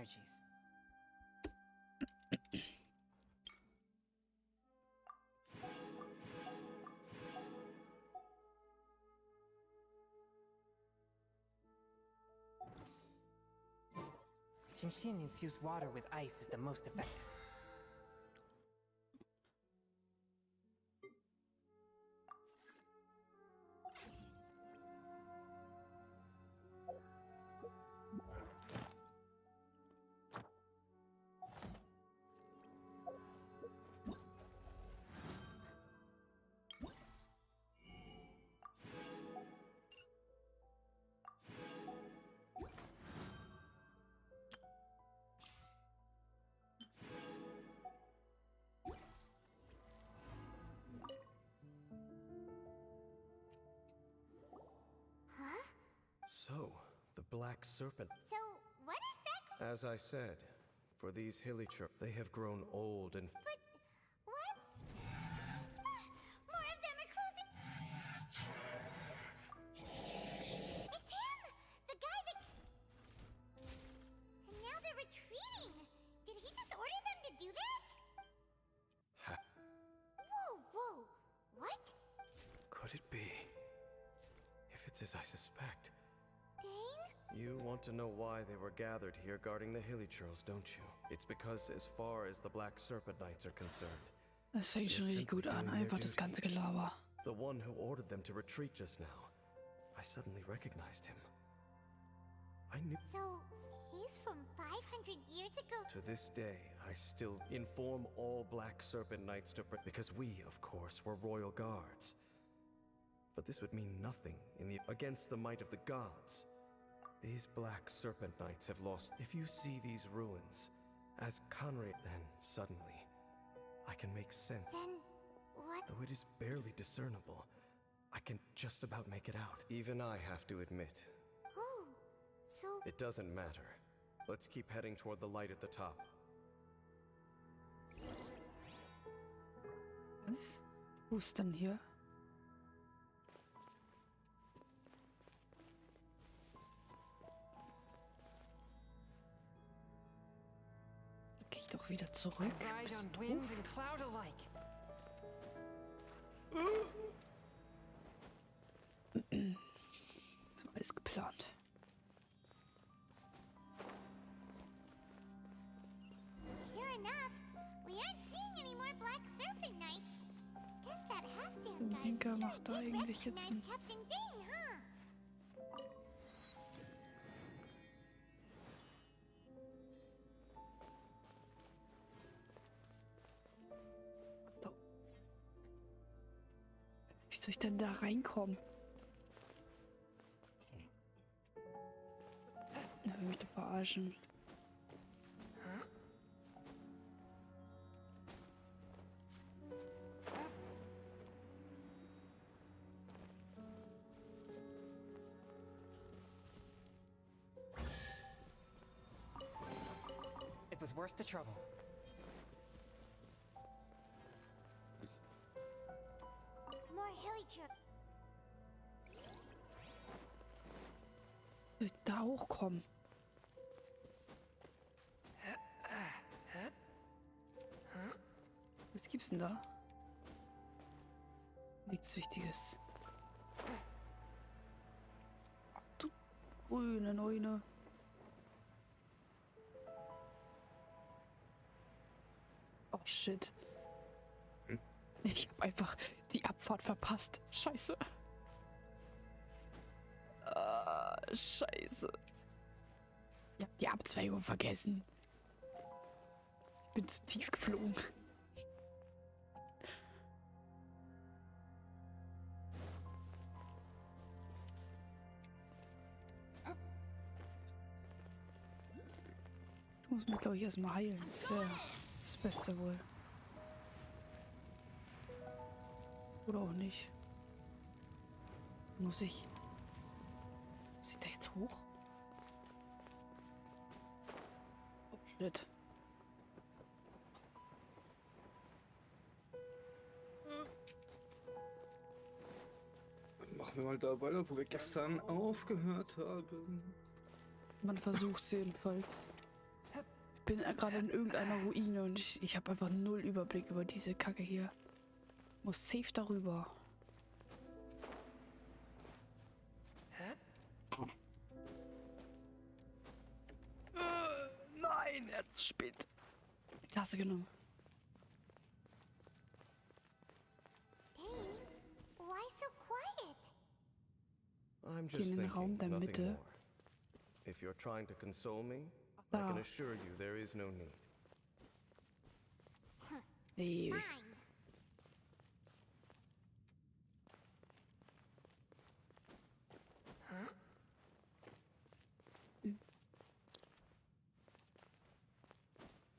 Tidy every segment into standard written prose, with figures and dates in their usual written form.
energies. Shinshin-infused water with ice is the most effective. So, the black serpent. So, what exactly? As I said, for these hilly they have grown old and... But, what? More of them are closing... It's him! The guy that... And now they're retreating! Did he just order them to do that? Ha. Whoa! What? Could it be? If it's as I suspect. Dane? You want to know why they were gathered here guarding the hilly don't you? It's because as far as the Black Serpent Knights are concerned, Das fängt schon richtig gut an, einfach das ganze Gelaber. the one who ordered them to retreat just now, I suddenly recognized him. I knew... So, he's from 500 years ago? To this day, I still inform all Black Serpent Knights to... because we, of course, were royal guards. But this would mean nothing against the might of the gods. These Black Serpent Knights have lost... If you see these ruins, as Conrad, then suddenly, I can make sense. Then, what? Though it is barely discernible, I can just about make it out. Even I have to admit. Oh, so... It doesn't matter. Let's keep heading toward the light at the top. Was? Wo ist denn hier? Geh ich doch wieder zurück. Ride on wind and cloud alike. Alles geplant. Sure enough, we aren't seeing any more Black Serpent Knights. Guess that half-damn guy Winker really macht da did eigentlich jetzt recognize Captain Dane, huh? Da. Wie soll ich denn da reinkommen? Er will mich doch verarschen. It was worth the trouble. More hilly trip. Soll ich da hochkommen? Was gibt's denn da? Nichts Wichtiges. Ach du grüne Neune. Oh shit. Ich habe einfach die Abfahrt verpasst. Scheiße. Scheiße. Ich hab die Abzweigung vergessen. Ich bin zu tief geflogen. Ich muss mich, glaube ich, erstmal heilen. Das wäre das Beste wohl. Oder auch nicht. Muss ich da jetzt hoch? Oh, shit. Machen wir mal da weiter, wo wir gestern aufgehört haben. Man versucht es jedenfalls. Hup. bin gerade in irgendeiner Ruine und ich habe einfach null Überblick über diese Kacke hier. Muss safe darüber. Nein, er hat spät die Tasse genommen. Dane, why so quiet? I'm Geh just in den Raum thinking, der nothing Mitte. more. If you're trying to console me, I Da. can assure you there is no need. Nee. Fine.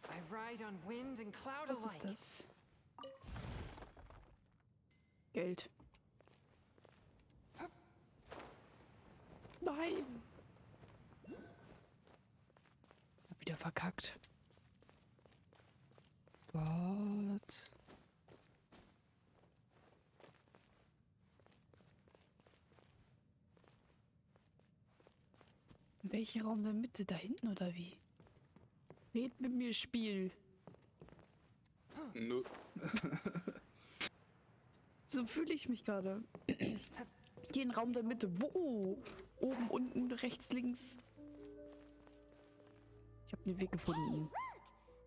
I ride on wind and cloud Was ist alike. das? Geld. Nein. Hab wieder verkackt. Gott. In welchen Raum der Mitte? Da hinten oder wie? Red mit mir, Spiel. Nö. So fühle ich mich gerade. Geh in den Raum der Mitte. Wo? Oben, unten, rechts, links. Ich habe den Weg gefunden.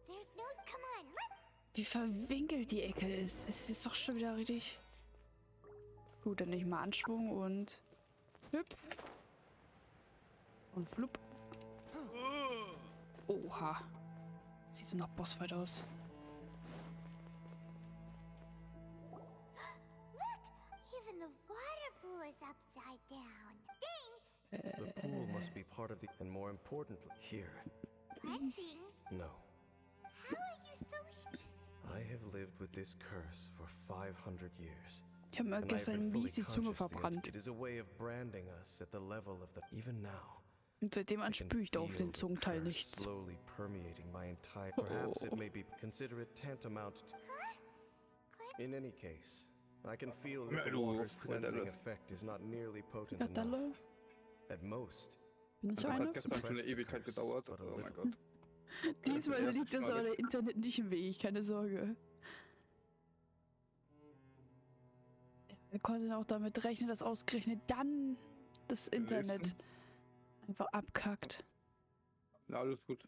There's no. Come on, look. Wie verwinkelt die Ecke ist. Es ist doch schon wieder richtig. Gut, dann nehme ich mal Anschwung und hüpf. Und flupp. Oha. Sieht so nach Bossfight aus. Even the water pool is upside down. Dane, The pool must be part of the... And more importantly, here. cleansing. No. How are you so? I have lived with this curse for 500 years. Ich habe mir And I have gestern been fully mies die Zunge conscious verbrannt. it is a way of branding us at the level of the... Even now. Und seitdem an I can spüre ich da auf feel den the Zungenteil curse nichts. slowly permeating my entire... Perhaps it may be... Consider it tantamount to... In any case, I can feel that the Du water's cleansing Frikadelle. effect is not nearly potent enough. Frikadelle? At most, Bin ich Das hat eines? gestern schon eine Ewigkeit gedauert. But a Oh mein little. Gott. Diesmal Erst liegt das mal aber weg. der Internet nicht im Weg, keine Sorge. Wir konnten auch damit rechnen, dass ausgerechnet dann das Internet einfach abkackt. Na, alles gut.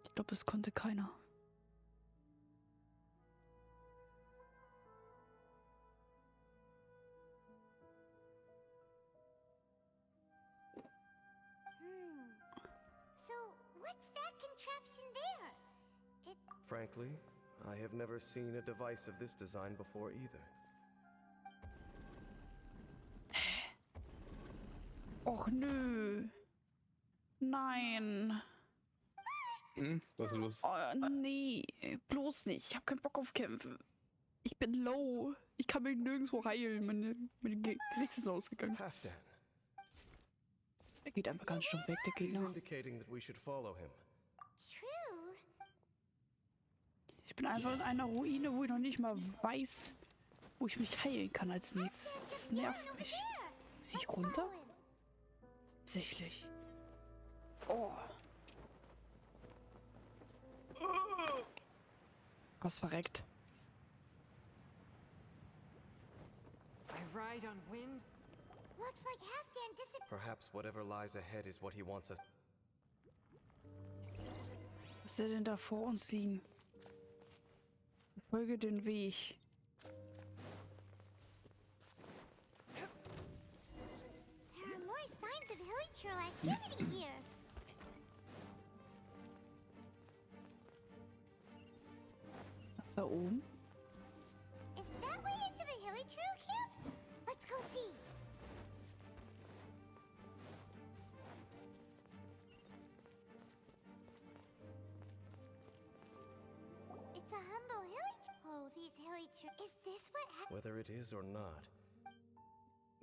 Ich glaube, es konnte keiner. So, what's that contraption there? It. Frankly, I have never seen a device of this design before either. Och nö. Nein. Was ist los? Oh nee. Bloß nicht. Ich habe keinen Bock auf Kämpfe. Ich bin low. Ich kann mich nirgendwo heilen. Meine Gericht ist ausgegangen. Halfdan, Er geht einfach ganz stumpf weg, der he's Gegner. indicating that we should follow him. True. Ich bin einfach in einer Ruine, wo ich noch nicht mal weiß, wo ich mich heilen kann als nächstes. Das nervt mich. Muss ich runter? Follow him. Tatsächlich. Oh. Was verreckt? I ride on wind. Looks like Halfdan disappeared. Perhaps whatever lies ahead is what he wants us. Was soll denn da vor uns liegen? Folge den Weg. There are more signs of hilichurl activity here. Da oben. Is that way into the hilichurl camp? Let's go see. It's a humble hilichurl. Oh, these hilichurl. Is this what happened? Whether it is or not,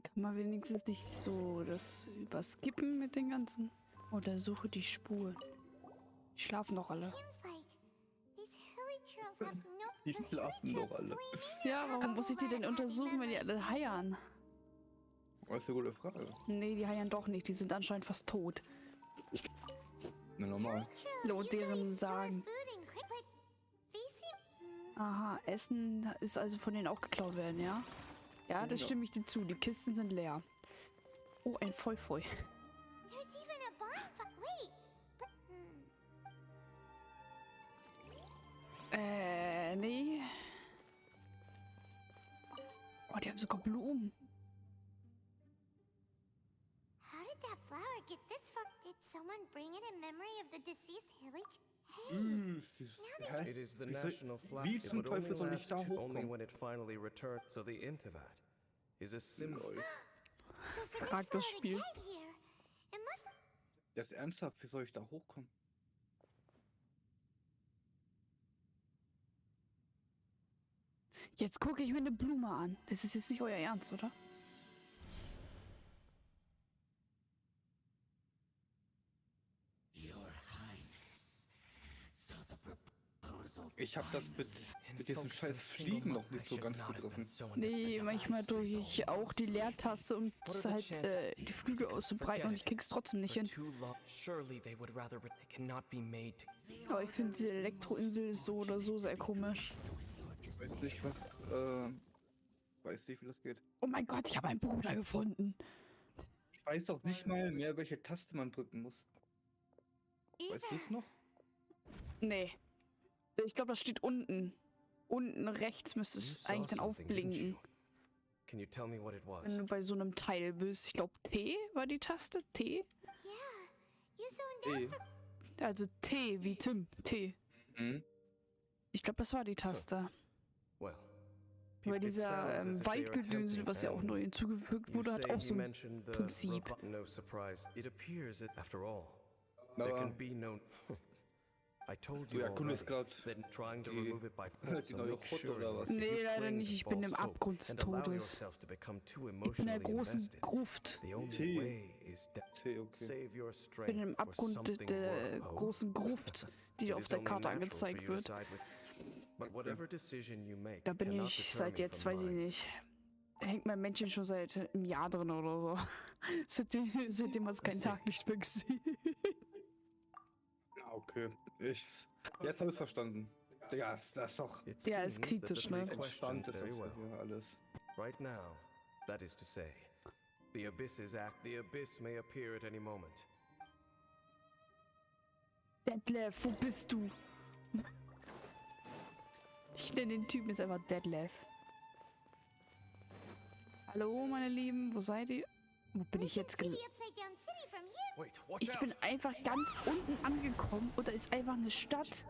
Kann man wenigstens nicht so das überskippen mit den ganzen? Oder suche die Spuren. Die schlafen doch alle. Seems like these hilichurls have no. Die the schlafen hilichurl doch alle. cleaning Ja, warum have muss ich die denn happy untersuchen, wenn die members. alle heiern? Das ist eine gute Frage. Nee, die heiern doch nicht. Die sind anscheinend fast tot. Na, normal. Laut deren Sagen. Aha, Essen ist also von denen auch geklaut werden, ja? Ja, das Ja. stimme ich dir zu. Die Kisten sind leer. Oh, ein Feu. Nee. Oh, die haben sogar Blumen. How did that flower get this far? Did someone bring it in memory of the deceased village? Hey, Hä? It is the Wie soll- national flag. wie It zum would only Teufel soll ich last da only hochkommen? when it finally returned. So the Intivat is a symbol. so for Frag this das flower Spiel. to get here, it must. Das ist ernsthaft, wie soll ich da hochkommen? Jetzt gucke ich mir eine Blume an. Das ist jetzt nicht euer Ernst, oder? Ich habe das mit diesen scheiß Fliegen noch nicht so ganz begriffen. Nee, manchmal drücke ich auch die Leertaste, um halt die Flügel auszubreiten und ich krieg's trotzdem nicht hin. Aber ich finde, die Elektroinsel ist so oder so sehr komisch. Weiß nicht, weiß nicht, wie das geht. Oh mein Gott, ich habe einen Bruder gefunden. Ich weiß doch nicht mal mehr, welche Taste man drücken muss. Weißt du es noch? Nee. Ich glaube, das steht unten. Unten rechts müsste es eigentlich dann aufblinken. Can you tell me what it Wenn was? du bei so einem Teil bist. Ich glaube, T war die Taste. T? Yeah, you zoned out for. Also T wie Tim. T. Mhm. Ich glaube, das war die Taste. Well, Weil it dieser sounds as if they are Waldgedönsel, attempting, was ja auch and neu hinzugefügt you wurde, hat say auch he so ein mentioned the Prinzip. No surprise. It appears that, after all, there Aber can be no. I told du you erkundest already gerade that trying to die- remove it by force die will neue make Hut sure oder you was? Nee, leider cling nicht. to Ich bin im false hope Abgrund des and allow Todes. yourself to become too Ich bin in der emotionally großen invested. Gruft. The only T. way is T, okay. save your Ich bin strength im for Abgrund something der worth großen Gruft, die It auf is der only Karte natural for angezeigt you to wird. side with- But whatever decision you make Da bin cannot ich deter seit me jetzt, from weiß ich mine. nicht. Hängt mein Männchen schon seit einem Jahr drin oder so. Seitdem hat es keinen Tag nicht mehr gesehen. Ah, okay. Jetzt habe ich verstanden. Ja, das ist doch It Ja, ist seems that kritisch, the ne? three entspannt, questioned ist very das well. hier alles. Right now, that is to say, the abyss may appear at any moment. Detlef, wo bist du? Ich nenne den Typen jetzt einfach Detlef. Hallo, meine Lieben, wo seid ihr? Wo bin ich jetzt See the gelandet? upside down city from here. Wait, watch Ich bin einfach ganz unten angekommen und da ist einfach eine Stadt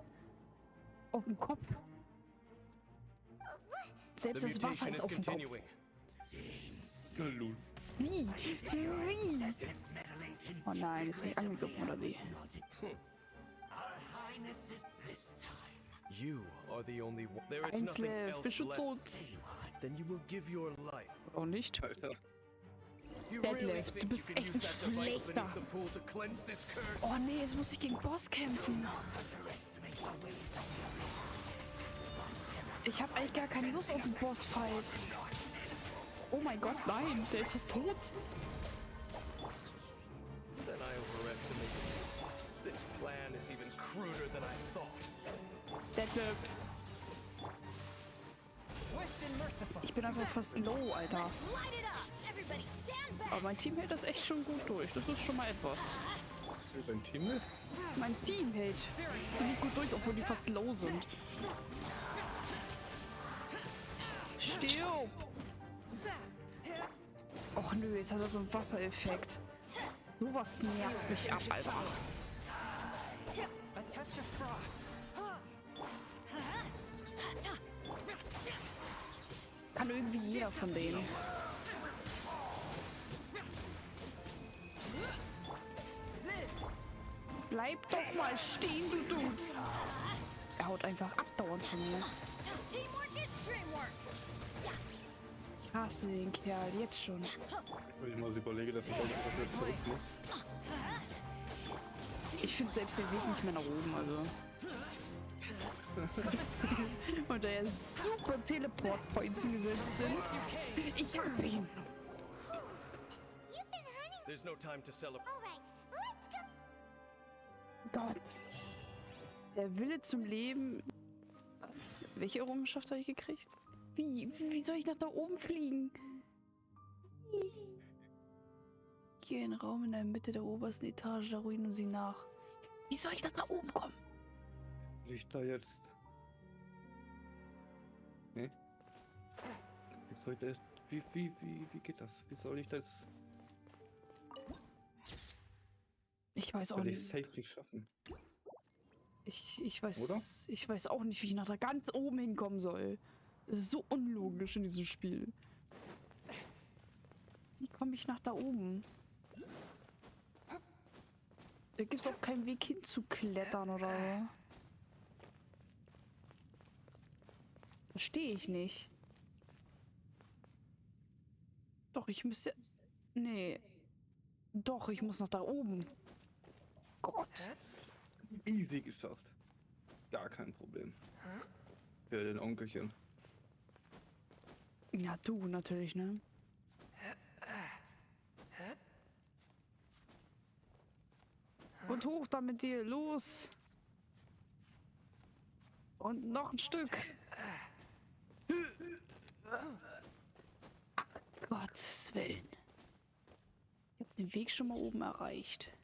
auf dem Kopf. Selbst das Wasser ist auf dem Kopf. Lul. Wie? Wie? Oh nein, jetzt bin ich angegriffen oder wie? You are the only one. There is nothing Einzelne else Fische left. zu uns. Then you will give your life. Auch nicht. Alter. You Detlef, really du think bist you can echt use ein that device Schlechter. beneath the pool to cleanse this curse? Oh nee, jetzt muss ich gegen Boss kämpfen. Ich habe eigentlich gar keine Lust auf den Bossfight. Oh mein Gott, nein, der ist fast tot. Then I overestimated you. This plan is even cruder than I thought. Detlef. Ich bin einfach fast low, Alter. Light it up! Everybody stand back! Aber mein Team hält das echt schon gut durch. Das ist schon mal etwas. Dein Team mit? Mein Team hält ziemlich gut durch, obwohl die fast low sind. Stirb! Och nö, jetzt hat er so einen Wassereffekt. Sowas nervt mich ab, Alter. A touch of frost. Das kann irgendwie jeder von denen. Bleib doch mal stehen, du Dude. Er haut einfach abdauernd von mir. Teamwork is dreamwork! Ich hasse den Kerl, jetzt schon. Wenn ich mal so überlege, dass ich heute wieder zurück muss. Ich finde selbst den Weg nicht mehr nach oben, also. Und da ja super Teleport-Points gesetzt sind. Ich hab ihn. There's no time to celebrate. Alright, let's go. Gott. Der Wille zum Leben. Was? Welche Errungenschaft habe ich gekriegt? Wie soll ich nach da oben fliegen? Gehe in den Raum in der Mitte der obersten Etage der Ruinen und sieh nach. Wie soll ich nach da oben kommen? Licht da jetzt. Nee. Wie soll ich das? Wie geht das? Wie soll ich das? Ich weiß auch Soll ich nicht. safe nicht schaffen? Ich weiß. Oder? Ich weiß auch nicht, wie ich nach da ganz oben hinkommen soll. Das ist so unlogisch in diesem Spiel. Wie komme ich nach da oben? Da gibt es auch keinen Weg hinzuklettern oder so. Verstehe ich nicht. Doch, ich müsste... Nee. Doch, ich muss nach da oben. Gott. Easy geschafft. Gar kein Problem. Für den Onkelchen. Ja, du natürlich, ne? Und hoch da mit dir, los! Und noch ein Stück. Gottes Willen. Ich habe den Weg schon mal oben erreicht.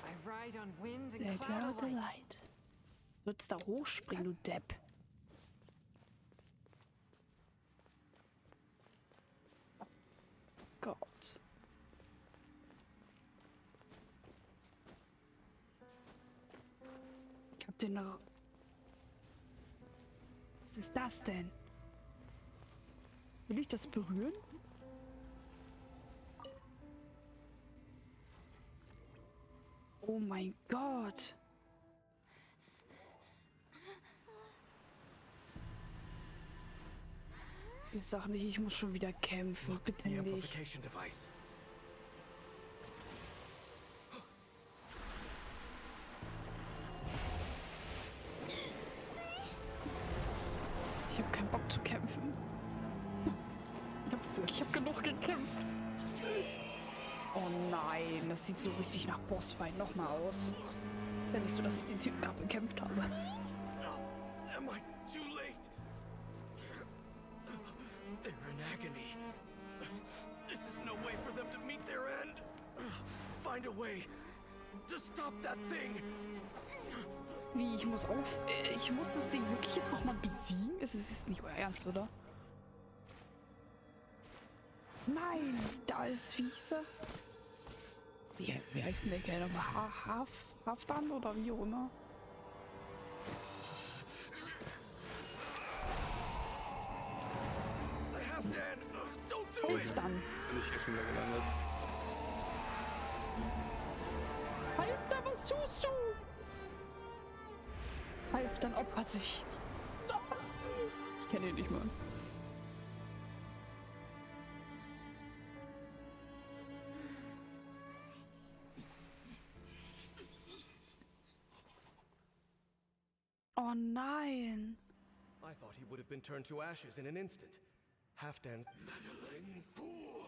I ride on wind and Der cloud glatte alike. Leid. Du sollst da hochspringen, du Depp. Gott. Ich hab den noch... Was ist das denn? Will ich das berühren? Oh mein Gott. Jetzt sag nicht, ich muss schon wieder kämpfen. Bitte The nicht. amplification device. Ich habe keinen Bock zu kämpfen. Ich hab genug gekämpft. Oh nein, das sieht so richtig nach Bossfight nochmal aus. Ist ja nicht so, dass ich den Typen gerade bekämpft habe. Am I too late? They're in agony. This is no way for them to meet their end. Find a way to stop that thing. Wie, ich muss das Ding wirklich jetzt nochmal besiegen? Es ist nicht euer Ernst, oder? Nein, da ist Wiese. Wie heißt denn der Kerl nochmal? Haftan oder wie auch immer? Halfdan, don't do it. Halfdan. Bin ich hier schon wieder gelandet. Halfdan, was tust du? Halfdan opfert sich. Ich kenne ihn nicht mal. Oh nein. I thought he would have been turned to ashes in an instant. Halfdan's meddling fool.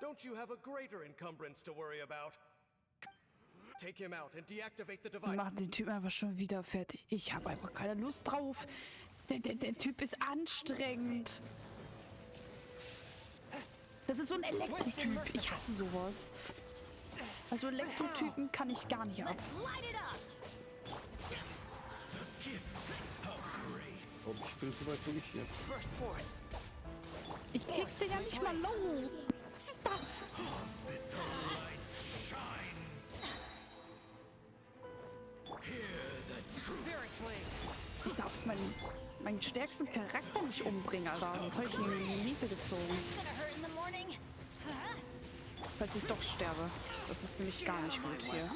Don't you have a greater encumbrance to worry about? Take him out and deactivate the Wir device. machen den Typ einfach schon wieder fertig. Ich habe einfach keine Lust drauf. Der Typ ist anstrengend. Das ist so ein Elektrotyp. Ich hasse sowas. Also Elektrotypen kann ich gar nicht ab. Oh, ich bin so weit wirklich hier. Ich krieg den ja nicht mal low. Was ist das? Ich darf meinen stärksten Charakter nicht umbringen, Alter. Sonst habe ich ihn in die Elite gezogen. Falls ich doch sterbe. Das ist nämlich gar nicht gut hier.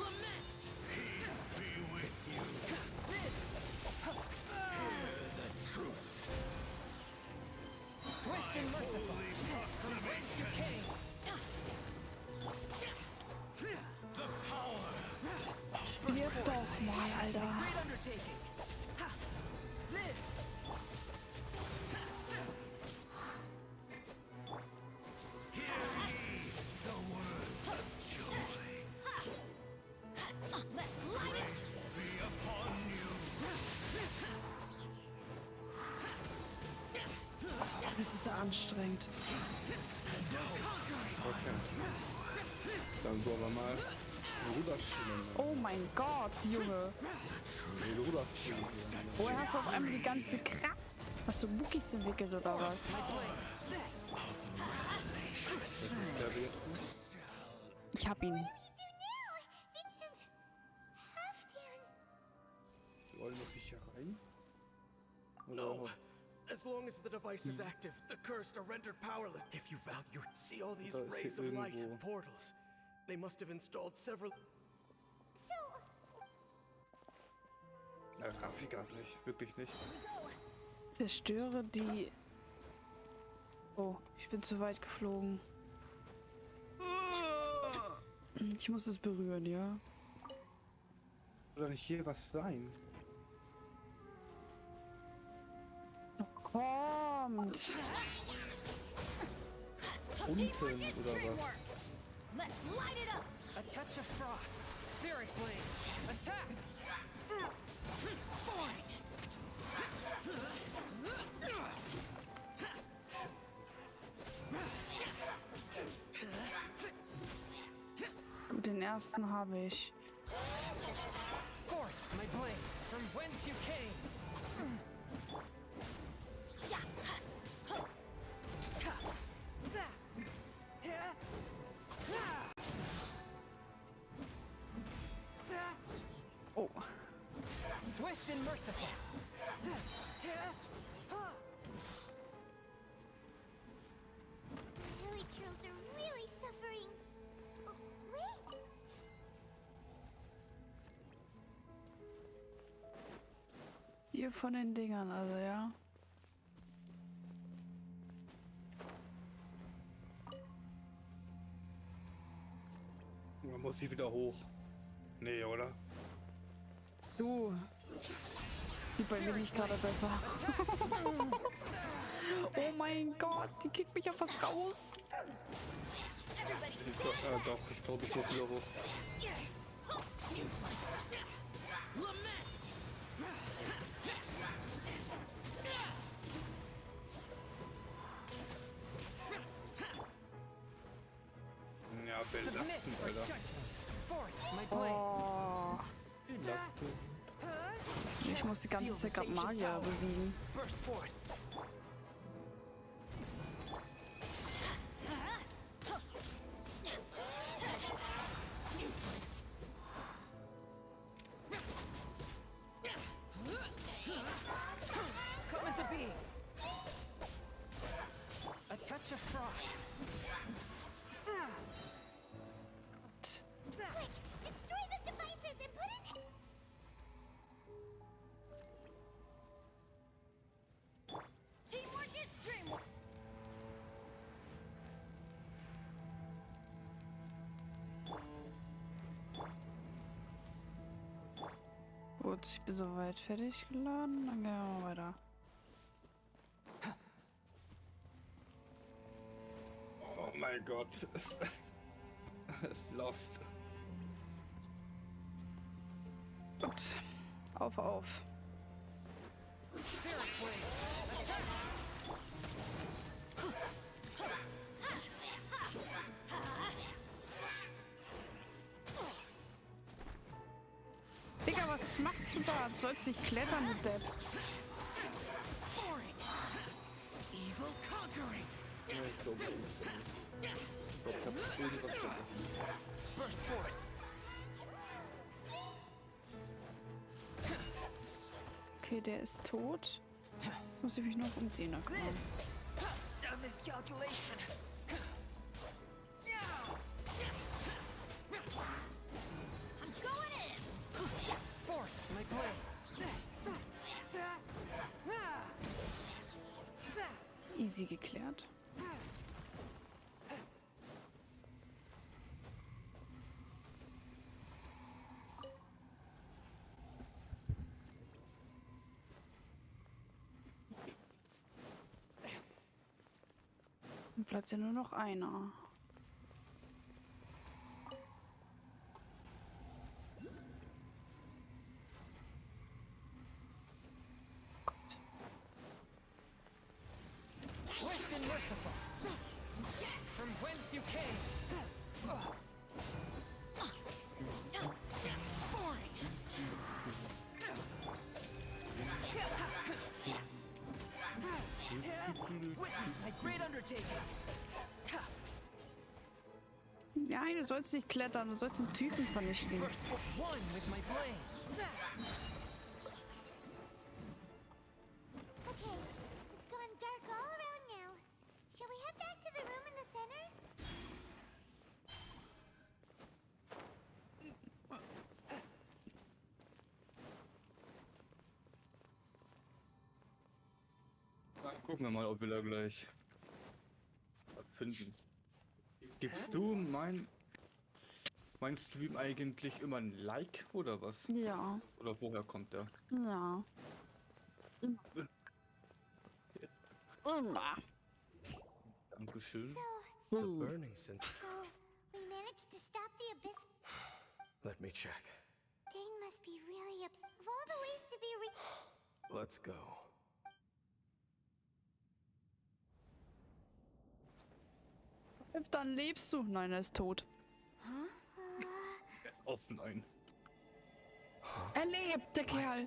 Swift and merciful. From whence you came. Stirb doch mal, Alter. Great undertaking. Ha. Live. Das ist ja anstrengend. Okay. Dann wollen wir mal rüberschwimmen. Oh mein Gott, Junge. Rüberschwimmen. Woher hast du auf einmal die ganze Kraft? Hast du Muckis entwickelt oder was? Der will jetzt nicht. Ich hab ihn. Wollen wir sicher rein? No. As long as the device is active, the cursed are rendered powerless. If you value, see all these Da ist rays hier of light irgendwo. and portals. They must have installed several. Na, Grafik nicht. Wirklich nicht. Zerstöre die... Oh, ich bin zu weit geflogen. Ich muss es berühren, ja? Soll da nicht hier was sein? Kommt! Unten oder was? Let's light it up. A touch of frost. Spirit blade. Attack. Gut, den ersten habe ich. Forth, my blade. From whence you came. Oh. Swift and merciful. The villagers are really suffering. Oh, wait. Hier von den Dingern, also ja. Man muss sie wieder hoch. Nee, oder? Du. Sieht bei mir nicht gerade besser. Oh mein Gott, die kickt mich ja fast raus. Doch, ich glaube, ich muss wieder hoch. Ja, Submit belastend, for Alter. judgment. Forth, my blade. Oh. Belastend. Ich muss die ganze Zeit gerade Magier besiegen. Burst forth. Come into being. A touch of frost. Quick, destroy the devices and put it in. Teamwork is dreamwork. Gut, ich bin soweit fertig geladen. Dann gehen wir mal weiter. Oh mein Gott. Lost. Gut. Auf. Spirit blade. Attack. Digga, was machst du da? Du sollst nicht klettern, du Depp. Evil conquering. Ja, ich glaube, ich habe irgendwas vergessen. Burst forth. Okay, der ist tot. Jetzt muss ich mich noch um den kümmern. A miscalculation. I'm going in. Forth, my blade. Easy geklärt. Dann bleibt ja nur noch einer. Swift unmerciful. From whence you came. Boring. Witness my great undertaking. Nein, du sollst nicht klettern, du sollst den Typen vernichten. Burst one with my blade. Okay, it's gone dark all around now. Shall we head back to the room in the center? Gucken wir mal, ob wir da gleich was finden. Gibst du mein Stream eigentlich immer ein Like oder was? Ja, Oder woher kommt der? ja. Immer. Dankeschön. The burning center. So, we managed to stop the abyss. Let me check. Dane must be really upset. Of all the ways to be Let's go. Dann lebst du. Nein, er ist tot. Er ist offen ein. Er lebt, der Kerl.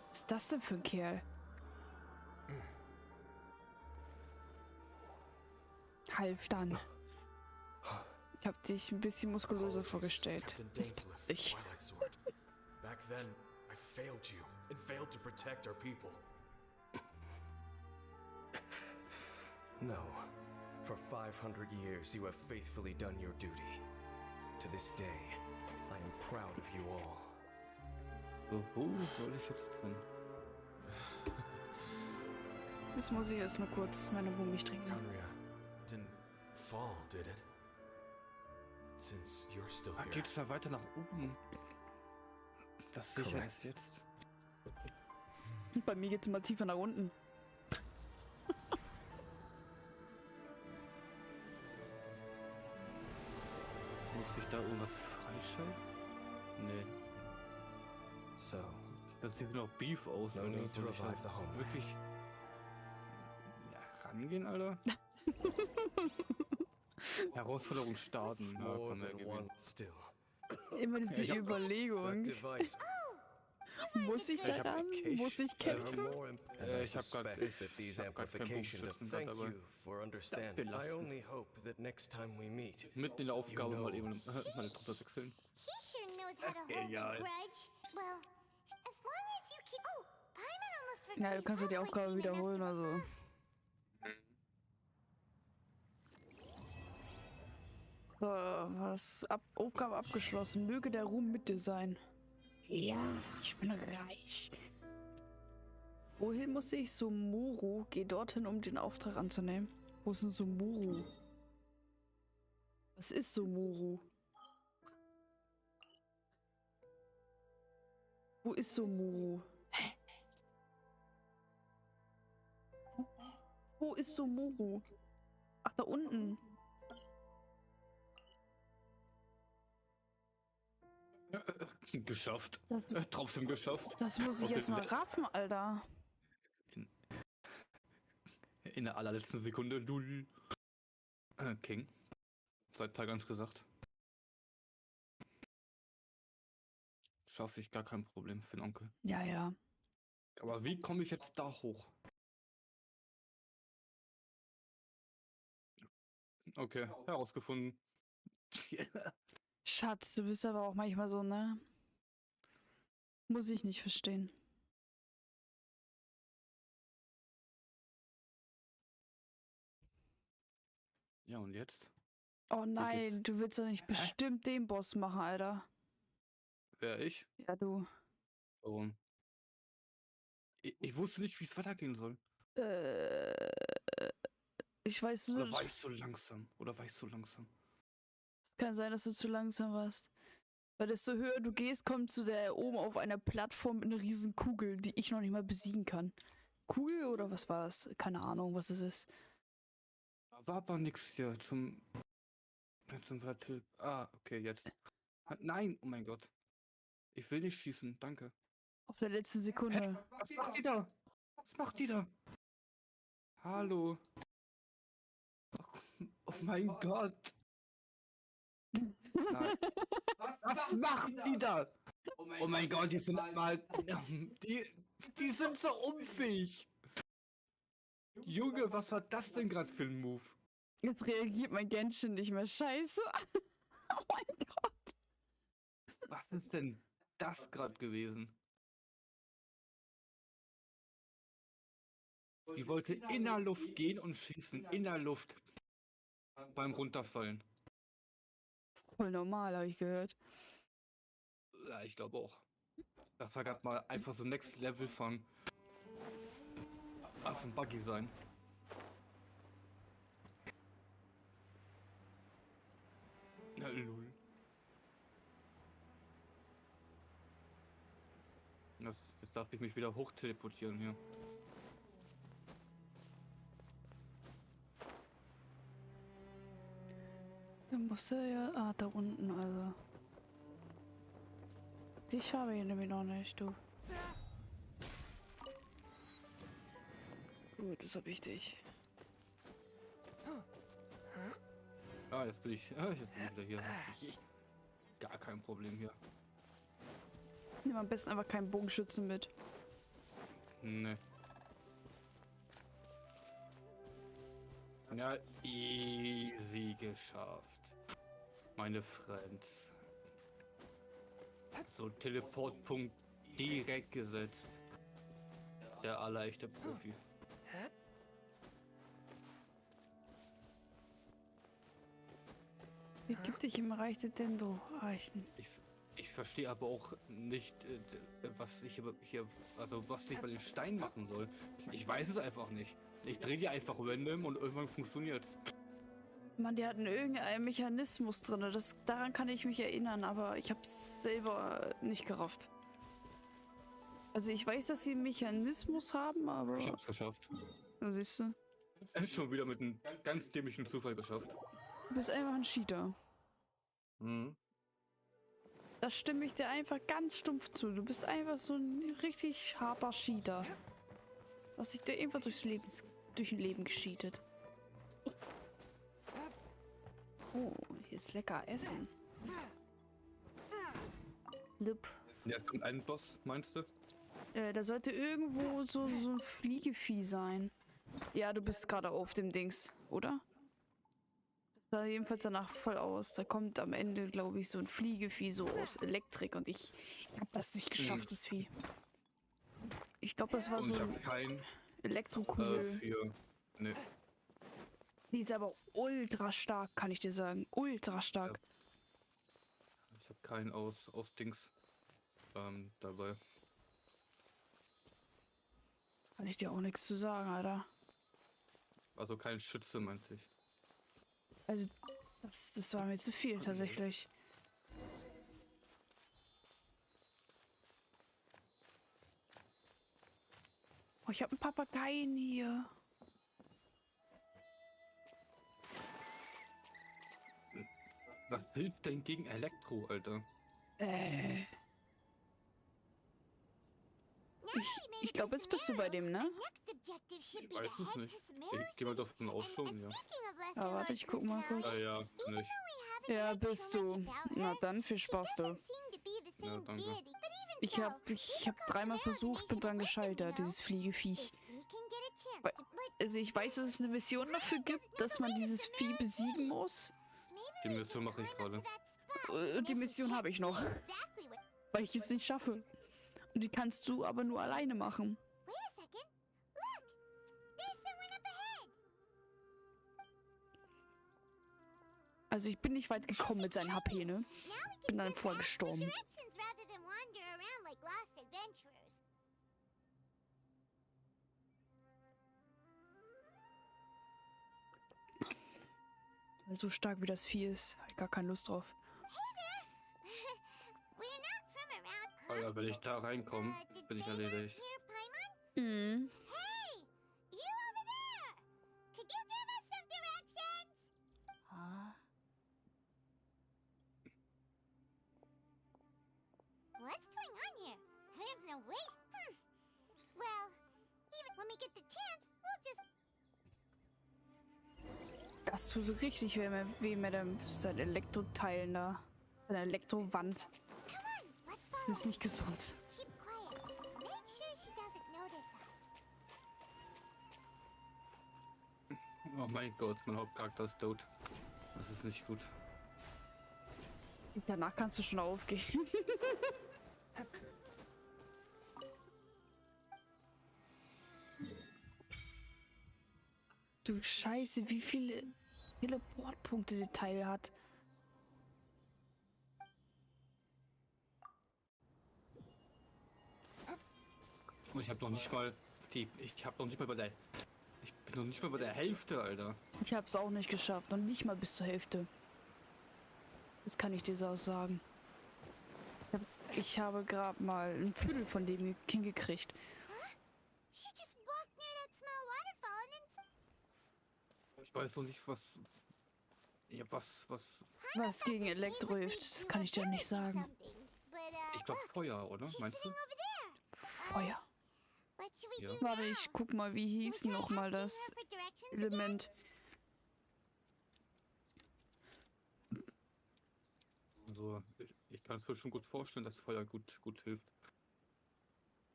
Was ist das denn für ein Kerl? Halfdan. Ich hab dich ein bisschen muskulöser vorgestellt. Captain Das Dainsleif, bin ich. Twilight Sword. Back then, I failed you and failed to protect our people. No. For 500 years, you have faithfully done your duty. To this day, I am proud of you all. So, wo soll ich jetzt drin? Jetzt muss ich erstmal kurz meine Milch trinken. Conria didn't fall, did it? Since you're still here. Geht's da weiter nach oben? Das sicher Correct. ist jetzt. Bei mir geht's immer tiefer nach unten. Muss ich da irgendwas freischalten? Nee. So, Das sieht noch Beef aus, no Alter. need to Soll ich revive halt the home. wirklich rangehen, Alter? Herausforderung starten. Ja, more komm, than gib one ihm. still. Immer die ich hab- Überlegung. That device Muss ich da ran? Muss ich kämpfen? Ich hab grad- ich hab grad keinen Bogenschützen Thank dabei. you for understanding. I belastend. only hope that next time we meet, Mitten in der Aufgabe You mal know. eben meine Truppe wechseln. He sure knows how to hold Genial. a grudge. Well, as long as you keep. Oh, Paimon almost forgot. Ja, du kannst ja die Aufgabe wiederholen, also. So, Aufgabe abgeschlossen. Möge der Ruhm mit dir sein. Ja, ich bin reich. Wohin muss ich? Sumuru. Geh dorthin, um den Auftrag anzunehmen. Wo ist denn Sumuru? Was ist Sumuru? Wo ist Sumuru? Hä? Wo ist Sumuru? Ach, da unten. Geschafft. Das, Trotzdem geschafft. das muss ich Okay, erst mal raffen, Alter. In der allerletzten Sekunde. Null. King. Seit Tag 1 gesagt. Schaffe ich gar kein Problem für den Onkel. Ja, ja. Aber wie komme ich jetzt da hoch? Okay, herausgefunden. Schatz, du bist aber auch manchmal so, ne? Muss ich nicht verstehen. Ja, und jetzt? Oh nein, geht's? du willst doch nicht bestimmt den Boss machen, Alter. Wer ich? Ja, du. Warum? Ich wusste nicht, wie es weitergehen soll. Ich weiß Oder nur, war ich so langsam? es kann sein, dass du zu langsam warst. Weil desto höher du gehst, kommt zu der oben auf einer Plattform eine riesen Kugel, die ich noch nicht mal besiegen kann. Kugel oder was war das? Keine Ahnung, was es ist. War aber nix hier zum Vertil. Ah, okay, jetzt. Nein, oh mein Gott. Ich will nicht schießen, danke. Auf der letzten Sekunde. Was macht die da? Was macht die da? Hallo. Oh mein Gott. Nein. Was macht die da? Oh mein Gott, die sind mal. Die sind so unfähig. Junge, was war das denn gerade für ein Move? Jetzt reagiert mein Genshin nicht mehr. Scheiße. Oh mein Gott. Was ist denn das gerade gewesen? Die wollte in der Luft gehen und schießen. In der Luft. Beim Runterfallen. Voll normal, habe ich gehört. Ja, ich glaube auch. Das war gerade mal einfach so Next Level von Buggy sein. Na, lol. Jetzt darf ich mich wieder hoch teleportieren hier. Da musste ja. Ah, da unten, also. Dich habe ich nämlich noch nicht, du. Gut, das habe ich dich. Ah, jetzt bin ich wieder hier. Gar kein Problem hier. Nimm am besten einfach keinen Bogenschützen mit. Ne. Ja, easy geschafft. Meine Friends. So, Teleportpunkt direkt gesetzt. Der allerechte Profi. Wie gibt dich im Reich der Dendro-Eichen? Ich verstehe aber auch nicht, was ich hier, also was ich bei den Steinen machen soll. Ich weiß es einfach nicht. Ich drehe die einfach random und irgendwann funktioniert's. Mann, die hatten irgendeinen Mechanismus drin. Daran kann ich mich erinnern, aber ich habe es selber nicht gerafft. Also ich weiß, dass sie einen Mechanismus haben, aber... Ich hab's geschafft. Da siehst du. Schon wieder mit einem ganz dämlichen Zufall geschafft. Du bist einfach ein Cheater. Mhm. Da stimme ich dir einfach ganz stumpf zu. Du bist einfach so ein richtig harter Cheater. Du hast dich dir einfach durch ein Leben gescheatet. Oh, hier ist lecker Essen. Lip. Jetzt kommt ein Boss, meinst du? Da sollte irgendwo so ein Fliegevieh sein. Ja, du bist gerade auf dem Dings, oder? Das sah jedenfalls danach voll aus. Da kommt am Ende, glaube ich, so ein Fliegevieh so aus Elektrik und ich habe das nicht geschafft, das Vieh. Ich glaube, das war Und so ich ein habe kein Elektrokugel. Ne. Die ist aber ultra stark, kann ich dir sagen. Ultra stark. Ich habe keinen aus Dings dabei. Kann ich dir auch nichts zu sagen, Alter. Also kein Schütze, meinte ich. Also, das war mir zu viel, tatsächlich. Oh, ich habe einen Papageien hier. Was hilft denn gegen Elektro, Alter? Ich glaube, jetzt bist du bei dem, ne? Ich weiß es nicht. Ich gehe mal davon aus schon, ja. Ja, warte, ich guck mal kurz. Ah ja, nicht. Ja, bist du. Na dann, viel Spaß, du. Ja, danke. Ich hab dreimal versucht, bin dran gescheitert, dieses Fliegeviech. Also ich weiß, dass es eine Mission dafür gibt, dass man dieses Vieh besiegen muss. Die Mission mache ich gerade. Die Mission habe ich noch, weil ich es nicht schaffe. Und die kannst du aber nur alleine machen. Also ich bin nicht weit gekommen mit seinen HP, ne? Bin dann voll gestorben. So stark wie das Vieh ist, habe ich gar keine Lust drauf. Alter, wenn ich da reinkomme, bin ich erledigt. Mhm. What's going on here? There's no way. Well, even when we get the chance, we'll just Das tut richtig weh mit seinen Elektroteilen da. Seine Elektrowand. Das ist nicht gesund. Keep quiet. Make sure she doesn't notice us. Oh mein Gott, mein Hauptcharakter ist tot. Das ist nicht gut. Danach kannst du schon aufgehen. Du Scheiße, wie viele Teleportpunkte der Teil hat. Und ich habe noch nicht mal ich bin noch nicht mal bei der Hälfte, Alter. Ich habe es auch nicht geschafft. Und nicht mal bis zur Hälfte. Das kann ich dir so sagen. Ich habe gerade mal ein Viertel von dem hingekriegt. She just walked near that small waterfall and then... Ich weiß noch nicht, was. Ja, was. Was gegen Elektro hilft, das kann ich dir nicht sagen. Ich glaube Feuer, oder? She's Meinst du? sitting over there. Feuer. What should we Ja. do Warte, now? ich guck mal, wie hieß Do we try noch mal asking das her for directions again? Element. Also, ich kann es mir schon gut vorstellen, dass Feuer gut hilft.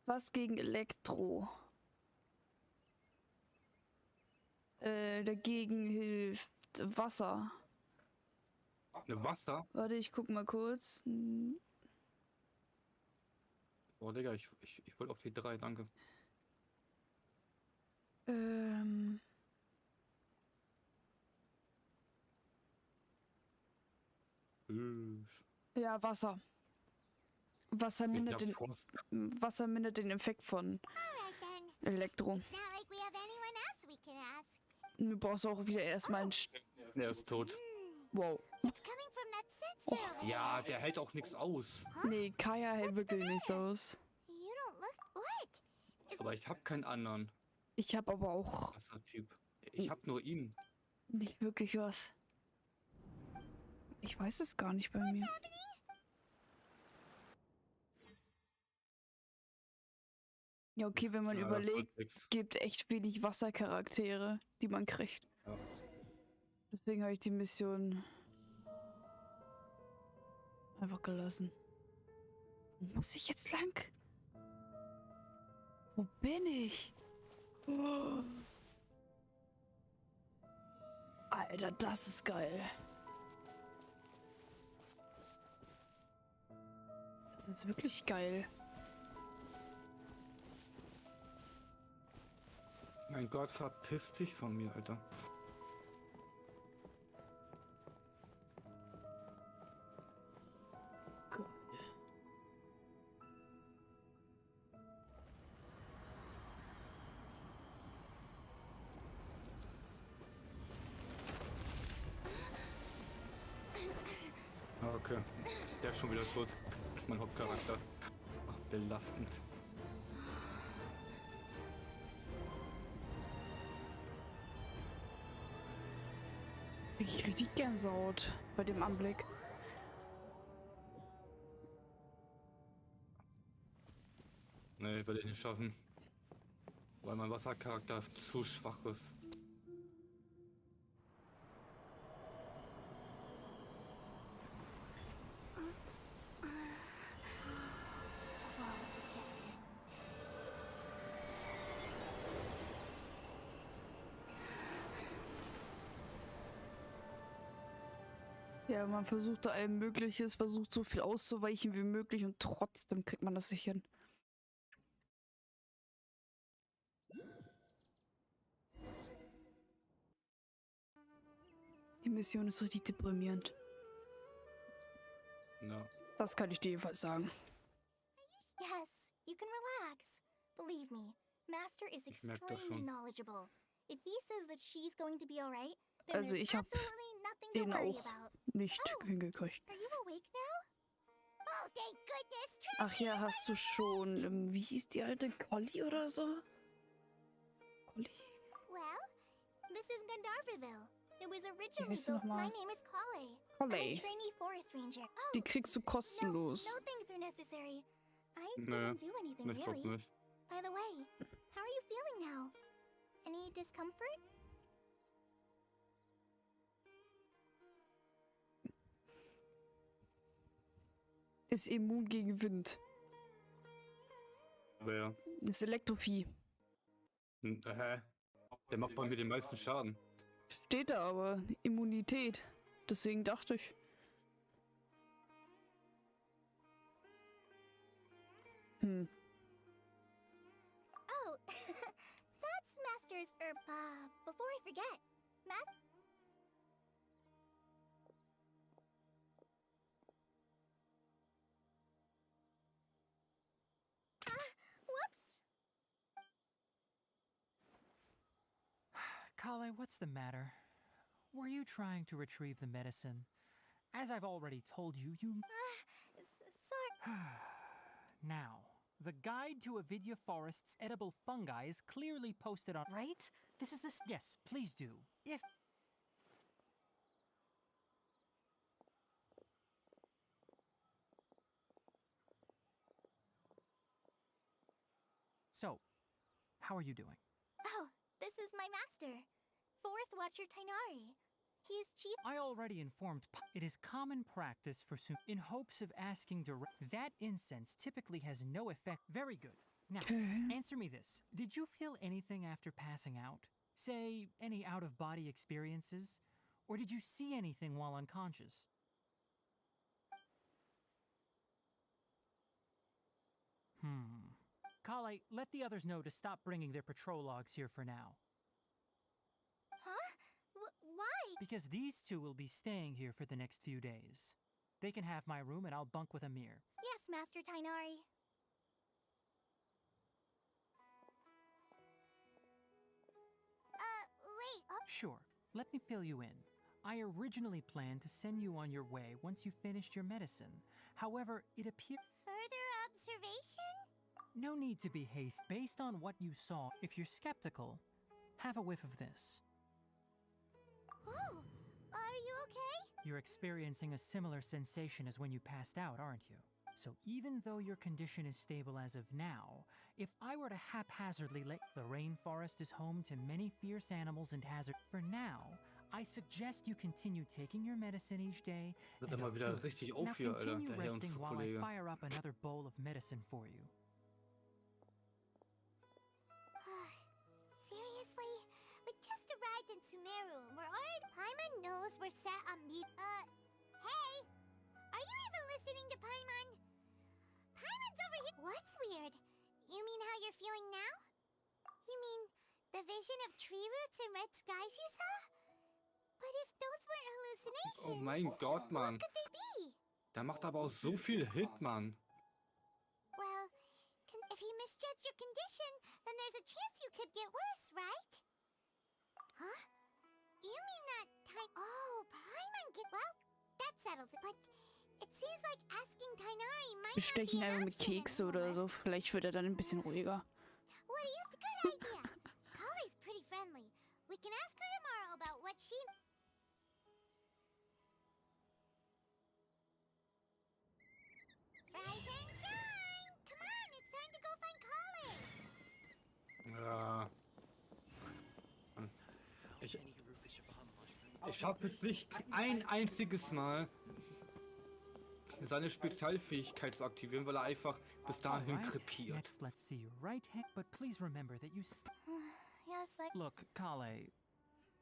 Was gegen Elektro? Dagegen hilft Wasser. Ne, Wasser? Warte, ich guck mal kurz. Oh, Digga, ich wollte auf die 3, danke. Ähm. Ja, Wasser. Wasser mindert den Effekt von Alright then. Elektro. It's not like we have anyone else we can ask. Du brauchst auch wieder erstmal einen. Er ist tot. Wow. It's coming from that sensor over Ja, der hält auch nichts aus. Nee, Kaya hält wirklich nichts aus. there. You don't look... What? Aber ich habe keinen anderen Ich habe aber auch Wassertyp. Ich habe nur ihn. nicht wirklich was. Ich weiß es gar nicht bei mir. Ja, okay, wenn man Ja, das überlegt, wird nix. es gibt echt wenig Wassercharaktere, die man kriegt. Ja. Deswegen habe ich die Mission einfach gelassen. Wo muss ich jetzt lang? Wo bin ich? Oh. Alter, das ist geil. Das ist wirklich geil. Mein Gott, verpiss dich von mir, Alter. Geil. Okay, der ist schon wieder tot. Mein Hauptcharakter. Ach, belastend. Ich krieg die Gänsehaut bei dem Anblick. Nee, ich werde ich nicht schaffen. Weil mein Wassercharakter zu schwach ist. Ja, man versucht da allem Mögliches, versucht so viel auszuweichen wie möglich und trotzdem kriegt man das nicht hin. Die Mission ist richtig deprimierend. Ja. Das kann ich dir jedenfalls sagen. Yes, you can relax. Believe me, Master is Ich merk das extremely schon. knowledgeable. If he says that she's going to be alright, then Also there's ich hab absolutely nothing to den worry auch about. nicht Oh. hingekriegt. Are you awake now? Oh, thank goodness. Ach ja, hast du schon, wie hieß die alte Collie oder so? Collie? Well, This is Gandharville. It was originally heißt sie built. nochmal? My name is Kale. I'm a Collie. trainee forest ranger. Oh, Die kriegst du kostenlos. no things are necessary. I Nee, didn't do anything Ich glaub really. nicht. By the way, how are you feeling now? Any discomfort? Ist immun gegen Wind. Wer? Das Elektrovieh. Hä? Der macht bei mir den meisten Schaden. Steht da aber. Immunität. Deswegen dachte ich. Oh, that's Master's herb. Before I forget, whoops. Kale, what's the matter? Were you trying to retrieve the medicine? As I've already told you, Sorry. Now, the guide to Avidya Forest's edible fungi is clearly posted on... Right? This is this... Yes, please do. If... So, how are you doing? Oh, this is my master, Forest Watcher Tainari. He is chief. I already informed it is common practice for in hopes of asking direct. That incense typically has no effect. Very good. Now, answer me this. Did you feel anything after passing out? Say, any out-of-body experiences? Or did you see anything while unconscious? Kale, let the others know to stop bringing their patrol logs here for now. Huh? Why? Because these two will be staying here for the next few days. They can have my room and I'll bunk with Amir. Yes, Master Tainari. Wait. Sure. Let me fill you in. I originally planned to send you on your way once you finished your medicine. However, it appears... Further observation? No need to be hasty. Based on what you saw, if you're skeptical, have a whiff of this. Oh, are you okay? You're experiencing a similar sensation as when you passed out, aren't you? So even though your condition is stable as of now, if I were to haphazardly let... The rainforest is home to many fierce animals and hazard... For now, I suggest you continue taking your medicine each day. Wird er mal wieder richtig Now auf hier, Alter. continue Der Herr resting und while I Kollege. fire up another bowl of medicine for you. Seriously? We just arrived in Sumeru. We're already... Paimon knows we're set on meet... Hey! Are you even listening to Paimon? Paimon's over here... What's weird? You mean how you're feeling now? You mean the vision of tree roots and red skies you saw? But if those weren't hallucinations... Oh mein Gott, Mann. What could they be? Der macht aber auch so viel Hit, Mann. Well, if he misjudged your condition, then there's a chance you could get worse, right? Huh? You mean that time... Oh, Paimon get... Well, that settles it, but it seems like asking Tainari might not be Bestechen an einfach mit option Kekse oder anymore. so. Vielleicht wird er dann ein bisschen ruhiger. What do you... Good idea. Kale's pretty friendly. We can ask her tomorrow about what she... Rise and shine! Come on, it's time to go find Kale! Ja. Ich habe jetzt nicht ein einziges Mal seine Spezialfähigkeit zu aktivieren, weil er einfach bis dahin Alright, krepiert. next let's see your right hand, but please remember that you Yes, Look, Kale,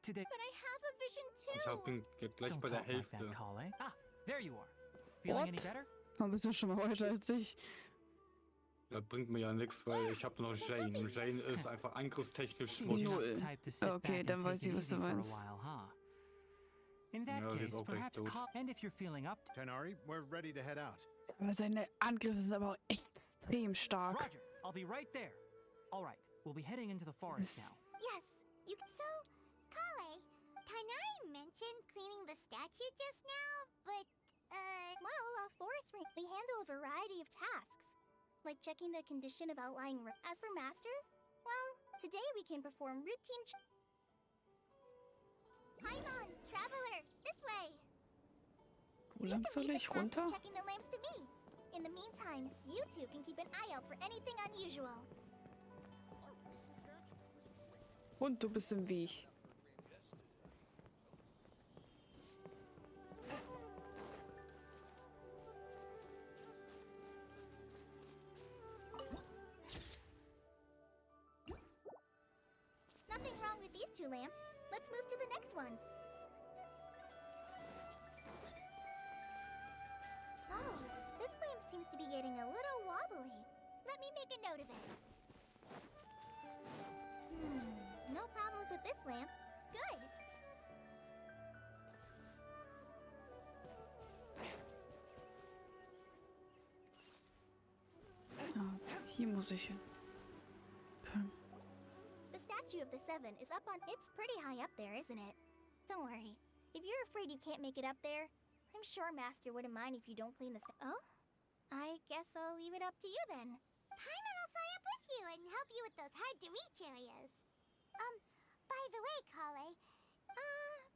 today... But I have a vision Ich too. bin jetzt gleich Don't bei der talk like Hälfte. that, Kale. Ah, there you are. Feeling any What? better? Aber bist du schon mal weiter als ich? Das bringt mir ja nichts, weil ich habe noch Jane. Und Jane ist einfach angriffstechnisch Seems you're Schrott. not Null. the type to sit Okay, back dann and weiß take ich, it was du easy for a meinst. while, huh? In that Ja, die ist case, auch gleich perhaps tot. and if you're feeling up, Tainari, we're ready to head out. Aber seine Angriffe sind aber auch extrem stark. Roger, I'll be right there. All right, we'll be heading into the forest now. Das Yes, you... So, Kale, Tainari mentioned cleaning the statue just now, but, Well, forest ring. We handle a variety of tasks, like checking the condition of outlying. As for Master, well, today we can perform routine. Paimon, traveler, this way! Wo lang soll ich runter? Checking the lamps to me. In the meantime, you two can keep an eye out for anything unusual. Und du bist im Weg. with these 2 lamps. Let's move to the next ones. Oh, this lamp seems to be getting a little wobbly. Let me make a note of it. No problems with this lamp. Good. Hier muss ich hin. The statue of the 7 is up on... It's pretty high up there, isn't it? Don't worry. If you're afraid you can't make it up there, I'm sure Master wouldn't mind if you don't clean the Oh? I guess I'll leave it up to you then. Paimon will fly up with you and help you with those hard-to-reach areas. By the way, Kale...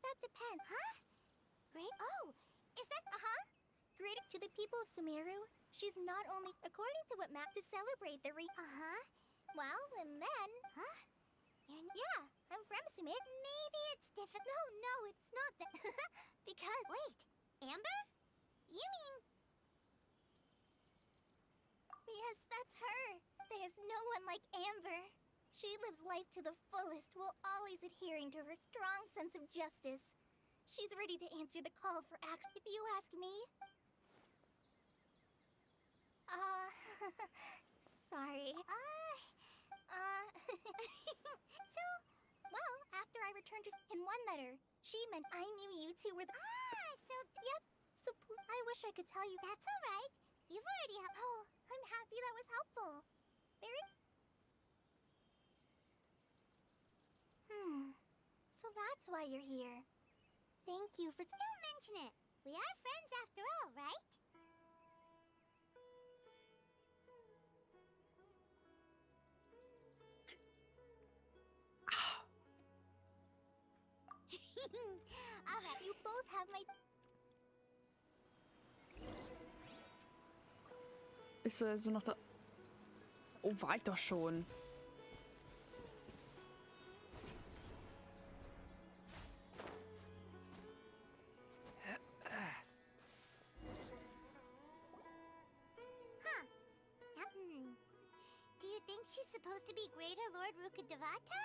That depends. Huh? Great... Oh, is that... Greeting to the people of Sumeru. She's not only... According to what Map to celebrate the Well, and then... Huh? Yeah, I'm from Sumeru. Maybe it's difficult... No, it's not that. Because... Wait, Amber? You mean... Yes, that's her. There's no one like Amber. She lives life to the fullest while always adhering to her strong sense of justice. She's ready to answer the call for action, if you ask me. Sorry. So... Well, after I returned to... In one letter, she meant I knew you two were the... so... Yep. So I wish I could tell you. That's all right. You've already helped... Oh, I'm happy that was helpful. Very... So that's why you're here. Thank you for... Don't mention it. We are friends after all, right? All right, you both have my... Ist so also noch da. Oh, war ich doch schon. Do you think she's supposed to be Greater Lord Rukkhadevata?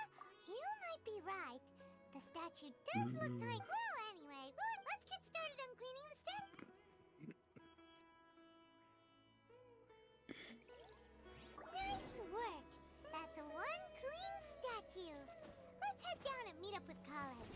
You might be right. The statue does look like... Well, anyway, let's get started on cleaning the statue. Nice work. That's one clean statue. Let's head down and meet up with Colin.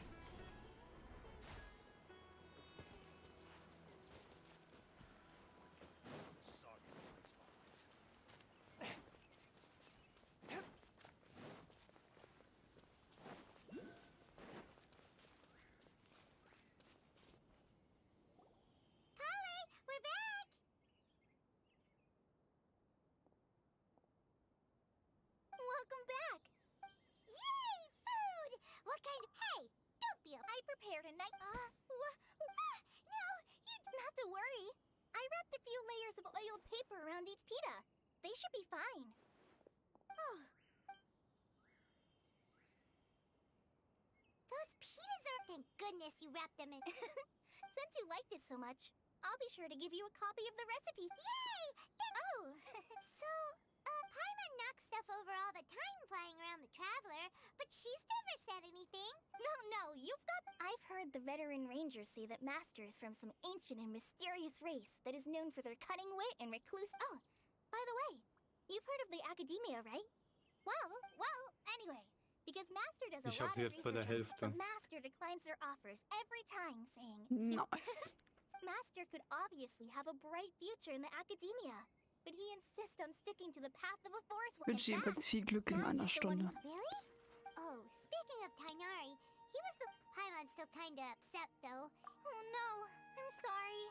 We're back! Welcome back! Yay! Food! What kind of... Hey! Don't be a... I prepared a night... No! You... Not to worry. I wrapped a few layers of oiled paper around each pita. They should be fine. Oh. Those pitas are... Thank goodness you wrapped them in... Since you liked it so much, I'll be sure to give you a copy of the recipes. Yay! Oh! So, Paimon knocks stuff over all the time flying around the Traveler, but she's never said anything. No, you've got... I've heard the veteran rangers say that Master is from some ancient and mysterious race that is known for their cunning wit and recluse... Oh, by the way, you've heard of the Academia, right? Well, anyway, because Master does a Ich hab lot sie of jetzt bei der research, Hälfte. but Master declines their offers every time, saying... Nice. Master could obviously have a bright future in the Academia, but he insists on sticking to the path of a forest. Wünsche jedenfalls viel Glück in einer Stunde. Really? Oh, speaking of Tainari, he was the... Paimon's still kinda upset, though. Oh no, I'm sorry.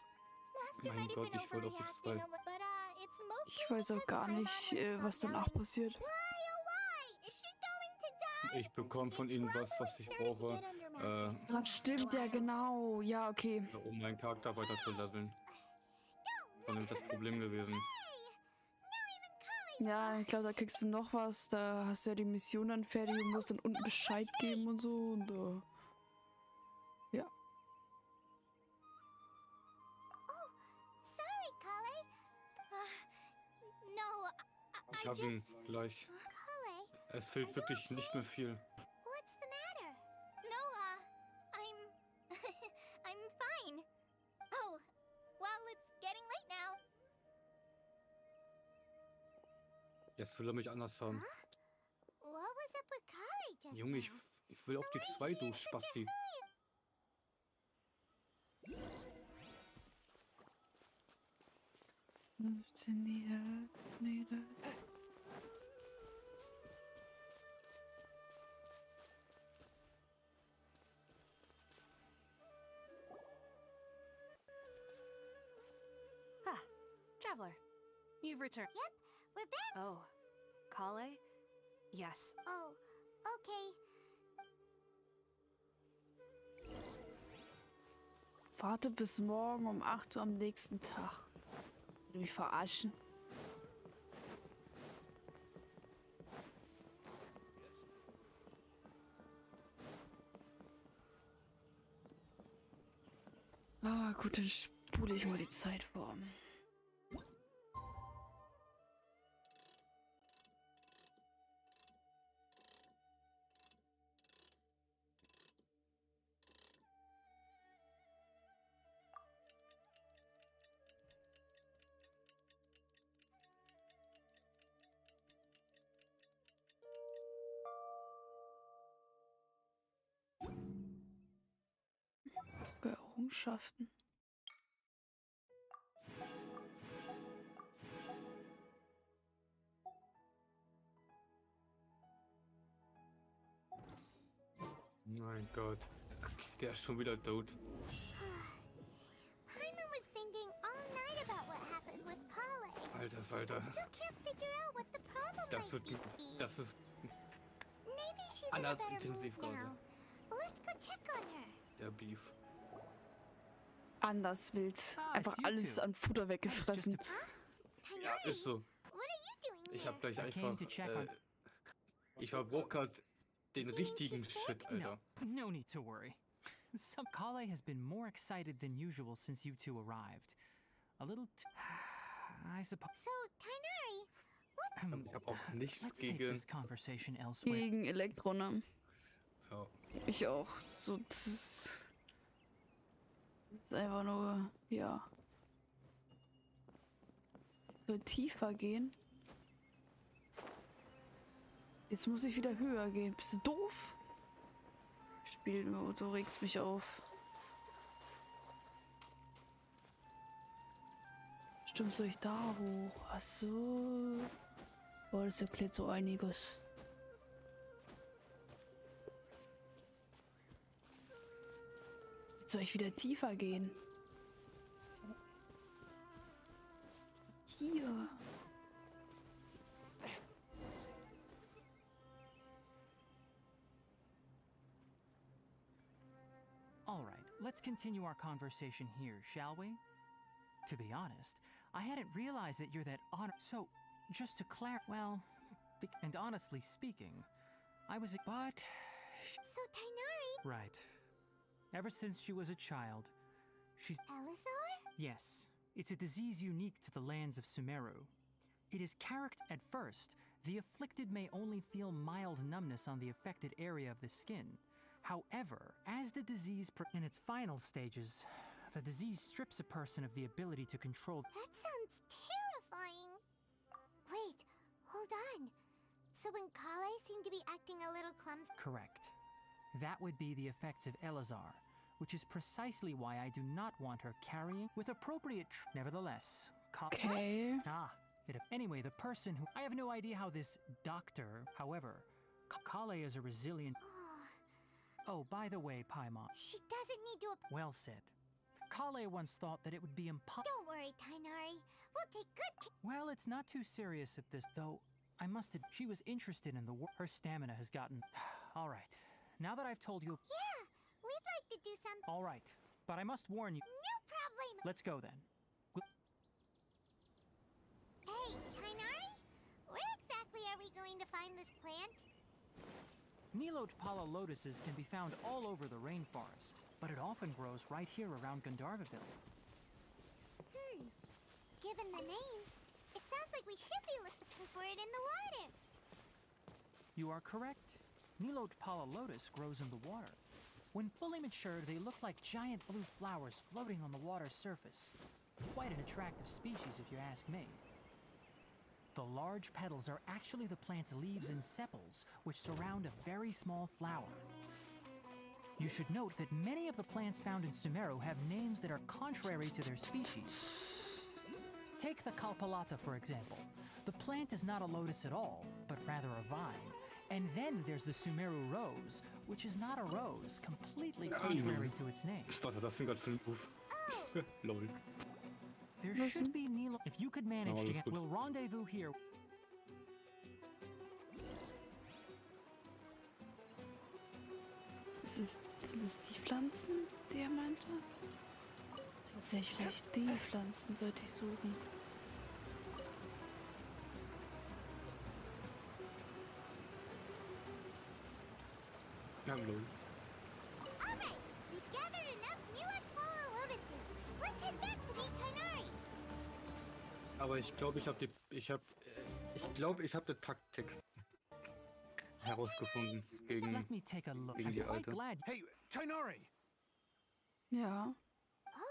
Master Mein might have Gott, been ich wollte auf die overreacting zwei. a little, but it's mostly Ich weiß auch because gar Paimon nicht, wouldn't stop was danach yelling. passiert. Why, oh why? Is she going to die? Ich bekomme von ihnen was ich brauche, Ah, stimmt, ja genau. Ja, okay. um meinen Charakter weiter zu leveln. Das war nämlich das Problem gewesen. Ja, ich glaube, da kriegst du noch was. Da hast du ja die Mission dann fertig und musst dann unten Bescheid geben und so. Und ja. Sorry, Kale. No, Ich I habe ihn just... gleich. Kale, Es fehlt wirklich nicht mehr viel. what's the matter? Jetzt will er mich anders haben. What was up with Kali just Junge, now? ich will auf die 2, du Spasti. Ah, traveler. You've returned. Yep, we're back. Oh, Kale? Yes. Oh, okay. Warte bis morgen um 8 Uhr am nächsten Tag. Will du mich verarschen? Ah, gut, dann spule ich mal die Zeit vor. Errungenschaften. Mein Gott. Der ist schon wieder tot. Paimon was thinking all night about what happened with Kale. Alter Falter. Still can't figure out what the problem Das might wird. be. Das ist Maybe she's in a anders better intensiv mood gerade. now. Let's go check on her. Der Beef. Anders wild. Ah, Einfach it's you alles two. an Futter weggefressen. Ja, ist so. What are you doing Ich here? hab gleich I came einfach. to check on- Ich verbrauch grad den richtigen Shit, Alter. No need to worry. Some Kale has been more excited than usual since you two arrived. A little I suppose. So, Tainari, Ich hab auch nichts Let's take gegen. this conversation elsewhere. Gegen Elektroner. Ja. Ich auch. So, das ist einfach nur, ja. Ich soll tiefer gehen. Jetzt muss ich wieder höher gehen. Bist du doof? Spiel, du regst mich auf. Stimmt, soll ich da hoch? Ach so. Boah, das erklärt so einiges. Jetzt soll ich wieder tiefer gehen. Hier. All right, let's continue our conversation here, shall we? To be honest, I hadn't realized that you're that honor. So, just to well, and honestly speaking, I was. But. so Tainari, Right. Ever since she was a child, she's. Elazar? Yes, it's a disease unique to the lands of Sumeru. It is character. At first, the afflicted may only feel mild numbness on the affected area of the skin. However, as the disease in its final stages, the disease strips a person of the ability to control. That sounds terrifying. Wait, hold on. So when Kale seemed to be acting a little clumsy. Correct. That would be the effects of Elazar, which is precisely why I do not want her carrying with appropriate. Nevertheless, Okay. Anyway, the person who I have no idea how this doctor. However, Kale is a resilient. Oh, by the way, Paimon. She doesn't need to. Well said. Kale once thought that it would be impossible. Don't worry, Tainari. We'll take good care. Well, it's not too serious at this, though. I must admit, she was interested in the work. Her stamina has gotten. All right. Now that I've told you. Yeah, we'd like to do something. All right. But I must warn you. No problem. Let's go then. Hey, Tainari? Where exactly are we going to find this plant? Nilotpala lotuses can be found all over the rainforest, but it often grows right here around Gandharvaville. Given the name, it sounds like we should be looking for it in the water. You are correct. Nilotpala lotus grows in the water. When fully matured, they look like giant blue flowers floating on the water's surface. Quite an attractive species, if you ask me. The large petals are actually the plant's leaves and sepals, which surround a very small flower. You should note that many of the plants found in Sumeru have names that are contrary to their species. Take the Kalpalata, for example. The plant is not a lotus at all, but rather a vine. And then there's the Sumeru rose, which is not a rose, completely contrary to its name. Was war das denn gerade für ein Move? Lol. There should be Nilo. If you could manage to alles get, gut. we'll rendezvous here. Sind das die Pflanzen, die er meinte? Tatsächlich, die Pflanzen sollte ich suchen. Ja, lol. Alright, we've gathered enough Newark lotuses. Let's head back to meet Tainari. Aber ich glaube, ich habe eine Taktik herausgefunden gegen Let me take a look. Gegen I'm die quite Alte. glad. Hey, Tainari! Ja.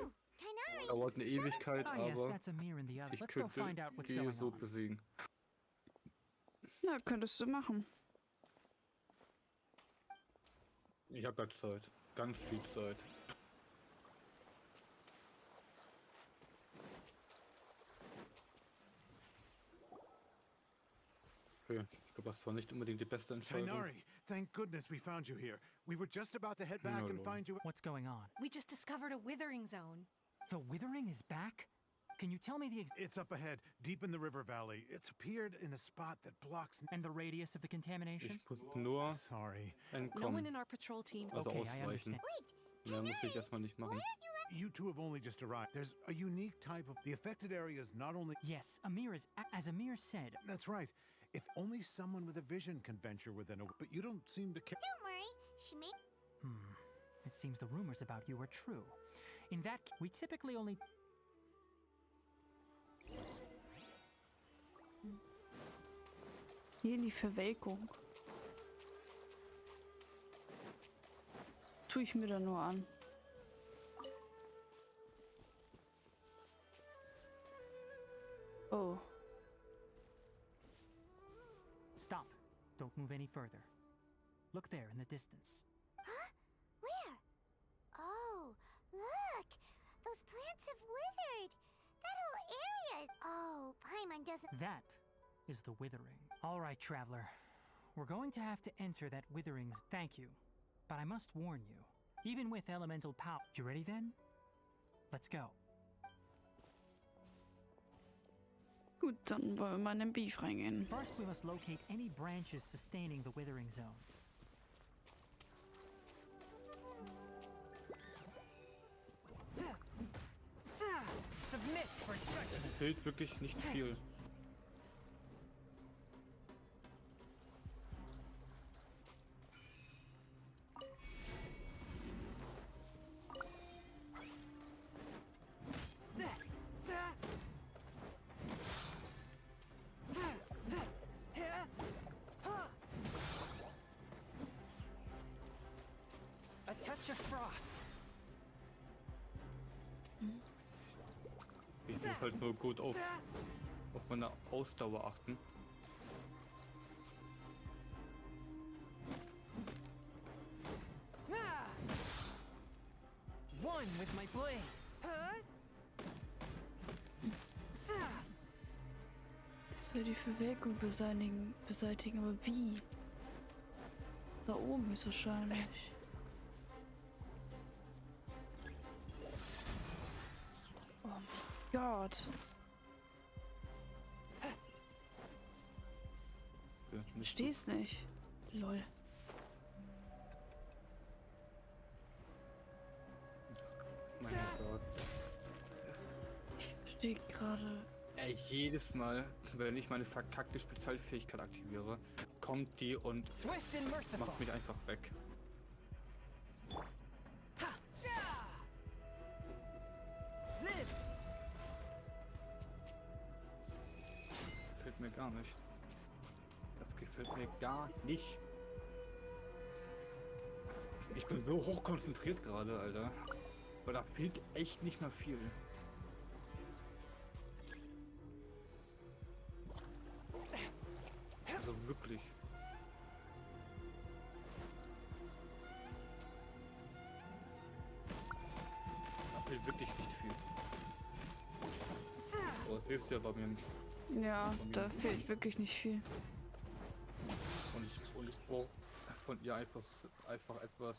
Oh, Tainari. dauert eine Ewigkeit, Ah, yes, aber that's a mirror in the oven. ich Let's go find könnte out what's die going so on. besiegen. Na, könntest du machen. Ich habe ja Zeit. Ganz viel Zeit. Okay, ich glaube, das war nicht unbedingt die beste Entscheidung. Tainari, thank goodness we found you here. We were just about to head back No, and Lord. find you. What's going on? We just discovered a withering zone. The withering is back? Can you tell me the It's up ahead, deep in the river valley. It's appeared in a spot that blocks. and the radius of the contamination? Ich muss nur Sorry. No one entkommen. in our patrol team. Also Okay, I ausweichen. understand. Wait, Mehr muss ich erstmal nicht machen. You two have only just arrived. There's a unique type of. The affected area is not only. Yes, Amir is, as Amir said, That's right. If only someone with a vision can venture within a. But you don't seem to care. don't worry. She may. it seems the rumors about you are true. In that, we typically only... Hier in die Verwelkung. Tue ich mir da nur an. Oh. Stop. Don't move any further. Look there in the distance. Huh? Where? Oh, look! Those plants have withered. That whole area. Oh, Paimon doesn't. That is the withering. All right, traveler. We're going to have to enter that witherings. Thank you. But I must warn you. Even with elemental power... You ready then? Let's go. Gut, dann wollen wir mal in den Beef reingehen. First, we must locate any branches sustaining the withering zone. Submit for judgment. Es fehlt wirklich nicht viel. A touch of frost. Ich muss halt nur gut auf meine Ausdauer achten. One with my blade. Ich soll die Verwelkung beseitigen, aber wie? Da oben ist wahrscheinlich. Oh mein Gott. Ja, Ich nicht versteh's nicht. Lol. gut. Mein Gott. Ich verstehe gerade. Ey, jedes Mal, wenn ich meine verkackte Spezialfähigkeit aktiviere, kommt die und Swift and merciful. macht mich einfach weg. Live. Gefällt mir gar nicht. Das gefällt mir gar nicht. Ich bin so hoch konzentriert gerade, Alter. Aber da fehlt echt nicht mehr viel. siehst du ja bei mir. Ja, da fehlt wirklich nicht viel. Und ich brauche von ihr einfach etwas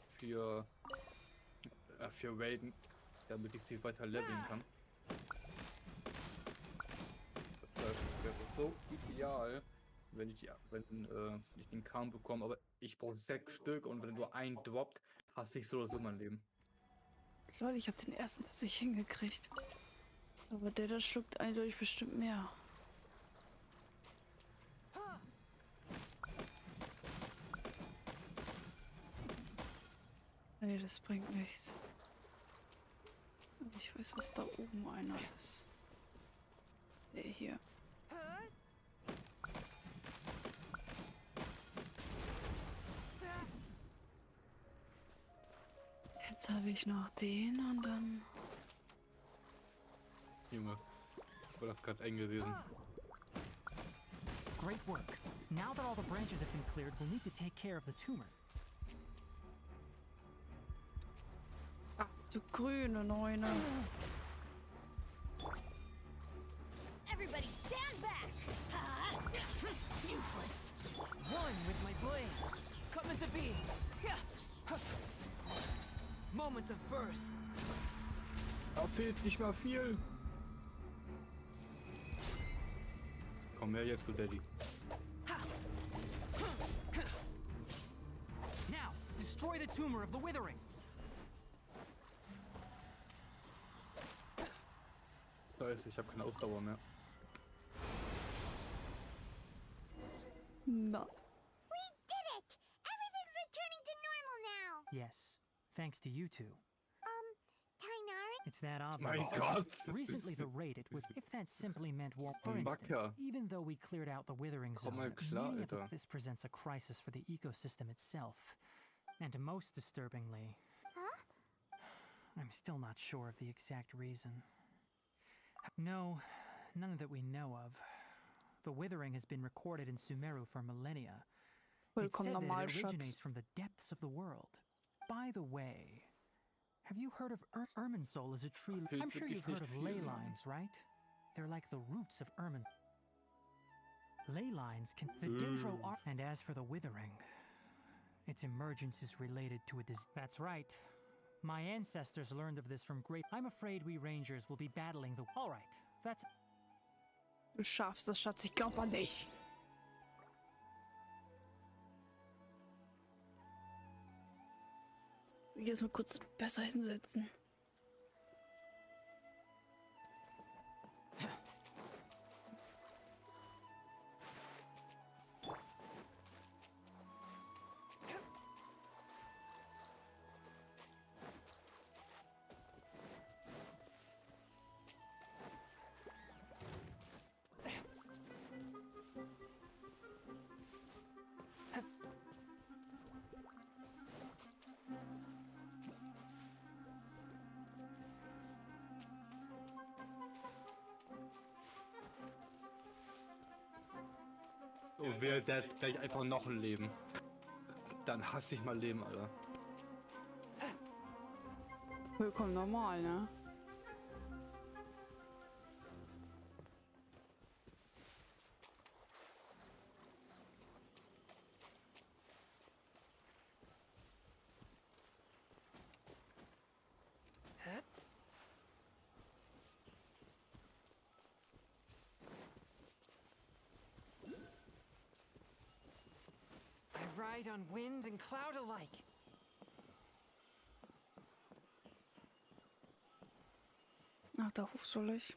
für Raiden, damit ich sie weiter leveln kann. Das heißt, es wäre so ideal, wenn ich den Kram bekomme, aber ich brauche 6 Stück und wenn nur ein droppt, hasse ich so oder so mein Leben. Leute, ich habe den ersten zu sich hingekriegt. Aber der da schluckt eindeutig bestimmt mehr. Nee, das bringt nichts. Ich weiß, dass da oben einer ist. Der hier. Jetzt habe ich noch den und dann... Junge, war das gerade eng gewesen. Great work. Now that all the branches have been cleared, we'll need to take care of the tumor. Ach, du grüne Neune. Everybody stand back! Useless! One with my blade. Come into being. Moment of birth. Da fehlt nicht mal viel. Komm her jetzt zu Daddy. Now, destroy the tumor of the withering. Scheiße, ich habe keine Ausdauer mehr. Na. We did it! Everything's returning to normal now! Yes, thanks to you two. Tainari? It's that Mein obvious. Gott! Recently, the raid, if that simply meant war. For Backer. instance, even though we cleared out the withering Komm mal zone, klar, many of Alter. this presents a crisis for the ecosystem itself. And most disturbingly, I'm still not sure of the exact reason. No, none that we know of. The withering has been recorded in Sumeru for millennia. It's Willkommen said normal, that it Schatz. originates from the depths of the world. By the way, have you heard of Irminsul as a tree? I'm sure you've heard of ley lines, right? They're like the roots of Irmin. Ley lines can... The dendro are... And as for the withering, its emergence is related to a disease. That's right. My ancestors learned of this from great... I'm afraid we rangers will be battling the... All right, that's... Du schaffst das, Schatz. Ich glaub an dich. Ich jetzt mal kurz besser hinsetzen. So wäre der gleich einfach noch ein Leben. Dann hasse ich mein Leben, Alter. Willkommen normal, ne? I ride on wind and cloud alike. Ach, da hoch soll ich.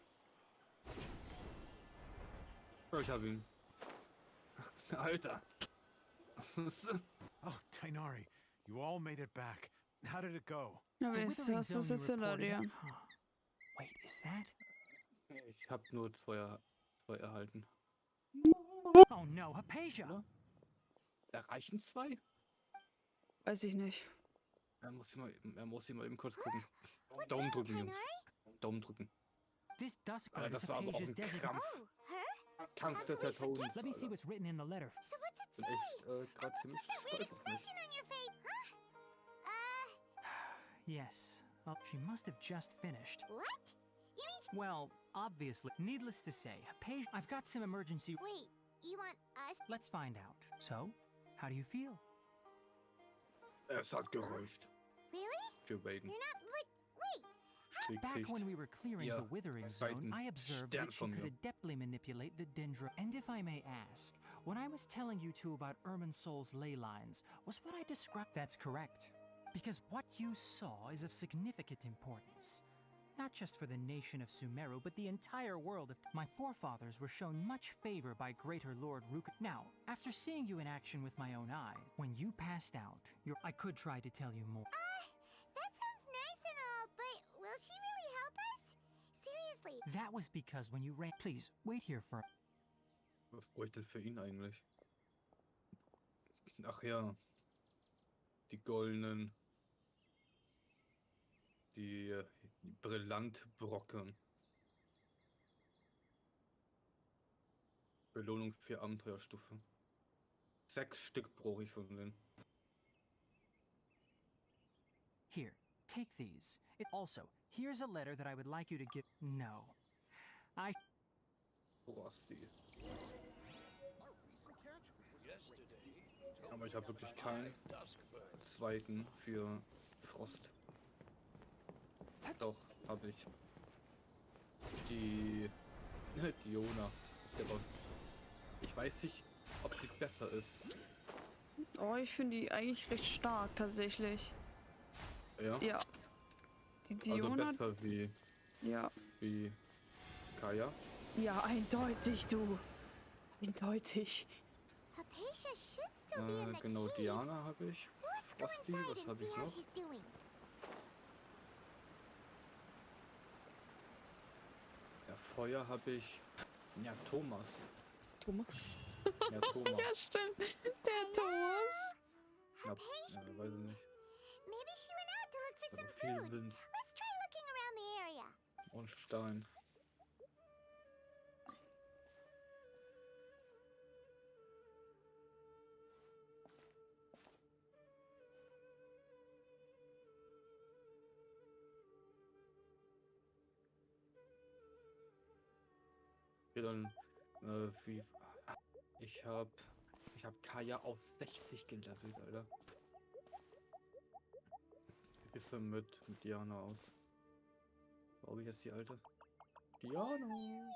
Oh, ich hab ihn. Alter. Oh, Tainari, you all made it back. How did it go? Ja, The weißt du, withering hast du zone es you jetzt hinter reported dir. in- Huh. Wait, is that? Ich hab nur zwei erhalten. Oh no, Hypatia! Oder? Erreichen 2? Weiß ich nicht. Er muss hier mal eben kurz gucken. Daumen drücken, Jungs. Daumen drücken. This dusk Alter, bird is das war aber auch Hypatia's ein designation. Kampf. Oh, her? Kampf des Jahrtausends. Let me see Alter. what's written in the letter. So what's it Bin say? echt gerade ziemlich That weird stolz auf mich. expression on your face, huh? Yes. Well, she must have just finished. What? You mean Well, obviously. Needless to say, I've got some emergency. Wait, you want us? Let's find out. So, how do you feel? Es hat gereicht. Really? Für Baden. You're not, but wait. Sie Back kriegt when we were clearing ihr the withering zweiten zone, I observed Stern that she von could mir. adeptly manipulate the dendro. And if I may ask, when I was telling you two about Irminsol's ley lines, was what I described? That's correct. Because what you saw is of significant importance. Not just for the nation of Sumeru, but the entire world of... My forefathers were shown much favor by Greater Lord Ruka. Now, after seeing you in action with my own eye, when you passed out, I could try to tell you more. That sounds nice and all, but will she really help us? Seriously. That was because when you ran... Please, wait here for... Was bräuchte ich denn für ihn eigentlich? Ach ja. Die goldenen. Die Brillantbrocken. Belohnung für Abenteuerstufe. 6 Stück brauche ich von denen. Here, take these. Also, here's a letter that I would like you to give... No. Rosti. Aber ich habe wirklich keinen zweiten für Frost. Doch, habe ich. Die Diona. Aber ich weiß nicht, ob die besser ist. Oh, ich finde die eigentlich recht stark, tatsächlich. Ja? Ja. Die Also Diona... besser Ja. wie Kaya. Ja, eindeutig, du. Eindeutig. Hypatia should still be in the Genau, cave. Diana habe ich. Let's go Frosty, inside was and habe see ich how noch? she's doing. Ja, Feuer habe ich. Ja, Thomas. Thomas? Ja, Thomas. Ja, stimmt. Der Thomas. Knapp. Ja, weiß ich nicht. Maybe she went out to look for Aber some viel food. Wind Let's try looking around the area. und Stein. Ja, dann, wie. Ich hab Kaya auf 60 gelevelt, Alter. Wie sieht's denn mit Diana aus? Warum ich jetzt die alte? Diana!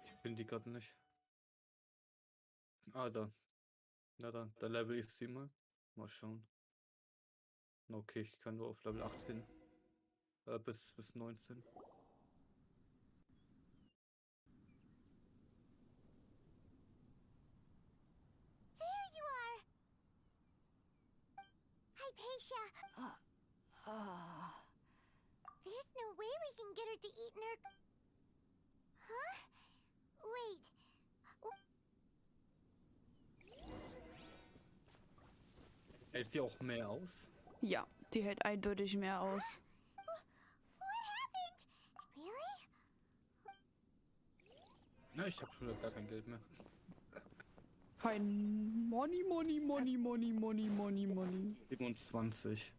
Ich bin die gerade nicht. Ah, da. Na dann, da level ich sie mal. Mal schauen. Okay, ich kann nur auf Level 18. Bis 19. There you are. Hypatia. There's no way we can get her to eat in her... Huh? Wait. Hält sie auch mehr aus? Ja, die hält eindeutig mehr aus. What happened? Really? Na, ich habe schon gar kein Geld mehr. Kein Money, Money, Money, Money, Money, Money, Money. 27.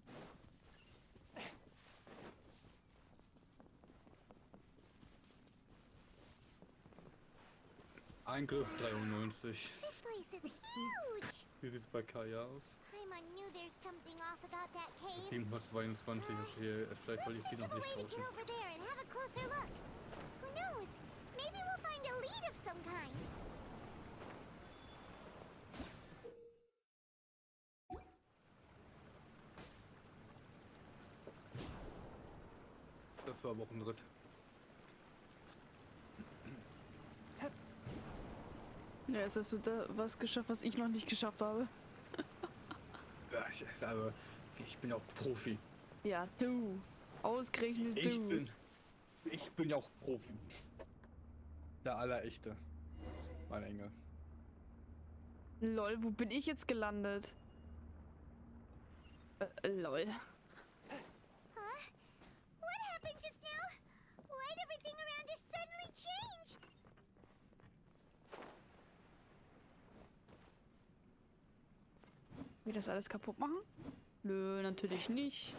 Eingriff 93. This place is huge. Wie sieht's bei Kaya aus? Paimon knew there's something off about that cave. 722. Okay, vielleicht soll ich Let's sie think of noch a nicht way to get tauschen. over there and have a closer look. Who knows? Maybe we'll find a lead of some kind. Das war Wochenritt. Ja, jetzt hast du da was geschafft, was ich noch nicht geschafft habe. Ja, ich bin auch Profi. Ja, du. Ausgerechnet du. Ich bin ja auch Profi. Der Allerechte. Mein Engel. Lol, wo bin ich jetzt gelandet? Lol. Huh? What happened just now? Why'd everything around us suddenly change? Wie das alles kaputt machen? Nö, natürlich nicht.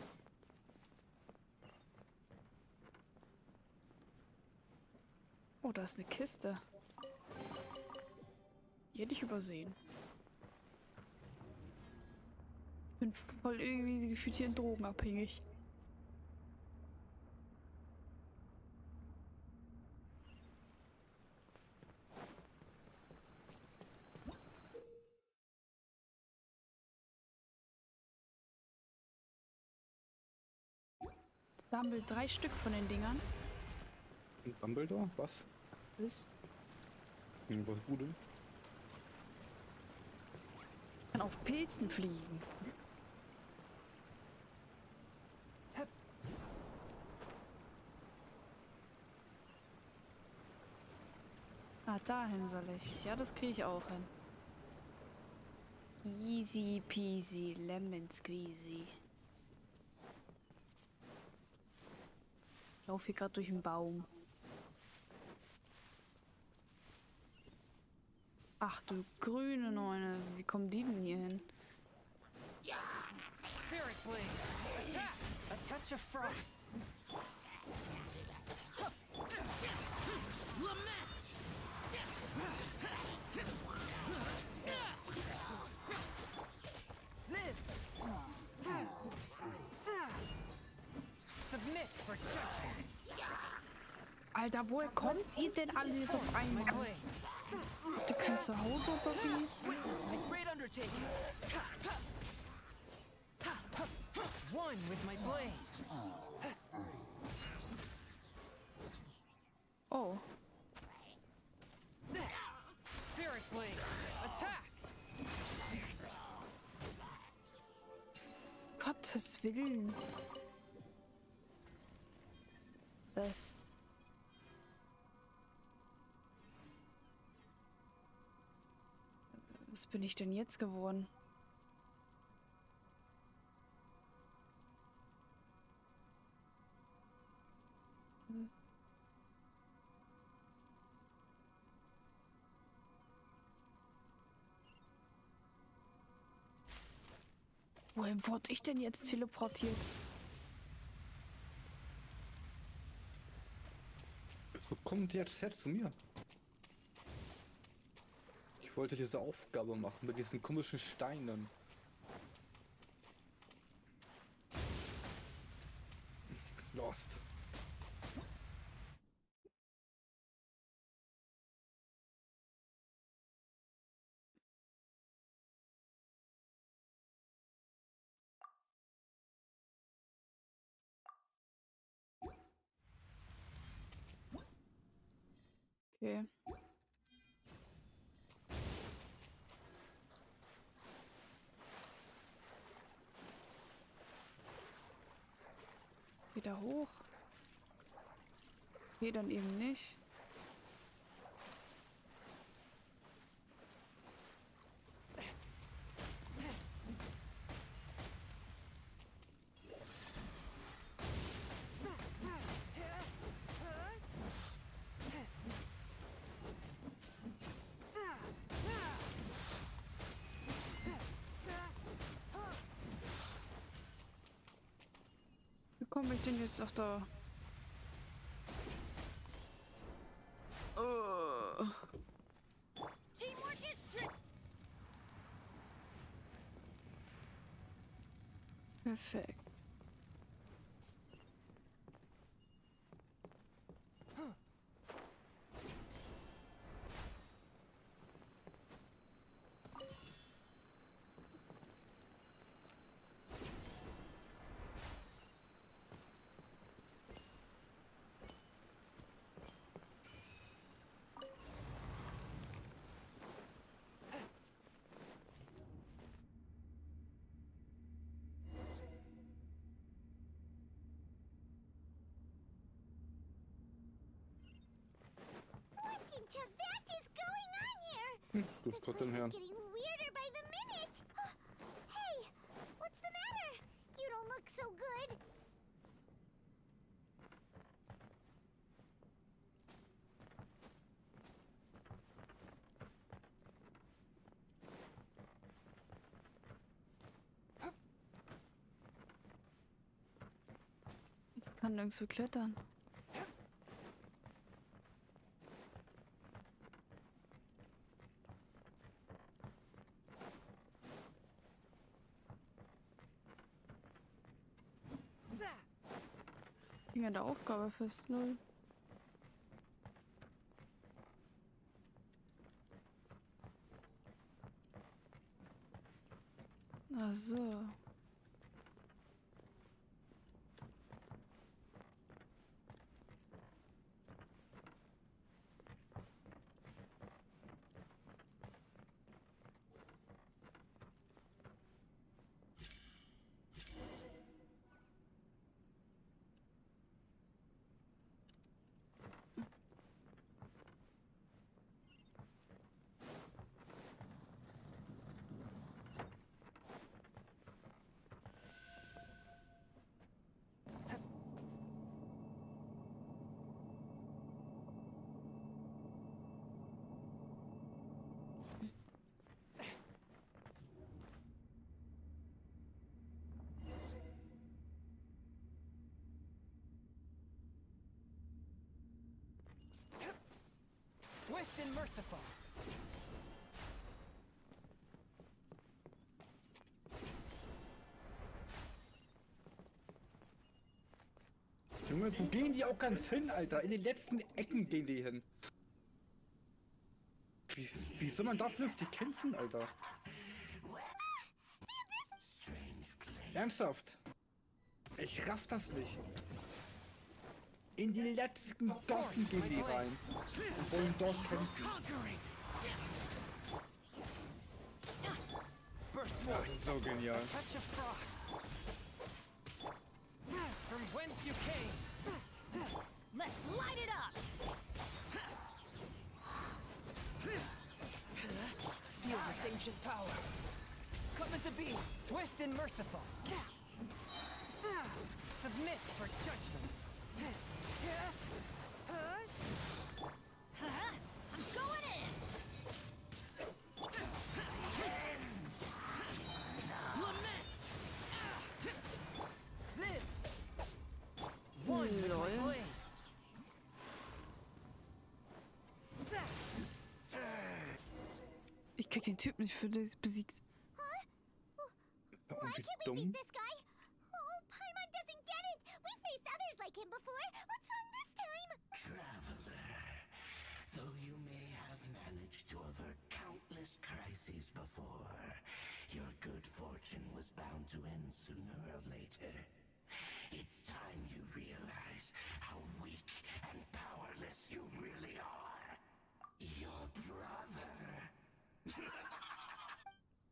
Oh, da ist eine Kiste. Die hätte ich übersehen. Ich bin voll irgendwie gefühlt hier drogenabhängig. Sammel 3 Stück von den Dingern. Ein Dumbledore? Was? Was? Was Gute? Kann auf Pilzen fliegen. Ah, dahin soll ich. Ja, das kriege ich auch hin. Easy peasy, lemon squeezy. Ich laufe hier gerade durch den Baum. Ach du grüne Neune, wie kommen die denn hier hin? Spirit blade. Attack! A touch of frost. Lament. Live. Submit for judgment. Alter, woher kommt ihr denn alle jetzt auf My einmal? blade. Habt ihr kein Zuhause oder wie? Witness my great undertaking. One with my blade. Oh, Spirit blade. Attack! Gottes Willen. Das. Was bin ich denn jetzt geworden? Wohin wurde ich denn jetzt teleportiert? So kommt jetzt zu mir. Ich wollte diese Aufgabe machen mit diesen komischen Steinen. Lost. Okay. Wieder hoch. Okay, dann eben nicht. Wie komme ich denn jetzt noch da? Teamwork is trick. Perfekt. What into that is going on here? Das This kommt place dann her. is getting weirder by the minute. Hey, what's the matter? You don't look so good. Kann nirgendwo klettern. Ich an der Aufgabe fest, lol. Ach so. Swift and merciful. Junge, wo gehen die auch ganz hin, Alter? In den letzten Ecken gehen die hin. Wie soll man da vernünftig kämpfen, Alter? Ernsthaft? Ich raff das nicht. In die letzten Gossen gehen die rein und wollen dort kämpfen. Das ist so genial. Touch of frost. From whence you came. Let's light it up! Feel this ancient power. Come into being. Swift and merciful. Submit for judgment. I'm going in! Lament. Live. One with my blade. Ich krieg den Typ nicht für das besiegt. Why Irgendwie can't we dumm. beat this guy? Oh, Paimon doesn't get it! We faced others like him before! What's wrong this time? Traveler, though you may have managed to avert countless crises before, your good fortune was bound to end sooner or later. It's time you realize how weak and powerless you really are. Your brother.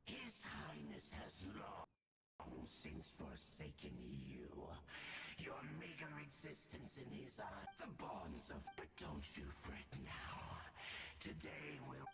His Highness has long since forsaken you. Your meager existence in his eyes, the bonds of... But don't you fret now. Today will...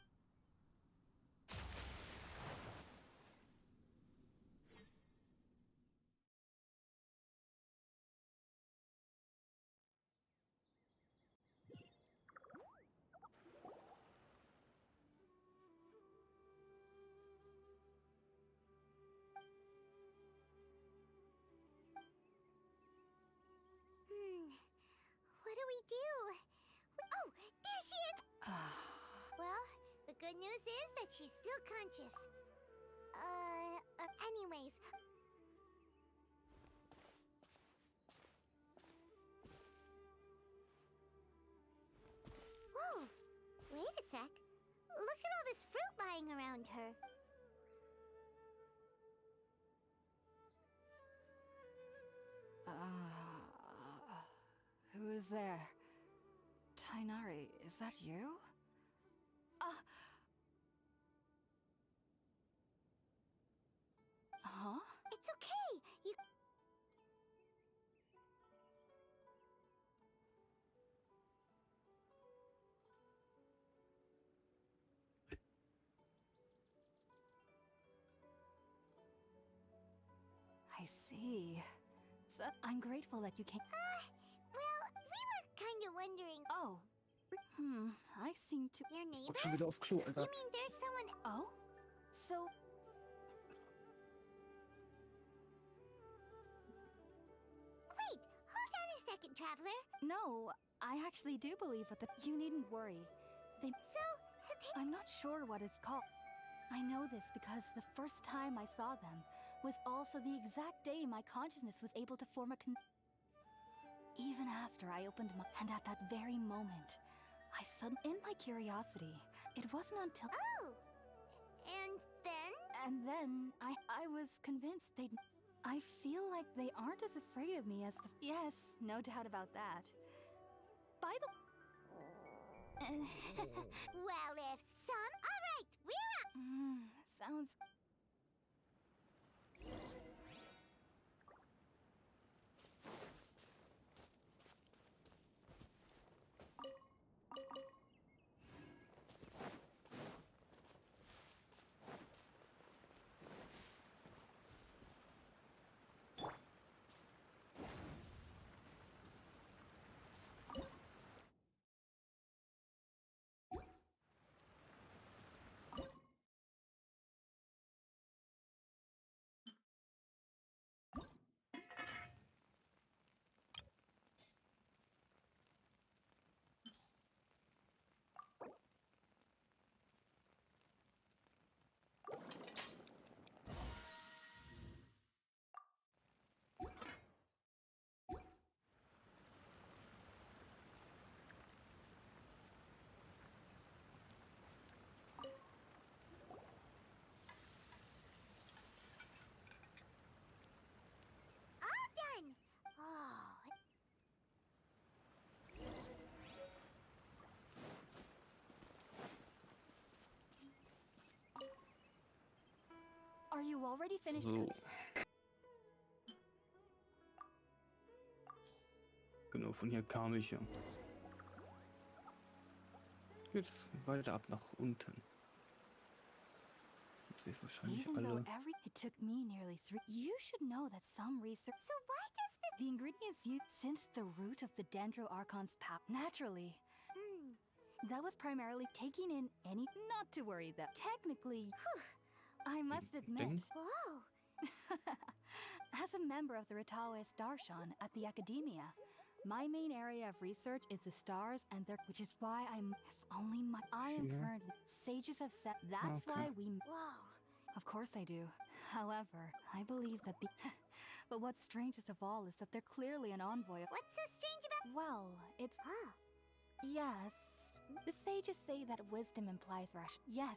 What do we do? Oh, there she is! Well, the good news is that she's still conscious. Anyways. Whoa, wait a sec. Look at all this fruit lying around her. Who is there? Tainari, is that you? Huh? It's okay. You... I see. So I'm grateful that you came. Well, we were kind of wondering... Oh. I seem to... Your neighbor? Schon wieder aufs Klo, You Alter. mean there's someone... Oh? So... Wait, hold on a second, traveler. No, I actually do believe what the. You needn't worry. They. So, I'm not sure what it's called. I know this because the first time I saw them was also the exact day my consciousness was able to form a Even after I opened my. And at that very moment, I suddenly. In my curiosity, it wasn't until. Oh! And then? And then I was convinced they'd. I feel like they aren't as afraid of me as the. Yes, no doubt about that. By the. Well, if some. Alright, we're up! Sounds. All done! Oh. Are you already finished? So. Genau, von hier kam ich ja. Jetzt weiter ab nach unten. Jetzt sehe ich wahrscheinlich Even though alle. it took me nearly 3. You should know that some research. So why does The ingredients used since the root of the Dendroarchon's power. Naturally. That was primarily taking in any. Not to worry though. Technically, I must admit. Whoa! As a member of the Ritaoist Darshan at the Academia, my main area of research is the stars and their. Which is why I'm. If only my. I am Yeah. currently. Sages have said. That's Okay. why we. Whoa! Of course I do. However, I believe that. But what's strangest of all is that they're clearly an envoy. What's so strange about. Well, it's. Oh. Yes. The sages say that wisdom implies ration. Yes.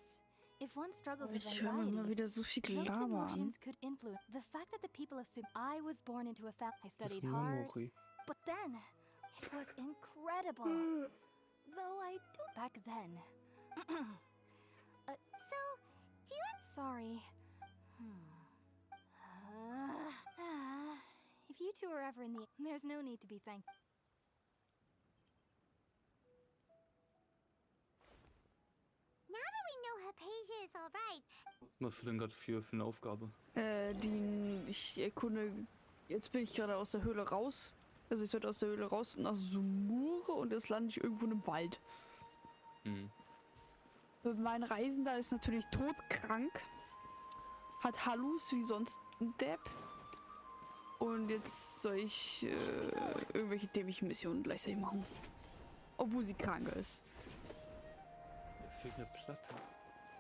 If one struggles with Ich höre mir mal wieder anxieties, so viel those Gelaber an. emotions could influence the fact that the people assume I was born into a family. I Das studied hard, Memory. but then it was incredible. Though I don't back then. So, do you have. Sorry. If you two are ever in the, there's no need to be thankful. Now that we know Hypatia is alright, Was hast du denn gerade für eine Aufgabe? Ich erkunde. Jetzt bin ich gerade aus der Höhle raus. Also ich sollte aus der Höhle raus nach Sumure und jetzt lande ich irgendwo in einem Wald. Mein Reisender ist natürlich todkrank. Hat Hallus wie sonst ein Depp. Und jetzt soll ich irgendwelche dämlichen Missionen gleichzeitig machen. Obwohl sie krank ist. Hier fehlt eine Platte.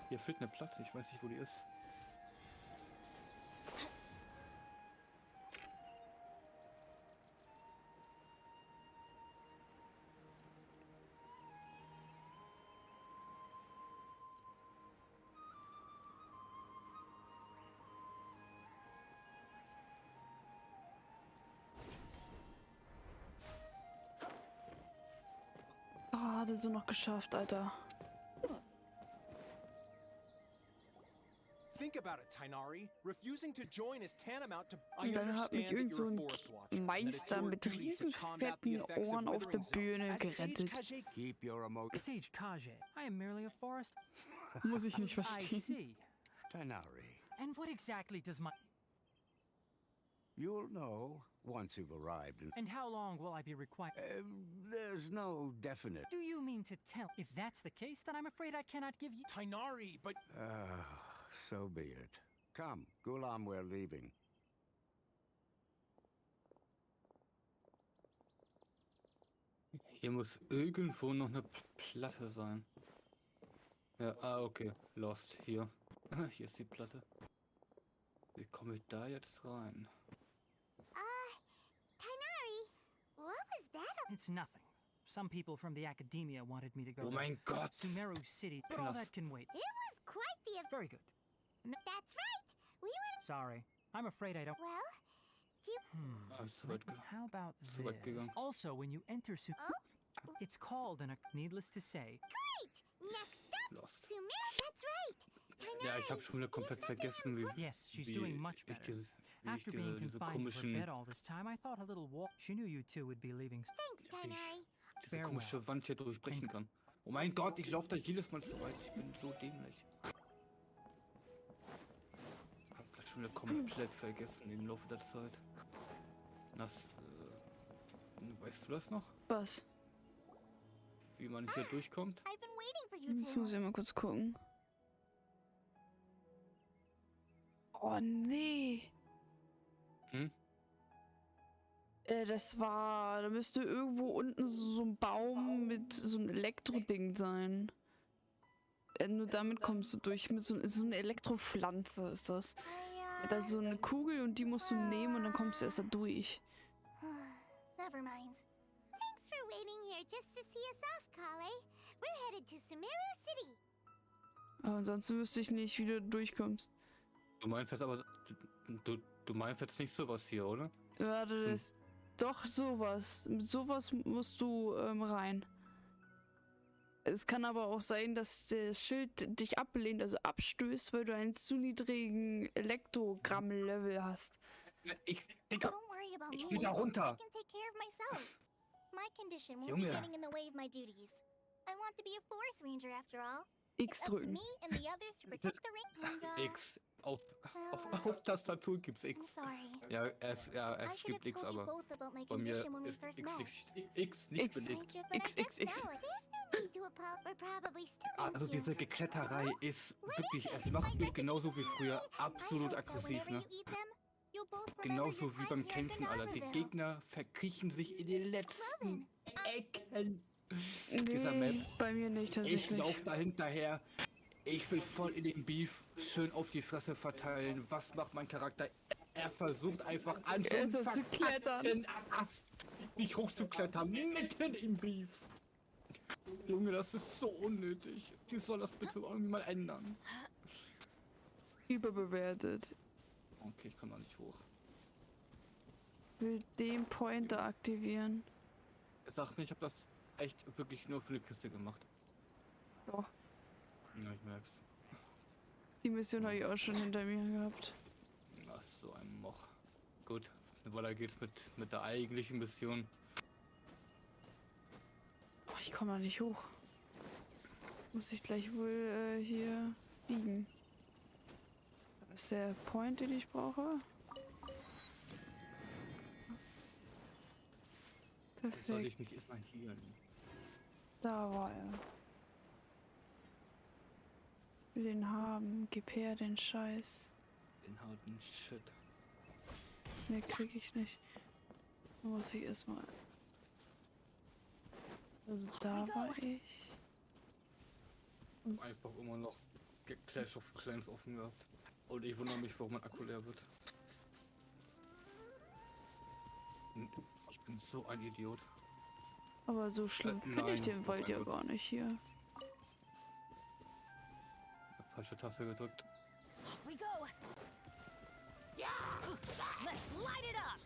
Hier fehlt eine Platte, ich weiß nicht, wo die ist. Ah, das so noch geschafft, Alter. Think about it, Tainari. Refusing to join is tantamount to. I Und dann hat mich understand that irgend so you're a ein forest watcher, and that it's Meister your mit duty to riesen combat the fetten effects of Ohren auf der withering zones. Bühne As Sage gerettet. Kage- Keep your emotions. Sage Kage, I am merely a forest. Muss ich nicht I verstehen. see. Tainari, And what exactly does my. you'll know once you've arrived. And how long will I be required? There's no definite. Do you mean to tell? If that's the case, then I'm afraid I cannot give you. Tainari, but So be it. Come, Gulam, we're leaving. Hier muss irgendwo noch eine Platte sein. Ja, okay. Lost. Hier. Hier ist die Platte. Wie komme ich da jetzt rein? Tainari, what was that? It's nothing. Some people from the academia wanted me to go Oh to mein Gott! Sumeru City, but all Krass. that can wait. It was quite the... Very good. That's right. We went... Sorry. I'm afraid I don't... Well, do you... Ah, ist zu weit How about zu weit this? gegangen. Also, when you enter it's called needless to say. Great! Next up, Lost. Sumeru, that's right. Tainari, Ja, ich habe schon wieder komplett vergessen, wie, Yes, she's wie doing much ich better. diese, wie ich After being diese confined to her komischen, bed all this time, I thought a little walk. She knew you two would be leaving. Thanks, Tainari. diese komische Wand hier durchbrechen kann. Oh mein Gott, ich laufe da jedes Mal zu weit. Ich bin so dämlich. Hab das schon wieder komplett vergessen im Laufe der Zeit. Das, weißt du das noch? Was? Wie man hier durchkommt? I've been waiting for you Jetzt two. muss ich mal kurz gucken. Oh nee. Hm? Da müsste irgendwo unten so ein Baum mit so einem Elektroding sein. Nur damit kommst du durch. Mit so einer Elektropflanze ist das. Da ist so eine Kugel und die musst du nehmen und dann kommst du erst da durch. Never mind. Thanks for waiting here just to see us off, Kale. We're headed to Sumeru City. Aber ansonsten wüsste ich nicht, wie du durchkommst. Du meinst jetzt aber, du meinst jetzt nicht sowas hier, oder? Warte, das ist doch sowas. Mit sowas musst du rein. Es kann aber auch sein, dass das Schild dich ablehnt, also abstößt, weil du einen zu niedrigen Elektrogramm-Level hast. Don't worry about Ich me. will da runter. I can take care of myself. My condition won't Junge. be getting in the way of my duties. I want to be a forest ranger after all. X It's up to drücken. me and the others to protect the ring. And, X. Auf Tastatur gibt's I'm X. sorry. Ja, I es should gibt have X, told you aber both about my bei mir condition when we ist first X met. nicht belegt. But I guess XXX. now There's no need to apologize. We're probably still in Also here. diese Gekletterei ist wirklich, es macht mich genauso wie früher absolut aggressiv, ne? Genauso wie beim Kämpfen, Alter. Die Gegner verkriechen sich in den letzten Ecken dieser Map. Nee, bei mir nicht Ich tatsächlich. laufe da hinterher. Ich will voll in den Beef schön auf die Fresse verteilen. Was macht mein Charakter? Er versucht einfach an so einem Also zu klettern. verkackten Ast nicht hochzuklettern, mitten im Beef. Junge, das ist so unnötig. Die soll das bitte irgendwie mal ändern. Überbewertet. Okay, ich komme da nicht hoch. Will den Pointer aktivieren. Er sagt nicht, ich habe das echt wirklich nur für eine Kiste gemacht. Doch. Ja, ich merk's. Die Mission habe ich auch schon hinter mir gehabt. Das ist so ein Moch. Gut, weiter geht's mit der eigentlichen Mission. Oh, ich komme da nicht hoch. Muss ich gleich wohl hier biegen. Das ist der Point, den ich brauche. Jetzt sollte ich Perfekt. mich erstmal hier liegen. Da war er. Will den haben. Gib her den Scheiß. Den harten Shit. Ne, krieg ich nicht. Muss ich erstmal. Also da war ich. Und Einfach immer noch Clash of Clans offen gehabt. Und ich wundere mich, warum mein Akku leer wird. Ich bin so ein Idiot. aber so schlimm finde ich nein, den oh Wald mein ja Gott. gar nicht hier. Falsche Taste gedrückt. Off we go. Let's light it up.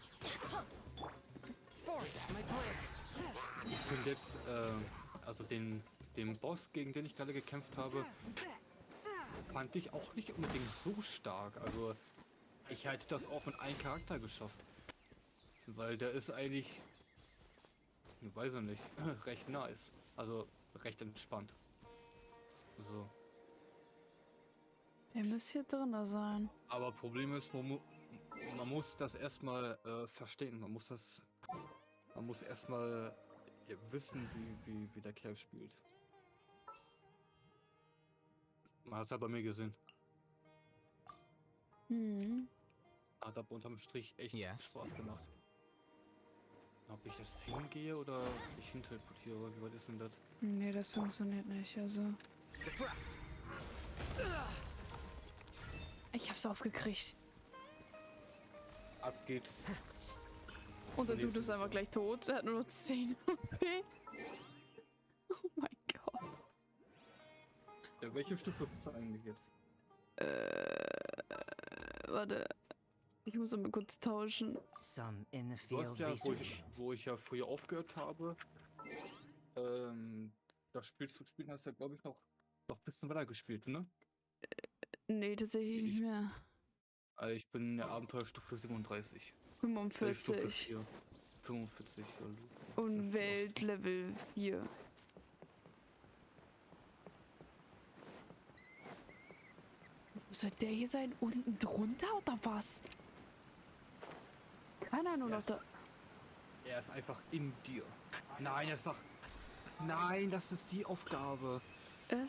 My plan. Ich finde jetzt, also den Boss, gegen den ich gerade gekämpft habe, fand ich auch nicht unbedingt so stark. Also ich hätte das auch mit einem Charakter geschafft. Weil der ist eigentlich, ich weiß ich nicht, recht nice. Also recht entspannt. So. Der müsste hier drin sein. Aber Problem ist, man muss das erstmal verstehen. Man muss erstmal wissen, wie der Kerl spielt. Man hat es ja bei mir gesehen. Hm. Hat aber unterm Strich echt Yes. Spaß gemacht. Hab ich das hingehe oder ich hinteleportiere? Wie weit ist denn das? Nee, das funktioniert nicht, also. Ich hab's aufgekriegt. Ab geht's. Und der Dude ist einfach gleich tot. Er hat nur noch 10 HP. Oh mein Gott. Ja, welche Stufe bist du eigentlich jetzt? Warte. Ich muss mal kurz tauschen. Some in the Du field hast ja, research. wo ich ja früher aufgehört habe, das Spiel zu spielen hast du ja, glaube ich, noch ein bisschen weiter gespielt, ne? Nee, tatsächlich nicht mehr. Also ich bin in der Abenteuerstufe 37. 45. 45. Und Weltlevel 4. Wo soll der hier sein? Unten drunter oder was? Keine Ahnung, noch da. Er ist einfach in dir. Nein, er ist doch... Nein, das ist die Aufgabe,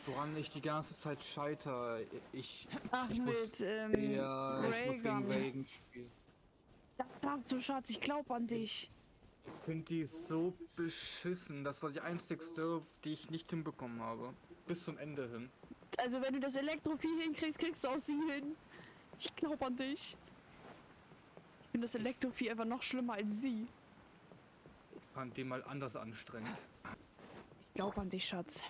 woran ich die ganze Zeit scheiter. Ich mit Reagan. Reagan spielen. Du Schatz, ich glaub an dich. Ich finde die so beschissen. Das war die einzigste, die ich nicht hinbekommen habe. Bis zum Ende hin. Also wenn du das Elektrovieh hinkriegst, kriegst du auch sie hin. Ich glaub an dich. Ich finde das Elektrovieh einfach noch schlimmer als sie. Ich fand die mal anders anstrengend. Ich glaub an dich, Schatz.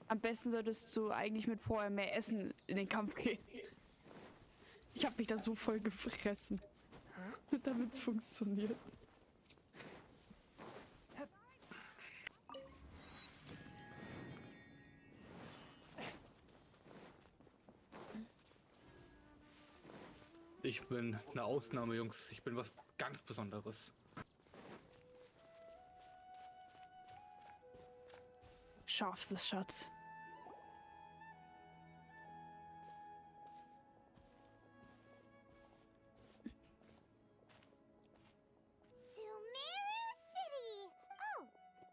Am besten solltest du eigentlich mit vorher mehr Essen in den Kampf gehen. Ich hab mich da so voll gefressen. Damit es funktioniert. Ich bin eine Ausnahme, Jungs. Ich bin was ganz Besonderes. Du schaffst es, Schatz.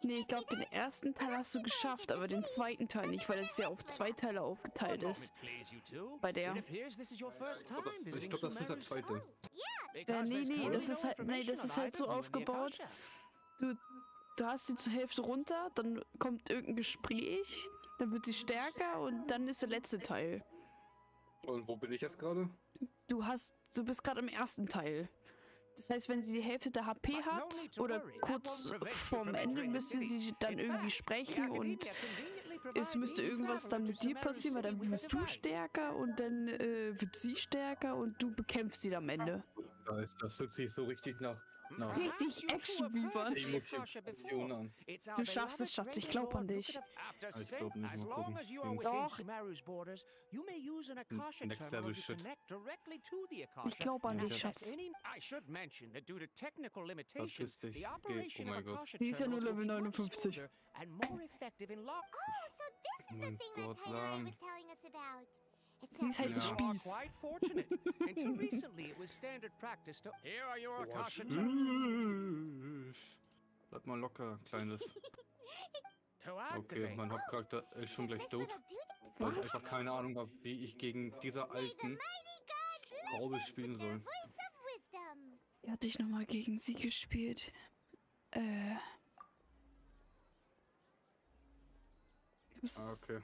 Nee, ich glaube, den ersten Teil hast du geschafft, aber den zweiten Teil nicht, weil es ja auf 2 Teile aufgeteilt ist. Bei der. Ich glaube, das ist der zweite. Nee, das ist halt so aufgebaut. Du hast sie zur Hälfte runter, dann kommt irgendein Gespräch, dann wird sie stärker und dann ist der letzte Teil. Und wo bin ich jetzt gerade? Du bist gerade im ersten Teil. Das heißt, wenn sie die Hälfte der HP hat oder kurz vorm Ende, müsste sie dann irgendwie sprechen und es müsste irgendwas dann mit dir passieren, weil dann wirst du stärker und dann wird sie stärker und du bekämpfst sie am Ende. Das hört sich so richtig nach Richtig Action-Biebern. Emotion an. Du schaffst es, Schatz, ich glaub an dich. Ich glaube nicht, mal gucken. Doch. Next Level Shit. Ich glaub an dich, Schatz. Verpiss dich. Geh. Oh mein Gott. Die ist ja nur Level 59. Oh mein Gott, lang. Die ist halt ein Spieß. Bleib mal locker, Kleines. Okay, mein Hauptcharakter ist schon gleich tot. Weil ich einfach keine Ahnung habe, wie ich gegen diese alten Raube spielen soll. Wie hatte ich nochmal gegen sie gespielt? Ich muss Okay.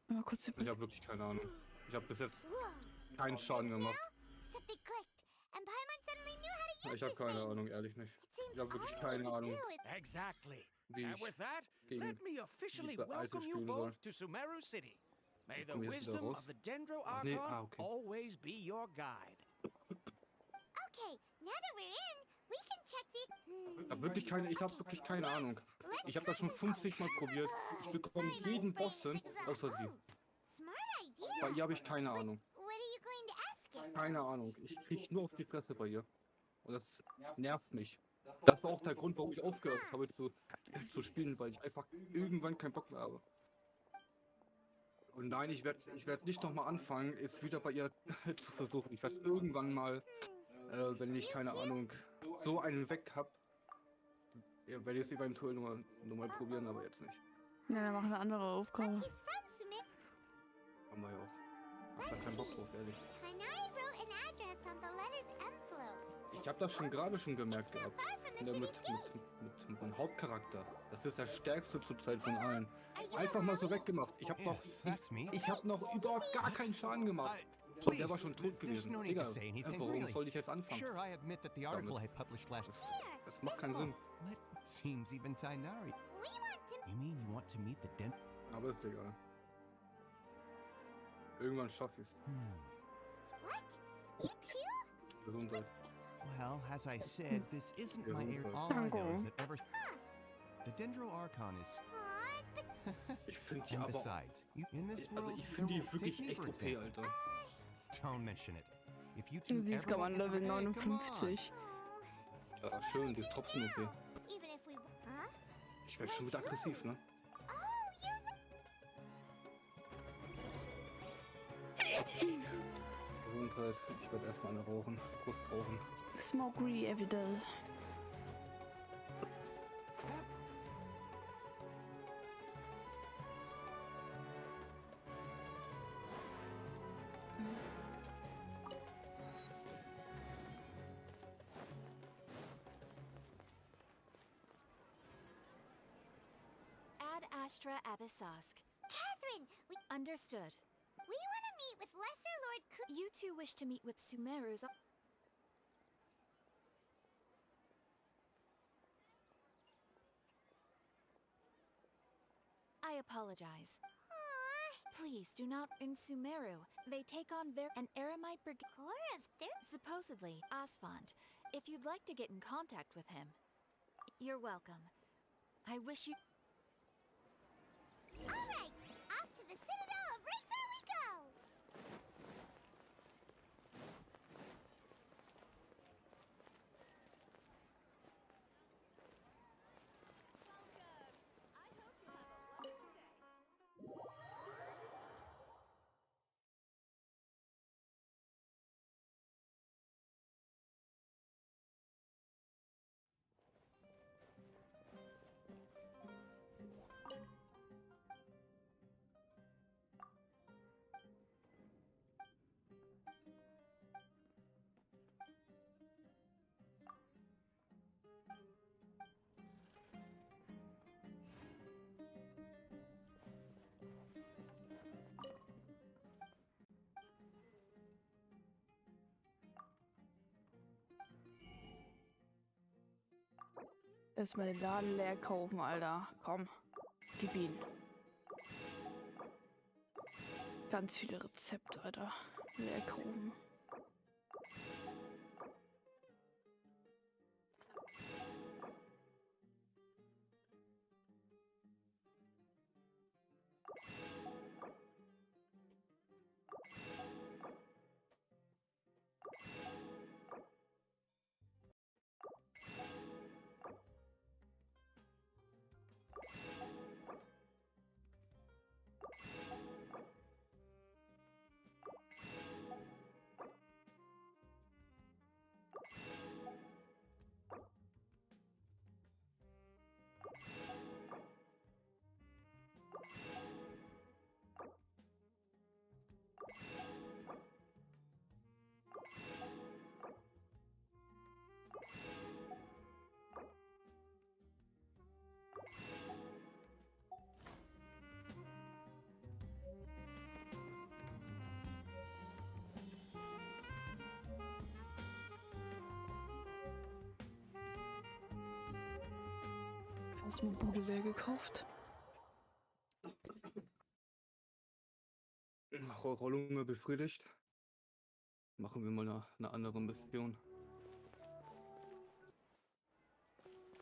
mal kurz Ich habe wirklich keine Ahnung. Ich habe bis jetzt keinen Schaden gemacht. Ich habe keine Ahnung, ehrlich nicht. Ich habe wirklich keine Ahnung, wie ich gegen diese alte spielen soll. Komm ich jetzt wieder raus? Ach nee, okay. Ich habe wirklich keine Ahnung. Ich habe das schon 50 Mal probiert. Ich bekomme jeden Boss hin, außer sie. Bei ihr habe ich keine Ahnung. Keine Ahnung. Ich kriege nur auf die Fresse bei ihr. Und das nervt mich. Das war auch der Grund, warum ich aufgehört habe zu spielen, weil ich einfach irgendwann keinen Bock mehr habe. Und nein, ich werd nicht nochmal anfangen, es wieder bei ihr zu versuchen. Ich werde irgendwann mal, wenn ich, keine Ahnung, so einen weg habe, werde ich es eventuell nur mal probieren, aber jetzt nicht. Ja, dann mach eine andere Aufgabe. Haben wir ja auch. Hab da keinen Bock drauf, ehrlich. Ich habe das gerade schon gemerkt gehabt. Ja, mit mein Hauptcharakter. Das ist der stärkste zurzeit von allen. Einfach mal so weggemacht. Ich habe noch, ich habe noch überhaupt gar keinen Schaden gemacht. Und der war schon tot gewesen. Digga, warum soll ich jetzt anfangen? Sure, I admit that the article I published last. Das macht keinen Sinn. Seems even Tainari. You mean you want to meet the den? Aber ist egal. Irgendwann schaffe ich's. What? You too? Gesundheit. Well, as I said, this isn't my area. All I know is that ever the Dendro Archon is. Ich finde die And aber, besides, in this also world, ich finde die take wirklich me echt for okay, example. Alter. Don't mention it. If you two Sie ist ever gerade look Level into- hey, come on. 59. Ja, schön, die ist trotzdem okay. Even if we. Huh? Ich werde schon wieder aggressiv, ne? Oh, you're. Gesundheit. Ich werde erstmal eine rauchen. Kurz rauchen. Smokery every day. Ad Astra Abyssosk. Catherine, Understood. we want to meet with Lesser Lord You two wish to meet with Sumeru's. I apologize. Please do not in Sumeru. They take on an Aramite brigade. Core of Supposedly, Asfand. If you'd like to get in contact with him, you're welcome. I wish you. All right, off to the Citadel of Razor we go. Erstmal den Laden leer kaufen, Alter. Komm, gib ihn. Ganz viele Rezepte, Alter. Leer kaufen. Erstmal Bude leer gekauft. Rollunge befriedigt. Machen wir mal eine andere Mission.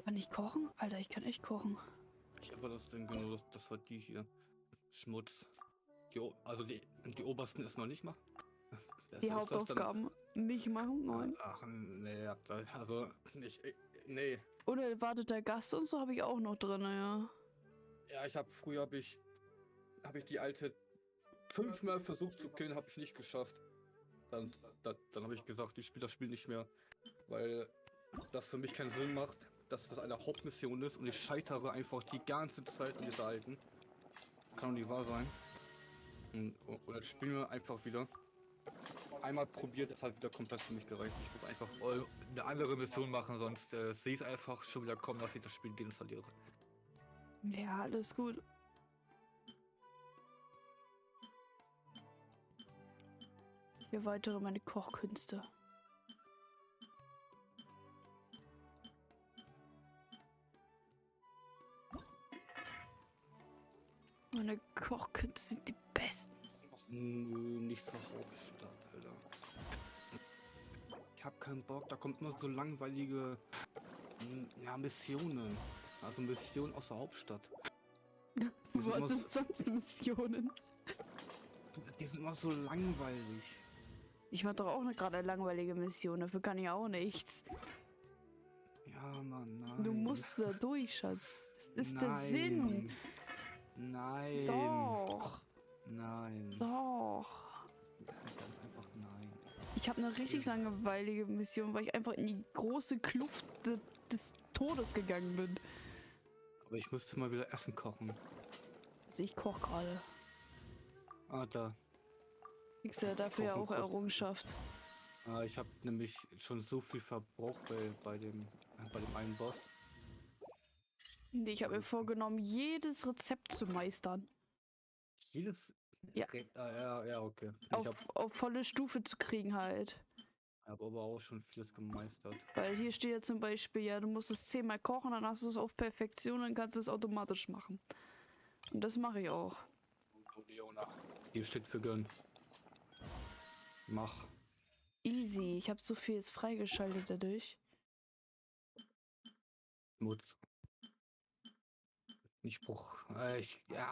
Kann ich kochen? Alter, ich kann echt kochen. Ich aber das Ding genau, das war die hier. Schmutz. Also die obersten erstmal nicht machen. Die Hauptaufgaben nicht machen, nein. Ach, nee, also nicht, nee. Unerwarteter Gast und so habe ich auch noch drin, ja. Ja, früher habe ich die alte 5-mal versucht zu killen, habe ich nicht geschafft. Dann habe ich gesagt, ich spiele das Spiel nicht mehr, weil das für mich keinen Sinn macht, dass das eine Hauptmission ist und ich scheitere einfach die ganze Zeit an dieser alten. Kann doch nicht wahr sein. Und jetzt spielen wir einfach wieder. einmal probiert, das hat wieder komplett für mich gereicht. Ich muss einfach eine andere Mission machen, sonst sehe ich einfach schon wieder kommen, dass ich das Spiel deinstalliere. Ja, alles gut. Ich erweitere meine Kochkünste. Meine Kochkünste sind die besten. Nö, nicht zur Hauptstadt, Alter. Ich hab keinen Bock, da kommt immer so langweilige Missionen. Also Missionen aus der Hauptstadt. Was sind sonst Missionen? Die sind immer so langweilig. Ich mach doch auch gerade eine langweilige Mission, dafür kann ich auch nichts. Ja, Mann, nein. Du musst da durch, Schatz. Das ist der Sinn. Nein. Doch. Nein. Doch. Ganz einfach nein. Ich habe eine richtig langweilige Mission, weil ich einfach in die große Kluft des Todes gegangen bin. Aber ich müsste mal wieder Essen kochen. Also ich koche gerade. Ah, da. Kriegst du ja dafür ja auch Errungenschaft. Ich habe nämlich schon so viel verbraucht bei dem einen Boss. Nee, ich habe mir vorgenommen, jedes Rezept zu meistern. Jedes? Ja. Ja, okay. Auf volle Stufe zu kriegen halt. Ich habe aber auch schon vieles gemeistert. Weil hier steht ja zum Beispiel, ja, du musst es 10-mal kochen, dann hast du es auf Perfektion, dann kannst du es automatisch machen. Und das mache ich auch. Hier steht für Gönn. Mach. Easy, ich habe so viel jetzt freigeschaltet dadurch. Mut.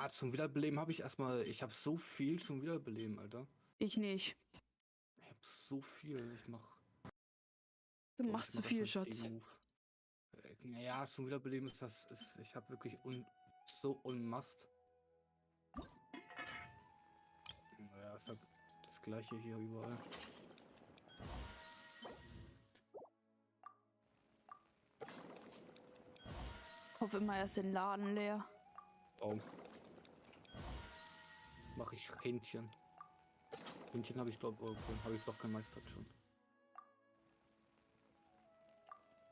Zum Wiederbeleben habe ich erstmal. Ich habe so viel zum Wiederbeleben, Alter. Ich nicht. Ich habe so viel. Du machst zu viel, Schatz. Ja, zum Wiederbeleben ist das. Ich habe wirklich so unmast. Naja, ist halt das gleiche hier überall. Ich hoffe immer erst den Laden leer. Baum. Mache ich Hähnchen. Hähnchen habe ich glaube okay, habe ich doch gemeistert schon.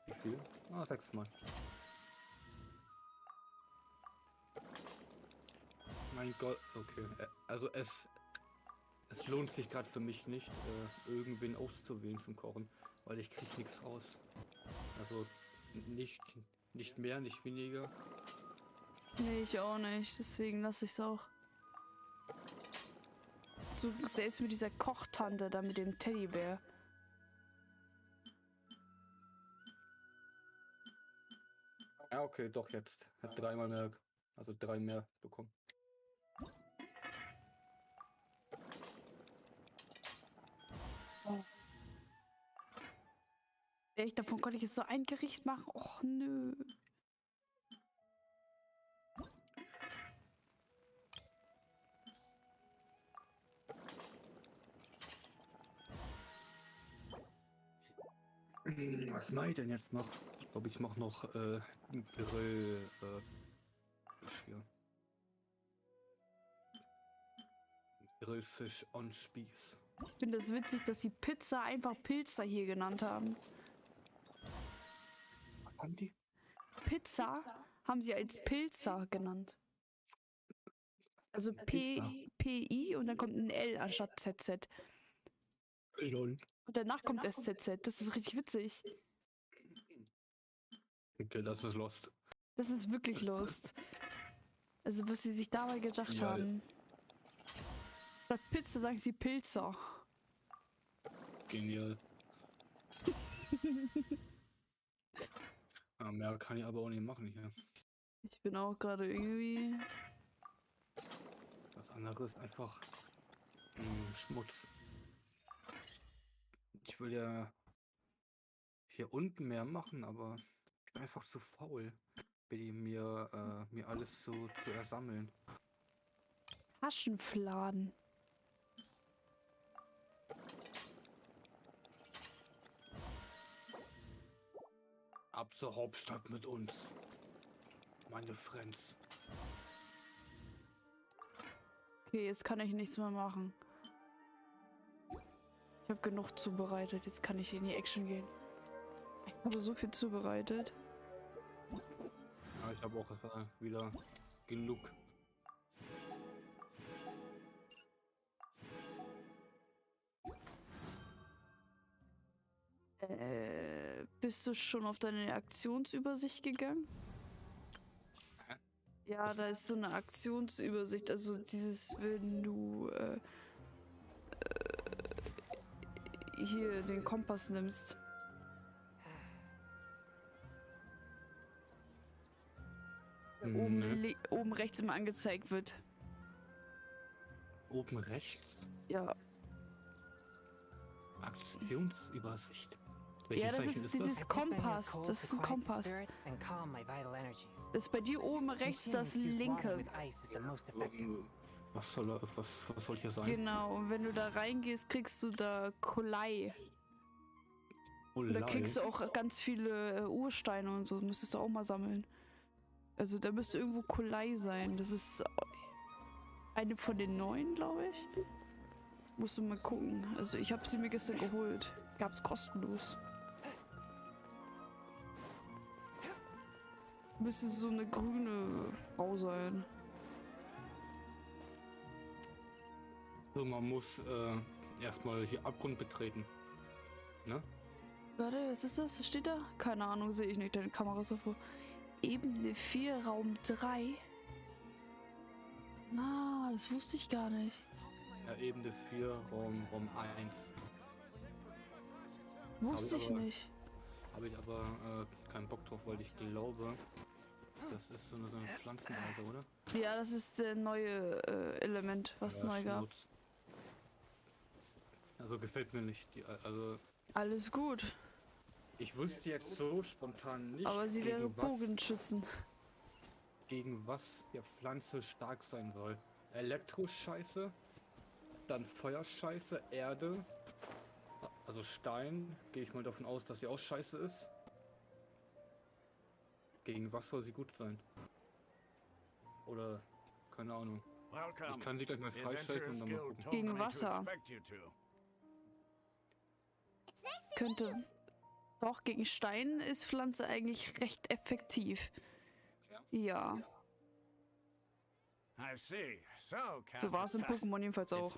Wie viel? 6-mal. Mein Gott, okay. Also es lohnt sich gerade für mich nicht, irgendwen auszuwählen zum Kochen, weil ich krieg nichts raus. Also nicht mehr, nicht weniger. Nee, ich auch nicht. Deswegen lasse ich es auch. So, selbst mit dieser Kochtante da mit dem Teddybär. Ja, okay, doch jetzt. Hat 3-mal mehr, also 3 mehr bekommen. Oh. Echt, davon konnte ich jetzt so ein Gericht machen? Och, nö. Was mache ich denn jetzt noch? Ich glaube, ich mache noch Grill. Hier. Grillfisch on Spieß. Ich finde es witzig, dass die Pizza einfach Pilzer hier genannt haben. Was haben die? Pizza haben sie als Pilzer genannt. Also P-I und dann kommt ein L anstatt ZZ. Lol. Und danach kommt SZZ. Das ist richtig witzig. Okay, das ist Lost. Das ist wirklich Lust. Also was sie sich dabei gedacht haben. Statt Pizza sagen sie Pilzer. Genial. Ja, mehr kann ich aber auch nicht machen hier. Ich bin auch gerade irgendwie... Das andere ist einfach Schmutz. Ich will ja hier unten mehr machen, aber ich bin einfach zu faul, mir alles so zu ersammeln. Taschenfladen. Ab zur Hauptstadt mit uns, meine Friends. Okay, jetzt kann ich nichts mehr machen. Ich Ich habe genug zubereitet. Jetzt kann ich in die Action gehen. Ich habe so viel zubereitet. Ja, ich habe auch wieder genug. Bist du schon auf deine Aktionsübersicht gegangen? Ja, da ist so eine Aktionsübersicht. Also dieses, wenn du hier den Kompass nimmst. Oben rechts immer angezeigt wird. Oben rechts? Ja. Aktionsübersicht. Ja, Welches das Zeichen ist dieses Kompass. Das ist ein Kompass. Das ist bei dir oben rechts das linke. Was soll hier sein? Genau, und wenn du da reingehst, kriegst du da Kolei. Und da kriegst du auch ganz viele Ursteine und so. Das müsstest du auch mal sammeln. Also da müsste irgendwo Kolei sein. Das ist eine von den neuen, glaube ich. Musst du mal gucken. Also ich habe sie mir gestern geholt. Gab's kostenlos. Müsste so eine grüne Frau sein. So, man muss erstmal hier Abgrund betreten. Ne? Warte, was ist das? Was steht da? Keine Ahnung, sehe ich nicht. Deine Kamera ist davor. Ebene 4, Raum 3. Ah, das wusste ich gar nicht. Ja, Ebene 4, Raum 1. Wusste ich nicht. Habe ich aber keinen Bock drauf, weil ich glaube, das ist so eine Pflanzenweise, oder? Ja, das ist der neue Element, was es neu gab. Also gefällt mir nicht. Also alles gut. Ich wüsste jetzt so spontan nicht. Aber sie wäre Bogenschützen. Gegen was der Pflanze stark sein soll. Elektroscheiße, dann Feuerscheiße, Erde, also Stein. Gehe ich mal davon aus, dass sie auch scheiße ist. Gegen was soll sie gut sein? Oder keine Ahnung. Ich kann sie gleich mal freischalten und dann mal gucken. Gegen Wasser. Könnte. Doch, gegen Stein ist Pflanze eigentlich recht effektiv. Ja. So war es im Pokémon jedenfalls auch.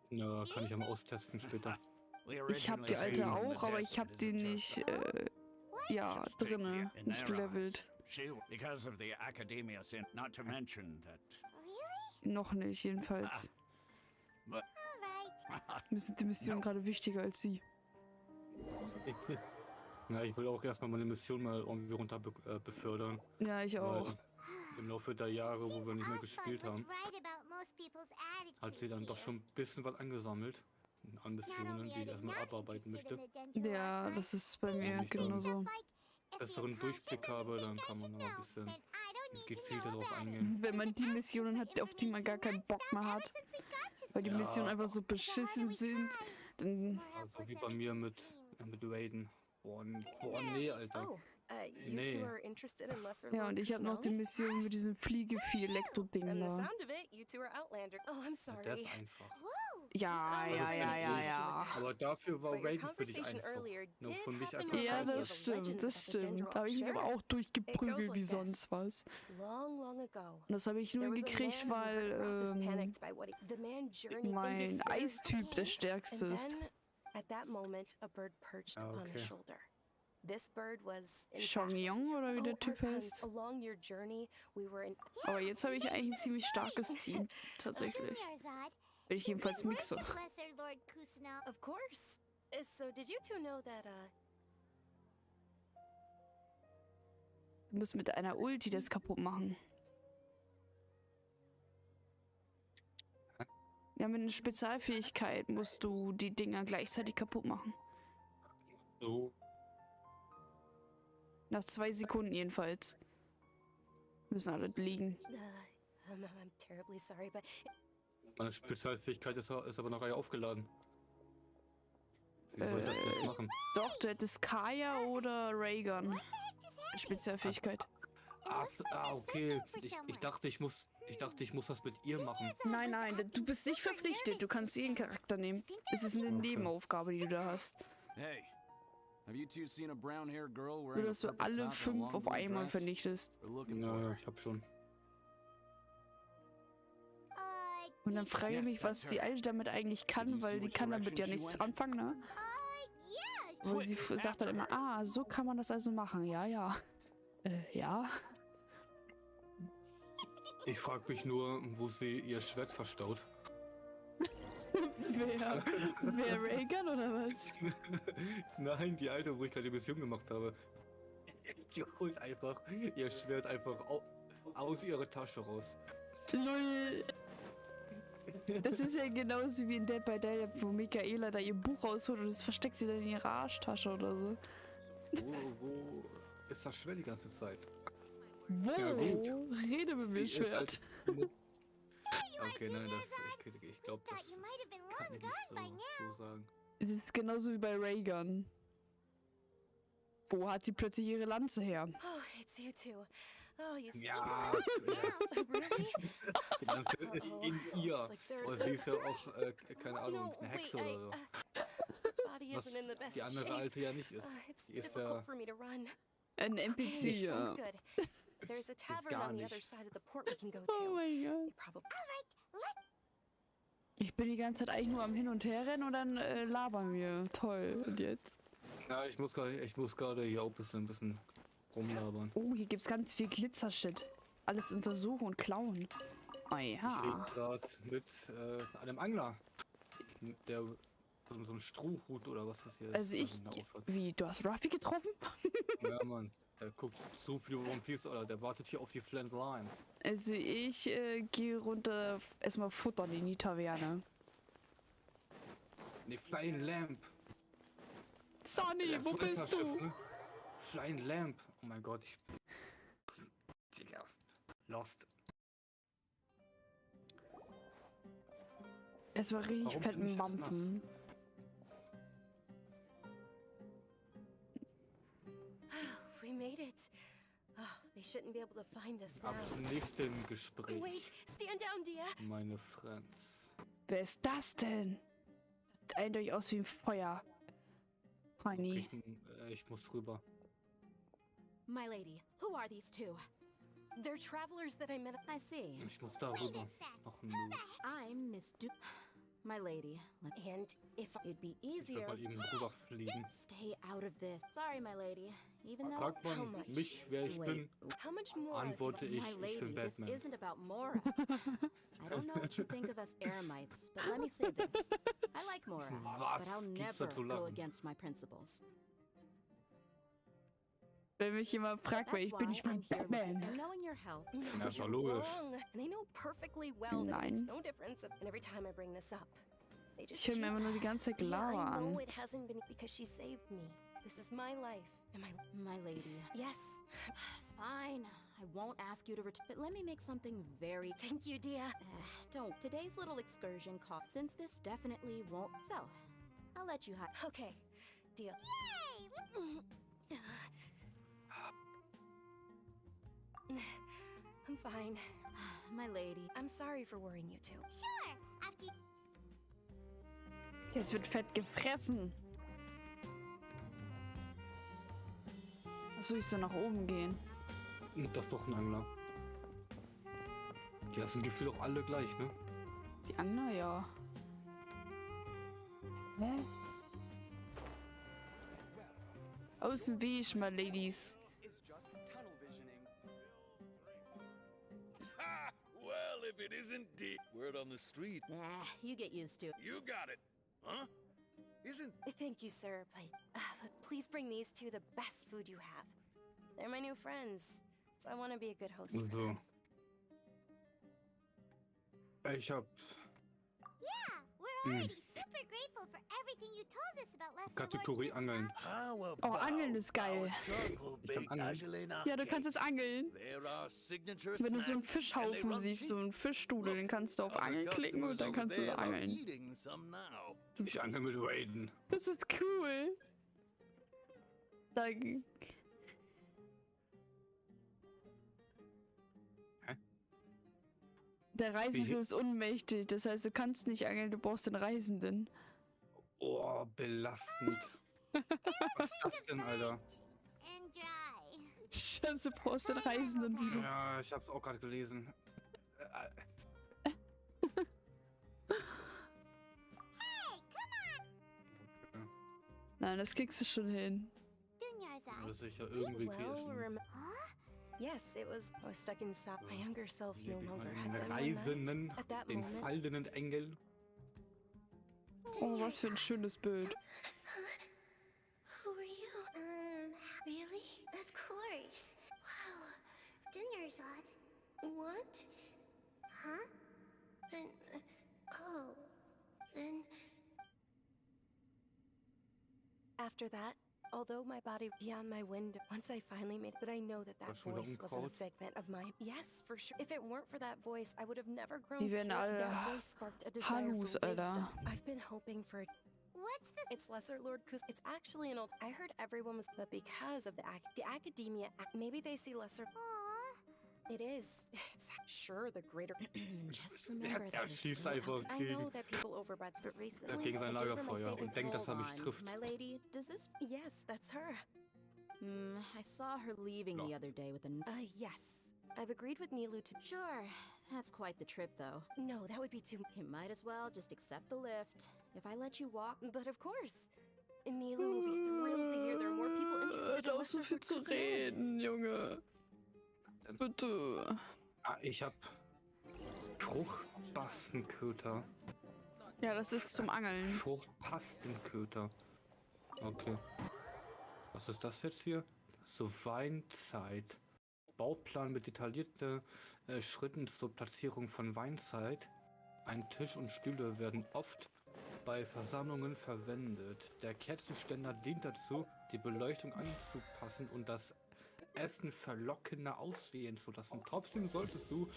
Ja, kann ich ja mal austesten später. Ich hab die alte auch, aber ich hab die nicht, ja, drinne, nicht gelevelt. Noch nicht, jedenfalls. Mir sind die Missionen gerade wichtiger als sie. Ja, ich will auch erstmal meine Mission mal irgendwie runter befördern. Ja, ich auch. Im Laufe der Jahre, wo wir nicht mehr gespielt haben, hat sie dann doch schon ein bisschen was angesammelt an Missionen, die ich erstmal abarbeiten möchte. Ja, das ist bei mir genauso. Besseren Durchblick habe, dann kann man noch ein bisschen gezielter darauf eingehen. Wenn man die Missionen hat, auf die man gar keinen Bock mehr hat, weil die Missionen einfach so beschissen sind, dann... Also wie bei mir mit Raiden. Boah, nee, Alter. Nee. Ja, und ich habe noch die Mission mit diesem Fliegevieh-Elektro-Ding da. Ja, das ist einfach. Ja. Aber dafür war Raiden für dich einfach. Nur für mich einfach Ja, scheiße. das stimmt. Da habe ich mich aber auch durchgeprügelt wie sonst was. Und das habe ich nur gekriegt, weil mein Eistyp der stärkste ist. Chongyong oder wie der Typ heißt. Aber jetzt habe ich eigentlich ein ziemlich starkes Team, tatsächlich. Wenn ich jedenfalls mixe. Of course. So did you two know that Du musst mit einer Ulti das kaputt machen. Ja, mit einer Spezialfähigkeit musst du die Dinger gleichzeitig kaputt machen. So. Nach 2 Sekunden jedenfalls. Müssen alle liegen. I'm terribly sorry, but Meine Spezialfähigkeit ist aber eine Reihe aufgeladen. Wie soll ich das jetzt machen? Doch, du hättest Kaya oder Raygun. Spezialfähigkeit. Okay. Ich dachte, ich muss das mit ihr machen. Nein, nein, du bist nicht verpflichtet. Du kannst jeden Charakter nehmen. Es ist eine Nebenaufgabe, die du da hast. Hey, have you two seen a brown-haired girl So, wearing a dass du purple alle top and a 5 long auf blue einmal dress? vernichtest. We're looking for Ja, her. ich hab schon. Und dann frage ich mich, was die Alte damit eigentlich kann, weil die kann damit ja nichts anfangen, ne? Weil sie sagt dann immer, so kann man das also machen. Ja, ja. Ja. Ich frage mich nur, wo sie ihr Schwert verstaut. Wer Reagan oder was? Nein, die Alte, wo ich gerade die Mission gemacht habe. Die holt einfach ihr Schwert einfach aus ihrer Tasche raus. Lol. Das ist ja genauso wie in Dead by Daylight, wo Michaela da ihr Buch rausholt und das versteckt sie dann in ihrer Arschtasche oder so. Wo ist das Schwert die ganze Zeit? Wo? Ja, gut. Rede mit mir, Schwert. Okay, nein, ich glaube, das kann ich nicht so sagen. Das ist genauso wie bei Reagan. Wo hat sie plötzlich ihre Lanze her? Oh, it's you two. Oh, you Ja, really? die Lanze ist in ihr. Und sie ist ja auch, keine Ahnung, eine Hexe oder so. Was die andere Alte ja nicht ist. Die ist ja ein NPC, ja. There's a tavern gar on the other nichts. side of the port we can go to. Oh mein Gott. Ich bin die ganze Zeit eigentlich nur am Hin und Her rennen und dann labern wir. Toll. Und jetzt? Ja, ich muss gerade hier auch ein bisschen rumlabern. Oh, hier gibt's ganz viel Glitzer-Shit. Alles untersuchen und klauen. Oh Ich ja. rede gerade mit einem Angler. Der so ein Strohhut oder was das hier ist. Also wie, du hast Ruffy getroffen? Ja, Mann. Der guckt so viel One Piece, oder der wartet hier auf die Flint Line. Also ich gehe runter erstmal futtern in die Taverne. Ne, Flying Lamp. Sonny, Das wo bist Fresserschiff, du? ne? Flying Lamp. Oh mein Gott, Digga. Lost. Es war richtig Warum fett bin ich jetzt Mampfen. We made it. Oh, they shouldn't be able to find us now. Ab nächsten Gespräch. Wait, stand down, dear. Meine Friends. Wer ist das denn? Sieht eindeutig aus wie ein Feuer. Honey. Ich muss rüber. My lady, who are these two? They're travelers that I met. I see. Ich muss da rüber. Noch ein Move. I'm Miss My lady, And if it'd be Ich will easier, mal eben rüberfliegen. stay out of this. Sorry, my lady. Even though Fragt man much? mich, wer ich bin, how much more? antworte ich, my ich lady, bin this Batman. isn't about Mora. I don't know what you think of us Eremites, but let me say this. I like Mora, Was but I'll gibt's da never zu go lachen? against my principles. Wenn mich jemand fragt, wer That's ich bin, why ich bin I'm here with you. Batman. And knowing your health, Ja, ist doch You're logisch. wrong, and I know perfectly well that it makes Nein. no difference. And every time I bring this up, they just Ich höre mir cheat. immer nur die ganze Zeit Yeah, Gelaber I know an. it hasn't been because she saved me. This is my life. And my lady. yes. Fine, I won't ask you to return, but let me make something very. Thank you, dear. Don't. Today's little excursion cost, since this definitely won't. So, I'll let you hide. Okay, deal. I'm fine. My lady. I'm sorry for worrying you too. Sure. After you Es wird fett gefressen. Achso, ich soll nach oben gehen. Das ist doch ein Angler. Die sind gefühlt auch alle gleich, ne? Die Angler, ja. Hä? Außen wie ich mal, Ladies. It's just tunnel visioning. Ha! Well, if it isn't deep. Word on the street. Nah, you get used to it. You got it. Huh? Isn't Thank you, sir, but please bring these two the best food you have. They're my new friends, so I want to be a good host. for So. them. Ich hab Yeah, we're already super grateful for everything you told us about Lesser Kategorie Angeln. Oh, Angeln ist geil. Ich kann angeln. Ja, du kannst jetzt angeln. Wenn du so einen Fischhaufen siehst, so einen Fischstudel, dann kannst du auf Angeln klicken und dann kannst du angeln. Ich angel mit Raiden. Das ist cool. Da Der Reisende ist unmächtig, das heißt, du kannst nicht angeln, du brauchst den Reisenden. Oh, belastend. Was ist das denn, Alter? And dry. Scheiße, du brauchst den Reisenden wieder. Ja, ich hab's auch gerade gelesen. Nein, das kriegst du schon hin. Das ist sicher irgendwie kriegen. Yes, it was. I was stuck inside. My younger self no longer had Den them Reisenden, at that den moment. fallenden Engel. Oh, was für ein schönes Bild. Who are you? Really? Of course. Wow. Dinner's odd. What? Huh? Then, oh. Then... After that, although my body beyond my window, once I finally made it, but I know that voice wasn't a figment of my... Yes, for sure. If it weren't for that voice, I would have never grown Die werden alle that voice sparked a desire Halus, for wisdom. Alter. I've been hoping for it. What's the... It's Lesser Lord Kus. It's actually an old... I heard everyone was... But because of the academia... Maybe they see Lesser... Aww. It is. It's sure the greater... Just remember Er that. schießt einfach I know that people overbred, but recently... gegen sein I gave her my Lagerfeuer favorite und denkt, dass er mich trifft. My lady, does this... Yes, that's her. I saw her leaving the other day with a... Yes. I've agreed with Nilu to... Sure, that's quite the trip, though. No, that would be too... You might as well just accept the lift. If I let you walk... But of course. Nilu will be thrilled to hear there are more people interested in Hör auf, so viel zu reden, Junge. Bitte. Ich hab Fruchtbastenköter. Ja, das ist zum Angeln. Fruchtpastenköter. Okay. Was ist das jetzt hier? So Weinzeit. Bauplan mit detaillierten Schritten zur Platzierung von Weinzeit. Ein Tisch und Stühle werden oft bei Versammlungen verwendet. Der Kerzenständer dient dazu, die Beleuchtung anzupassen und das Essen verlockender aussehen zu lassen. Trotzdem solltest du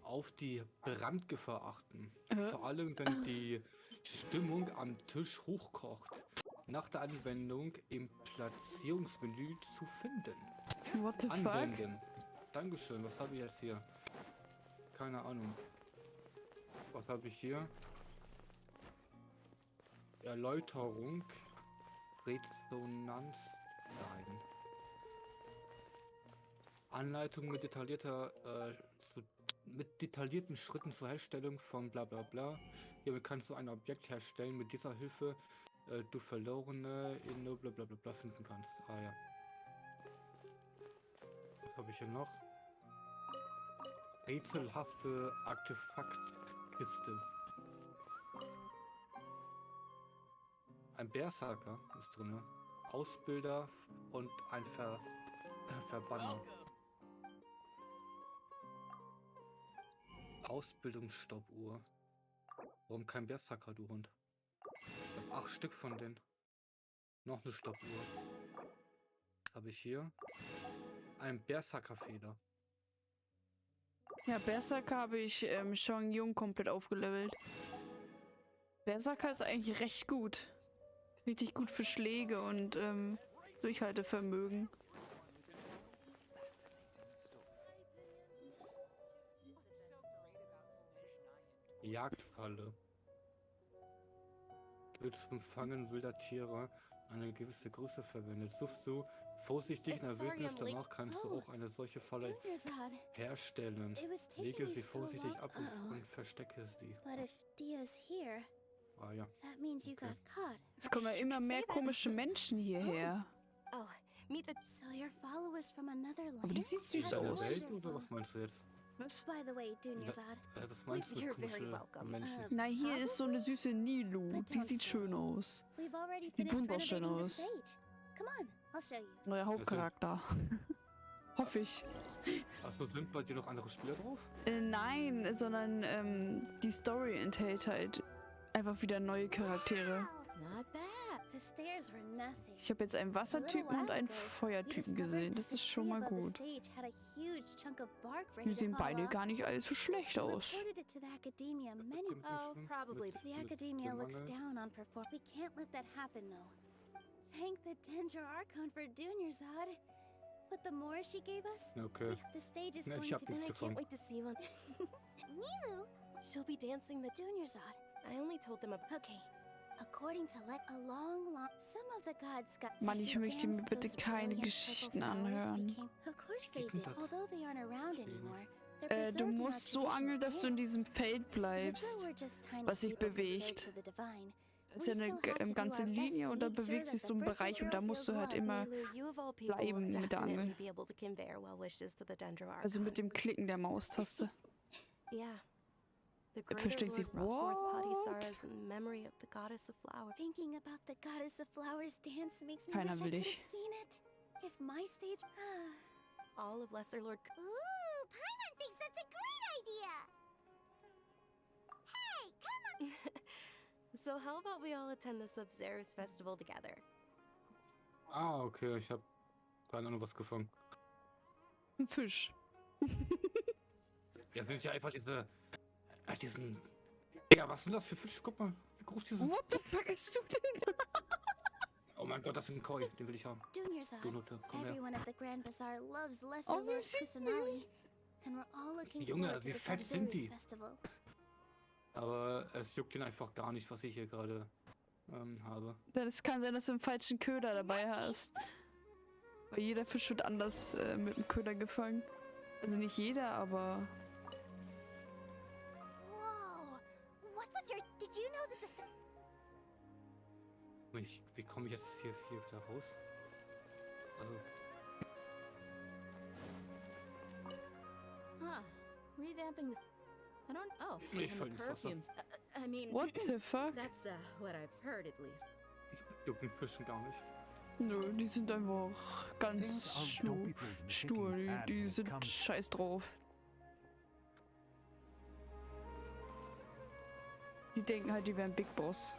auf die Brandgefahr achten. Vor allem, wenn die Stimmung am Tisch hochkocht. Nach der Anwendung im Platzierungsmenü zu finden. What the Anwenden. Dankeschön. Was habe ich jetzt hier? Keine Ahnung. Was habe ich hier? Erläuterung. Resonanz. Nein. Anleitung mit mit detaillierten Schritten zur Herstellung von bla bla bla. Hiermit kannst du ein Objekt herstellen, mit dieser Hilfe du verlorene in bla bla bla bla finden kannst. Ah ja. Was habe ich hier noch? Rätselhafte Artefaktkiste. Ein Berserker ist drin. Ausbilder und ein Verbanner. Ausbildungsstoppuhr. Warum kein Berserker, du Hund? Ich habe 8 Stück von denen. Noch eine Stoppuhr. Habe ich hier? Ein Berserkerfeder. Ja, Berserker habe ich schon jung komplett aufgelevelt. Berserker ist eigentlich recht gut. Richtig gut für Schläge und Durchhaltevermögen. Jagdfalle. Wird zum Fangen wilder Tiere eine gewisse Größe verwendet. Suchst du vorsichtig in der Wildnis, danach kannst du auch eine solche Falle herstellen. Lege sie vorsichtig ab und verstecke sie. Ah ja. Okay. Es kommen ja immer mehr komische Menschen hierher. Aber die sieht süß aus. Welt oder was meinst du jetzt? Was? By the way, Was meinst du mit komischen Menschen? Na, hier ist so eine süße Nilu. Die sieht schön aus. Die sieht auch schön aus. Neuer Hauptcharakter. Hoffe ich. Achso, sind bei dir noch andere Spieler drauf? Nein, sondern die Story enthält halt einfach wieder neue Charaktere. Ich habe jetzt einen Wassertypen und einen Feuertypen gesehen. Das ist schon mal gut. Die sehen beide gar nicht allzu schlecht aus. Oh, probably. The academia looks down on perform. We can't let that happen, though. Thank the Dendro Archon for Dunyarzad. But the more she gave us, Okay. the stage is Ne, going ich hab to be. nichts I gefunden. can't wait to see one. Nilu, She'll be dancing the Junior's odd. I only told them about. Okay. According to a long, some of the gods got. Mann, ich möchte mir bitte keine Geschichten anhören. Of course they did. Although they aren't around anymore. Du musst so angeln, dass du in diesem Feld bleibst, was sich bewegt. Das ist ja eine ganze Linie und dann bewegt sich so ein Bereich und da musst du halt immer bleiben mit der Angel. Also mit dem Klicken der Maustaste. Yeah. The Er versteckt sich. What? Memory of the goddess of flowers. Thinking about the goddess of flowers dance makes me Keiner wish I will could dich. have seen it. If my stage. All of Lesser Lord. Ooh, Paimon thinks that's a great idea. Hey, come on. So how about we all attend the Sub-Zero's festival together? Ah, okay, ich habe keine Ahnung was gefangen. Ein Fisch. Ja, sind ja einfach diesen... Ja, was sind das für Fische? Guck mal, wie groß die sind. What the fuck hast du denn? Oh mein Gott, das ist ein Koi, den will ich haben. Junior's odd. Donute, komm her. Everyone at the Grand Bazaar loves Lesser Oh, wie Lord süß. Kusanali. And we're all looking Junge, forward to wie the fett sind Sub-Zero's die? festival. Aber es juckt ihn einfach gar nicht, was ich hier gerade habe. Denn es kann sein, dass du einen falschen Köder dabei hast. Weil jeder Fisch wird anders mit dem Köder gefangen. Also nicht jeder, aber... Whoa! What's with your... Did you know that the... Wie komme ich jetzt hier wieder raus? Also, Huh. Revamping this. I don't. Oh, Ich and fall the ins Wasser. perfumes. I mean, What the fuck? that's what I've heard at least. ich juckt den Fischen gar nicht. Nö, die sind einfach ganz stur. Die sind scheiß drauf. Die denken halt, die wären Big Boss.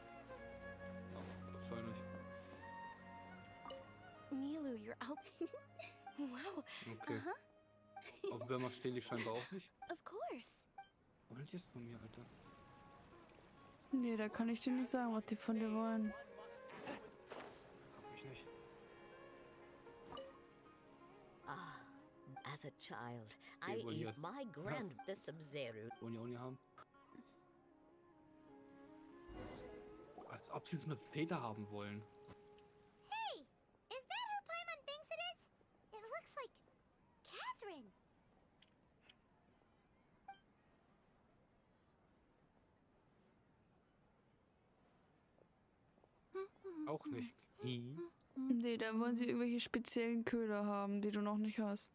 Wahrscheinlich. Nilu, you're out. Wow. Okay. Auf Würmer stehen die scheinbar auch nicht. Of course. Was wollt ihr jetzt von mir, Alter? Nee, da kann ich dir nicht sagen, was die von dir wollen. Hab ich nicht. Ah, as a child, Okay, I wollen die eat jetzt... my grand Sub-Zero. Wollen die auch nicht haben? Als ob sie so eine Feder haben wollen. Hey, is that who Paimon thinks it is? It looks like Catherine. Auch nicht. Nee, da wollen sie irgendwelche speziellen Köder haben, die du noch nicht hast.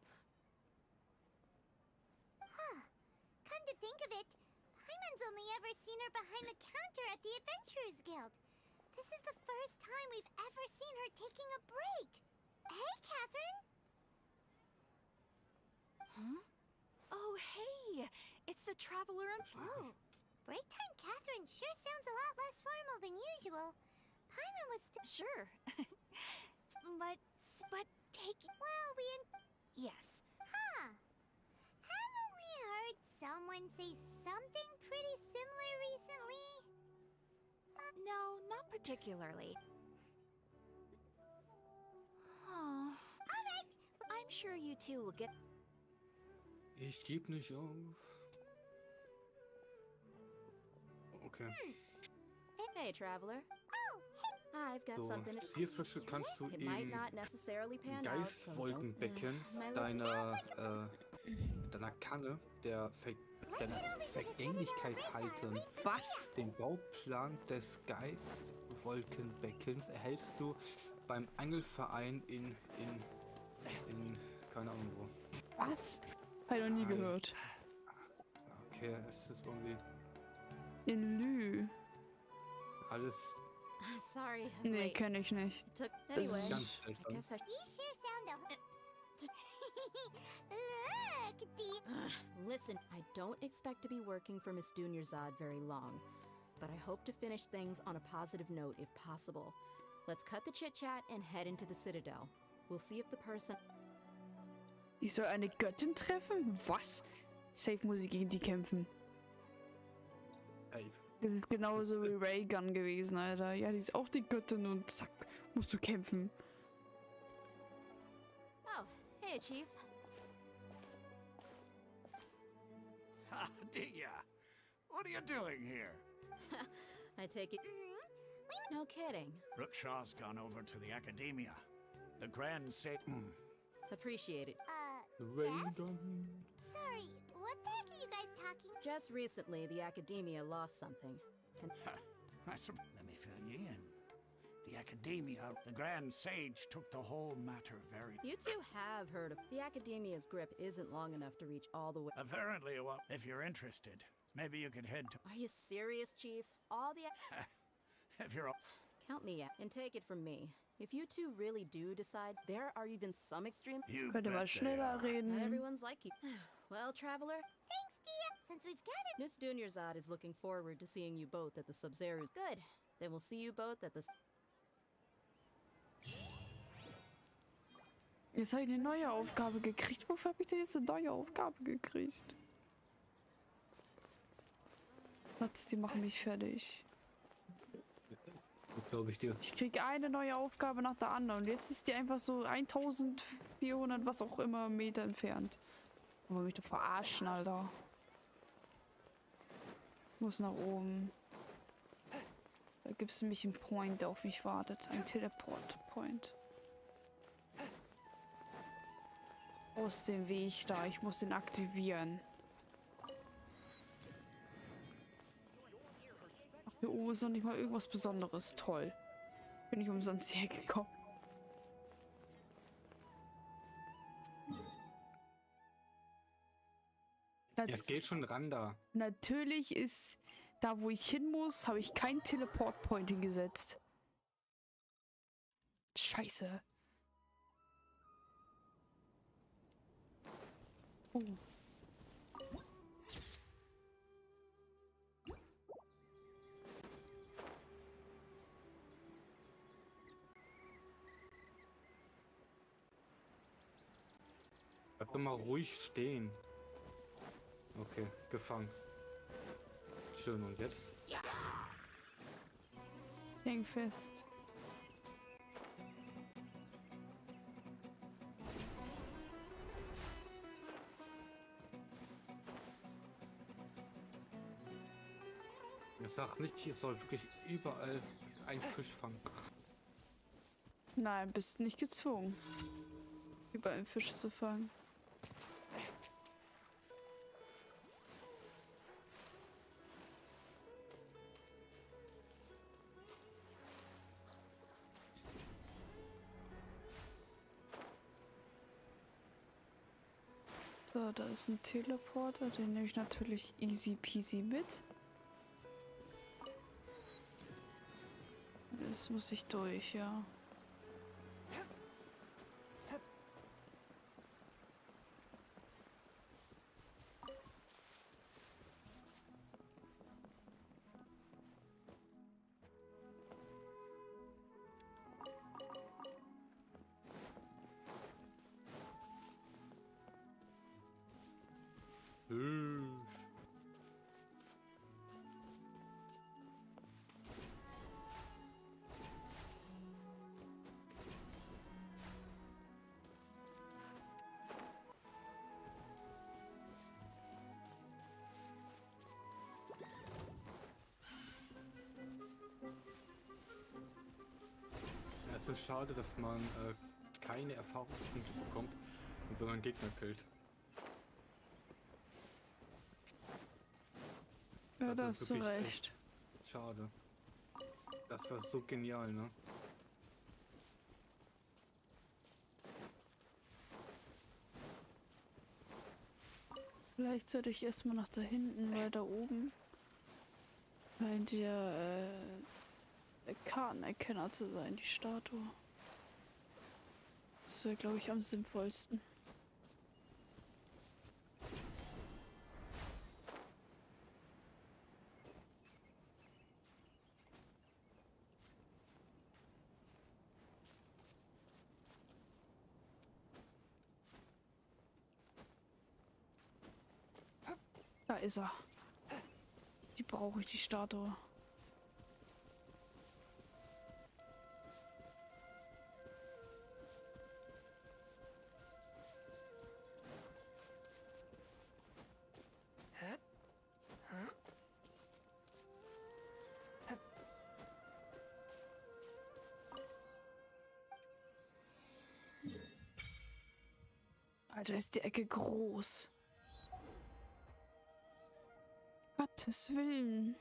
Come to think of it, Paimon's only ever seen her behind the counter at the Adventurers Guild. This is the first time we've ever seen her taking a break. Hey, Catherine. Huh? Oh, hey! It's the traveler and... Whoa. Break time Catherine sure sounds a lot less formal than usual. Paimon was Sure. but take... Well, Yes. Huh. Haven't we heard someone say something pretty similar recently? No, not particularly. Oh. Alright. I'm sure you two will get... Ich geb nicht auf. Okay. Hey, traveler. I've got So, something. Zierfische kannst du It might in not necessarily pan out, so don't- Geistwolkenbecken deiner Kanne der Vergänglichkeit halten. Was? Den Bauplan des Geistwolkenbeckens erhältst du beim Angelverein in keine Ahnung wo. Was? Hab ich noch nie gehört. Okay, es ist irgendwie In Lü. alles Sorry. I'm Nee, late. kenne ich nicht. Took Das ist anyway. ganz I seltsam. guess I. You sure sound Look, deep. Listen, I don't expect to be working for Miss Dunyarzad very long, but I hope to finish things on a positive note if possible. Let's cut the chit-chat and head into the Citadel. We'll see if the person... Ich soll eine Göttin treffen? Was? Safe muss ich gegen die kämpfen. Ey, Das ist genauso wie Raygun gewesen, Alter. Ja, die ist auch die Göttin und zack, musst du kämpfen. Oh, hey Hiya, Chief. Ha, Dia. What are you doing here? I take it. No kidding. Rookshaw's gone over to the academia. The Grand Seit. Appreciate it. Sorry, what the heck are you guys talking? Just recently, the academia lost something. And Let me fill you in. The academia, the Grand Sage took the whole matter very... you two have heard of the academia's grip isn't long enough to reach all the way. Apparently, well, if you're interested, maybe you could head to... Are you serious, Chief? All the... If you're... Count me out. And take it from me. If you two really do decide, there are even some extreme... Könnte mal schneller reden. Not everyone's like you. Well, traveler... Thanks, Dia. Since we've gathered... Miss Dunyarzad is looking forward to seeing you both at the Sub-Zero's. Good. Then we'll see you both at the... Jetzt habe ich eine neue Aufgabe gekriegt. Wofür habe ich denn jetzt eine neue Aufgabe gekriegt? Schatz, die machen mich fertig. Glaube ich dir. Ich kriege eine neue Aufgabe nach der anderen. Und jetzt ist die einfach so 1400, was auch immer, Meter entfernt. Aber mich doch verarschen, Alter. Ich muss nach oben. Da gibt es nämlich einen Point, der auf mich wartet. Ein Teleport-Point. Aus dem Weg da. Ich muss den aktivieren. Ach, hier oben ist noch nicht mal irgendwas Besonderes. Toll. Bin ich umsonst hierher gekommen. Es geht schon ran da. Natürlich ist da, wo ich hin muss, habe ich kein Teleport-Point hingesetzt. Scheiße. Oh. Bleib doch mal ruhig stehen. Okay, gefangen. Schön, und jetzt? Häng fest. Ich sag nicht, hier soll wirklich überall ein Fisch fangen. Nein, bist nicht gezwungen, überall einen Fisch zu fangen. So, da ist ein Teleporter, den nehme ich natürlich easy peasy mit. Das muss ich durch, ja. Es ist schade, dass man keine Erfahrungspunkte bekommt, wenn man Gegner killt. Ja, da hast du recht. Schade. Das war so genial, ne? Vielleicht sollte ich erstmal nach da hinten, weil da oben scheint ja Kartenerkenner zu sein, die Statue. Das wäre, glaube ich, am sinnvollsten. Da ist er. Die brauche ich, die Statue. Alter, ist die Ecke groß. Gottes Willen.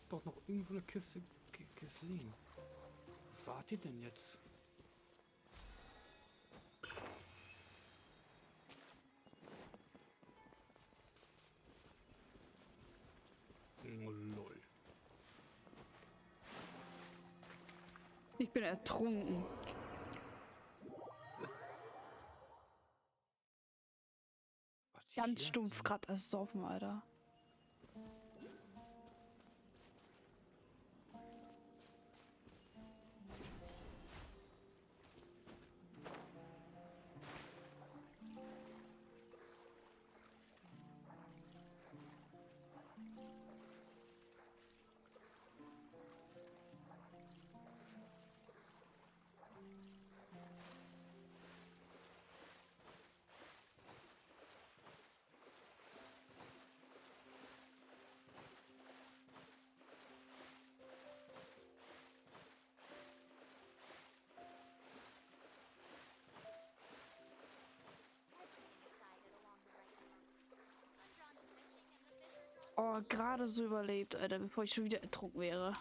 Doch noch irgendwo eine Kiste gesehen. Wo wart ihr denn jetzt? Oh, lol. Ich bin ertrunken. Ganz stumpf gerade ersoffen, Alter. Oh, gerade so überlebt, Alter, bevor ich schon wieder ertrunken wäre.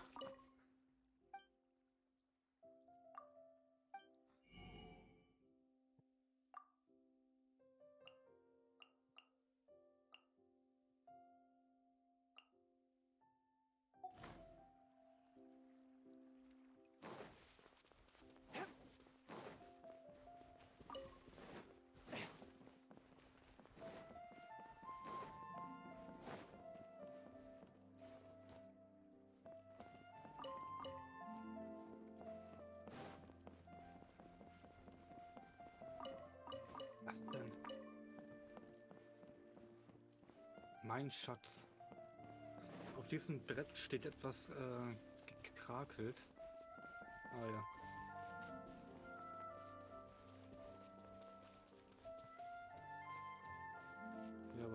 Was denn? Mein Schatz. Auf diesem Brett steht etwas gekrakelt. Ah ja. Ja,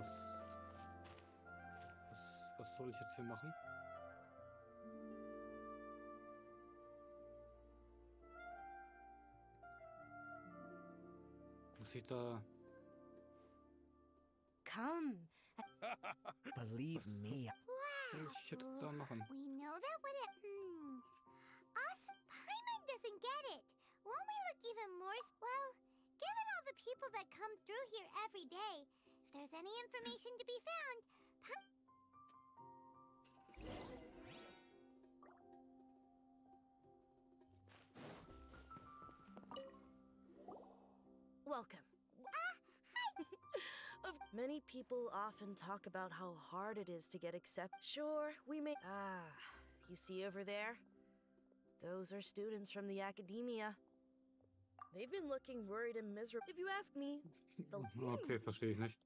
was soll ich jetzt hier machen? Muss ich da... Come. Believe me. Ich hätte da machen. We know that what it... Us Paimon doesn't get it. Won't we look even more... Well, given all the people that come through here every day, if there's any information to be found... Welcome. Of many people often talk about how hard it is to get accepted. Sure, we may... you see over there? Those are students from the academia. They've been looking worried and miserable. If you ask me, Okay, verstehe ich nicht.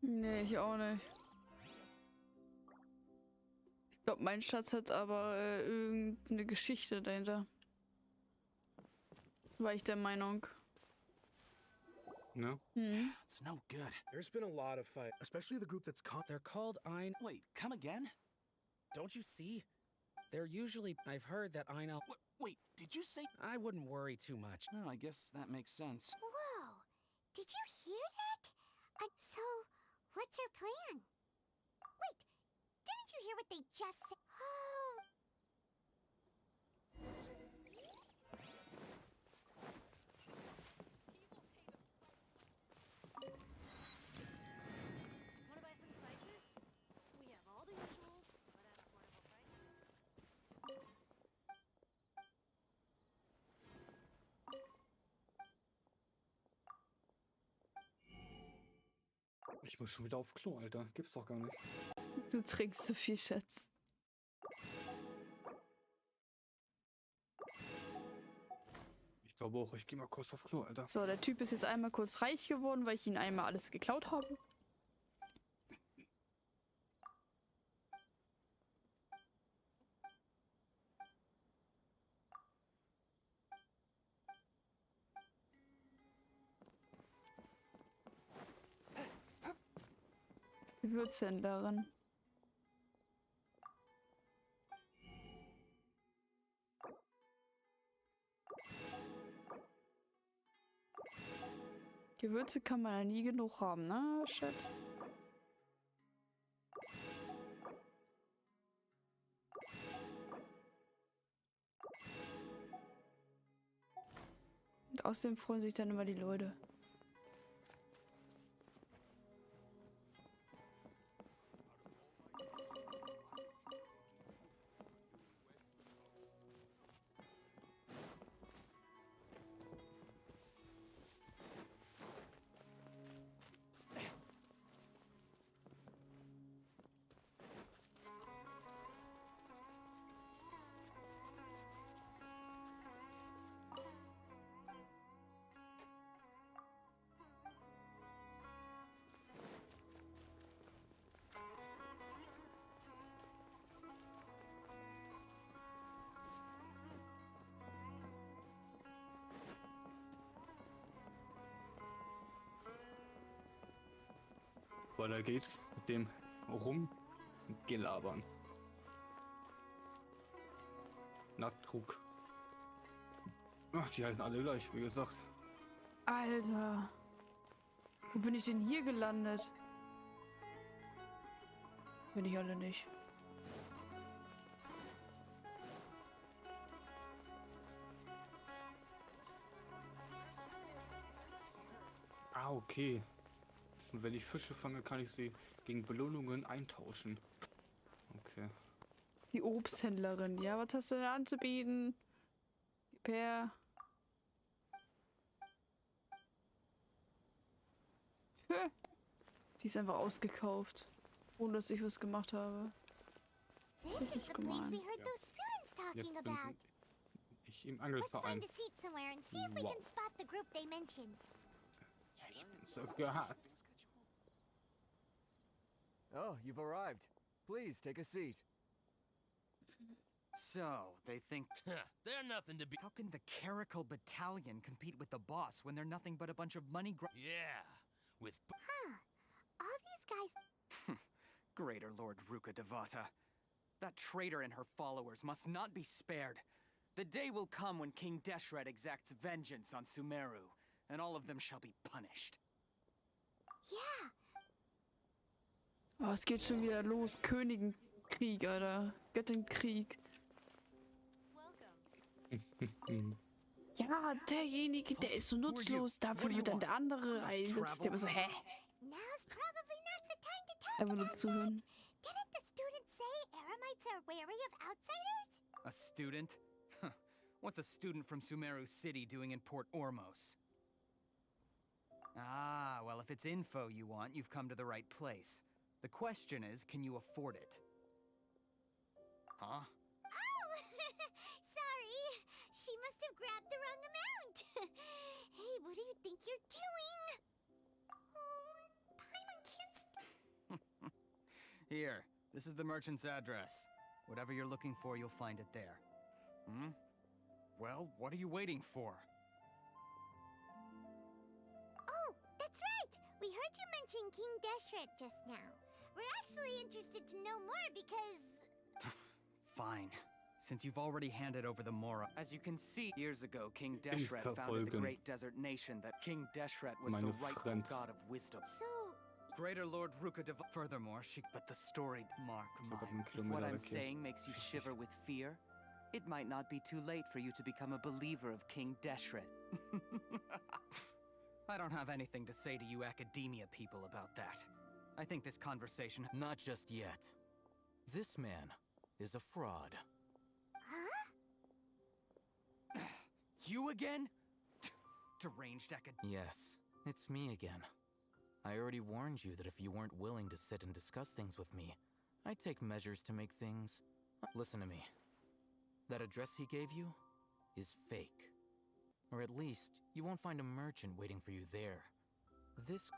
Nee, ich auch nicht. Ich glaube, mein Schatz hat aber irgendeine Geschichte dahinter. War ich der Meinung. No. It's no good. There's been a lot of fight, especially the group that's called... They're called Wait, come again? Don't you see? They're usually... I've heard that I know... Wait, did you say... I wouldn't worry too much. Oh, I guess that makes sense. Whoa! Did you hear that? So, what's our plan? Wait, didn't you hear what they just said? Oh... Want to buy some spices? We have all the usuals, but at affordable prices. Ich muss schon wieder auf Klo, Alter. Gibt's doch gar nicht. Du trinkst zu viel, Schatz. Ich glaube auch, ich gehe mal kurz auf Klo, Alter. So, der Typ ist jetzt einmal kurz reich geworden, weil ich ihn einmal alles geklaut habe. Gewürzhändlerin. Gewürze kann man ja nie genug haben, ne, Chat? Und außerdem freuen sich dann immer die Leute. Weiter geht's mit dem Rumgelabern. Nachttrug. Ach, die heißen alle gleich, wie gesagt. Alter. Wo bin ich denn hier gelandet? Bin ich alle nicht. Ah, okay. Und wenn ich Fische fange, kann ich sie gegen Belohnungen eintauschen. Okay. Die Obsthändlerin. Ja, was hast du denn anzubieten? Per. Die ist einfach ausgekauft. Ohne dass ich was gemacht habe. Das ist gemein. Jetzt bin ich im Angelverein. Let's find a seat somewhere and see if we can spot the group they mentioned. Ich bin so gehört. Oh, you've arrived. Please take a seat. So, they think... They're nothing to be... How can the Caracal Battalion compete with the boss when they're nothing but a bunch of money Yeah, with... Huh. All these guys... Greater Lord Ruka Devata. That traitor and her followers must not be spared. The day will come when King Deshret exacts vengeance on Sumeru, and all of them shall be punished. Yeah. Oh, es geht schon wieder los. Königenkrieg, Alter. Göttinkrieg. Ja, derjenige, der ist so nutzlos. Dafür wird dann der andere eingesetzt. Der immer so, hä? Einfach nur zuhören. Didn't the student say Eremites are wary of outsiders? A student? What's a student from Sumeru City doing in Port Ormos? Ah, well, if it's info you want, you've come to the right place. The question is, can you afford it? Huh? Oh! Sorry. She must have grabbed the wrong amount. Hey, what do you think you're doing? Oh, Paimon can't... Here, this is the merchant's address. Whatever you're looking for, you'll find it there. Hmm? Well, what are you waiting for? Oh, that's right! We heard you mention King Deshret just now. We're actually interested to know more because... Fine. Since you've already handed over the Mora. As you can see, years ago, King Deshret founded the great desert nation that King Deshret was the rightful god of wisdom. So... Greater Lord Ruka Furthermore, but the story, Mark mine. If what I'm saying makes you shiver with fear, it might not be too late for you to become a believer of King Deshret. I don't have anything to say to you academia people about that. I think this conversation... Not just yet. This man is a fraud. Huh? You again? Deranged Yes, it's me again. I already warned you that if you weren't willing to sit and discuss things with me, I'd take measures to make things... Listen to me. That address he gave you is fake. Or at least, you won't find a merchant waiting for you there.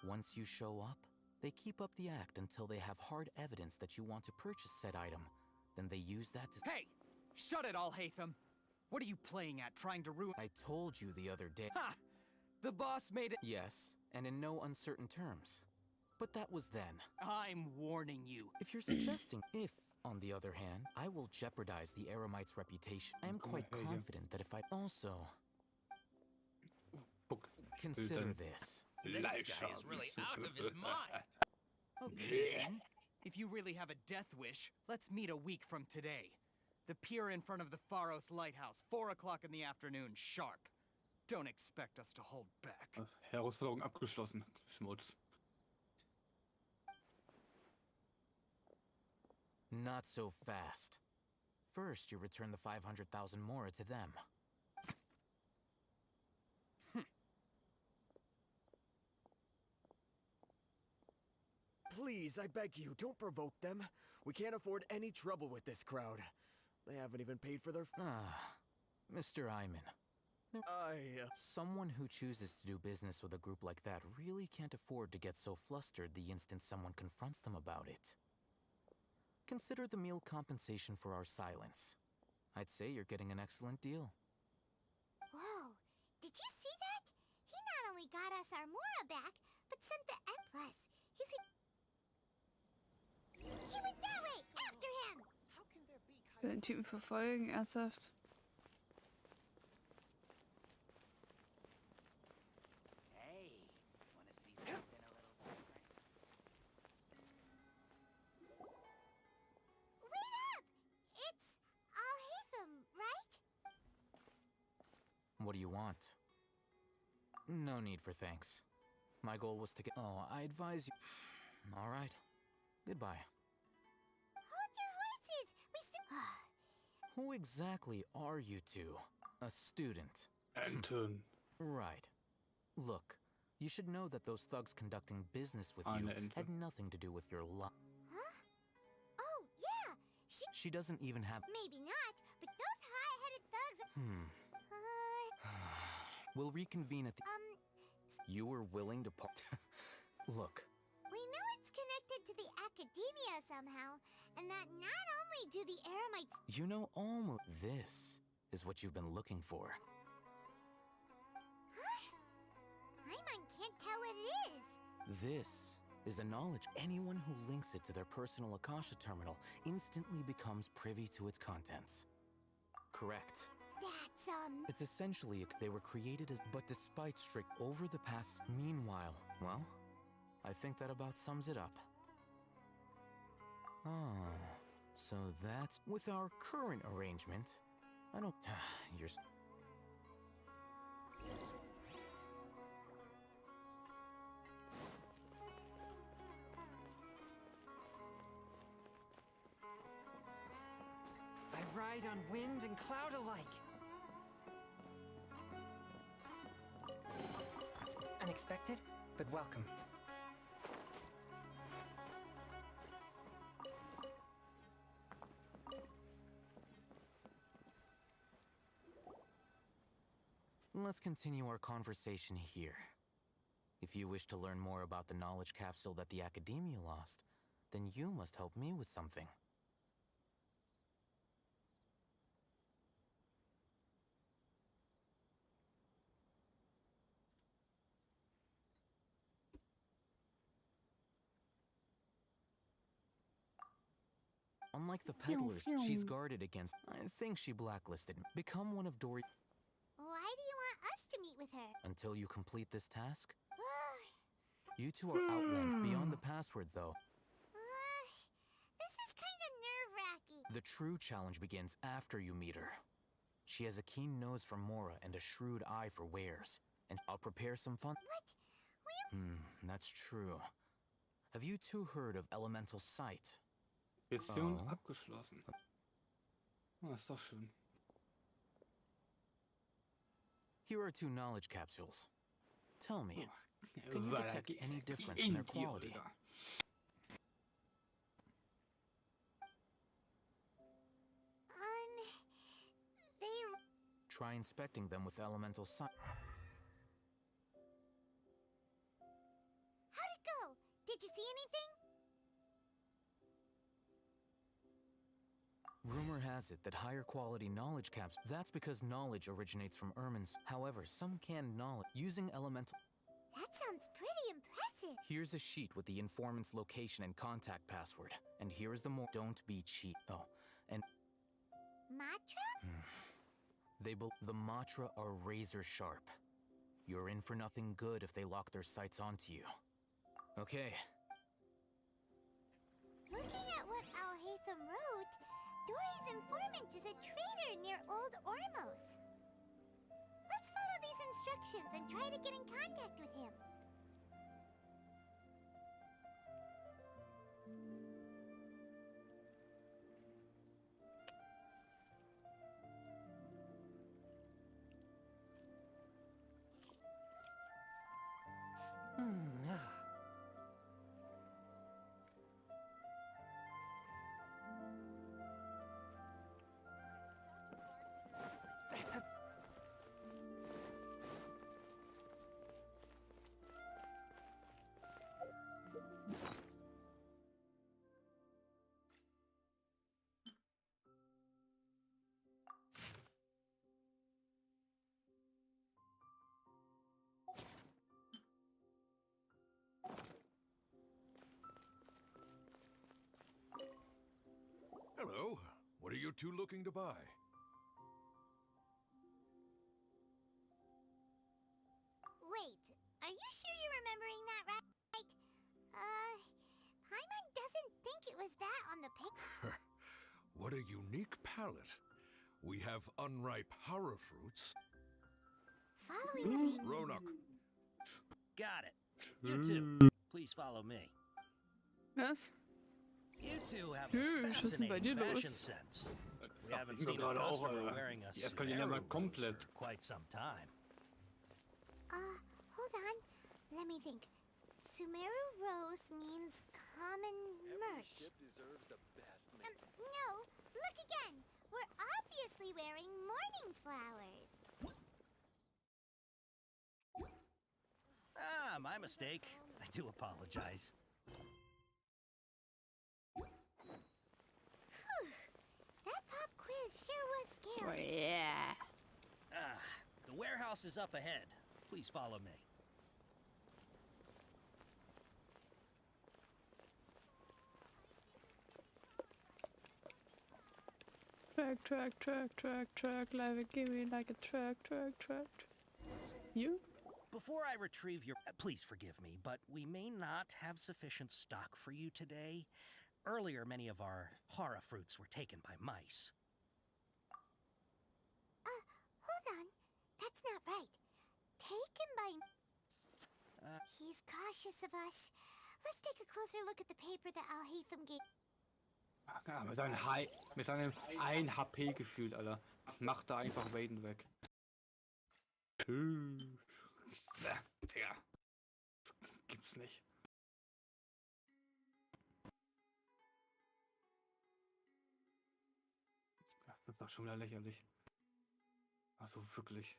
Once you show up, they keep up the act until they have hard evidence that you want to purchase said item. Then they use that to... Hey! Shut it all, Hatham! What are you playing at, trying to ruin... I told you the other day... Ha! The boss made it... Yes, and in no uncertain terms. But that was then. I'm warning you. If you're suggesting if, on the other hand, I will jeopardize the Eremite's reputation, I am quite confident that if I also... Consider this. This guy is really out of his mind. Okay, then. If you really have a death wish, let's meet a week from today. The pier in front of the Pharos Lighthouse, 4 o'clock in the afternoon, sharp. Don't expect us to hold back. Herausforderung abgeschlossen. Schmutz. Not so fast. First, you return the 500,000 Mora to them. Please, I beg you, don't provoke them. We can't afford any trouble with this crowd. They haven't even paid for their... Mr. Iman. Someone who chooses to do business with a group like that really can't afford to get so flustered the instant someone confronts them about it. Consider the meal compensation for our silence. I'd say you're getting an excellent deal. Whoa, did you see that? He not only got us our Mora back, but sent the Plus. He went that way! After him! How can there be... Will den Typen verfolgen, ernsthaft? Hey, wanna see something a little different? Wait up! It's all Hatham, right? What do you want? No need for thanks. My goal was to get... Oh, I advise you... All right. Goodbye. Hold your horses! We Who exactly are you two? A student? Anton. Right. Look, you should know that those thugs conducting business with you had nothing to do with your life. Huh? Oh, yeah! She doesn't even have... Maybe not, but those high-headed thugs are... We'll reconvene at the... You were willing to Look. We know it's connected to the Academia somehow, and that not only do the Eremites... You know almost... This is what you've been looking for. Huh? Paimon can't tell what it is. This is a knowledge. Anyone who links it to their personal Akasha terminal instantly becomes privy to its contents. Correct. That's, It's essentially... They were created as... But despite strict over the past... Meanwhile, well... I think that about sums it up. So that's... With our current arrangement... I don't... You're... I ride on wind and cloud alike. Unexpected, but welcome. Let's continue our conversation here. If you wish to learn more about the knowledge capsule that the Academia lost, then you must help me with something. Unlike the peddlers, she's guarded against. I think she blacklisted me. Become one of Dory. Why do you want us to meet with her? Until you complete this task. You two are outland, beyond the password, though. This is kind of nerve-wracking. The true challenge begins after you meet her. She has a keen nose for Mora and a shrewd eye for wares. And I'll prepare some fun. What? That's true. Have you two heard of elemental Seit? Mission abgeschlossen. Ist doch schön. Here are 2 knowledge capsules. Tell me, can you detect any difference in their quality? Try inspecting them with elemental Seit. How'd it go? Did you see anything? Rumor has it that higher quality knowledge caps. That's because knowledge originates from Ermin's. However, some canned knowledge using elemental. That sounds pretty impressive. Here's a sheet with the informant's location and contact password. And here is the more. Don't be cheap. Oh, and. Matra? The Matra are razor sharp. You're in for nothing good if they lock their sights onto you. Okay. Looking at what Al-Haytham wrote, Dory's informant is a traitor near Old Ormos. Let's follow these instructions and try to get in contact with him. Hello. What are you two looking to buy? Wait, are you sure you're remembering that right? Paimon doesn't think it was that on the picture. What a unique palette. We have unripe horror fruits. Following the Ronak. Got it. You two, please follow me. Was? You two have a Was ist denn bei dir fascinating fashion los? sense. We haven't seen a customer wearing a Die eskalieren mal komplett. for quite some time. Hold on. Let me think. Sumeru Rose means common merch. Deserves the best No, look again. We're obviously wearing morning flowers. Ah, my mistake. I do apologize. That pop quiz sure was scary. Oh, yeah. Ah, the warehouse is up ahead. Please follow me. Track, like give me like a track. You? Before I retrieve your... please forgive me, but we may not have sufficient stock for you today. Earlier, many of our hara fruits were taken by mice. Hold on. That's not right. Taken by... He's cautious of us. Let's take a closer look at the paper that Al-Haytham gave. Ja, mit seinem 1 HP gefühlt, Alter. Macht da einfach Waden weg. Digga. Gibt's nicht. Das ist doch schon wieder lächerlich. Also wirklich.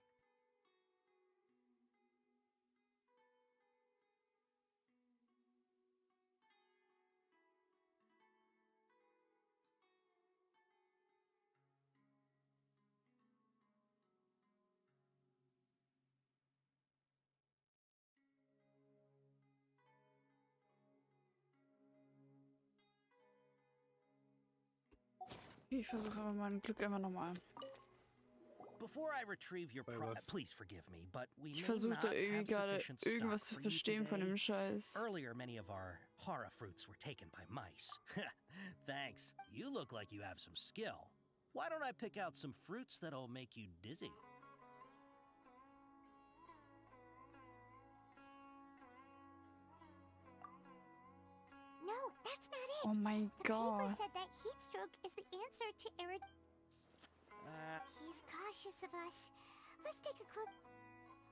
Ich versuche aber mein Glück immer nochmal. Before I retrieve your please forgive me, but we Ich may versuche not da irgendwie have gerade sufficient stock irgendwas zu for you verstehen von today. dem Scheiß. Earlier, many of our hara fruits were taken by mice. Thanks. You look like you have some skill. Why don't I pick out some fruits that'll make you dizzy? No, that's not it. Oh my The paper God. said that heat stroke is the answer to He's cautious of us. Let's take a clook.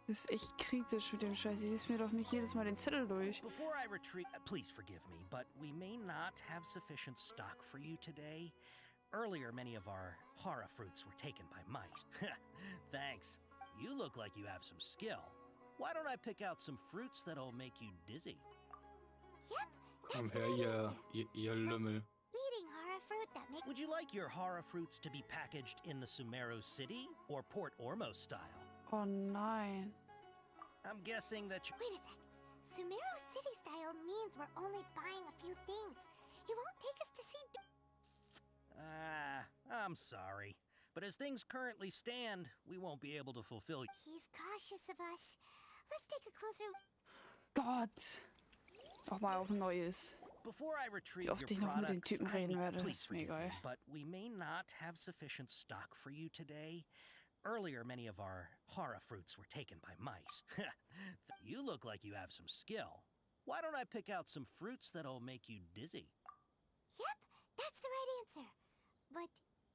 Das ist echt kritisch mit dem Scheiß. Ich lese mir doch nicht jedes Mal den Zettel durch. Before I retreat, please forgive me, but we may not have sufficient stock for you today. Earlier, many of our hara fruits were taken by mice. Thanks. You look like you have some skill. Why don't I pick out some fruits that'll make you dizzy? Yep, Komm her, ihr Lümmel. Eating hara fruit that makes. Would you like your hara fruits to be packaged in the Sumeru City or Port Ormos style? Oh nein. I'm guessing that you... Wait a sec. Sumeru City style means we're only buying a few things. He won't take us to see... I'm sorry. But as things currently stand, we won't be able to fulfill... He's cautious of us. Let's take a closer... Gott. Auch mal auf Neues. Before I retrieve Wie oft ich noch mit den Typen reden werde, ist mir egal. But we may not have sufficient stock for you today. Earlier, many of our hara fruits were taken by mice. You look like you have some skill. Why don't I pick out some fruits that'll make you dizzy? Yep, that's the right answer. But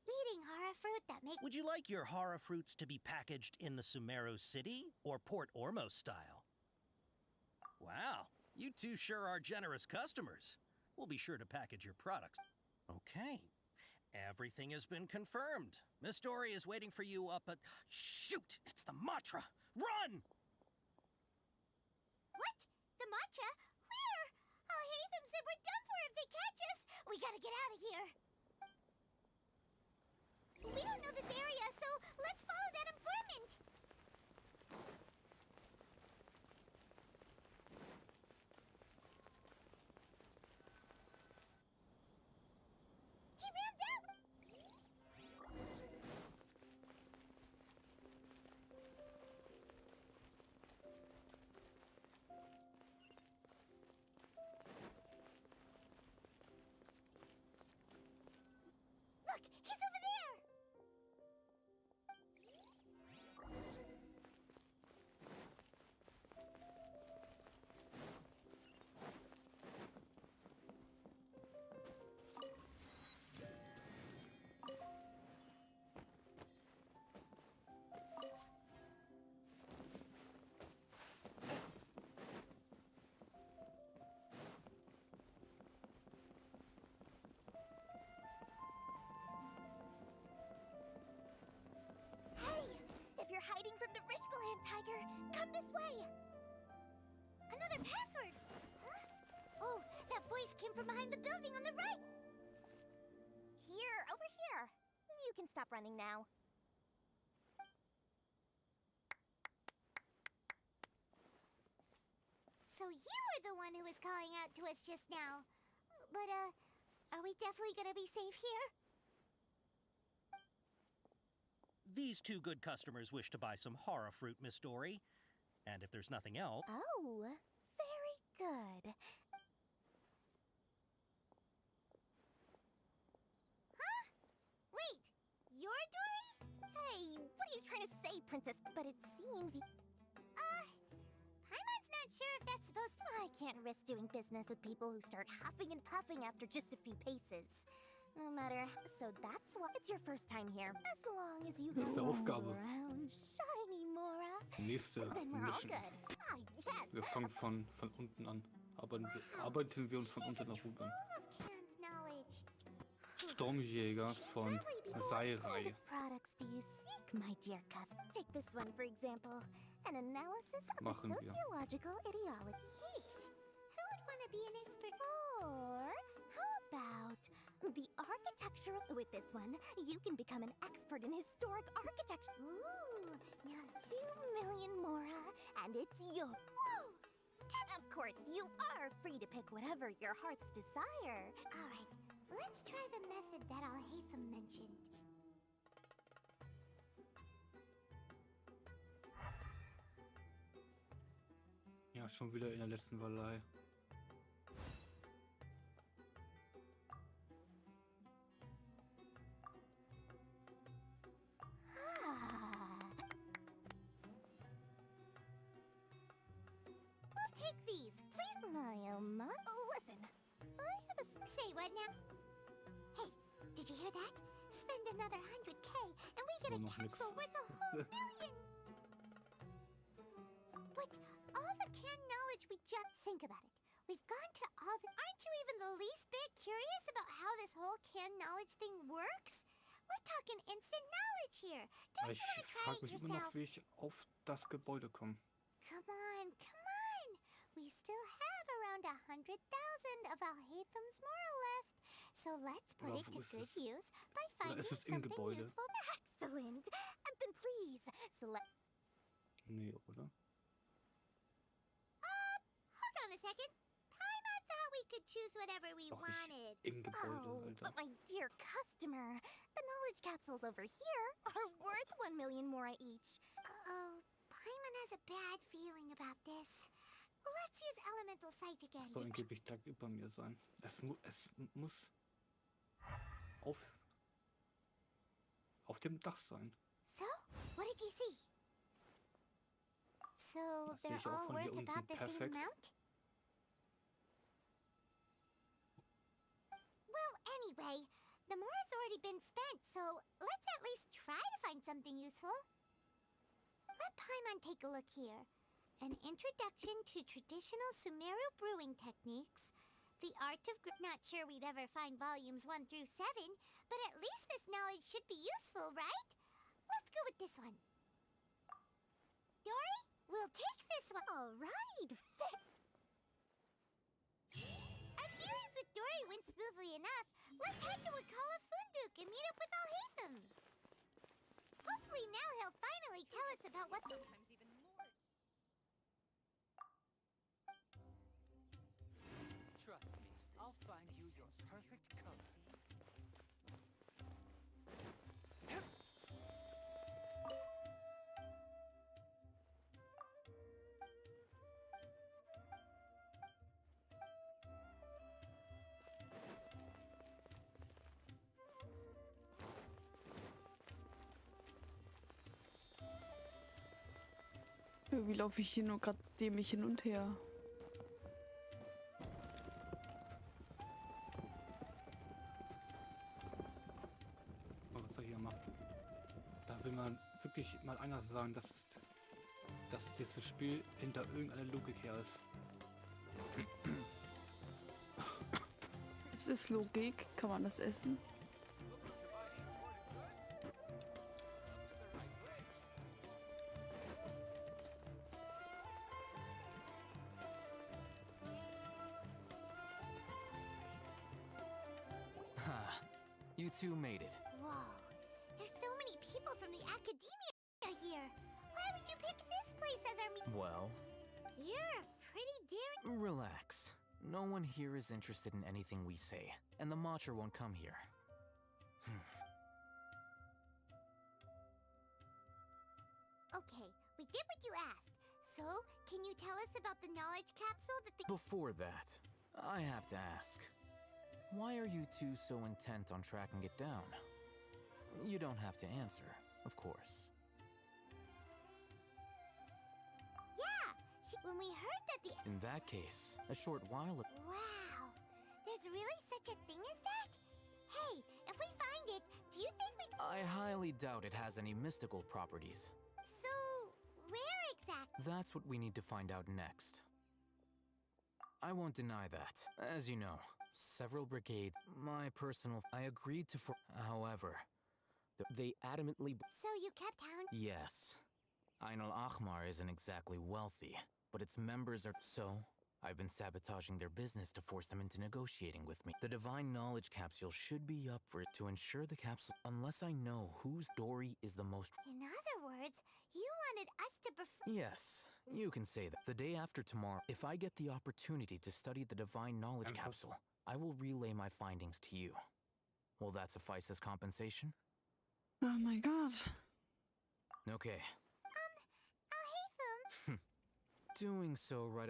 eating hara fruit that makes... Would you like your hara fruits to be packaged in the Sumeru City or Port Ormos style? Wow, you two sure are generous customers. We'll be sure to package your products. Okay. Everything has been confirmed. Miss Dory is waiting for you up at... Shoot! It's the Matra! Run! What? The Matra? Where? Oh, Hatham said we're done for if they catch us. We gotta get out of here. We don't know this area, so let's follow that informant. He ran down. Look, he's over there. If you're hiding from the Rishbaland tiger, come this way! Another password. Huh? Oh, that voice came from behind the building on the right. Here, over here. You can stop running now. So you were the one who was calling out to us just now. But, are we definitely gonna be safe here? These two good customers wish to buy some hara fruit, Miss Dory. And if there's nothing else... Oh, very good. Huh? Wait, you're Dory? Hey, what are you trying to say, Princess? But it seems you... Paimon's not sure if that's supposed to... I can't risk doing business with people who start huffing and puffing after just a few paces. No matter. So that's why it's your first time here. As long as you Nächste Aufgabe. around shiny Mora, Nächste then we're all Mission. good. Ah, yes. Wir fangen von unten an. Arbeiten wir uns von unten nach oben. Sturmjäger von Seit. Products do you seek, my dear customer? Take this one, for example. An analysis of the Machen wir. sociological ideology. Who would want to be an expert? Or how about the architectural? With this one, you can become an expert in historic architecture. Ooh, now 2 million Mora, and it's yours. Whoa! Of course, you are free to pick whatever your heart's desire. all right. Let's try the method that Al-Haytham mentioned. Ja, schon wieder in der letzten Wallei. We'll take these, please. Naoma, listen. I have a... Say what now? Hey, did you hear that? Spend another 100K and we get a capsule worth a whole million. But all the canned knowledge we just... Think about it. We've gone to all the... Aren't you even the least bit curious about how this whole canned knowledge thing works? We're talking instant knowledge here. Don't Ich you want to try frage it mich immer noch, yourself? wie ich auf das Gebäude komme. Come on, come on. We still have around 100,000 of Al-Haytham's moral left. So let's put Oder it wo to ist good es? use by Oder finding ist es im something Gebäude? useful. Excellent. Then please, select... Nee, oder? Hold on a second. Paimon thought we could choose whatever we Doch nicht wanted. im Gebäude, Oh, Alter. but my dear customer, the knowledge capsules over here are worth 1 million more each. Oh, Paimon has a bad feeling about this. Let's use elemental sight again. Soll angeblich direkt über mir sein. Es muss auf dem Dach sein. So, what did you see? So Das sehe they're ich auch all von hier worth unten about the same perfekt. amount? Well, anyway, the more has already been spent, so let's at least try to find something useful. Let Paimon take a look here. An introduction to traditional Sumeru brewing techniques. The art of not sure we'd ever find volumes 1 through 7, but at least this knowledge should be useful, right? Let's go with this one. Dory, we'll take this one. All right. Our dealings with Dory went smoothly enough. Let's head to Wakala Funduk and meet up with Al-Haytham. Hopefully now he'll finally tell us about what... Trust me, I'll find you your perfect color. Irgendwie laufe ich hier nur gerade dämlich hin und her. Und was er hier macht. Da will man wirklich mal einer sagen, dass dieses Spiel hinter irgendeiner Logik her ist. Es ist Logik. Kann man das essen? You two made it. Whoa, there's so many people from the academia here. Why would you pick this place as our meet? Well, You're a pretty daring... relax. No one here is interested in anything we say, and the Matcher won't come here. Okay, we did what you asked. So, can you tell us about the knowledge capsule that the... Before that, I have to ask. Why are you two so intent on tracking it down? You don't have to answer, of course. Yeah, when we heard that the... In that case, a short while ago... Wow, there's really such a thing as that? Hey, if we find it, do you think we... I highly doubt it has any mystical properties. So, where exactly? That's what we need to find out next. I won't deny that. As you know, several brigades, my personal... I agreed to However, they adamantly... So you kept hound... Yes. Ain al-Ahmar isn't exactly wealthy, but its members are... So, I've been sabotaging their business to force them into negotiating with me. The Divine Knowledge Capsule should be up for it to ensure the capsule... Unless I know whose Dory is the most... In other words, you wanted us to Yes, you can say that. The day after tomorrow, if I get the opportunity to study the Divine Knowledge Capsule, I will relay my findings to you. Will that suffice as compensation? Oh my god. Okay. I'll hate them. Doing so right...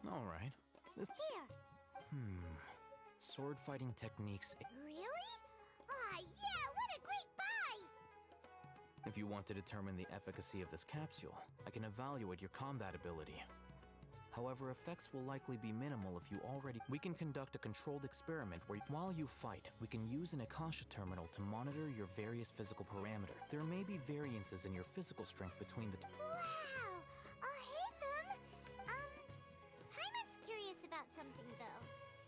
All right. This... Here. Sword fighting techniques... Really? Ah, yeah, what a great buy! If you want to determine the efficacy of this capsule, I can evaluate your combat ability. However, effects will likely be minimal if you already... We can conduct a controlled experiment where, while you fight, we can use an Akasha terminal to monitor your various physical parameters. There may be variances in your physical strength between the... Wow! I'll hate them! Paimon's curious about something, though.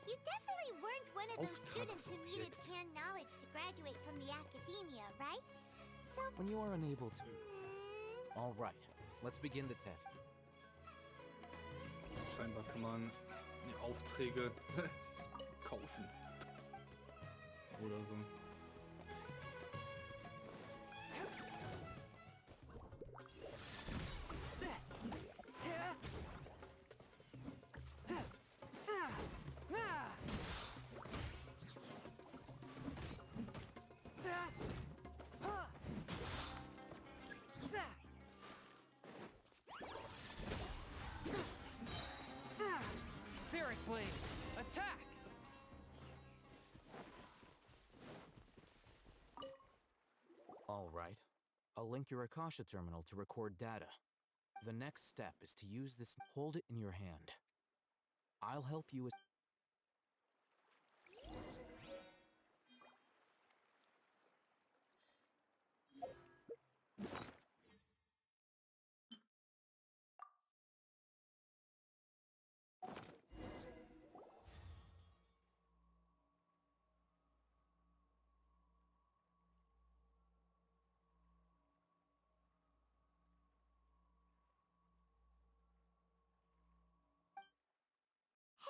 You definitely weren't one of those students who needed canned knowledge to graduate from the academia, right? So... When you are unable to... All right, let's begin the test. Scheinbar kann man Aufträge kaufen. Oder so. Spirit Blade, attack! All right. I'll link your Akasha terminal to record data. The next step is to use this... Hold it in your hand. I'll help you...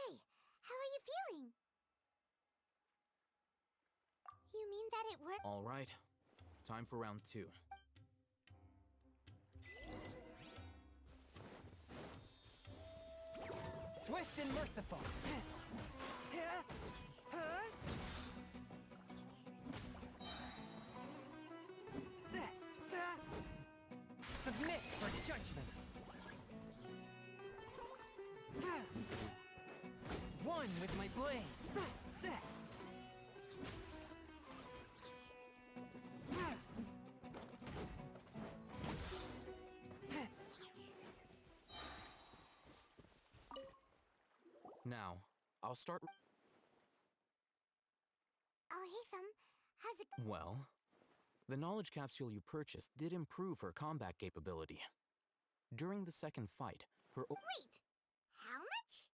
Hey, how are you feeling? You mean that it worked? All right. Time for round 2. Swift and merciful. Submit for judgment. One with my blade. Now, I'll start... I'll hate them. How's it... Well, the knowledge capsule you purchased did improve her combat capability. During the second fight, her... Wait! How much?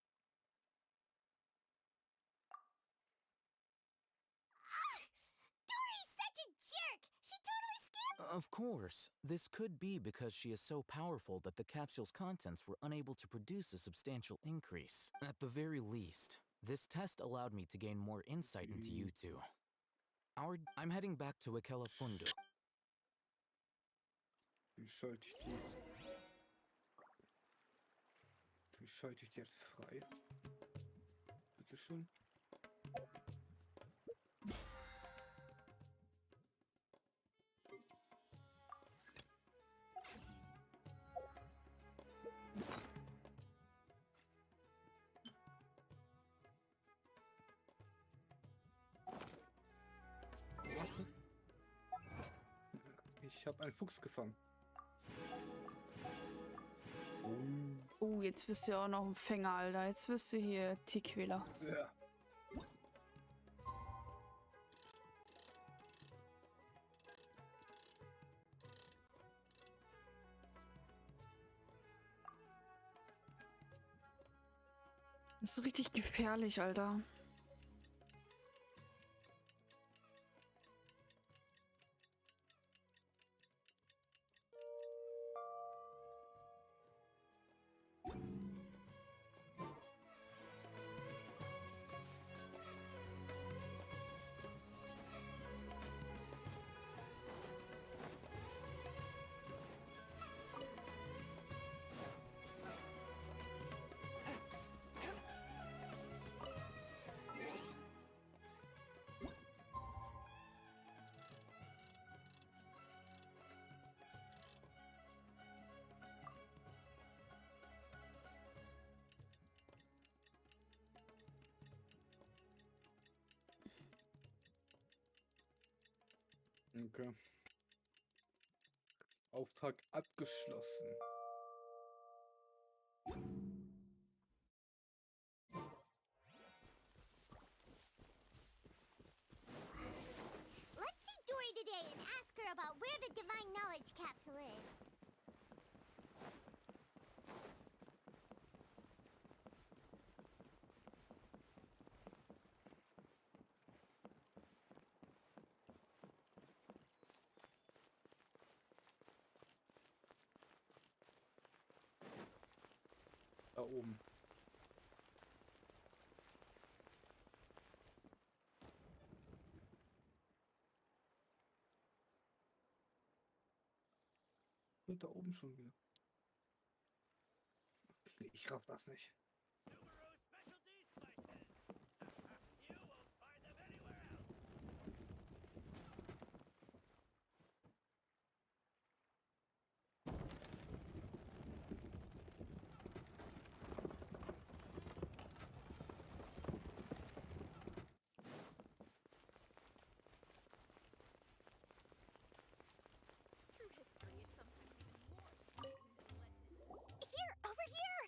Dory's such a jerk! She totally scammed... Of course, this could be because she is so powerful that the capsule's contents were unable to produce a substantial increase. At the very least, this test allowed me to gain more insight into you two. I'm heading back to Ikela Fundo. Wie schalte ich die jetzt frei? Bitteschön. Ich habe einen Fuchs gefangen. Oh, jetzt wirst du ja auch noch ein Fänger, Alter. Jetzt wirst du hier Tierquäler. Ja. Das ist so richtig gefährlich, Alter. Okay. Auftrag abgeschlossen. Let's see Dory today and ask her about where the divine knowledge capsule is. Da oben. Und da oben schon wieder. Okay, ich raff das nicht. Here, over here!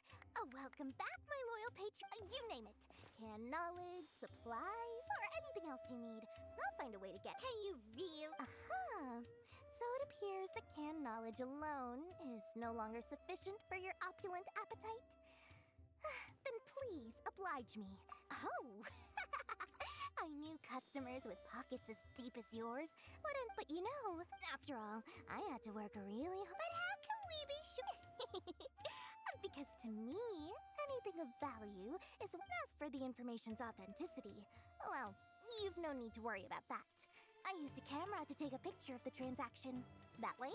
Welcome back, my loyal patron. You name it. Canned knowledge, supplies, or anything else you need. I'll find a way to get. Can you really? Uh-huh. So it appears that canned knowledge alone is no longer sufficient for your opulent appetite. Then please oblige me. Oh! I knew customers with pockets as deep as yours wouldn't, but you know, after all, I had to work really hard. But how can we be sure? Because to me, anything of value is as for the information's authenticity. Well, you've no need to worry about that. I used a camera to take a picture of the transaction. That way,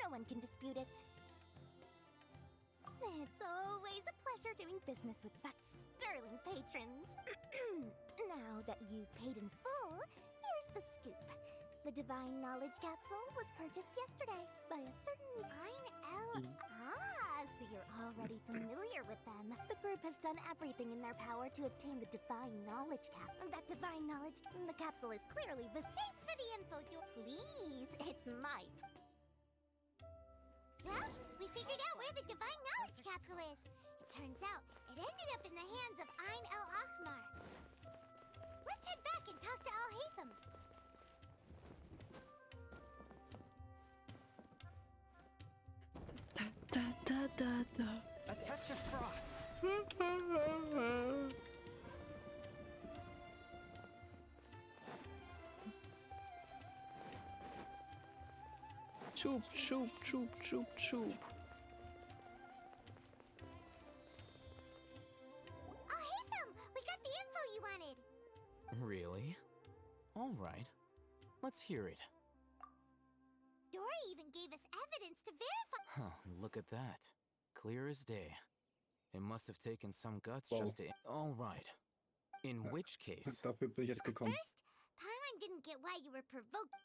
no one can dispute it. It's always a pleasure doing business with such sterling patrons. Now that you've paid in full, here's the scoop. The Divine Knowledge Capsule was purchased yesterday by a certain so you're already familiar with them. The group has done everything in their power to obtain the Divine Knowledge Cap. That Divine Knowledge, the capsule is clearly Thanks for the info, Please, it's my... Well, we figured out where the divine knowledge capsule is. It turns out it ended up in the hands of Ain el-Ahmar. Let's head back and talk to Al-Haytham. A touch of frost. Choop, choop, choop, choop, choop. Al-Haytham, we got the info you wanted. Really? All right. Let's hear it. Dory even gave us evidence to verify. Huh, look at that. Clear as day. It must have taken some guts Wow. just to... All right. In which case... Dafür bin ich jetzt gekommen. First, Paimon didn't get why you were provoked.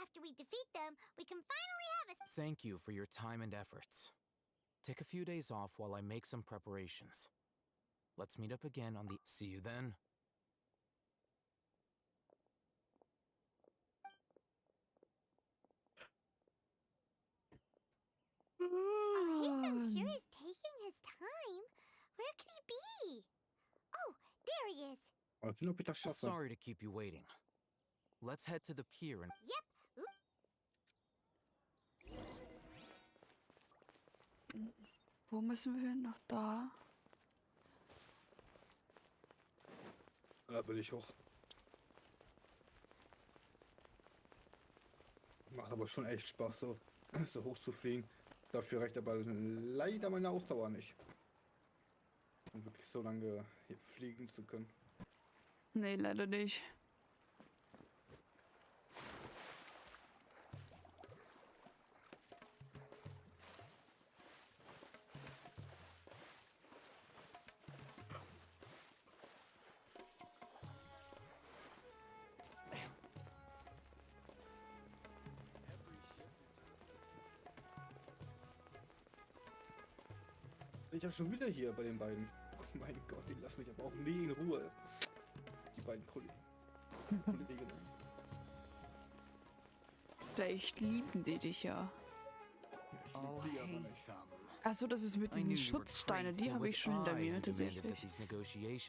After we defeat them, we can finally have a... Thank you for your time and efforts. Take a few days off while I make some preparations. Let's meet up again on the... See you then. sehen, ob ich das schaffe. Sorry to keep you waiting. Let's head to the pier and... Yep. Wo müssen wir hin? Nach da? Da bin ich hoch. Macht aber schon echt Spaß, so hoch zu fliegen. Dafür reicht aber leider meine Ausdauer nicht. Um wirklich so lange hier fliegen zu können. Nee, leider nicht. Bin ich ja schon wieder hier bei den beiden. Oh mein Gott, die lassen mich aber auch nie in Ruhe. Die beiden Kolleginnen. Vielleicht lieben die dich ja. Ich liebe die aber nicht. Achso, das ist mit diesen Schutzsteinen, die habe ich schon hinter mir tatsächlich.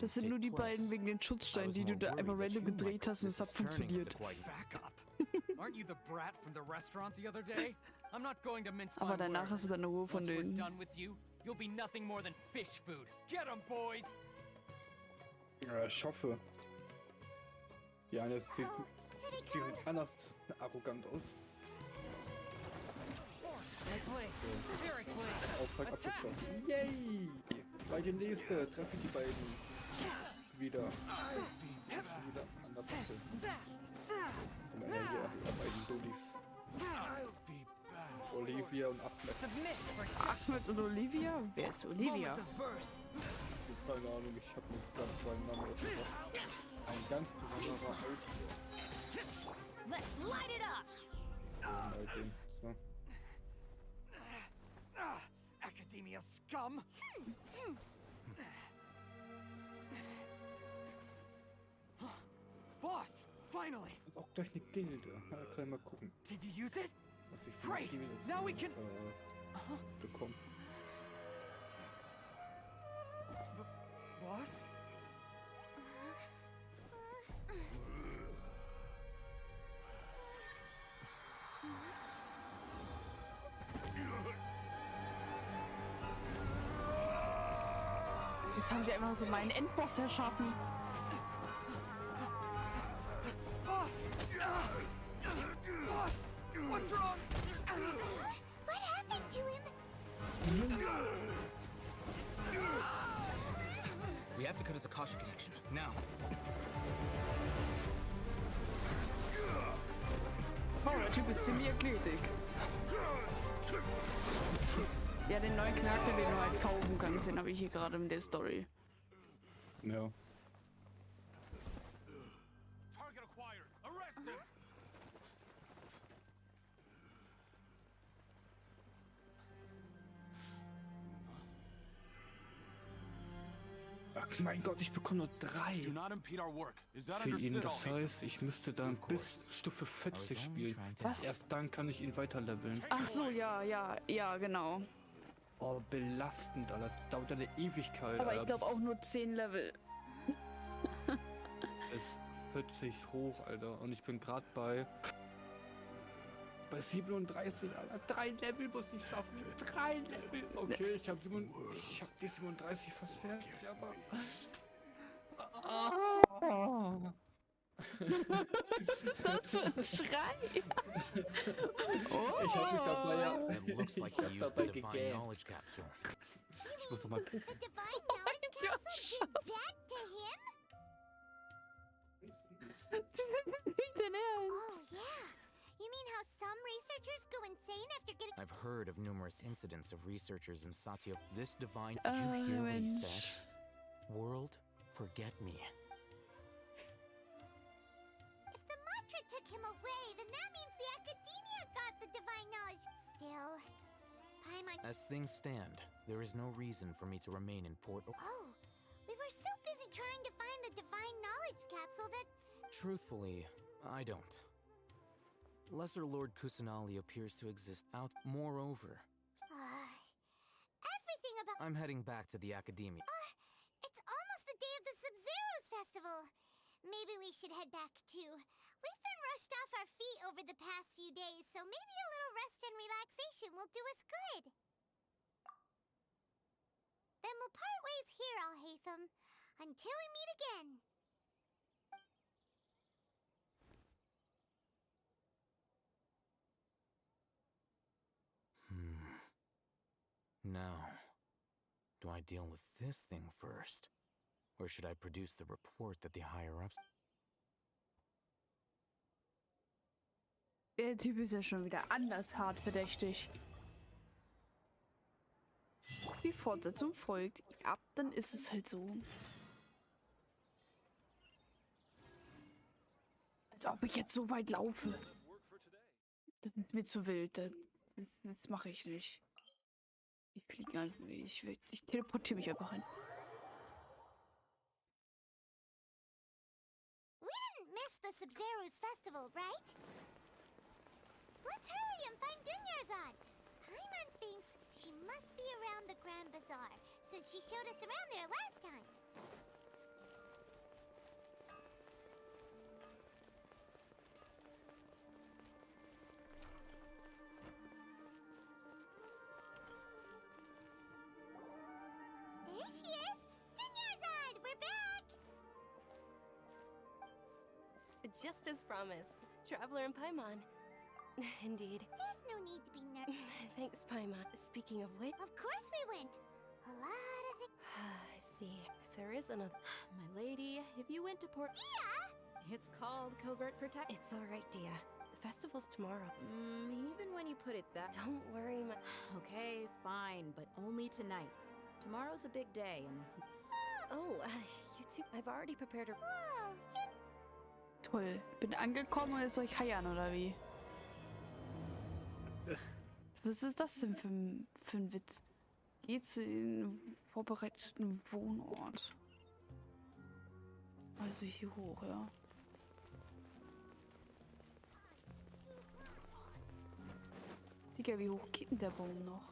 Das sind nur die beiden wegen den Schutzsteinen, die du da einfach random gedreht hast und es hat funktioniert. Aren't you the brat from the restaurant the other day? I'm not going to mince my Aber danach hast du dann eine Ruhe von Once we're denen. done with you, you'll be nothing more than fish food. Get 'em, boys! Ja, ich hoffe. Die eine sieht anders arrogant aus. Auftrag abgeschlossen. Yay! Gleiche nächste. Treffe ich die beiden. Wieder. Wieder an der Tafel. Komm mal her hier, die beiden Dullis. Olivia und Ahmed. Ahmed und Olivia? Wer ist Olivia? Keine Ahnung, ich habe nicht ganz seinen Namen ausgedacht. Ein ganz besonderer Alt. Let's light it up. So. Academia scum! Boss, finally! Das ist auch gleich eine Gilde. Ja, kann ich mal gucken. Did you use it? Was ich für Great! eine Gilde Now we can... bekommen. Boss? Jetzt haben sie einfach so meinen Endboss erschaffen. Boss! Boss! What's wrong? What happened to him? We have to cut his Akasha connection, now. Oh, der Typ ist ziemlich athletisch. Ja, den neuen Charakter, den du halt kaufen kannst, den habe ich hier gerade in der Story. Ja. Target acquired. Arrest him. Ach mein Gott, ich bekomme nur 3 Do not impede our work. Is that für ihn. understood? Das heißt, ich müsste dann bis Stufe 40 spielen. Was? Erst dann kann ich ihn weiterleveln. Ach so, ja, genau. Oh, belastend, Alter. Das dauert eine Ewigkeit. Aber Alter, ich glaube bis- auch nur 10 Level. Ist 40 hoch, Alter. Und ich bin gerade bei 37, Alter. 3 Level muss ich schaffen. 3 Level. Okay, ich habe die 37 fast fertig, aber... Was ist das für ein Schrei? Oh. Ich hab mich dabei, It looks like he used the divine knowledge capsule. Ich muss doch mal pissen. The divine knowledge capsule did that to him? Nicht dein Ernst? Oh, yeah. You mean how some researchers go insane after getting... I've heard of numerous incidents of researchers in Satya. This divine... Did you hear what he said? World, forget me. If the mantra took him away, then that means the academia got the divine knowledge. Still, Paimon... As things stand, there is no reason for me to remain in Port... Oh, we were so busy trying to find the divine knowledge capsule that... Truthfully, I don't. Lesser Lord Kusanali appears to exist out. Moreover, everything about... I'm heading back to the Academia. It's almost the day of the Sub-Zeros festival. maybe we should head back too. We've been rushed off our feet over the past few days, so maybe a little rest and relaxation will do us good. Then we'll part ways here, Alhaitham, until we meet again. Now, do I deal with this thing first? Or should I produce the report that the higher-ups... Der Typ ist ja schon wieder anders hart verdächtig. Die Fortsetzung folgt. Ja, dann ist es halt so. Als ob ich jetzt so weit laufe. Das ist mir zu wild. Das mache ich nicht. Ich fliege einfach. Ich teleportiere mich einfach hin. We didn't miss the Sub-Zero's festival, right? Let's hurry and find Dunyarzad. Paimon thinks she must be around the Grand Bazaar, since she showed us around there last time. There she is! Dunyarzad! We're back! Just as promised. Traveler and Paimon. Indeed. There's no need to be nervous. Thanks, Paimon. Speaking of which... Of course we went. A lot of things. I see. If there is another... My lady, if you went to Port... Dia! It's called Covert Protect... It's alright, Dia. The festival's tomorrow. Even when you put it that... Don't worry, my... Okay, fine, but only tonight. Tomorrow's a big day, and... Oh, you two... I've already prepared her... Whoa! Toll. Bin angekommen und jetzt soll ich heiern, oder wie? Was ist das denn für ein Witz? Geh zu den vorbereiteten Wohnort. Also hier hoch, ja. Digga, wie hoch geht denn der Baum noch?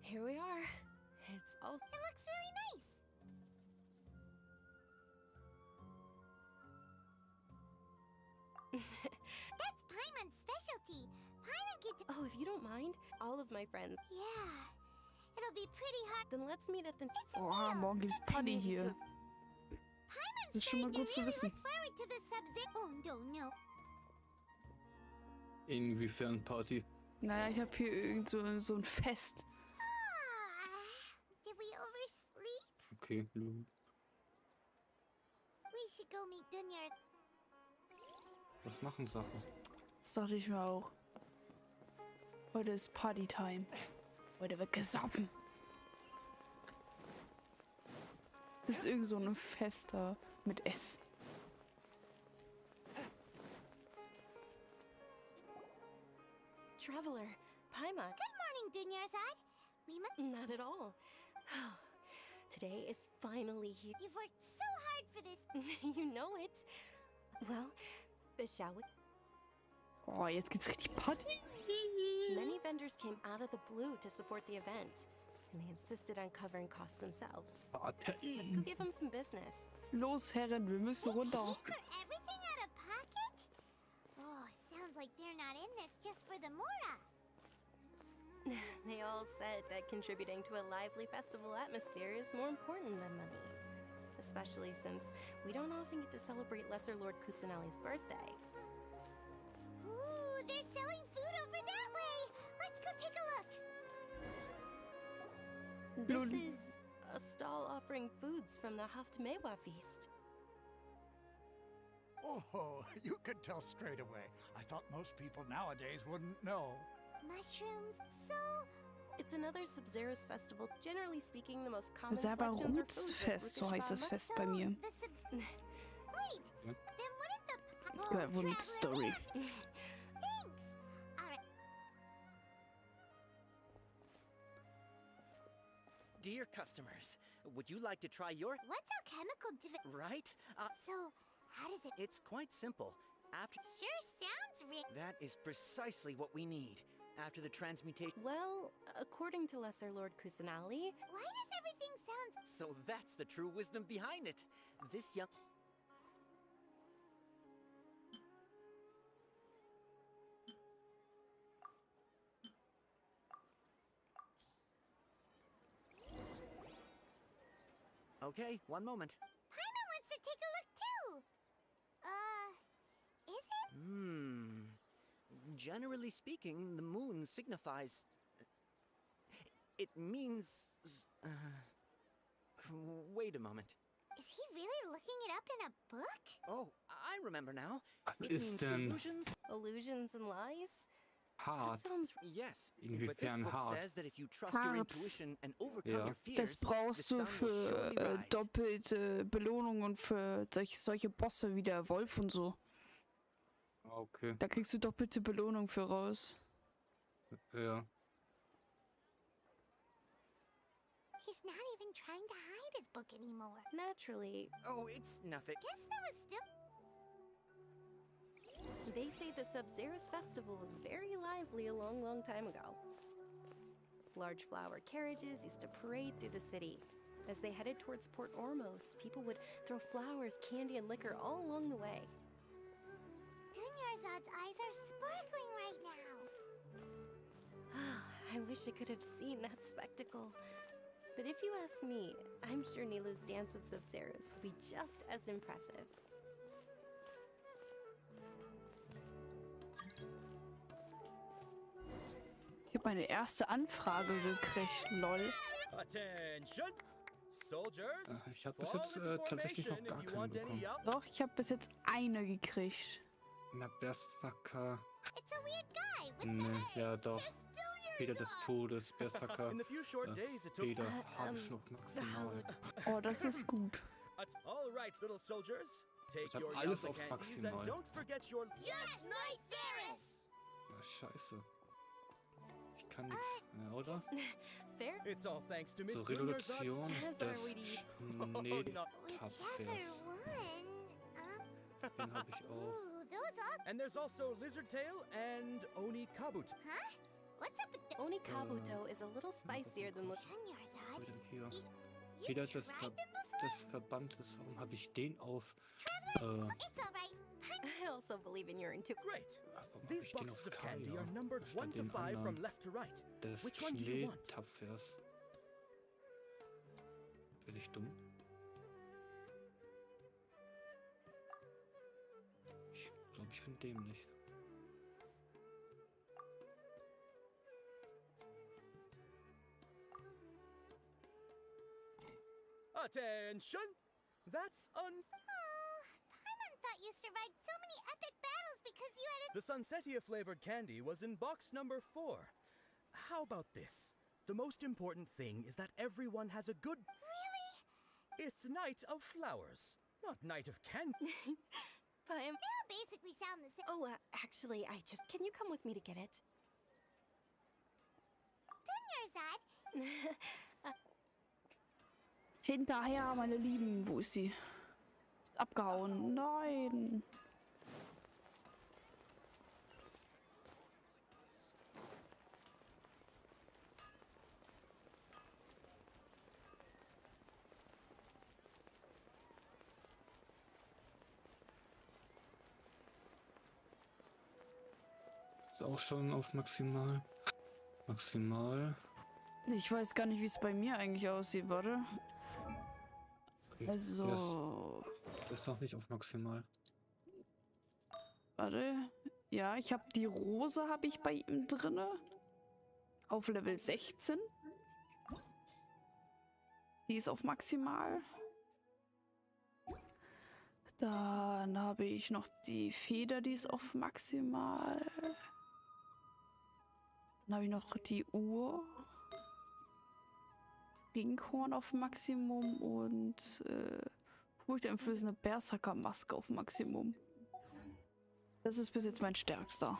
Here we are. It's all... It looks really nice. That's Paimon's specialty. Paimon gets... Oh, if you don't mind, all of my friends. Yeah. It'll be pretty hard. Then let's meet at the... Oh, morgen gibt's Party hier. Paimon's Das ist schon mal gut zu wissen. look forward to the Sub-Zero... Oh, no. Inwiefern Party? Naja, ich habe hier irgend so ein Fest. Did we oversleep? Okay. We should go meet Dunyar. Was machen Sachen? Das dachte ich mir auch. Heute ist Partytime. Heute wird gesoffen. Das ist irgend so ein Fest da mit S. Traveler, Paimon. Good morning, Dunyarzad. We must... Not at all. Today is finally here. You've worked so hard for this. You know it. Well, shall we? Oh, jetzt geht's richtig Party. Many vendors came out of the blue to support the event, and they insisted on covering costs themselves. Let's go give them some business. Los, Herren, wir müssen runter. For everything out of pocket? Oh, sounds like they're not in this just for the Mora. They all said that contributing to a lively festival atmosphere is more important than money. Especially since we don't often get to celebrate Lesser Lord Kusanali's birthday. Ooh, they're selling food over that way. Let's go take a look. This is a stall offering foods from the Haftmewa feast. Oh, you could tell straight away. I thought most people nowadays wouldn't know. Mushrooms, so... It's another Sub-Zero's festival. Generally speaking, the most common Selber selections are foods Rutsfest, so heißt das Fest bei mir. Wait, then wouldn't the... Gehört wohl mit Story. Thanks. All right. Dear customers, would you like to try your... What's alchemical Right? So, how does it... It's quite simple. After... Sure sounds ring. That is precisely what we need. After the transmutation... Well, according to Lesser Lord Kusanali... Why does everything sound... So that's the true wisdom behind it. This young... Okay, one moment. Paimon wants to take a look too. Is it? Generally speaking, the moon signifies... It means... Wait a moment. Is he really looking it up in a book? Oh, I remember now. Was It ist means denn illusions. Illusions and lies? hart? That sounds... Yes, but this Inwiefern book hart? says that if you trust your Hart. intuition and overcome Ja. your fears, Das the brauchst du sun will für surely rise. doppelte Belohnungen für solche Bosse wie der Wolf und so. Okay. Da kriegst du doppelte Belohnung für raus. Ja. He's not even trying to hide his book anymore. Naturally. Oh, it's nothing. Guess that was still... They say the Sub-Zerus festival was very lively a long, long time ago. Large flower carriages used to parade through the city. As they headed towards Port Ormos, people would throw flowers, candy, and liquor all along the way. Dunyarzad's eyes are sparkling right now. I wish I could have seen that spectacle. But if you ask me, I'm sure Nilu's dance of Sub-Zerus will be just as impressive. Ich habe meine erste Anfrage gekriegt, lol. Attention! Soldiers, Ich habe bis jetzt tatsächlich noch gar keinen bekommen. Doch, ich habe bis jetzt eine gekriegt. Na, Berserker. It's a weird guy with Nee, ja doch. Feder des Todes, Berserker. In the few short days it took... Feder, Habenschnupp maximal. Oh, das ist gut. All right, little soldiers. Take Ich hab your alles Yamsa auf candies maximal. and don't forget your... Yes, Knight Varys! Na, scheiße. Ich kann nichts mehr, oder? Fair? It's all thanks to Miss So, Dunyarzad's... Reduktion des Whichever Schneetapfers. one. Den habe ich auch. Ooh, those all... And there's also Lizard Tail and Oni Kabut. Huh? What's up with the... Oni Kabuto is a little spicier than... Dunyarzad? Was haben wir denn hier? You Feder tried des, them before? des Verbandes. Warum habe ich den auf? It's alright. I also believe in your intuition. Great. Warum habe These ich den boxes auf of candy Kalia? are numbered Statt 1 to den 5 from anderen. left to right. Des Which one do you want? Schneetapfers. Bin ich dumm? Ich glaube, ich bin dämlich. Attention! That's Oh, Paimon thought you survived so many epic battles because you had a... The Sunsetia flavored candy was in box number 4. How about this? The most important thing is that everyone has a good... Really? It's Night of Flowers, not Night of Candy. They all basically sound the same. Oh, actually, Can you come with me to get it? Dunyarzad? Hinterher, meine Lieben. Wo ist sie? Ist abgehauen. Nein. Ist auch schon auf maximal. Maximal. Ich weiß gar nicht, wie es bei mir eigentlich aussieht, warte. Also... Der ist noch nicht auf maximal. Warte. Ja, ich habe die Rose habe ich bei ihm drinne. Auf Level 16. Die ist auf maximal. Dann habe ich noch die Feder, die ist auf maximal. Dann habe ich noch die Uhr. Ringhorn auf Maximum und furchteinflößende Berserker-Maske auf Maximum. Das ist bis jetzt mein stärkster.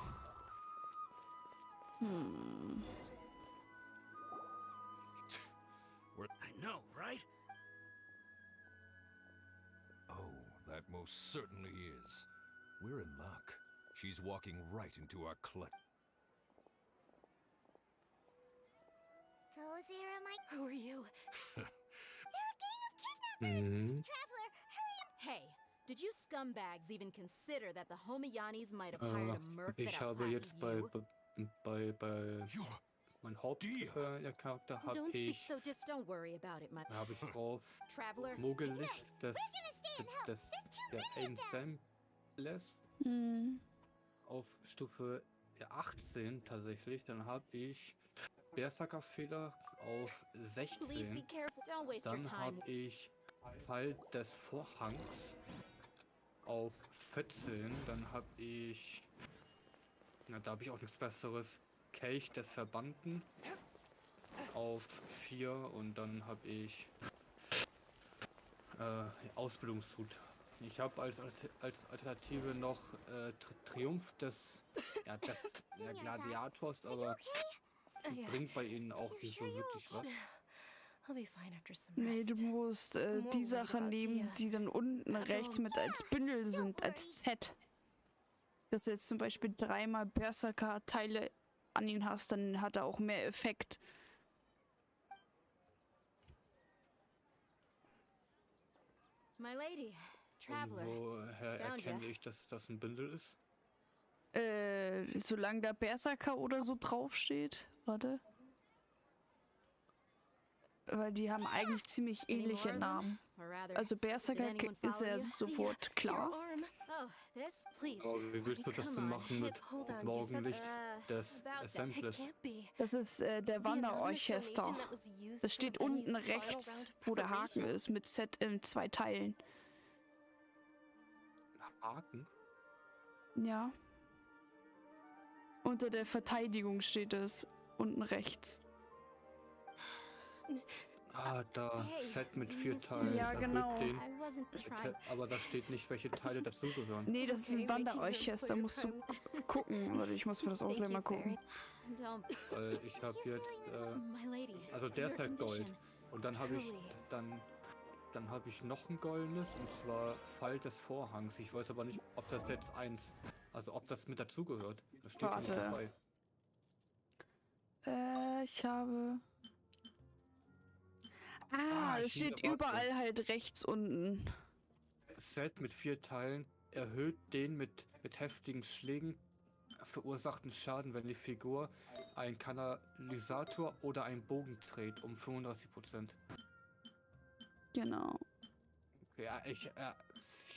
I know, right? Oh, that most certainly is. We're in luck. She's walking right into our clutch. Those are my... Who are you? They're a gang of kidnappers! Traveler, hurry up! Hey, did you scumbags even consider that the Homiyanis might have hired a merc that Ich habe outclasses jetzt bei you? mein Hauptcharakter habe Don't speak ich so don't worry about it, my habe ich drauf Traveler. Mogelicht des der Ensembles auf Stufe 18 tatsächlich. Dann habe ich Berserkerfehler auf Please be 16. careful. Don't waste your Dann time. habe ich Fall des Vorhangs auf 14. Dann habe ich, na, da habe ich auch nichts Besseres, Kelch des Verbannten auf 4. Und dann habe ich Ausbildungshut. Ich habe als Alternative noch Triumph des Gladiators, aber bringt bei ihnen auch nicht so wirklich was. I'll be fine after some Nee, rest. du musst die Sachen nehmen, die dann unten rechts mit als Bündel sind, als Z. Dass du jetzt zum Beispiel 3-mal Berserker-Teile an ihn hast, dann hat er auch mehr Effekt. My lady, Traveler. Woher Found ya. erkenne ich, dass das ein Bündel ist? Solange da Berserker oder so draufsteht. Warte. Weil die haben eigentlich ziemlich ähnliche Namen. Also Berserker ist ja sofort klar. Oh, this, please. Oh, wie willst du das denn machen mit Morgenlicht des Ensembles? Das ist der Wanderorchester. Das steht unten rechts, wo der Haken ist, mit Z in 2 Teilen. Haken? Ja. Unter der Verteidigung steht es, unten rechts. Ah, da, Set mit 4 Teilen. Ja, genau. Aber da steht nicht, welche Teile dazugehören. Nee, das ist ein Wanderorchester, musst du gucken. Warte, ich muss mir das auch gleich mal gucken. Weil ich habe jetzt, also der ist halt Gold. Und dann habe ich, dann habe ich noch ein goldenes, und zwar Fall des Vorhangs. Ich weiß aber nicht, ob das jetzt also ob das mit dazugehört. Das steht nicht dabei. Ich habe... es steht überall halt rechts unten. Set mit 4 Teilen erhöht den mit heftigen Schlägen verursachten Schaden, wenn die Figur einen Kanalisator oder einen Bogen dreht, um 35%. Genau. Ja, ich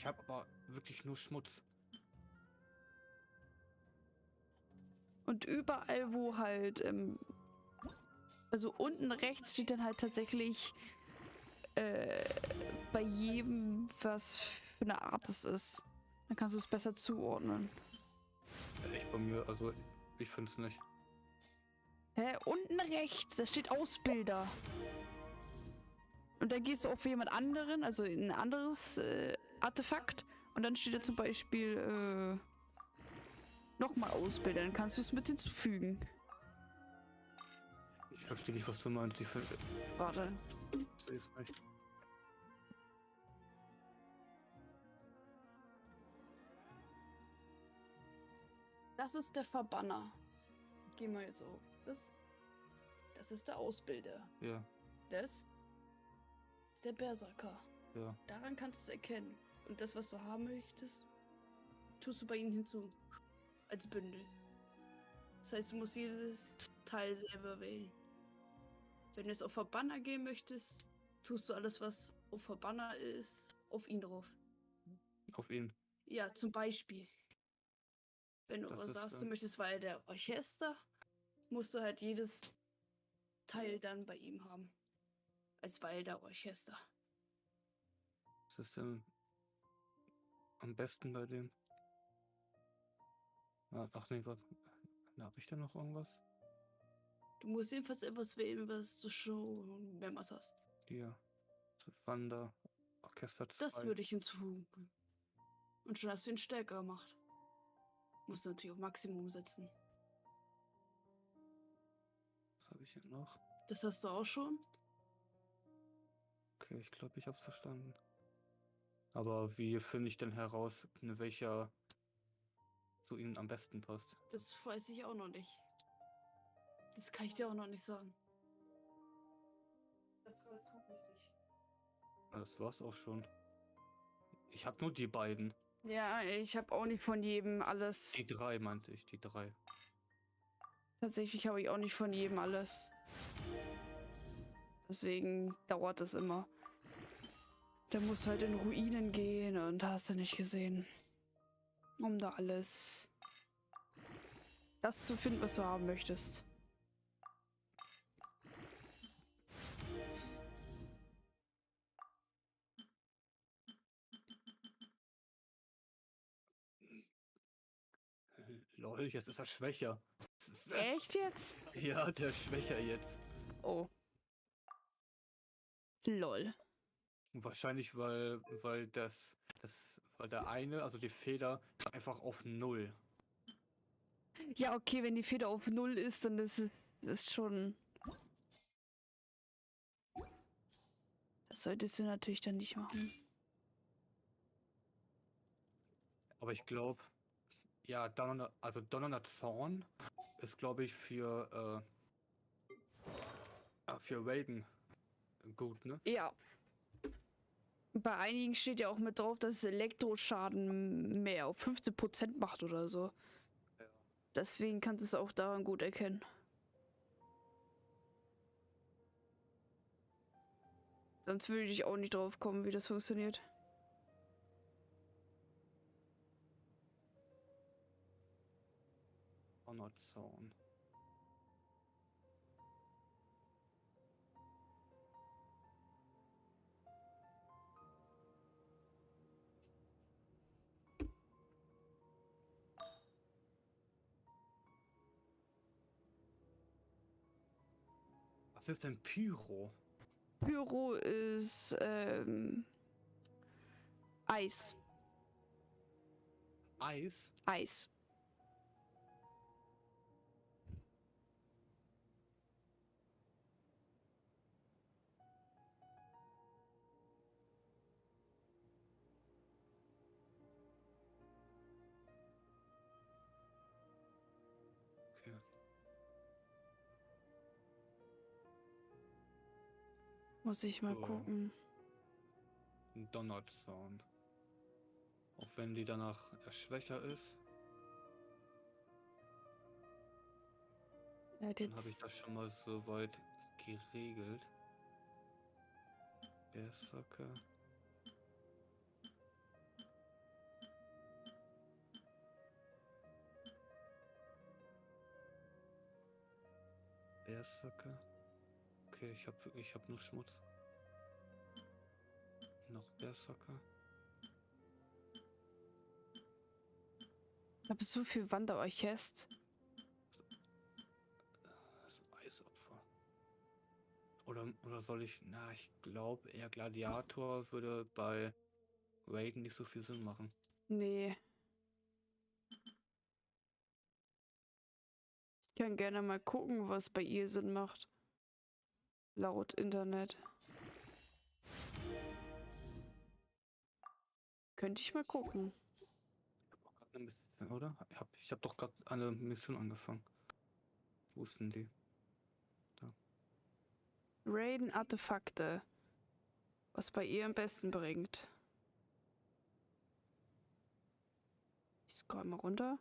habe aber wirklich nur Schmutz. Und überall, wo halt, also unten rechts steht dann halt tatsächlich bei jedem, was für eine Art es ist. Dann kannst du es besser zuordnen. Echt bei mir, also ich finde es nicht. Hä? Unten rechts, da steht Ausbilder. Und dann gehst du auf jemand anderen, also in ein anderes Artefakt. Und dann steht da zum Beispiel nochmal Ausbilder. Dann kannst du es mit hinzufügen. Ich verstehe nicht, was du meinst. Warte. Ist nicht. Das ist der Verbanner. Gehen wir jetzt auf. Das ist der Ausbilder. Ja. Das ist der Berserker. Ja. Daran kannst du es erkennen. Und das, was du haben möchtest, tust du bei ihnen hinzu. Als Bündel. Das heißt, du musst jedes Teil selber wählen. Wenn du jetzt auf Verbanner gehen möchtest, tust du alles, was auf Verbanner ist, auf ihn drauf. Auf ihn? Ja, zum Beispiel. Wenn du Das aber ist, sagst, du möchtest weil der Orchester, musst du halt jedes Teil dann bei ihm haben. Als weil der Orchester. Was ist denn am besten bei dem? Ach nee, warte. Habe ich da noch irgendwas? Du musst jedenfalls etwas wählen, was du schon mehrmals hast. Hier. Wander, Orchester 2. Das würde ich hinzufügen. Und schon hast du ihn stärker gemacht. Musst du natürlich auf Maximum setzen. Was habe ich hier noch? Das hast du auch schon? Okay, ich glaube, ich habe es verstanden. Aber wie finde ich denn heraus, in welcher zu ihnen am besten passt. Das weiß ich auch noch nicht. Das kann ich dir auch noch nicht sagen. Das weiß ich nicht. Das war's auch schon. Ich habe nur die beiden. Ja, ich habe auch nicht von jedem alles. Die 3 meinte ich, die 3. Tatsächlich habe ich auch nicht von jedem alles. Deswegen dauert es immer. Der muss halt in Ruinen gehen und hast du nicht gesehen. Um da alles das zu finden, was du haben möchtest. Lol, jetzt ist er schwächer. Echt jetzt? Ja, der ist schwächer jetzt. Oh. Lol. Wahrscheinlich, weil der eine, also die Feder, ist einfach auf 0. Ja, okay, wenn die Feder auf 0 ist, dann ist es schon... Das solltest du natürlich dann nicht machen. Aber ich glaube, ja, Donnernder Zorn ist, glaube ich, für Reagan gut, ne? Ja. Bei einigen steht ja auch mit drauf, dass es Elektroschaden mehr auf 15% macht oder so. Ja. Deswegen kannst du es auch daran gut erkennen. Sonst würde ich auch nicht drauf kommen, wie das funktioniert. Donnerzorn. Was ist denn Pyro? Pyro ist Eis. Eis? Eis. Okay. Muss ich mal gucken. Ein Donnerzorn. Auch wenn die danach schwächer ist. Ja, Dann habe ich das schon mal so weit geregelt. Berserker. Berserker. Okay, ich hab nur Schmutz. Noch Berserker. Ich habe so viel Wanderorchester. Das Eisopfer. Oder soll ich... Na, ich glaube eher Gladiator würde bei Reagan nicht so viel Sinn machen. Nee. Ich kann gerne mal gucken, was bei ihr Sinn macht. Laut Internet. Könnte ich mal gucken. Eine Mission, oder? Ich hab doch gerade eine Mission angefangen. Wo ist denn die? Da. Raiden Artefakte. Was bei ihr am besten bringt. Ich scroll mal runter.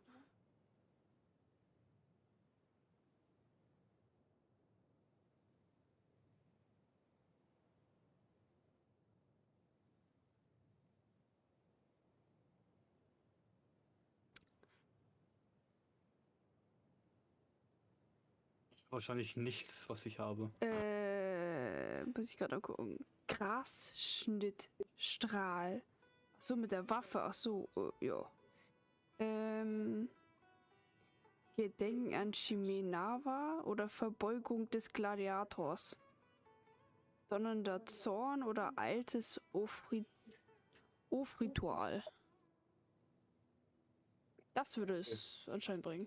Wahrscheinlich nichts, was ich habe. Muss ich gerade gucken. Grasschnittstrahl. Ach so, mit der Waffe. Ach so, ja. Gedenken an Shimenawa oder Verbeugung des Gladiators. Donnernder Zorn oder altes Ofritual. Das würde es anscheinend bringen.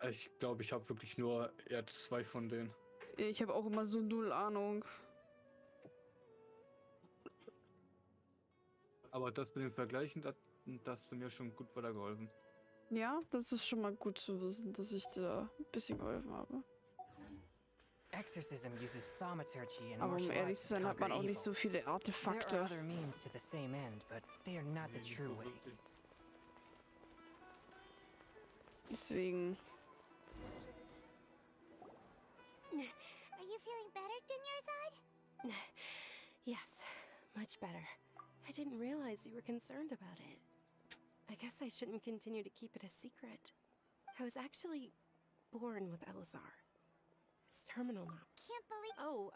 Ich glaube, ich habe wirklich nur eher 2 von denen. Ich habe auch immer so null Ahnung. Aber das mit dem Vergleichen, das hast du mir schon gut weitergeholfen. Ja, das ist schon mal gut zu wissen, dass ich da ein bisschen geholfen habe. Exorcism uses thaumaturgy and Aber um martial ehrlich arts zu to sein, hat man conquer auch nicht evil. so viele There are Artefakte. other means to the same end, but they are not the true way. Deswegen. Are you feeling better, Dunyarzad? Yes, much better. I didn't realize you were concerned about it. I guess I shouldn't continue to keep it a secret. I was actually born with Elazar. It's terminal now. Can't believe. Oh,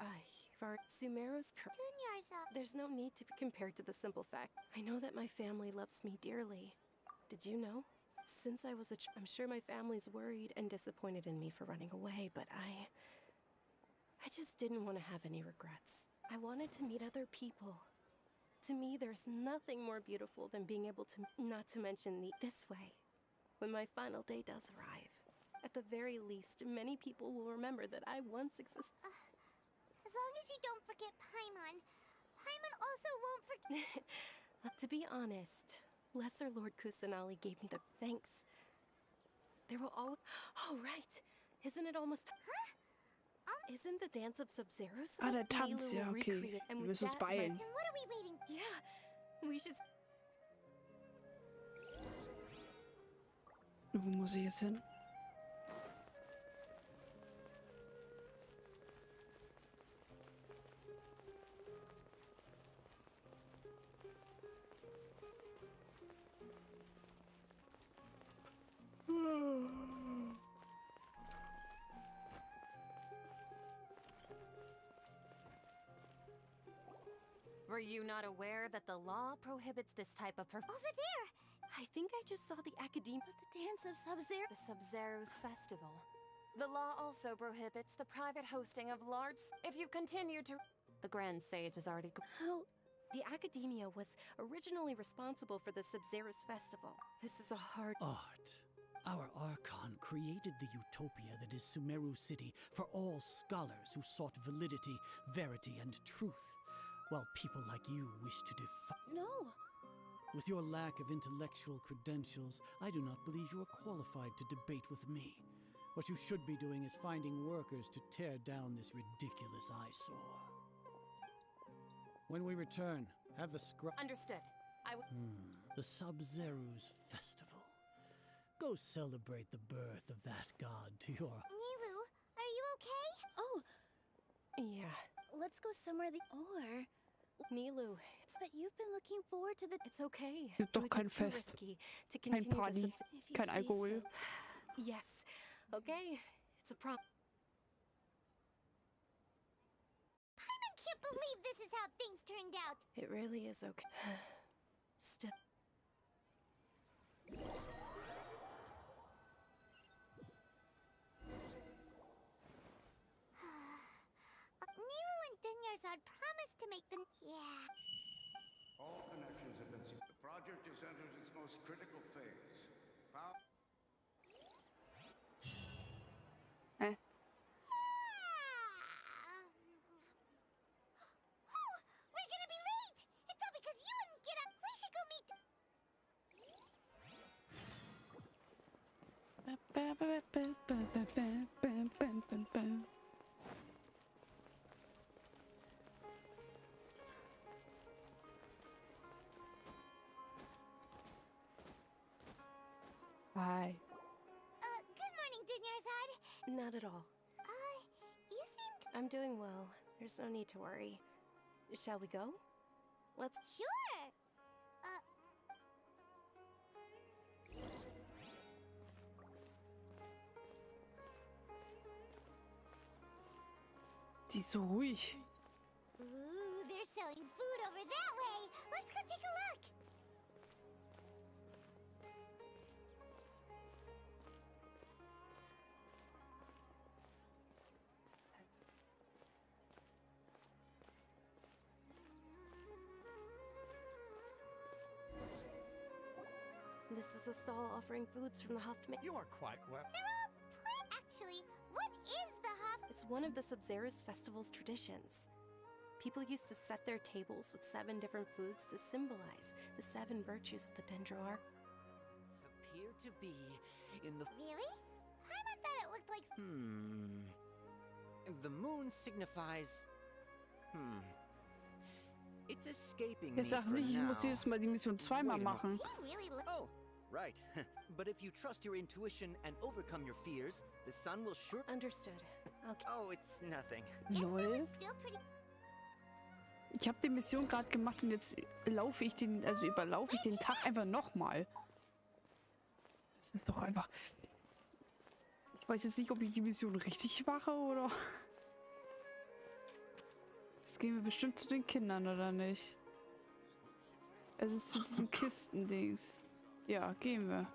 for Sumeru's Dunyarzad. There's no need to be compared to the simple fact. I know that my family loves me dearly. Did you know? Since I was I'm sure my family's worried and disappointed in me for running away, but I just didn't want to have any regrets. I wanted to meet other people. To me, there's nothing more beautiful than being able to, not to mention this way. When my final day does arrive, at the very least, many people will remember that I once existed. As long as you don't forget Paimon. Paimon also won't forget. To be honest, Lesser Lord Kusanali gave me the thanks. There will always. Oh, right. Isn't it almost. Huh? Isn't the dance of Sub-Zero Ah, der Tanz, ja, okay. Wir müssen uns beeilen. Then what are we waiting for? Yeah, we should. Wo muss ich jetzt hin? Were you not aware that the law prohibits this type of Over there! I think I just saw the academe. But the dance of Sub-Zero. The Sub-Zero's festival. The law also prohibits the private hosting of large. If you continue to, the Grand Sage has already. How? The Academia was originally responsible for the Sub-Zero's festival. This is a hard. Art. Our Archon created the utopia that is Sumeru City for all scholars who sought validity, verity, and truth, while people like you wish to defy. No. With your lack of intellectual credentials, I do not believe you are qualified to debate with me. What you should be doing is finding workers to tear down this ridiculous eyesore. When we return, have the Understood. The Sub-Zero's festival. Go celebrate the birth of that god to your... Nilu, are you okay? Oh, Yeah. let's go somewhere or... Nilu, But you've been looking forward to the... it's okay. Gibt It doch would kein be too Fest. risky to Kein continue the Party. If you Kein say Alkohol. so. Yes. Okay. It's a prompt. Paimon can't believe this is how things turned out. It really is okay. Still. Nilu and Dunyarzad promised to make them. Yeah. All connections have been. The project has entered its most critical phase. Oh, we're gonna be late! It's all because you wouldn't get up. We should go meet. Hi. Good morning, Dunyarzad. Not at all. You seem. I'm doing well. There's no need to worry. Shall we go? Let's. Sure. Die ist so ruhig. Ooh, they're selling food over that way. Let's go take a look. This is a stall offering foods from the Huft. You are quite well. They're all Actually, what is the Huff? It's one of the Sub-Zero's festival's traditions. People used to set their tables with 7 different foods to symbolize the 7 virtues of the Dendro Arc. Appear to be in the... Really? Paimon thought it looked like... The moon signifies... It's escaping Jetzt me sag for nicht, ich now. muss jedes Mal die Mission zweimal Wait a machen. Oh, right. But if you trust your intuition and overcome your fears, the sun will sure... Understood. Okay. Oh, it's nothing. Lol. Ich habe die Mission gerade gemacht und jetzt laufe ich den, also überlaufe ich den Tag einfach nochmal. Das ist doch einfach... Ich weiß jetzt nicht, ob ich die Mission richtig mache, oder... Jetzt gehen wir bestimmt zu den Kindern, oder nicht? Also zu diesen Kistendings. Ja, gehen wir.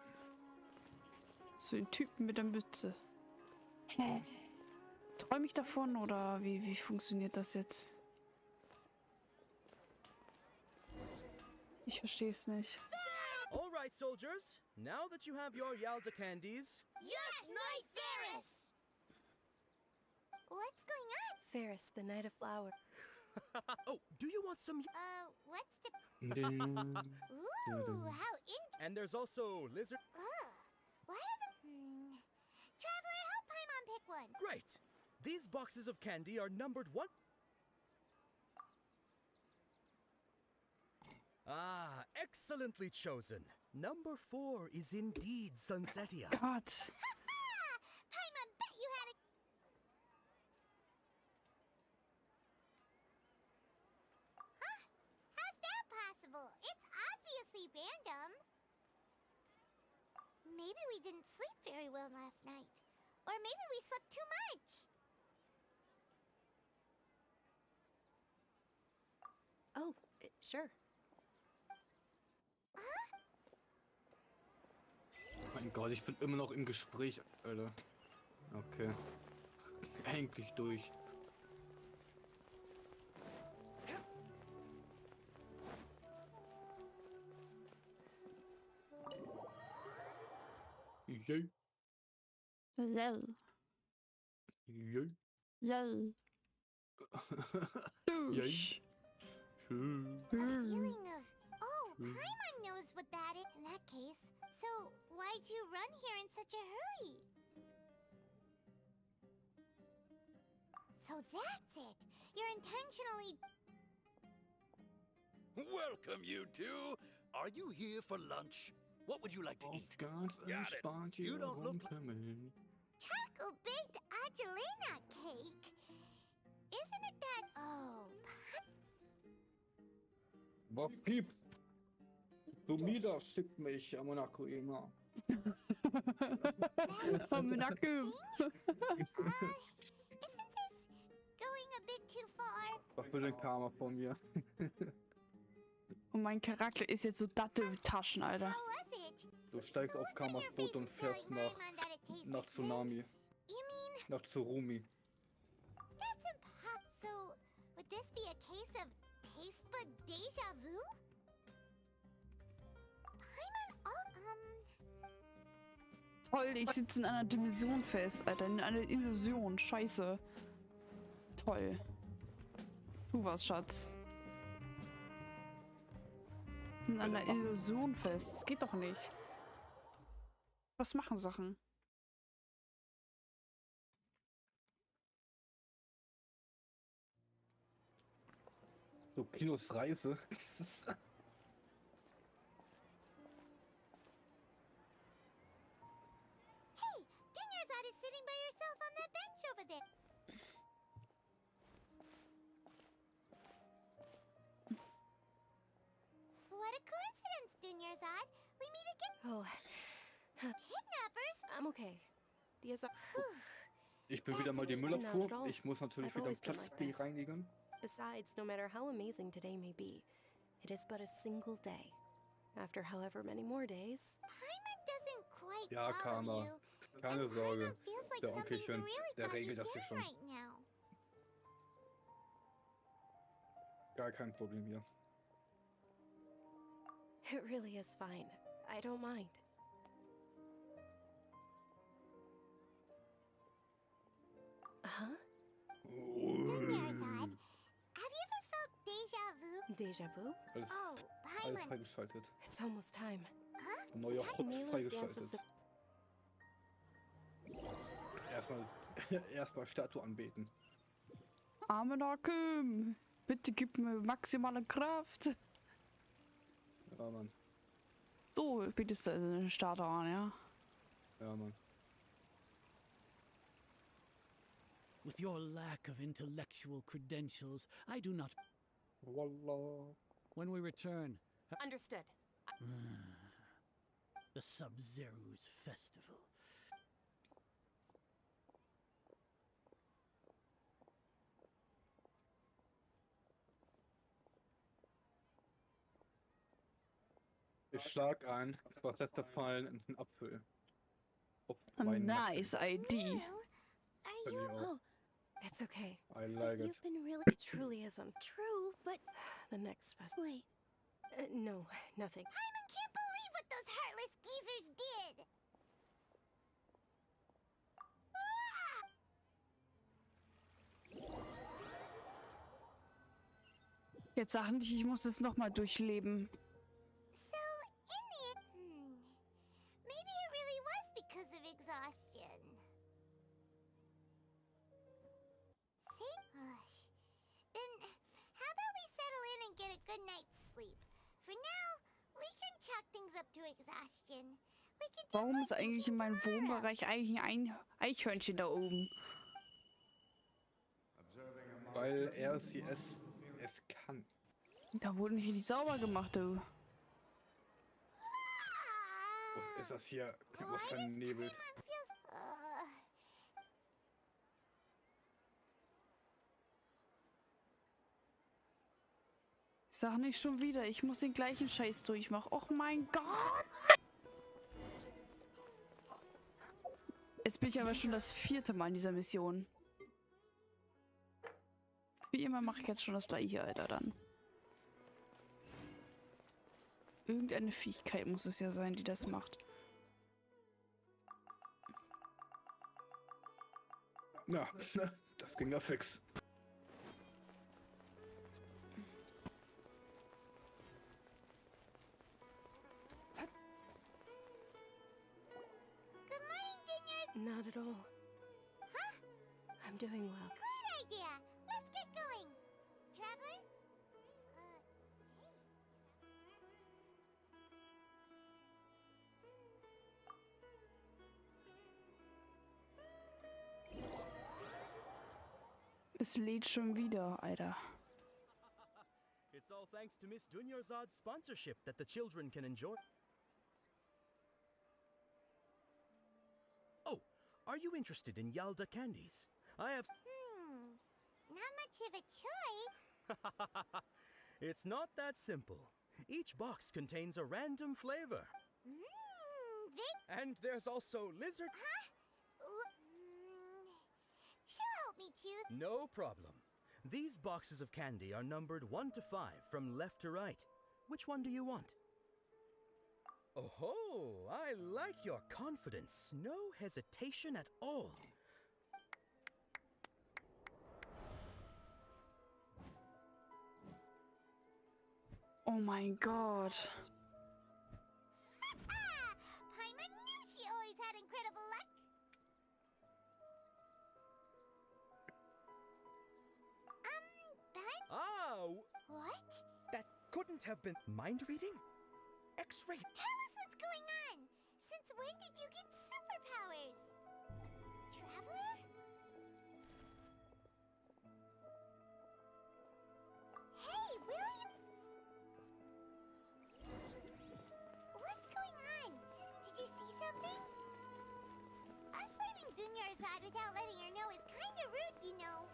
Zu den Typen mit der Mütze. Hä? Träume ich davon, oder wie funktioniert das jetzt? Ich verstehe es nicht. All right, soldiers. Now that you have your Yalda candies... Yes, Knight Ferris! What's going on? Ferris, the Knight of Flower. Oh, do you want some... What's the... Ding. Ooh, how in... And there's also lizard... What are the... Traveler, help Paimon pick one. Great! These boxes of candy are numbered 1... Ah, excellently chosen. Number 4 is indeed Sunsetia. God. Paimon, bet you had a... Huh? How's that possible? It's obviously random. Maybe we didn't sleep very well last night. Or maybe we slept too much. Oh, sure. Mein Gott, ich bin immer noch im Gespräch, Alter. Okay. Endlich durch. Yay. Yay. Yay. Yay. Yay. A feeling of... Oh, Paimon knows what that is. In that case, so why'd you run here in such a hurry? So that's it. You're intentionally... Welcome, you two. Are you here for lunch? What would you like to eat? Ganz entspannt hier rumkümmeln. Charcoal-baked Angelina cake. Isn't it that... Oh, Was gibt's? Du Mida schickt mich a Monaco immer. Monaco. going a bit too far? Was für ein Karma von mir. Und mein Charakter ist jetzt so Datteltaschen, Alter. Du steigst auf Karmas Boot und fährst nach Tsunami. Nach Tsurumi. That's impossible. So, would this be a case of taste bud deja vu? Toll, ich sitze in einer Dimension fest, Alter. In einer Illusion. Scheiße. Toll. Tu was, Schatz. In einer Illusion fest. Das geht doch nicht. Was machen Sachen? So, Kinos Reise. Hey, Dinnersot is sitting by yourself on that bench over there. What a coincidence, Dinnersot. We meet again. Oh. Kidnappers? I'm okay. Ich bin wieder mal die Müllabfuhr. Ich muss natürlich wieder Platz reinigen. Besides, no matter how amazing today may be, it is but a single day. After however many more days... Paimon doesn't quite Ja, Karma. Keine Sorge. feels like Der Onkelchen, something's really der got you regelt das hier down schon. right now. Gar kein Problem hier. It really is fine. I don't mind. Huh? Dinnersot, have you ever felt deja vu? Deja vu? Alles Oh, Paimon. freigeschaltet. It's almost time. Huh? Neuer Hut Mila's dance of freigeschaltet. Erstmal Statue anbeten. Amenakim, bitte gib mir maximale Kraft. Ja, Mann. So bietest du also den Starter an, ja? Ja, Mann. With your lack of intellectual credentials, I do not. Wallah. When we return. Understood. The Sub-Zero's festival. Ich schlag ein. Was lässt da fallen? Ein Apfel. Auf meinen Nice ID. Are you? Oh, it's okay. I like it. You've been really, truly is true, but the next festival. Wait. No, nothing. Paimon can't believe what those heartless geezers did! Jetzt sag nicht, ich muss es nochmal durchleben. So, in the maybe it really was because of exhaustion. See? Then, how about we settle in and get a good night's sleep? For now, we can chalk things up to exhaustion. We can do Warum ist eigentlich in meinem Wohnbereich eigentlich ein Eichhörnchen da oben? Weil es kann. Da wurde nicht richtig sauber gemacht, du. Oh, ist das hier was vernebelt? Sag nicht schon wieder, ich muss den gleichen Scheiß durchmachen. Och mein Gott! Jetzt bin ich aber schon das 4. Mal in dieser Mission. Wie immer mache ich jetzt schon das gleiche, Alter, dann. Irgendeine Fähigkeit muss es ja sein, die das macht. Ja, das ging ja fix. Good morning, Dinyard. Not at all. Huh? I'm doing well. Great idea. Let's get going. Traveler? Es lädt schon wieder, Alter. It's all thanks to Miss Dunyarzad's sponsorship that the children can enjoy. Oh, are you interested in Yalda candies? I have. Not much of a choice. It's not that simple. Each box contains a random flavor. And there's also lizard. She'll help me choose. No problem. These boxes of candy are numbered 1 to 5 from left to right. Which one do you want? Oh, I like your confidence. No hesitation at all. Oh mein Gott. Paimon knew she always had incredible luck. Ben? What? That couldn't have been mind reading? X-ray. Tell us what's going on. Since when did you get superpowers? Traveler? Hey, where are you? What's going on? Did you see something? Us leaving Dunyarzad without letting her know is kinda rude, you know.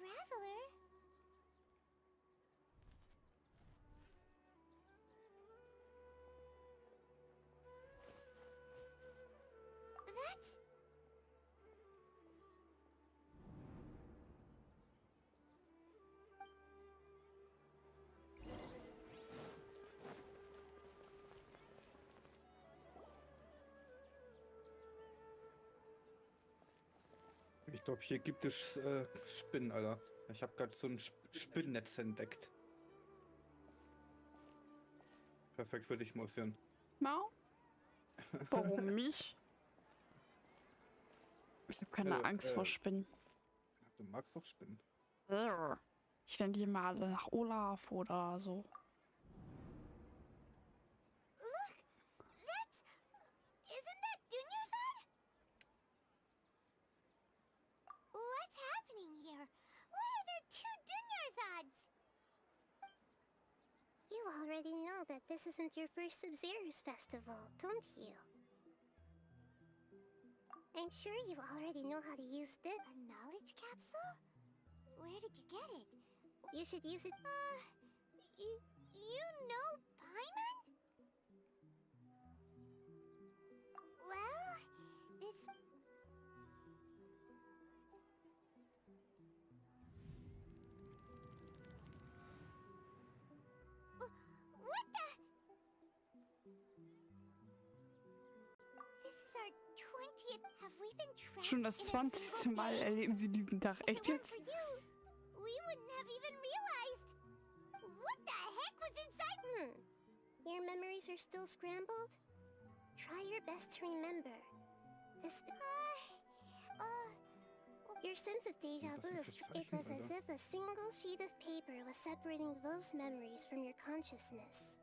traveler. That's... Ich glaube, hier gibt es Spinnen, Alter. Ich habe gerade so ein Spinnennetz entdeckt. Perfekt für dich, Mäuschen. Mau? Warum mich? Ich habe keine Angst vor Spinnen. Du magst doch Spinnen. Ich nenne die mal alle nach Olaf oder so. Look! That's... Isn't that Dunyarzad? What's happening here? Why are there two Dunyarzads? You already know that this isn't your first Sub-Zero's festival, don't you? I'm sure you already know how to use this. A knowledge capsule? Where did you get it? You should use it. You know Paimon? Well, this... What the? This is our 20th. Have we been trapped Schon das 20. Mal erleben sie diesen Tag. Echt jetzt? We wouldn't have even realized. What the heck was inside? Your memories are still scrambled? Try your best to remember. This... Your sense of deja vu, it was as if a single sheet of paper was separating those memories from your consciousness.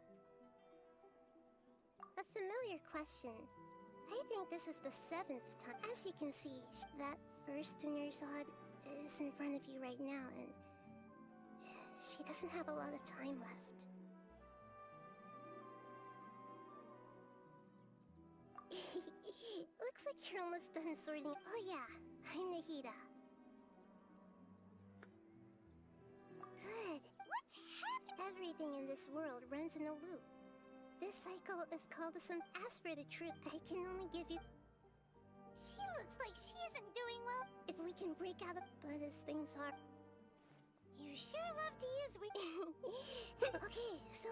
A familiar question. I think this is the 7th time. As you can see, that first Dunyarzad is in front of you right now, and she doesn't have a lot of time left. Looks like you're almost done sorting. Oh yeah, I'm Nahida. Good. What's happening? Everything in this world runs in a loop. This cycle is called the sum. As for the truth, I can only give you... She looks like she isn't doing well. If we can break out of... But as things are... You sure love to use Okay, so...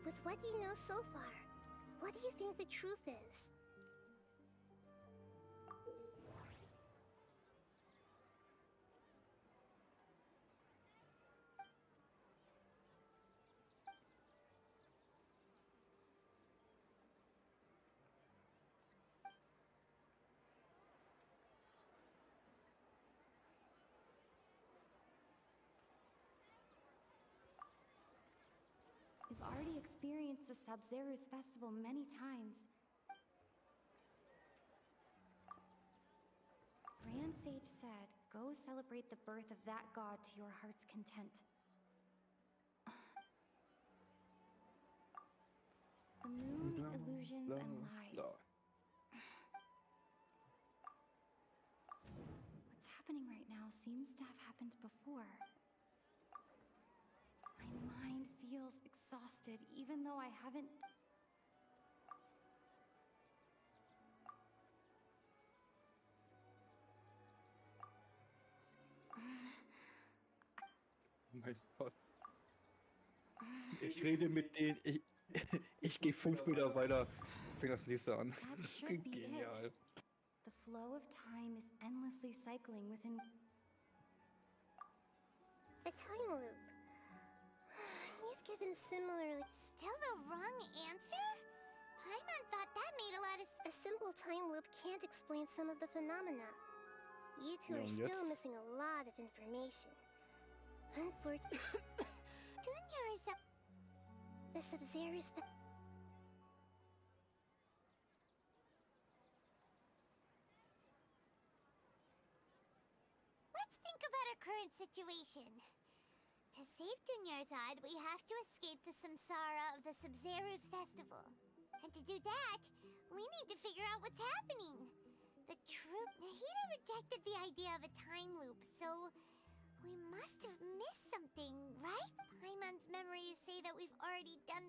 With what you know so far, what do you think the truth is? We've already experienced the Sub-Zero's festival many times. Grand Sage said, go celebrate the birth of that god to your heart's content. The moon, illusions, and lies. What's happening right now seems to have happened before. My mind feels exhausted, even though I haven't... Oh mein Gott. Ich rede mit denen. Ich gehe 5 Meter weiter. Fängt das nächste an. That should be Genial. it. The flow of time is endlessly cycling within... A time loop. You've given similarly... Still the wrong answer? Paimon thought that made a lot of... A simple time loop can't explain some of the phenomena. You two are still missing a lot of information. Unfortunately... Dunyarzad... The Sub-Zero's... Let's think about our current situation. To save Dunyarzad, we have to escape the samsara of the Sub-Zero's festival. And to do that, we need to figure out what's happening. The truth... Nahida rejected the idea of a time loop, so... We must have missed something, right? Paimon's memories say that we've already done...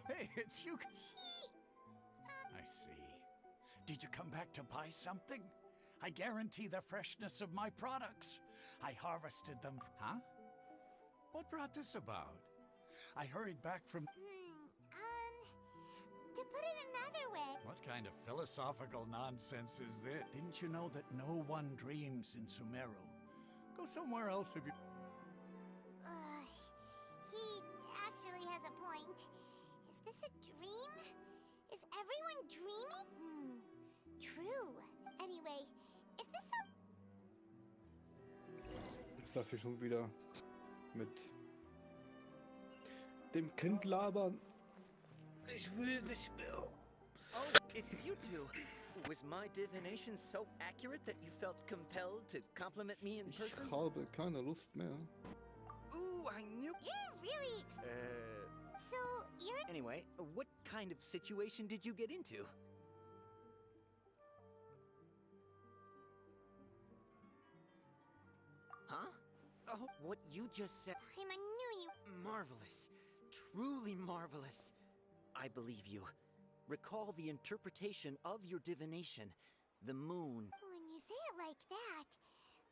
Hey, it's you. I see. Did you come back to buy something? I guarantee the freshness of my products. I harvested them. Huh? What brought this about? I hurried back from... To put it another way... What kind of philosophical nonsense is this? Didn't you know that no one dreams in Sumeru? Go somewhere else if you... He actually has a point. Is this a dream? Is everyone dreaming? True. Anyway, if this... Jetzt darf ich schon wieder mit dem Kind labern. Ich will nicht mehr. Oh, it's you two. Was my divination so accurate that you felt compelled to compliment me in person? Ich habe keine Lust mehr. Ooh, I knew... You're really... So, you're... Anyway, what kind of situation did you get into? Huh? Oh, what you just said... I knew you... Marvelous. Truly marvelous. I believe you. Recall the interpretation of your divination. The moon. When you say it like that,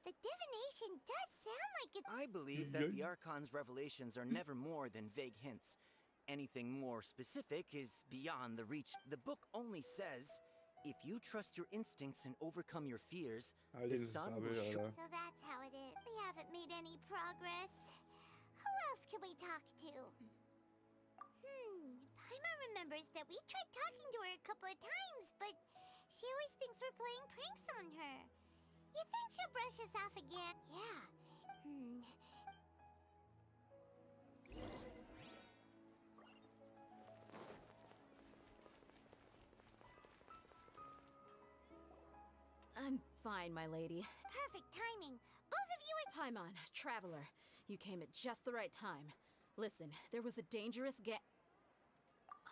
the divination does sound like it... I believe that the Archon's revelations are never more than vague hints. Anything more specific is beyond the reach. The book only says, if you trust your instincts and overcome your fears, the sun will shine. So that's how it is. We haven't made any progress. Who else can we talk to? Paimon remembers that we tried talking to her a couple of times, but she always thinks we're playing pranks on her. You think she'll brush us off again? Yeah. I'm fine, my lady. Perfect timing. Both of you are... Paimon, traveler. You came at just the right time. Listen, there was a dangerous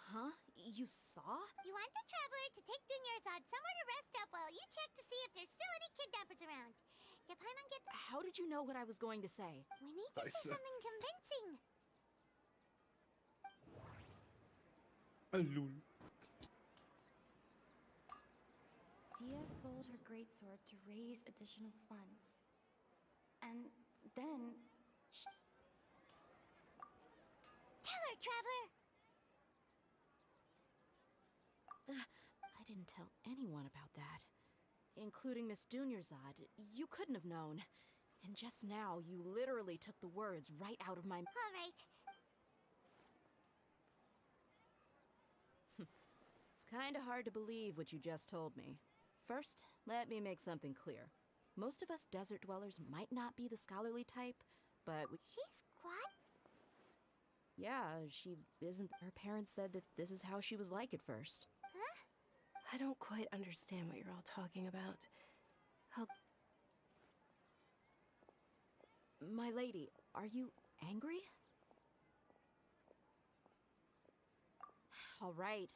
Huh? You saw? You want the traveler to take Dunyarzad somewhere to rest up while you check to see if there's still any kidnappers around. Did Paimon get... How did you know what I was going to say? We need to say something convincing. Hallo. Dia sold her greatsword to raise additional funds. And then... Tell her, traveler! I didn't tell anyone about that. Including Miss Dunyarzad. You couldn't have known. And just now, you literally took the words right out of my... All right. It's kinda hard to believe what you just told me. First, let me make something clear. Most of us desert dwellers might not be the scholarly type, but... She's what? Yeah, she isn't... Her parents said that this is how she was like at first. I don't quite understand what you're all talking about. My lady, are you angry? All right.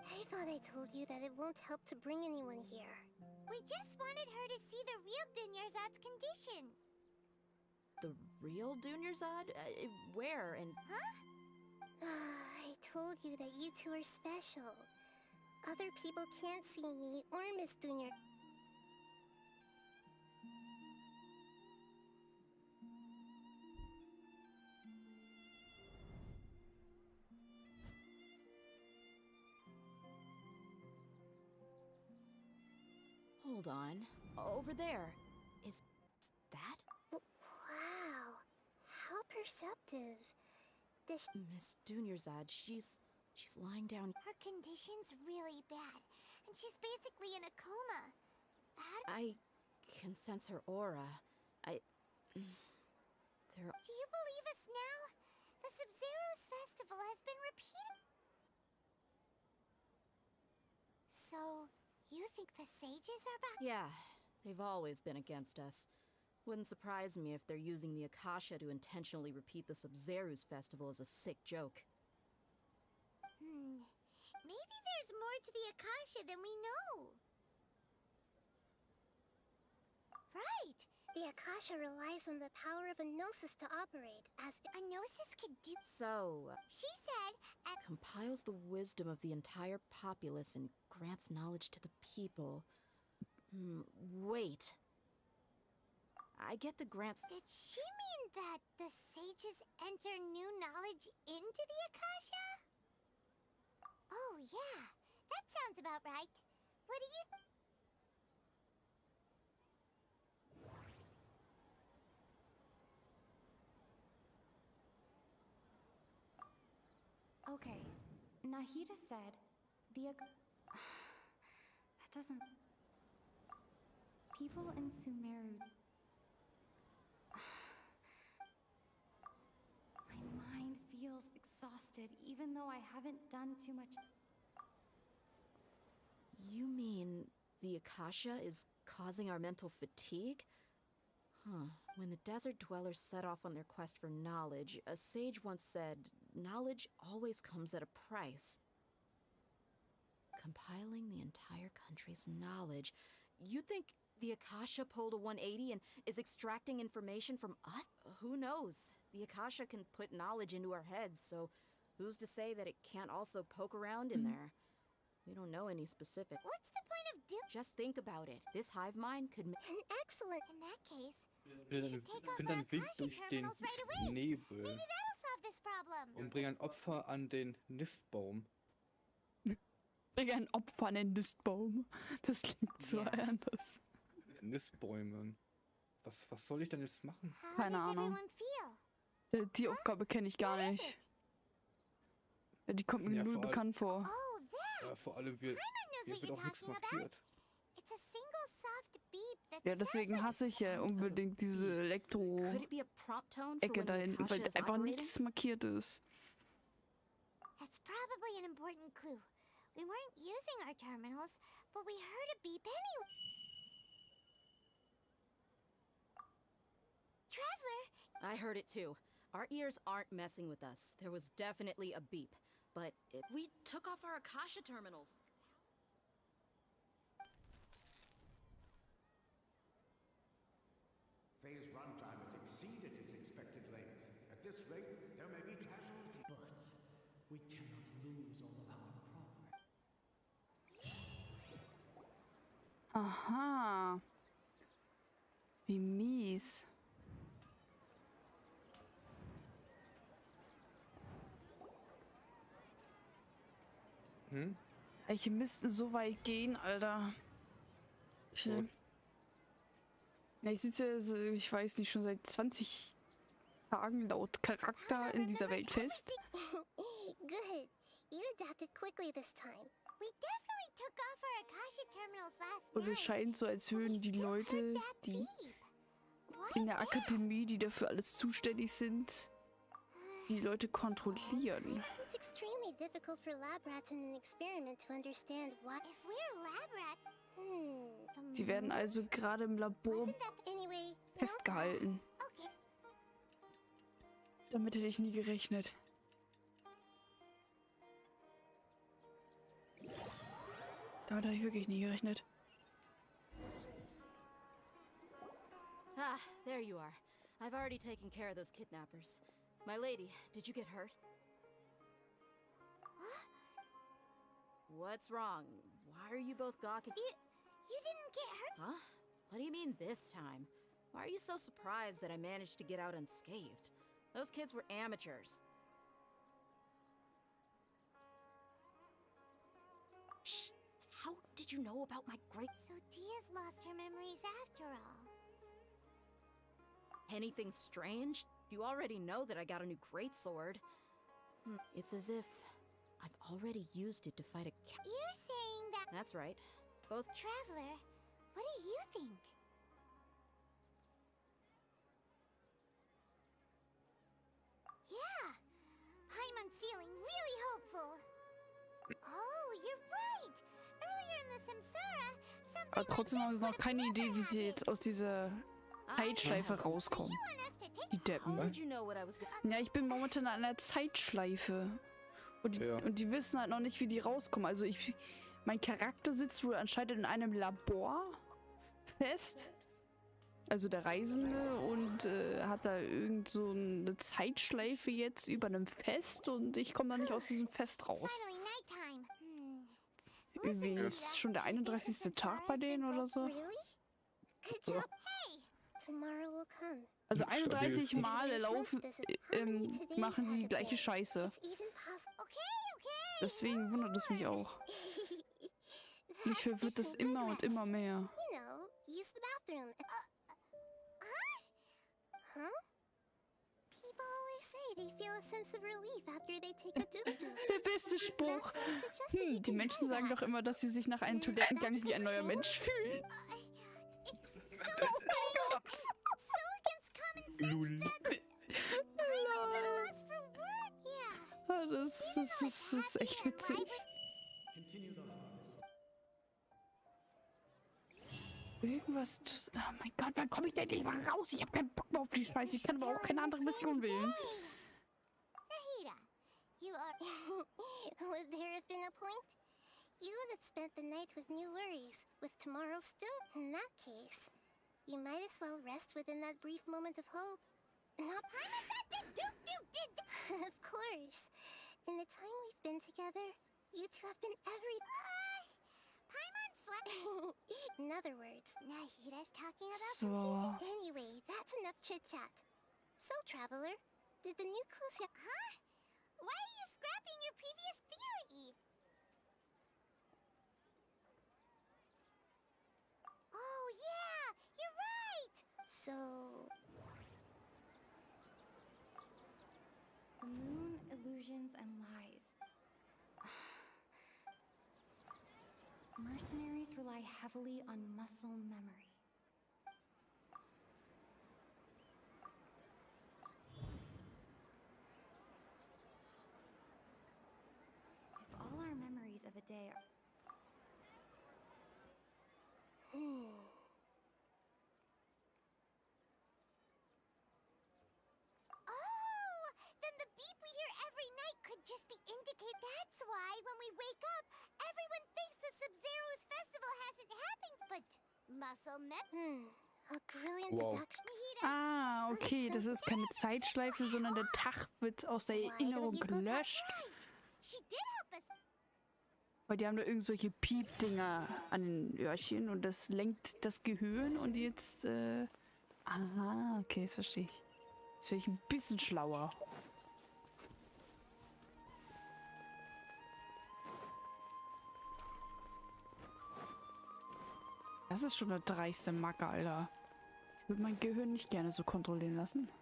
I thought I told you that it won't help to bring anyone here. We just wanted her to see the real Dunyarzad's condition. the real Dunyarzad? Where and... Huh? I told you that you two are special. Other people can't see me or Miss Dunya. Hold on. Over there. Is that? Wow. How perceptive. Miss Dunyarzad, she's lying down. Her condition's really bad, and she's basically in a coma. I can sense her aura. There... Do you believe us now? The Sub-Zero's festival has been repeated. So, you think the sages are back? Yeah, they've always been against us. Wouldn't surprise me if they're using the Akasha to intentionally repeat the Sub-Zero's festival as a sick joke. Maybe there's more to the Akasha than we know. Right! The Akasha relies on the power of a gnosis to operate, as a gnosis could do. So... She said... compiles the wisdom of the entire populace and grants knowledge to the people. Wait. I get the grants... Did she mean that the sages enter new knowledge into the Akasha? Oh, yeah. That sounds about right. What do you... Okay, Nahida said that doesn't... People in Sumeru... My mind feels exhausted, even though I haven't done too much... You mean the Akasha is causing our mental fatigue? When the desert dwellers set off on their quest for knowledge, a sage once said, knowledge always comes at a price. Compiling the entire country's knowledge. You think the Akasha pulled a 180 and is extracting information from us? Who knows? The Akasha can put knowledge into our heads, so who's to say that it can't also poke around in there? We don't know any specific. What's the point of Just think about it. This hive mind could... Excellent. In that case, Ich finde einen Weg durch den Nebel maybe that'll solve this problem. und bringe ein Opfer an den Nistbaum. Bring ein Opfer an den Nistbaum. Das klingt so anders. Nistbäume. Was soll ich denn jetzt machen? Keine Ahnung. Die Aufgabe kenne ich gar nicht. Die kommt mir null bekannt vor. Vor allem hier wird auch nichts markiert. Ja, deswegen hasse ich ja unbedingt diese Elektro-Ecke da hinten, weil einfach nichts markiert ist. That's probably an important clue. We weren't using our terminals, but we heard a beep anyway. Traveler! I heard it too. Our ears aren't messing with us. There was definitely a beep, but we took off our Akasha terminals. Phase runtime has exceeded its expected length. At this rate, there may be casualties. But we cannot lose all of our progress. Aha. Wie mies. Welche müssten so weit gehen, Alter? Ja, ich sitze ja, ich weiß nicht, schon seit 20 Tagen laut Charakter in dieser Welt fest. Good. You adapted quickly this time. We definitely took off our Akasha terminals last Und es scheint so, als würden die Leute, die in der Akademie, die dafür alles zuständig sind, die Leute kontrollieren. It's extremely difficult for lab rats in an experiment to understand what... If we're lab rats... Sie werden also gerade im Labor festgehalten. Damit hätte ich nie gerechnet. Damit habe ich wirklich nie gerechnet. Ah, there you are. I've already taken care of those kidnappers. My lady, did you get hurt? What's wrong? Why are you both gawking? You didn't get hurt? Huh? What do you mean this time? Why are you so surprised that I managed to get out unscathed? Those kids were amateurs. Shh! How did you know about my great... So Dia's lost her memories after all. Anything strange? You already know that I got a new greatsword. It's as if I've already used it to fight a cat. You're saying that... That's right. Both... Traveler, what do you think? Yeah, Paimon's feeling really hopeful. Oh, you're right. Earlier in the Samsara, Aber trotzdem haben sie noch keine Idee, wie sie jetzt aus dieser Zeitschleife rauskommen. Die Deppen. Ja, ich bin momentan in einer Zeitschleife. Und die wissen halt noch nicht, wie die rauskommen. Also mein Charakter sitzt wohl anscheinend in einem Labor fest. Also der Reisende und hat da irgend so eine Zeitschleife jetzt über einem Fest und ich komme da nicht aus diesem Fest raus. Irgendwie ist schon der 31. Tag bei denen oder so. Ja. Also 31 Mal machen die gleiche Scheiße. Deswegen wundert es mich auch. Mich verwirrt das immer und immer mehr. Der beste Spruch. Die Menschen sagen doch immer, dass sie sich nach einem Toilettengang wie ein neuer Mensch fühlen. Lul. Das ist echt witzig. Irgendwas zu... Oh mein Gott, wann komme ich denn nicht mal raus? Ich habe keinen Bock mehr auf die Scheiße. Ich kann aber auch keine andere Mission wählen. Nahida, you are... Would there have been a point? You would have spent the night with new worries, with tomorrow still. In that case, you might as well rest within that brief moment of hope. Not... Of course. In the time we've been together, you two have been every... Paimon's flat... In other words, Nahida's talking about... Anyway, that's enough chit-chat. So, Traveler, did the new clues... Huh? Why are you scrapping your previous theory? Oh, yeah! You're right! So... The moon, illusions, and lies. Mercenaries rely heavily on muscle memory. If all our memories of a day are... Then the beep we hear every night could just be indicate. That's why when we wake up, everyone thinks the Sub-Zero's festival hasn't happened, but muscle A brilliant deduction. Ah, okay, das ist keine Zeitschleife, sondern der Tag wird aus der Erinnerung gelöscht. Weil die haben da irgend solche Piep-Dinger an den Öhrchen und das lenkt das Gehirn und jetzt, aha, okay, das verstehe ich. Jetzt werde ich ein bisschen schlauer. Das ist schon eine dreiste Macke, Alter. Ich würde mein Gehirn nicht gerne so kontrollieren lassen.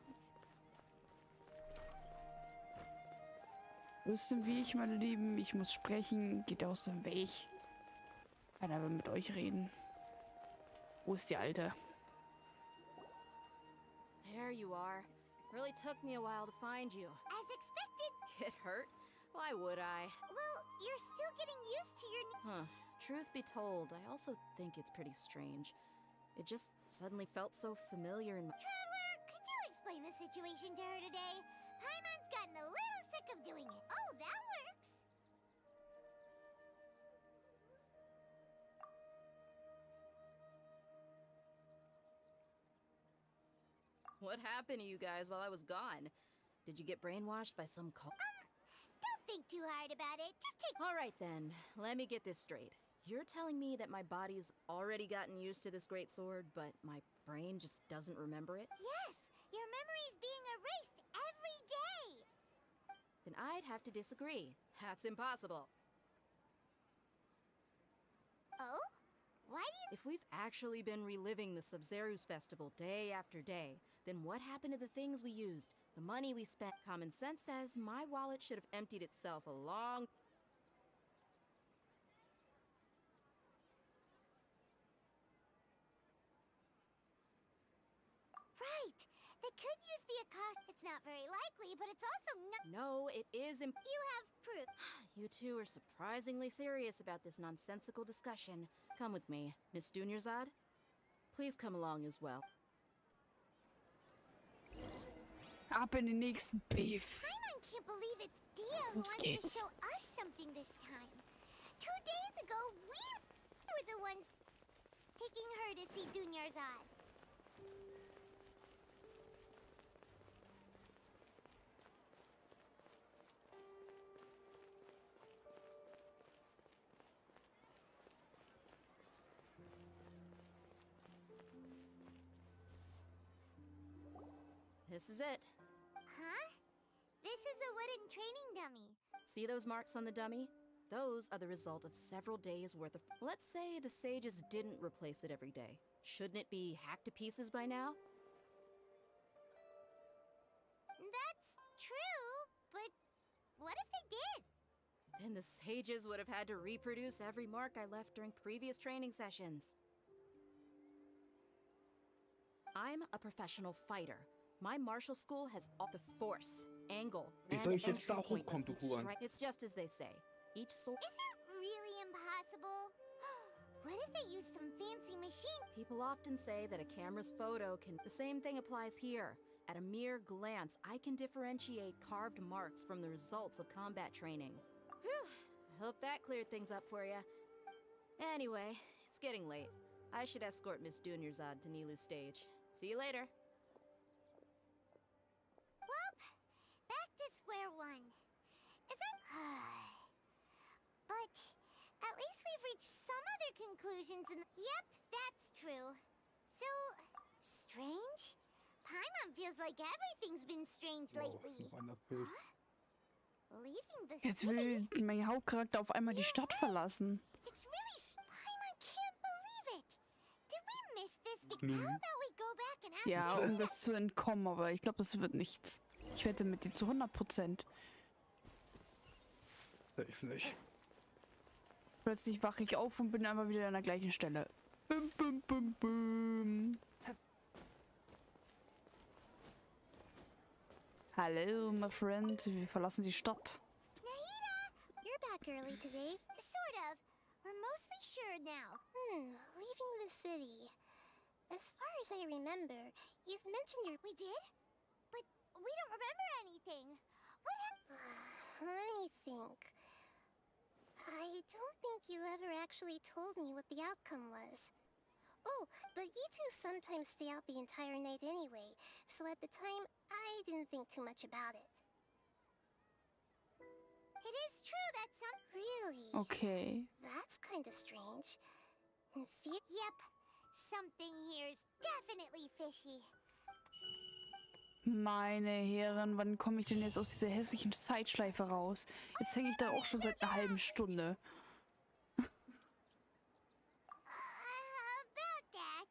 Wisst wie ich, meine Lieben? Ich muss sprechen. Geht aus dem Weg. Keiner will mit euch reden. Wo ist die Alte? There you are. Really took me a while to find you. As expected. Get hurt? Why would I? Well, you're still getting used to your... Huh. Truth be told, I also think it's pretty strange. It just suddenly felt so familiar in my... Traveler, could you explain the situation to her today? Paimon's gotten a little sick of doing it. Oh, that works. What happened to you guys while I was gone? Did you get brainwashed by some Don't think too hard about it. Just take... All right then, let me get this straight. You're telling me that my body's already gotten used to this great sword, but my brain just doesn't remember it? Yes, your memory's being erased every day. Then I'd have to disagree. That's impossible. Oh? Why do you... If we've actually been reliving the Sub-Zeru's festival day after day, then what happened to the things we used? The money we spent? Common sense says my wallet should have emptied itself a long... Right. They could use the Akash. It's not very likely, but it's also not... No, it is You have proof. You two are surprisingly serious about this nonsensical discussion. Come with me. Miss Dunyarzad, please come along as well. Ab in den nächsten Beef. Paimon can't believe it's Dia who Los wants geht's. to show us something this time. 2 days ago, we were the ones taking her to see Dunyarzad. This is it. Huh? This is a wooden training dummy. See those marks on the dummy? Those are the result of several days worth of... Let's say the sages didn't replace it every day. Shouldn't it be hacked to pieces by now? That's true, but what if they did? Then the sages would have had to reproduce every mark I left during previous training sessions. I'm a professional fighter. My martial school has all the force, angle, Wie and soll ich jetzt da entry point hochkommen, of du each Huren? strike. It's just as they say. Each sword... Is it really impossible? What if they use some fancy machine? People often say that a camera's photo can... The same thing applies here. At a mere glance, I can differentiate carved marks from the results of combat training. Whew. I hope that cleared things up for you. Anyway, it's getting late. I should escort Miss Dunyarzad to Nilu's stage. See you later. Well, back to square one. Is there... But at least we've reached some other conclusions in... Yep, that's true. So, strange? Paimon feels like everything's been strange lately. Leaving the Jetzt city? will mein Hauptcharakter auf einmal die Stadt verlassen. It's really... Paimon can't believe it. Did we miss this? How about we go back and ask... Ja, um das zu entkommen, aber ich glaube, das wird nichts. Ich wette mit dir zu 100%. Safe nicht. Plötzlich wache ich auf und bin einfach wieder an der gleichen Stelle. Bum, bum, bum, bum. Hallo, my friend. Wir verlassen die Stadt. Nahida, you're back early today. Sort of. We're mostly sure now. Leaving the city. As far as I remember, you've mentioned your... We did? But we don't remember anything. What happened? Let me think. I don't think you ever actually told me what the outcome was. Oh, but you two sometimes stay out the entire night anyway, so at the time, I didn't think too much about it. It is true that some... Really? Okay. That's kinda strange. Yep. Something here's definitely fishy. Meine Herren, wann komme ich denn jetzt aus dieser hässlichen Zeitschleife raus? Jetzt hänge ich da auch schon seit einer halben Stunde. About that.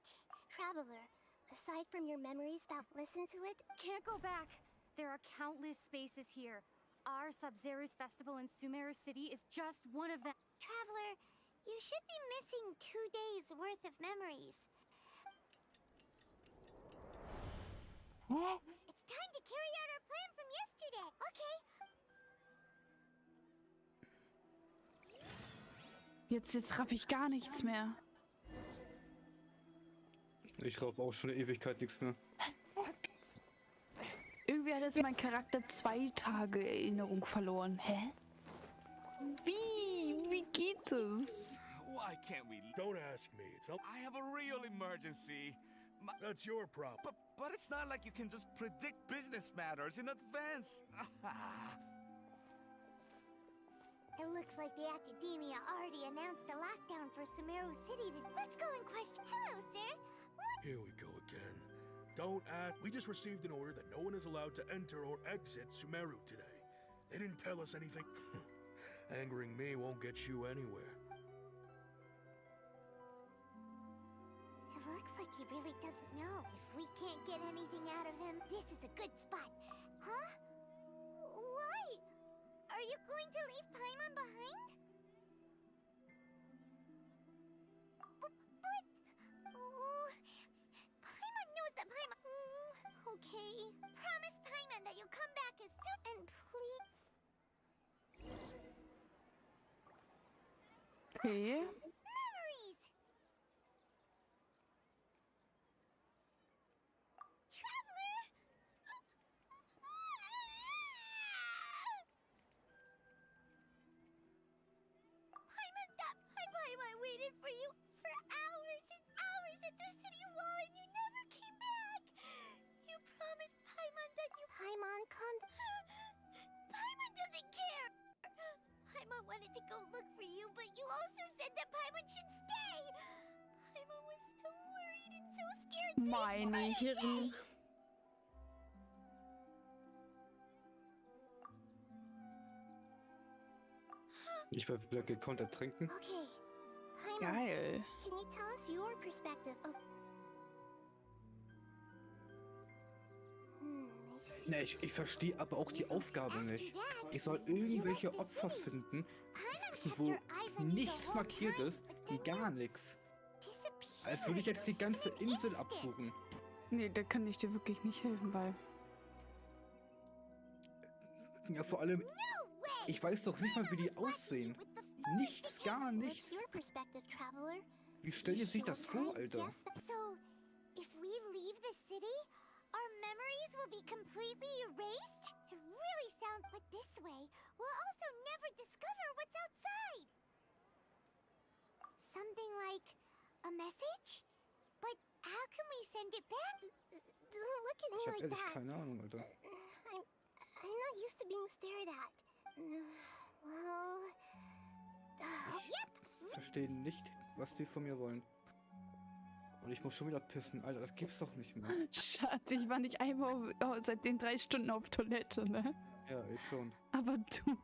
Traveler, aside from your memories that listen to it... Can't go back. There are countless spaces here. Our Sub-Zeru's festival in Sumeru City is just one of them. Traveler, you should be missing 2 days worth of memories. Hä? It's time to carry out our plan from yesterday. Okay. Jetzt raff ich gar nichts mehr. Ich rauf auch schon eine Ewigkeit nichts mehr. Irgendwie hat jetzt mein Charakter 2 Tage Erinnerung verloren. Hä? Wie geht das? Why can't we... Don't ask me. It's I have a real emergency. That's your problem. But it's not like you can just predict business matters in advance. It looks like the Academia already announced the lockdown for Sumeru City. Let's go and question. Hello, sir. Here we go again. Don't act. We just received an order that no one is allowed to enter or exit Sumeru today. They didn't tell us anything. Angering me won't get you anywhere. It looks like he really doesn't know. If we can't get anything out of him, this is a good spot. Huh? Why? Are you going to leave Paimon behind? But... Oh... Paimon knows that Paimon... Okay. Promise Paimon that you'll come back as soon... And please... Okay. Memories! Traveler! Paimon waited for you for hours and hours at the city wall and you never came back! You promised Paimon that you... Paimon, Paimon doesn't care! Paimon wanted to go look for you, but you also said that Paimon should stay! Paimon was so worried and so scared that Meine Herren. Ich werde wieder gekonnt ertrinken. Okay. Paimon, Geil. can you tell us your perspective of... I see. Ne, ich verstehe aber auch die Aufgabe nicht. Ich soll irgendwelche Opfer finden, wo nichts markiert ist, gar nichts. Als würde ich jetzt die ganze Insel absuchen. Nee, da kann ich dir wirklich nicht helfen, weil... Ja, vor allem, ich weiß doch nicht mal, wie die aussehen. Nichts, gar nichts. Wie stell dir sich das vor, Alter? So, if we leave the city, our memories will be completely erased? It really sounds... But this way, we'll also never discover what's outside! Something like a message? But how can we send it back? Don't look at me Ich hab like ehrlich that. keine Ahnung, Alter. I'm not used to being stared at. Well... Ich verstehe nicht, was die von mir wollen. Und ich muss schon wieder pissen. Alter, das gibt's doch nicht mehr. Schatz, ich war nicht einmal seit den 3 Stunden auf Toilette, ne? Ja, ich schon. Aber du...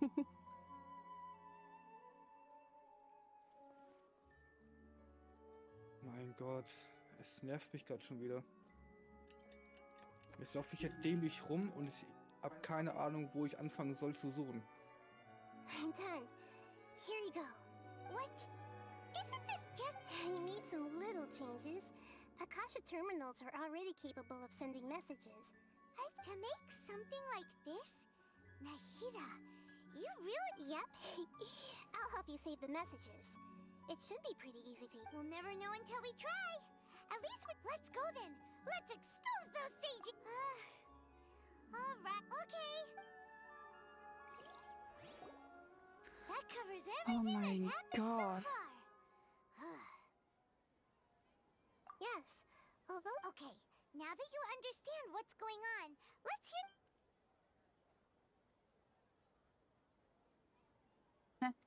Mein Gott, es nervt mich gerade schon wieder. Jetzt laufe ich hier dämlich rum und ich hab keine Ahnung, wo ich anfangen soll zu suchen. I'm done. Here you go. What? Isn't this just... You need some little changes. Akasha terminals are already capable of sending messages. To make something like this? Nahida, you really... Yep. I'll help you save the messages. It should be pretty easy to... We'll never know until we try. At least we... Let's go then. Let's expose those sages. All right. Okay. That covers everything that's happened so far. Yes. Although... Okay. Now that you understand what's going on, let's hear...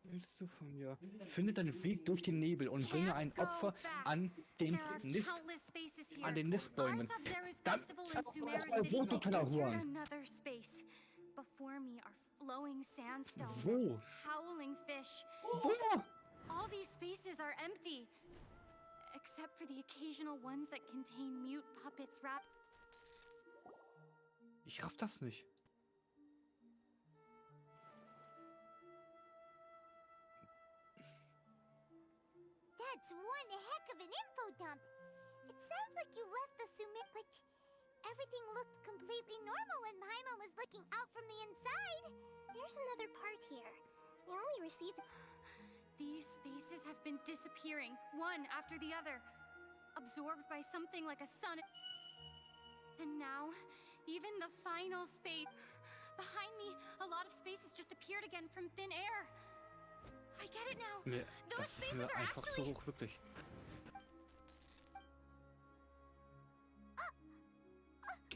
Willst du von mir? Finde deinen Weg durch den Nebel und bringe ein Opfer an den Nistbäumen. Dann wo, du kleiner Huren? Before me are flowing sandstone, Wo? howling fish. Wo? All these spaces are empty, except for the occasional ones that contain mute puppets wrapped. Ich raff das nicht. That's one heck of an info dump. It sounds like you left the Sumer, but everything looked completely normal when Paimon was looking out from the inside. There's another part here. We only received... These spaces have been disappearing, one after the other, absorbed by something like a sun. And now, even the final space... Behind me, a lot of spaces just appeared again from thin air. I get it now. Nee, Those das ist spaces mir are einfach actually... so hoch, wirklich.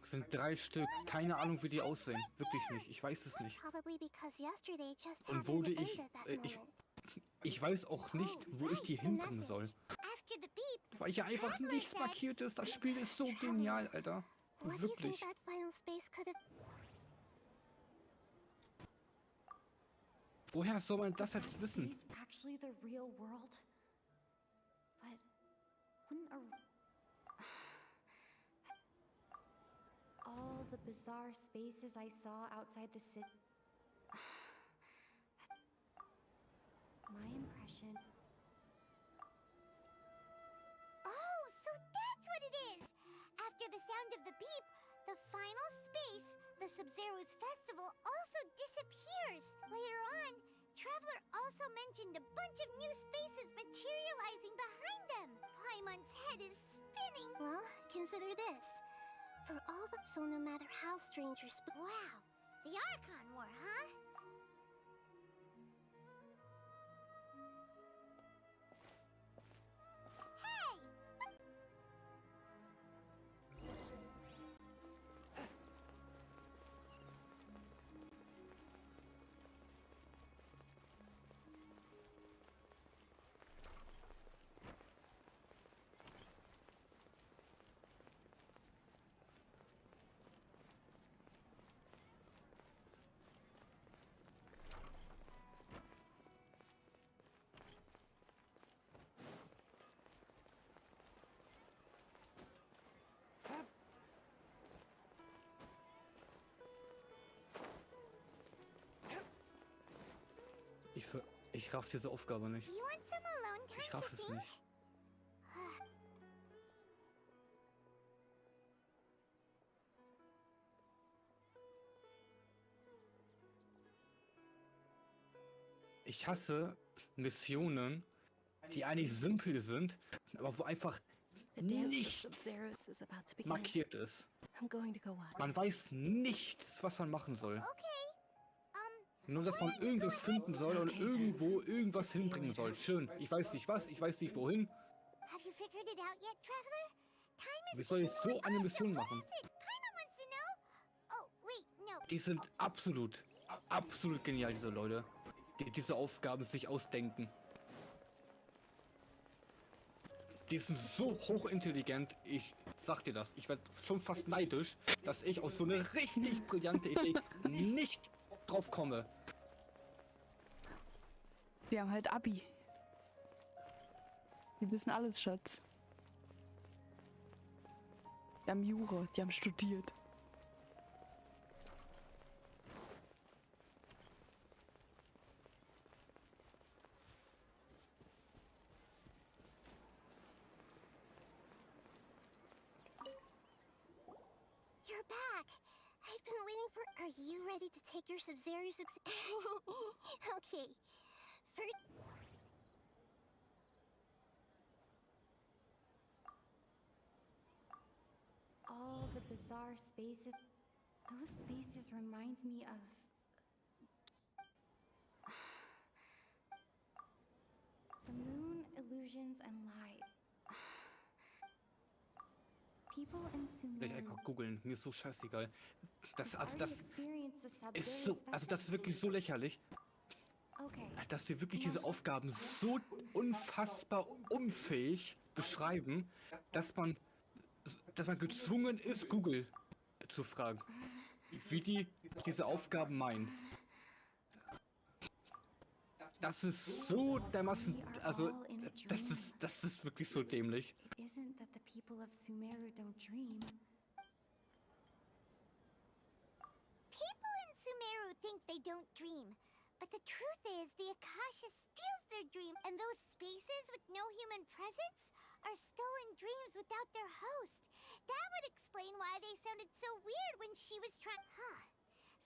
Das sind 3 Stück. Keine Ahnung, wie die aussehen. Wirklich nicht. Ich weiß es nicht. Probably because yesterday just Und happened wo to die end at that moment. ich weiß auch nicht, wo ich die hinbringen soll. After the beep, Weil hier einfach Traveler nichts said, markiert ist. Das Spiel ist so genial, Alter. What do you think Wirklich. that final space could have... Woher soll man das jetzt wissen? Is actually the real world? But wouldn't a... all the bizarre spaces I saw outside the city... My impression... Oh, so that's what it is! After the sound of the beep, the final space, the Sub-Zero's festival, also disappears. Later on, Traveler also mentioned a bunch of new spaces materializing behind them. Paimon's head is spinning. Well, consider this. For all the... So no matter how strange or Wow, the Archon War, huh? Ich raff diese Aufgabe nicht. You want some alone time Ich raff to es think? nicht. Ich hasse Missionen, die eigentlich simpel sind, aber wo einfach The dance of nichts Sub-Zeros is about to begin. markiert ist. I'm going to go watch. Man weiß nichts, was man machen soll. Okay. Nur, dass man irgendwas finden soll und irgendwo irgendwas hinbringen soll. Schön. Ich weiß nicht was, ich weiß nicht wohin. Have you figured it out yet, Traveler? Time Wie is soll ich ticking so away. eine Mission What machen? is it? Paimon wants to know. Oh, wait, no. Die sind absolut genial, diese Leute, die diese Aufgaben sich ausdenken. Die sind so hochintelligent, ich sag dir das, ich werde schon fast neidisch, dass ich auf so eine richtig brillante Idee nicht drauf komme. Die haben halt Abi. Die wissen alles, Schatz. Die haben Jura, die haben studiert. You're back. I've been waiting for... Are you ready to take your Sub-Zero's Okay. First... All the bizarre spaces... Those spaces remind me of... the moon, illusions, and light. People in Will ich Sumeru... einfach googeln, mir ist so scheißegal. Das already ist experienced the ist Sub-Zero's so, also das ist wirklich so lächerlich, Okay. dass wir wirklich diese Aufgaben so unfassbar unfähig beschreiben, dass man gezwungen ist, Google zu fragen, wie die diese Aufgaben meinen. Das ist so dermaßen, also das ist wirklich so dämlich. It isn't that the people of Sumeru don't dream. People in Sumeru think they don't dream. But the truth is, the Akasha steals their dream, and those spaces with no human presence are stolen dreams without their host. That would explain why they sounded so weird when she was trying. Huh.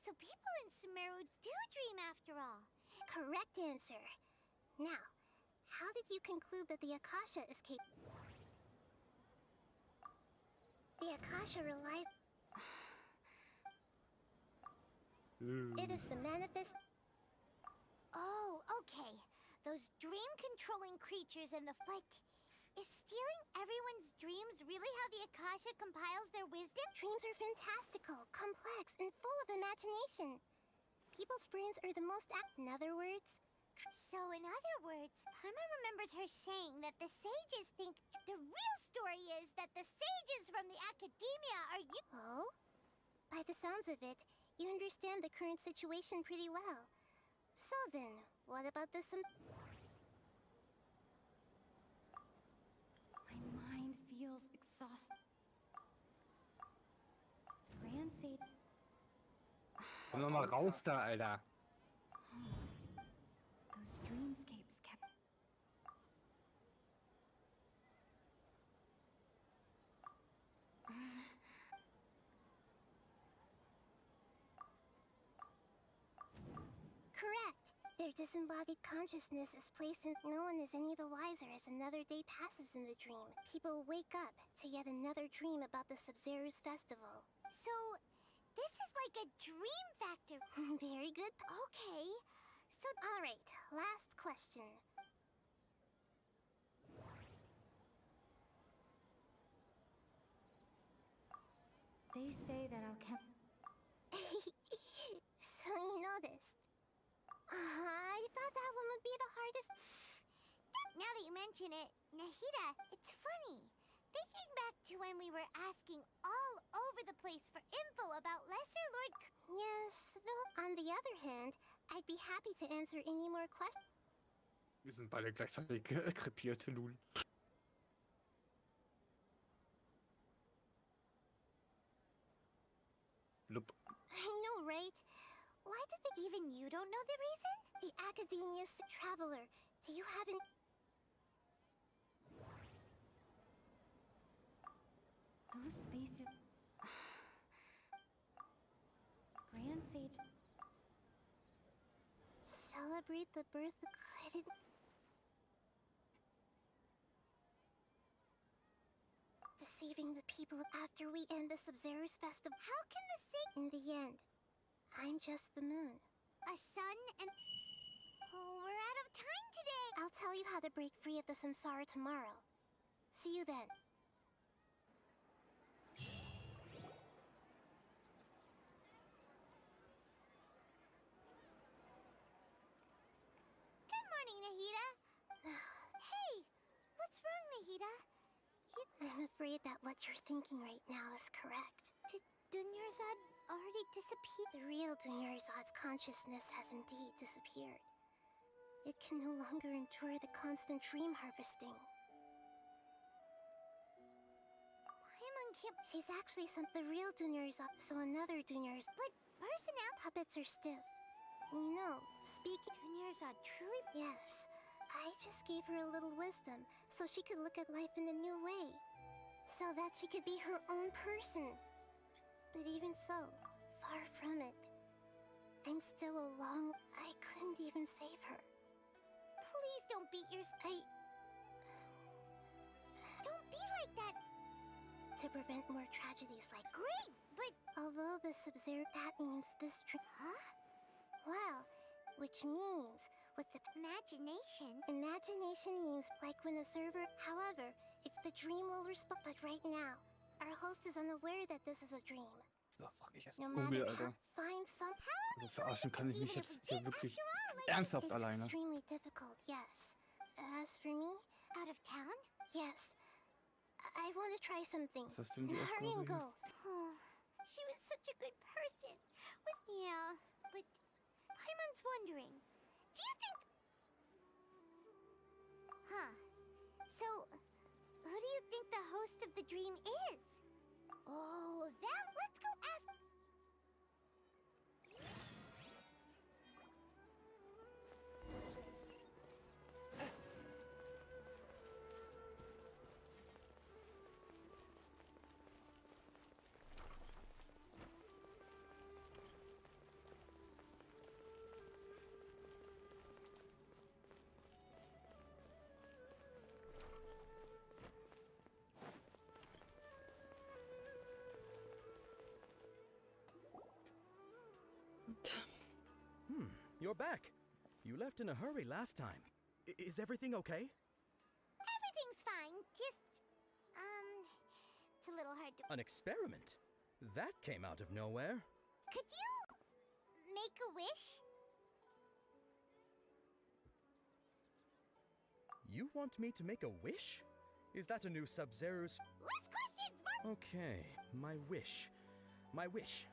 So people in Sumeru do dream after all. Correct answer. Now, how did you conclude that the Akasha is capable? The Akasha relies... It is the manifest... Oh, okay. Those dream-controlling creatures and the... But Is stealing everyone's dreams really how the Akasha compiles their wisdom? Dreams are fantastical, complex, and full of imagination. People's brains are the most in other words. So in other words, Paimon remembers her saying that the sages think the real story is that the sages from the academia are you. Oh? By the sounds of it, you understand the current situation pretty well. So then, what about this? My mind feels exhausted. Grand Sage. Komm doch mal raus da, Alter. Those dreamscapes kept. Correct. Their disembodied consciousness is placed in. No one is any the wiser as another day passes in the dream. People wake up to yet another dream about the Sub-Zero's festival. So this is like a dream factor. Very good. Okay. So alright, last question. They say that alchem. So you noticed. I thought that one would be the hardest. Now that you mention it, Nahida, it's funny. Thinking back to when we were asking all over the place for info about Lesser Lord Yes, though on the other hand, I'd be happy to answer any more questions. Wir sind beide gleichzeitig krepiert, Lul. Lup. I know, right? Why did they even you don't know the reason? The Academia's traveler. Do you have an... Those spaces. Grand Sage. Celebrate the birth of... Deceiving the people after we end the Sub-Zero's festival. How can the In the end, I'm just the moon. A sun and... Oh, we're out of time today! I'll tell you how to break free of the samsara tomorrow. See you then. Good morning, Nahida. Hey, what's wrong, Nahida? I'm afraid that what you're thinking right now is correct. Did Dunyarzad already disappeared? The real Dunyarzad's consciousness has indeed disappeared. It can no longer endure the constant dream harvesting. Paimon can't... She's actually sent the real Dunyarzad, so another Dunyarzad. But personnel... Puppets are stiff. You know, speaking... Dunyarzad truly... Yes. I just gave her a little wisdom, so she could look at life in a new way. So that she could be her own person. But even so, far from it. I'm still a long... I couldn't even save her. Please don't beat yourself. Don't be like that. To prevent more tragedies like... Great, but... Although the Sub-Zero... That means this... Huh? Well, which means... With the... Imagination? Imagination means like when a server... However, if the dream will respond... But right now, our host is unaware that this is a dream. So, fuck ich erst No Google, matter how... Alter. Find some... Also verarschen kann ich mich jetzt hier wirklich ernsthaft It's alleine. extremely difficult, yes. As for me... Out of town? Yes. I want to try something. Was ist denn die Hurry and Aufgabe? go. Oh, she was such a good person. Yeah, but... Paimon's wondering. Do you think... Huh. So, who do you think the host of the dream is? Oh, that... Let's go ask... You're back. You left in a hurry last time. Is everything okay? Everything's fine. Just, it's a little hard to. An experiment? That came out of nowhere. Could you make a wish? You want me to make a wish? Is that a new Sub-Zero's? Less questions, Mom! Okay, my wish. My wish.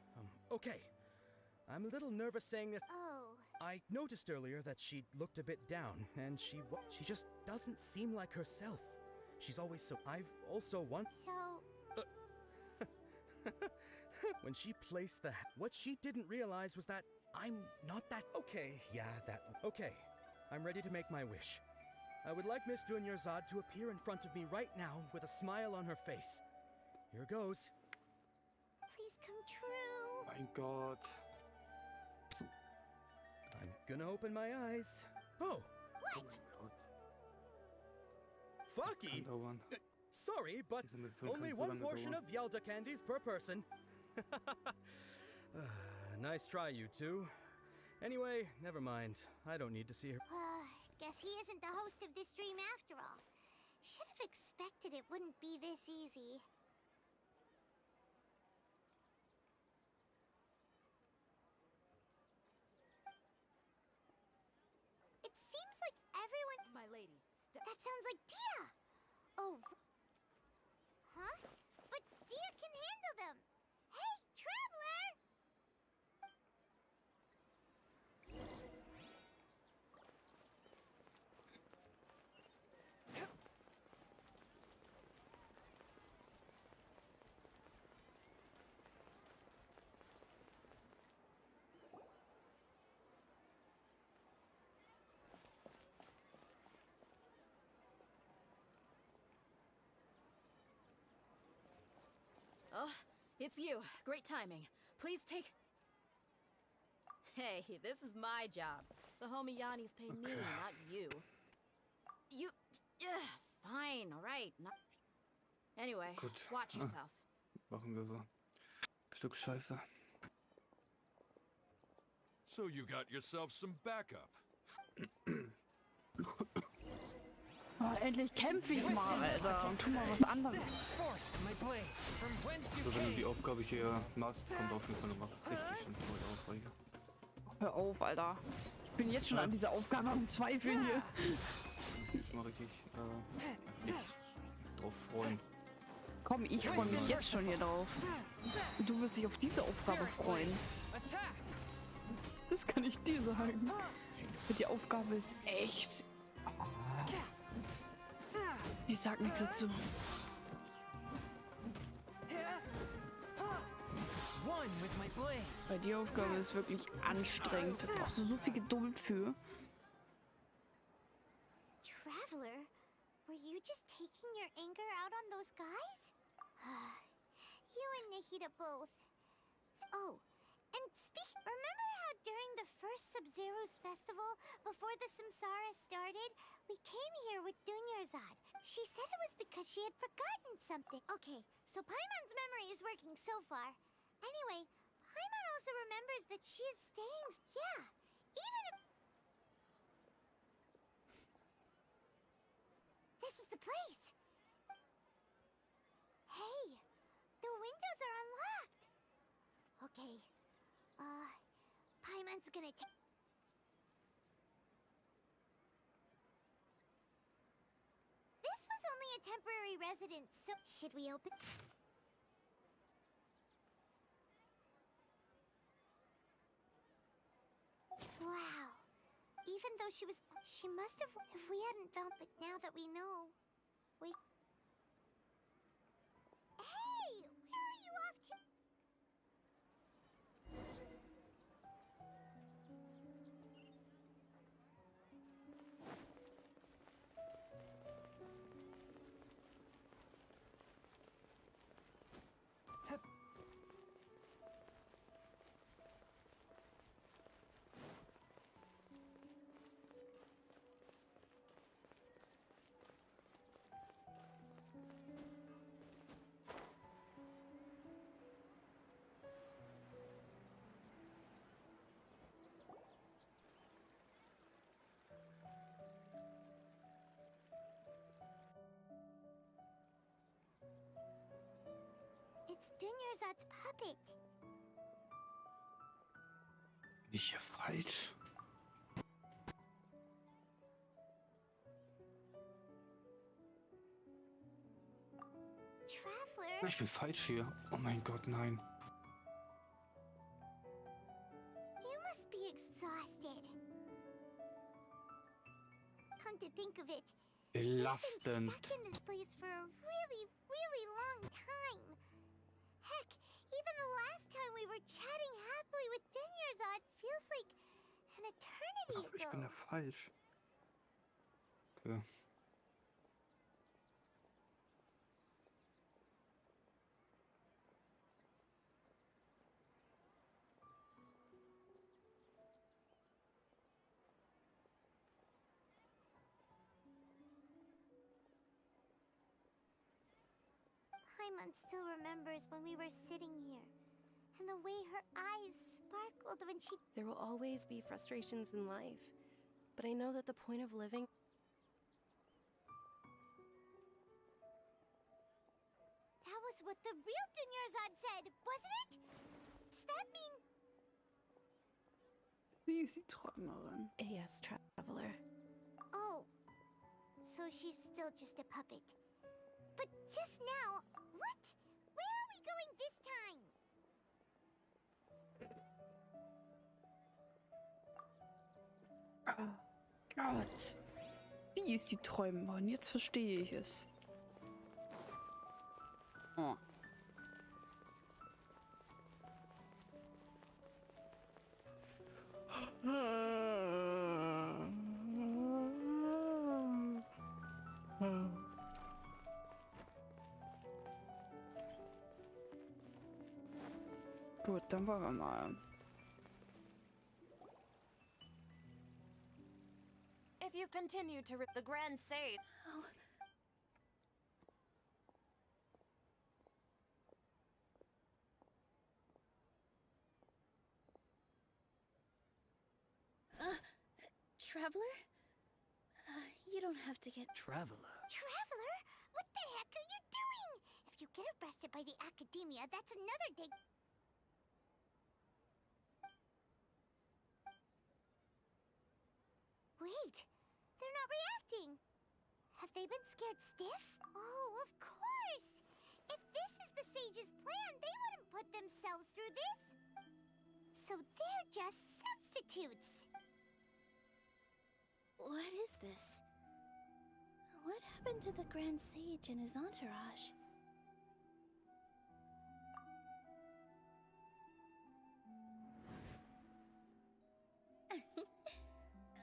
Okay. I'm a little nervous saying this. Oh. I noticed earlier that she looked a bit down, and she just doesn't seem like herself. She's always so. I've also once. So. When she placed the. What she didn't realize was that I'm not that. Okay, yeah, that. Okay, I'm ready to make my wish. I would like Miss Dunyarzad to appear in front of me right now with a smile on her face. Here goes. Please come true. Mein Gott. I'm gonna open my eyes. Oh! What? Fucky! Sorry, but only one portion of Yalda candies per person. Nice try, you two. Anyway, never mind. I don't need to see her. Guess he isn't the host of this stream after all. Should have expected it wouldn't be this easy. It seems like everyone... My lady, step... That sounds like Dia! Oh... Huh? But Dia can handle them! Hey, Traveler! Oh, it's you. Great timing. Please take... Hey, this is my job. The homie Yanni's pay me, not you. You... fine, all right. Anyway, Gut. watch yourself. Machen wir so. Stück Scheiße. So you got yourself some backup. Oh, endlich kämpfe ich mal, Alter, und tu mal was anderes. Also wenn du die Aufgabe hier machst, kommt auf jeden Fall nochmal richtig schön voll Aufreger. Hör auf, Alter. Ich bin jetzt schon an dieser Aufgabe am Zweifeln hier. Ich mal richtig drauf freuen. Komm, ich freue mich jetzt schon hier drauf. Und du wirst dich auf diese Aufgabe freuen. Das kann ich dir sagen. Die Aufgabe ist echt... Ich sag nichts dazu. Weil die Aufgabe ist wirklich anstrengend. Da brauchst du so viel Geduld für. Traveler, were you just taking your anger out on those guys? You and Nihida both. Oh, and remember how during the first Sub-Zero's festival, before the Samsara started, we came here with Dunyarzad. She said it was because she had forgotten something. Okay, so Paimon's memory is working so far. Anyway, Paimon also remembers that she is staying... Yeah, even if... This is the place! Hey, the windows are unlocked! Okay, Paimon's gonna take... This was only a temporary residence, so... Should we open... Wow. Even though she must have... If we hadn't found... But now that we know... We... Hey! Where are you off to? Zod's puppet. Bin ich hier falsch? Traveler? Ich bin falsch hier. Oh mein Gott, nein. You must be exhausted. Come to think of it, Belastend. you've been stuck in this place for a really, really long time. Heck, even the last time we were chatting happily with Dunyarzad feels like an eternity Aber ich bin ago. da falsch. Okay. Paimon still remembers when we were sitting here, and the way her eyes sparkled when she... There will always be frustrations in life, but I know that the point of living... That was what the real Dunyarzad said, wasn't it? Does that mean... Sie ist die Träumerin. Yes, traveler. Oh, so she's still just a puppet. But just now, what? Where are we going this time? Oh Gott. Sie ist die Träumerin. Jetzt verstehe ich es. Oh. Gut, dann wollen wir mal. If you continue to the Grand Sage. Oh. Traveler? You don't have to get... Traveler? Traveler? What the heck are you doing? If you get arrested by the Academia, that's another day. Wait, they're not reacting. Have they been scared stiff? Oh, of course. If this is the sage's plan, they wouldn't put themselves through this. So they're just substitutes. What is this? What happened to the Grand Sage and his entourage?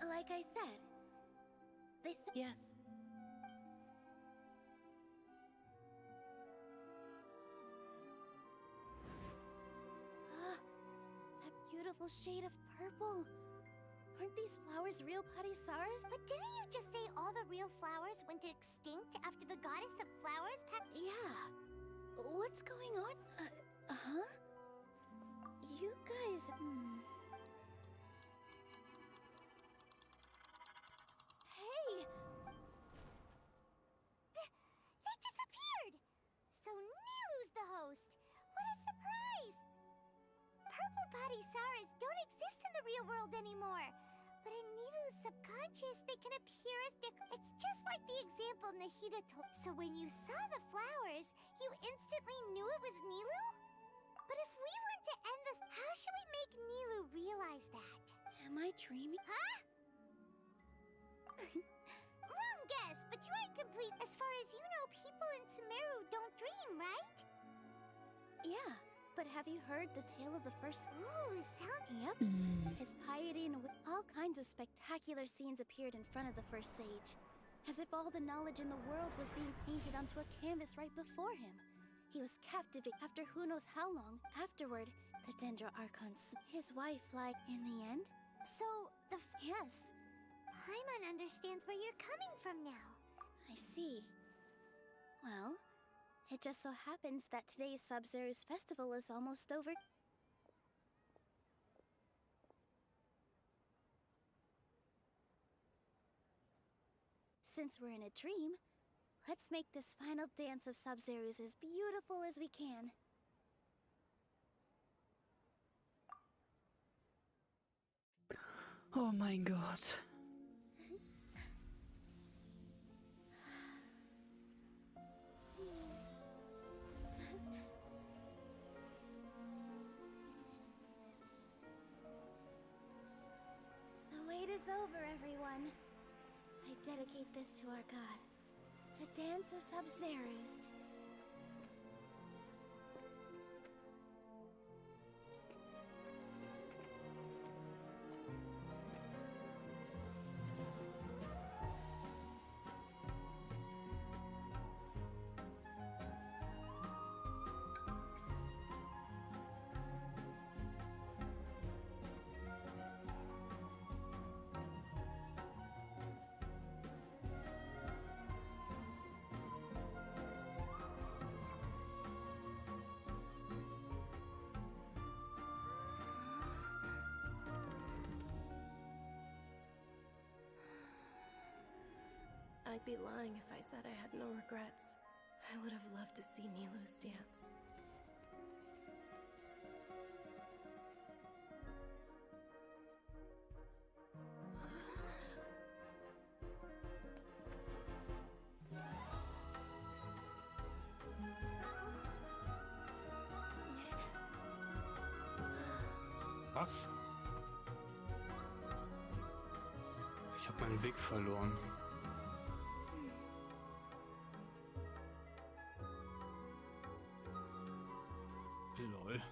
Like I said, they said... Yes. That beautiful shade of purple. Aren't these flowers real Padisaras? But didn't you just say all the real flowers went extinct after the goddess of flowers passed? Yeah. What's going on? Huh? You guys... Hey! They disappeared! So Nilu's the host. What a surprise! Purple Padisaras don't exist in the real world anymore. But in Nilu's subconscious, they can appear as it's just like the example Nahida told. So when you saw the flowers, you instantly knew it was Nilu? But if we want to end this, how should we make Nilu realize that? Am I dreaming? Huh? Wrong guess, but you aren't complete. As far as you know, people in Sumeru don't dream, right? Yeah, but have you heard the tale of the first... Ooh, sound... Yep. His piety and all kinds of spectacular scenes appeared in front of the first sage. As if all the knowledge in the world was being painted onto a canvas right before him. He was captivated after who knows how long. Afterward, the Dendro Archons, his wife, like, in the end? So, the... Yes. Paimon understands where you're coming from now. I see. Well, it just so happens that today's Sub-Zero's festival is almost over. Since we're in a dream, let's make this final dance of Sub-Zero's as beautiful as we can. Oh mein Gott. The wait is over, everyone. I dedicate this to our god, the dance of Sub-Zeros. I'd be lying if I said I had no regrets. I would have loved to see Nilu's dance. Was? Ich habe meinen Weg verloren. Lol.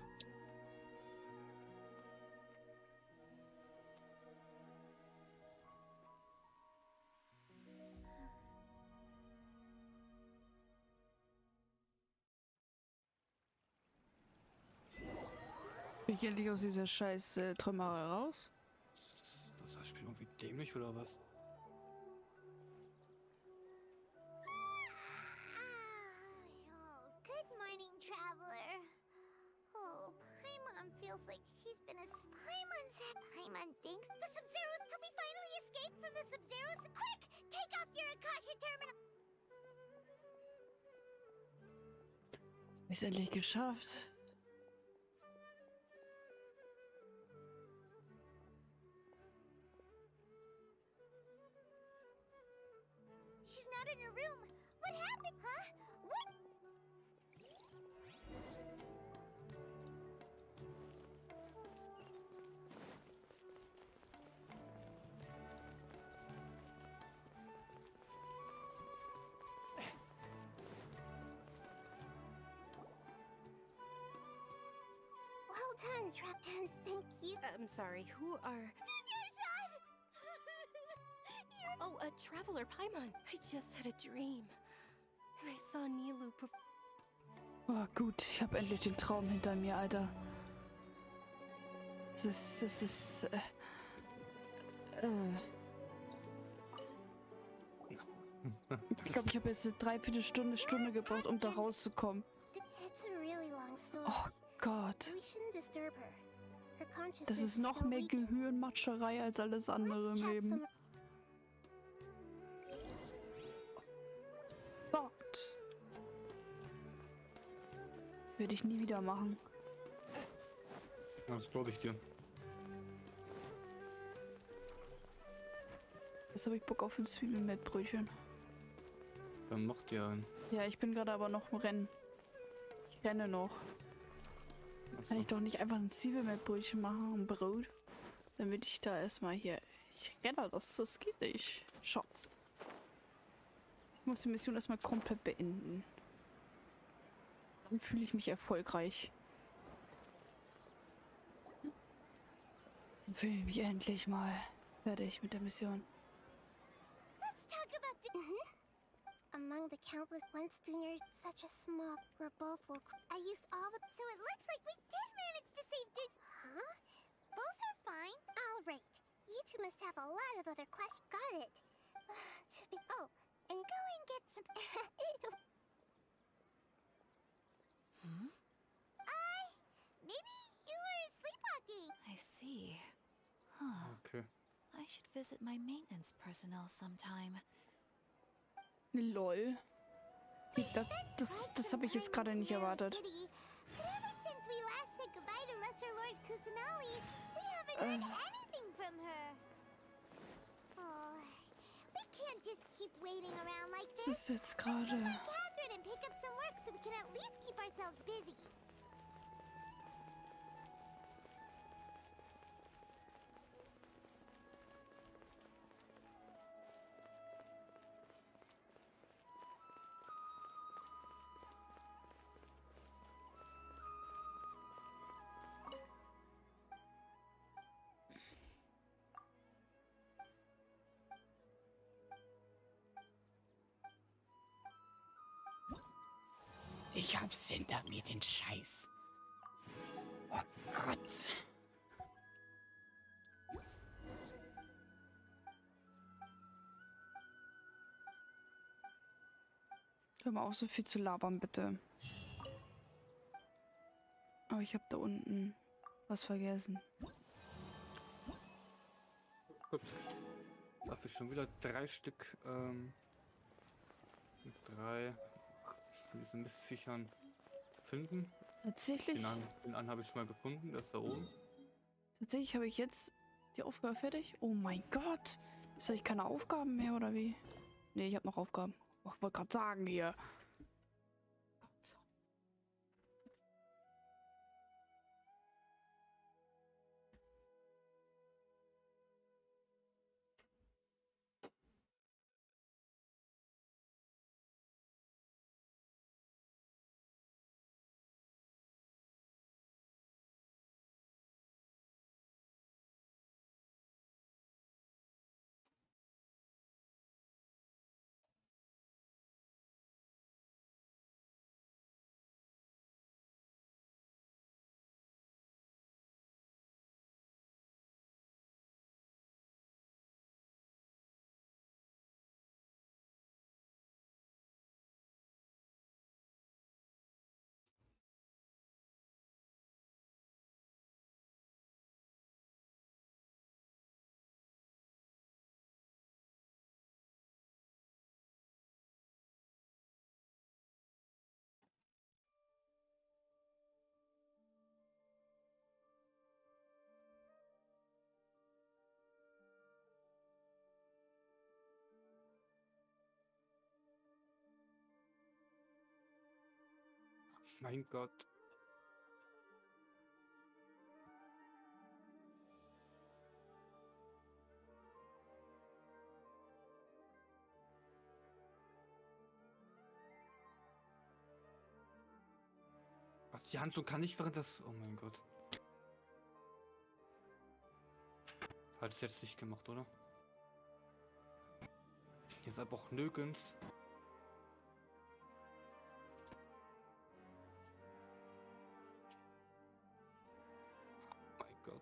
Bin ich endlich aus dieser scheiß Träumerei raus? Ist das Spiel irgendwie dämlich oder was? Good morning, traveler. Oh, Paimon feels like she's been a... Paimon thinks the Sub-Zeros... Have we finally escaped from the Sub-Zeros? Quick! Take off your Akasha terminal! Ist endlich geschafft. She's not in her room. What happened? Huh? What? Well done, Trap, and thank you. I'm sorry, who are... Oh, a traveler, Paimon. I just had a dream. And I saw Nilu Oh, gut, ich habe endlich den Traum hinter mir, Alter. Das ist Ich glaube, ich habe jetzt eine Dreiviertelstunde gebraucht, um da rauszukommen. It's a really long story. Oh Gott. We shouldn't disturb her. Her consciousness Das ist noch still mehr weakened. Gehirnmatscherei als alles andere im Leben. Gott. Würde ich nie wieder machen. Das glaube ich dir. Jetzt habe ich Bock auf ein Zwiebelmettbrötchen. Dann macht ihr einen. Ja, ich bin gerade aber noch im Rennen. Ich renne noch. Kann ich doch nicht einfach ein Zwiebelmettbrötchen machen, ein Brot? Damit ich da erstmal hier... Ich renne, das geht nicht. Schatz. Ich muss die Mission erstmal komplett beenden. Dann fühle ich mich erfolgreich. Dann fühle ich mich endlich mal fertig mit der Mission. Let's talk about the... Among the countless once juniors, such a small, we're both will. I used all the. So it looks like we did manage to save Huh? Both are fine. All right. You two must have a lot of other questions. Got it. To be. Oh, and go and get some... Maybe you were sleepwalking. I see. Huh. Okay. I should visit my maintenance personnel sometime. Lol. Das habe ich jetzt gerade nicht erwartet. But ever since we last said goodbye to Lesser Lord Kusanali, we haven't heard anything from her. can't just keep waiting around like Was this. ist jetzt Let's go gerade? find Catherine and pick up some work so we can at least keep ourselves busy. Ich hab's hinter mir, den Scheiß. Oh Gott. Hör mal auf, so viel zu labern, bitte. Aber ich habe da unten was vergessen. Gut. Darf ich schon wieder 3 Stück, 3 von diesen Mistviechern finden? Tatsächlich? Den einen habe ich schon mal gefunden, der ist da oben. Tatsächlich habe ich jetzt die Aufgabe fertig. Oh mein Gott. Ist habe ich keine Aufgaben mehr, oder wie? Nee, ich habe noch Aufgaben. Oh, ich wollte gerade sagen hier. Gott. Mein Gott. Ach, die Handlung kann nicht während das... Oh mein Gott. Hat es jetzt nicht gemacht, oder? Jetzt aber auch nirgends. Mein Gott.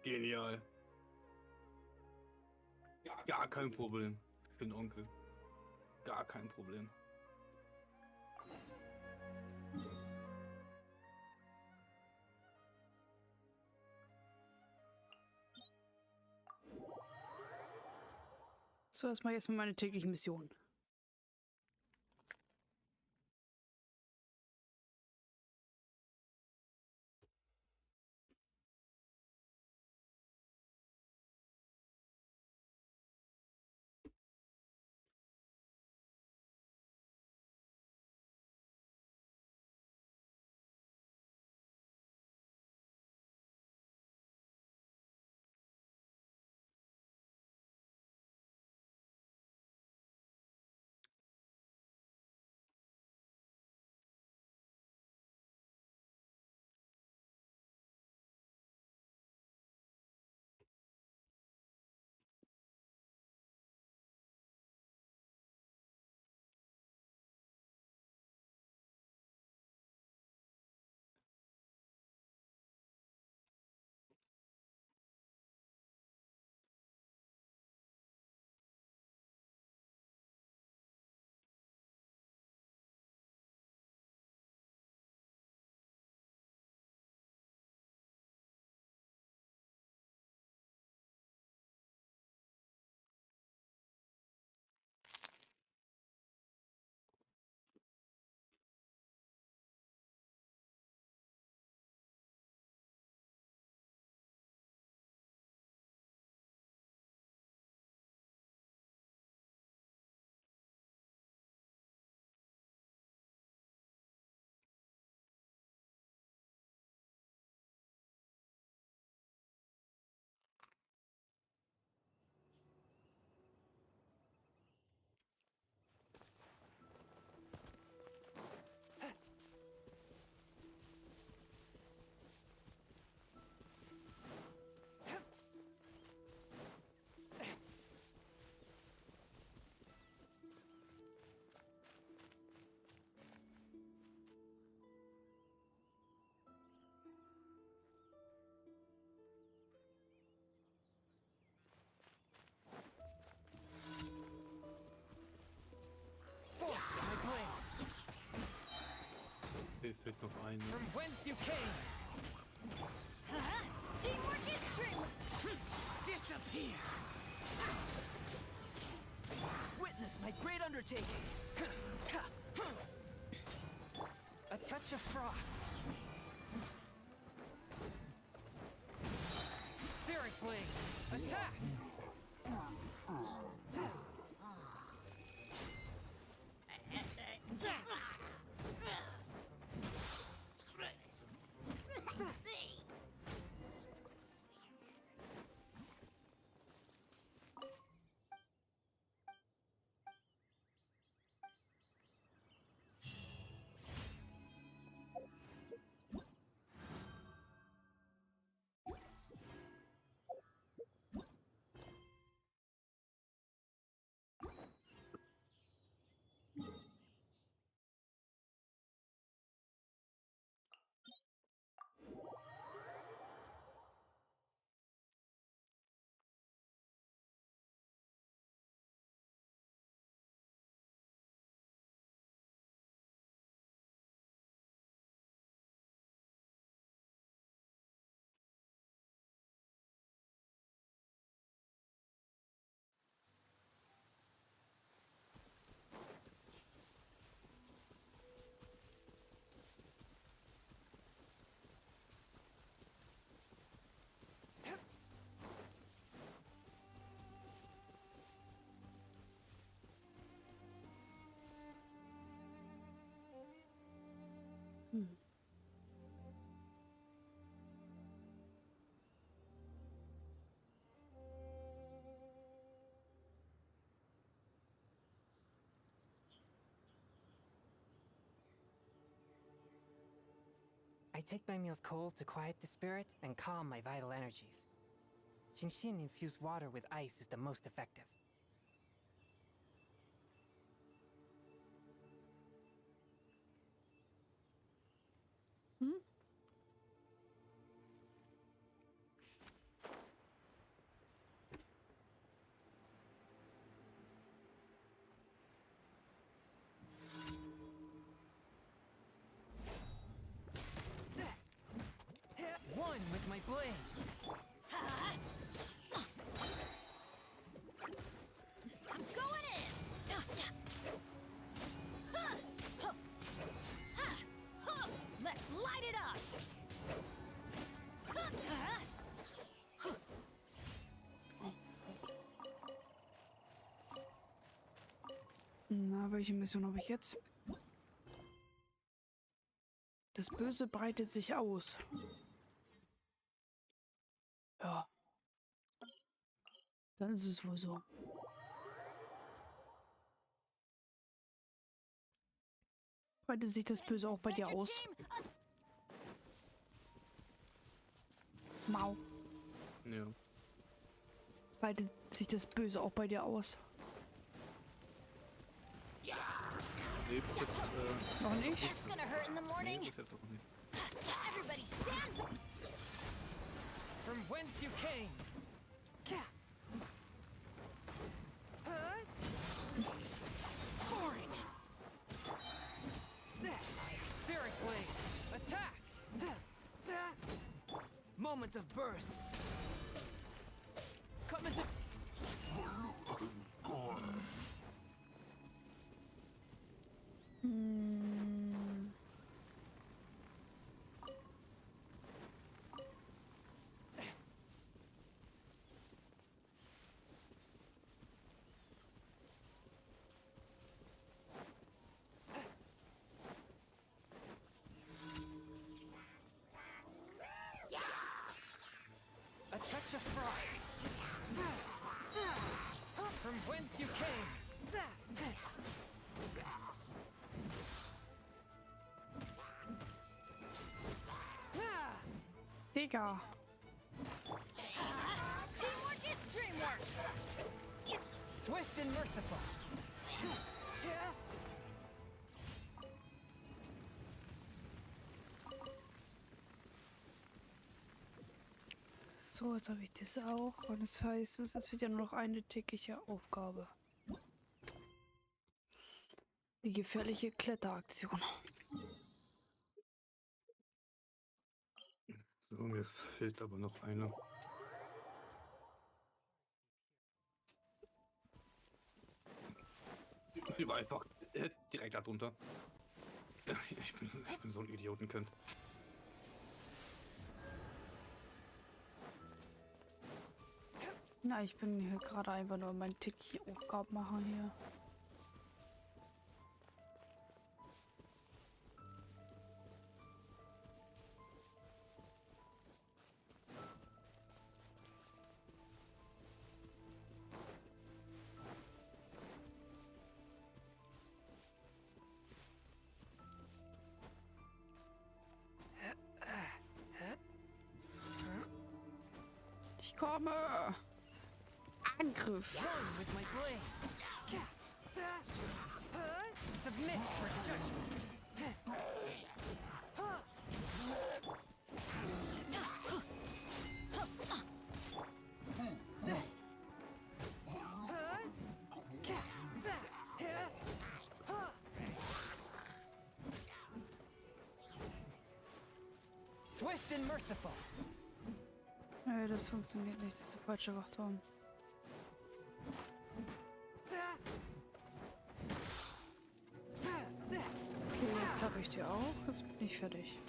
Genial. Ja, gar kein Problem. Für den Onkel. Gar kein Problem. So, erstmal jetzt meine tägliche Mission. Hier fehlt noch eine. From whence you came. Teamwork is strength. Disappear. Witness my great undertaking. A touch of frost. Spirit blade. Attack. I take my meals cold to quiet the spirit and calm my vital energies. Jinshin infused water with ice is the most effective. Na, welche Mission habe ich jetzt? Das Böse breitet sich aus. Ja. Dann ist es wohl so. Breitet sich das Böse auch bei dir aus? Mau. Ja. Breitet sich das Böse auch bei dir aus? Nee, bis jetzt, noch nicht? Nee, bis jetzt auch nicht. Everybody stand! From whence you came! Foreign! Spirit blade! Attack! Moment of birth! Come into... A touch of frost. From whence you came. Digga. Teamwork is dreamwork. Swift and merciful. So, jetzt habe ich das auch. Und das heißt, es ist wieder nur noch eine tägliche Aufgabe. Die gefährliche Kletteraktion. So, mir fehlt aber noch eine. Die war einfach direkt darunter. Ich bin so ein Idiotenkind. Na, ich bin hier gerade einfach nur meine tägliche Aufgaben machen hier. Ich komme! Angriff! One with my blade. Submit for judgment. Swift and merciful. Nee, das funktioniert nicht. Das ist der falsche Wachturm. Okay, jetzt habe ich die auch. Jetzt bin ich fertig.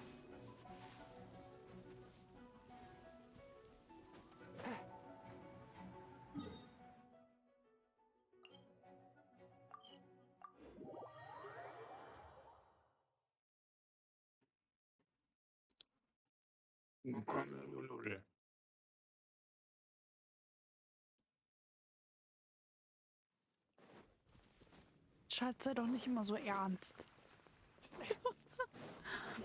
Schatz, sei doch nicht immer so ernst.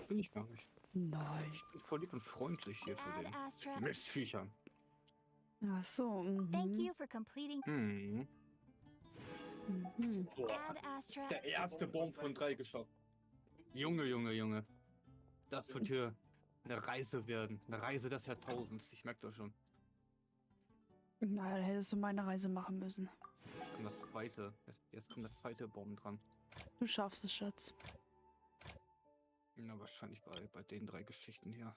Bin ich gar nicht. Nein. Ich bin voll lieb und freundlich hier zu den Astra. Mistviechern. Ach so. Thank you for completing. Mhm. Boah, Add Astra. der erste Baum von 3 geschafft. Junge, Junge, Junge. Das wird hier eine Reise werden. Eine Reise des Jahrtausends. Ich merke das schon. Na, dann hättest du meine Reise machen müssen. Jetzt kommt das zweite. Jetzt kommt der zweite Baum dran. Du schaffst es, Schatz. Na, wahrscheinlich bei den 3 Geschichten hier.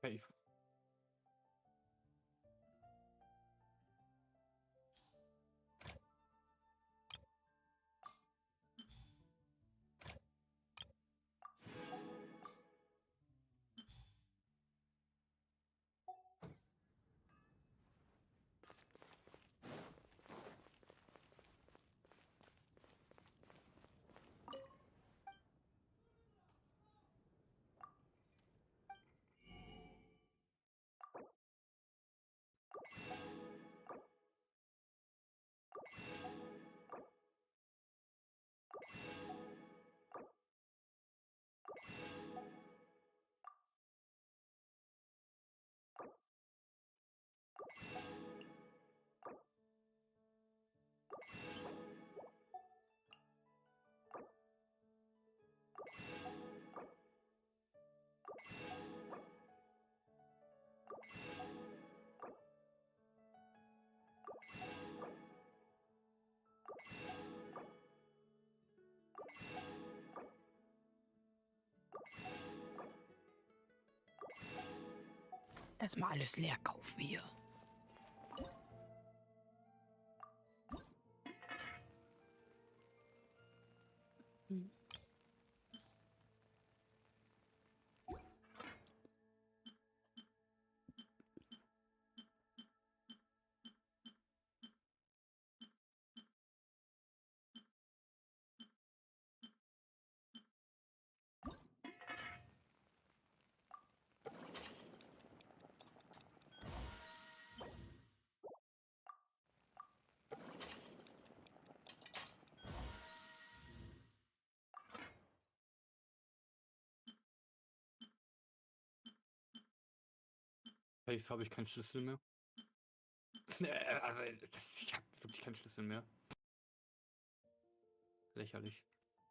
Hey. Erstmal alles leer kaufen hier. Safe habe ich keinen Schlüssel mehr. Also, ich habe wirklich keinen Schlüssel mehr. Lächerlich.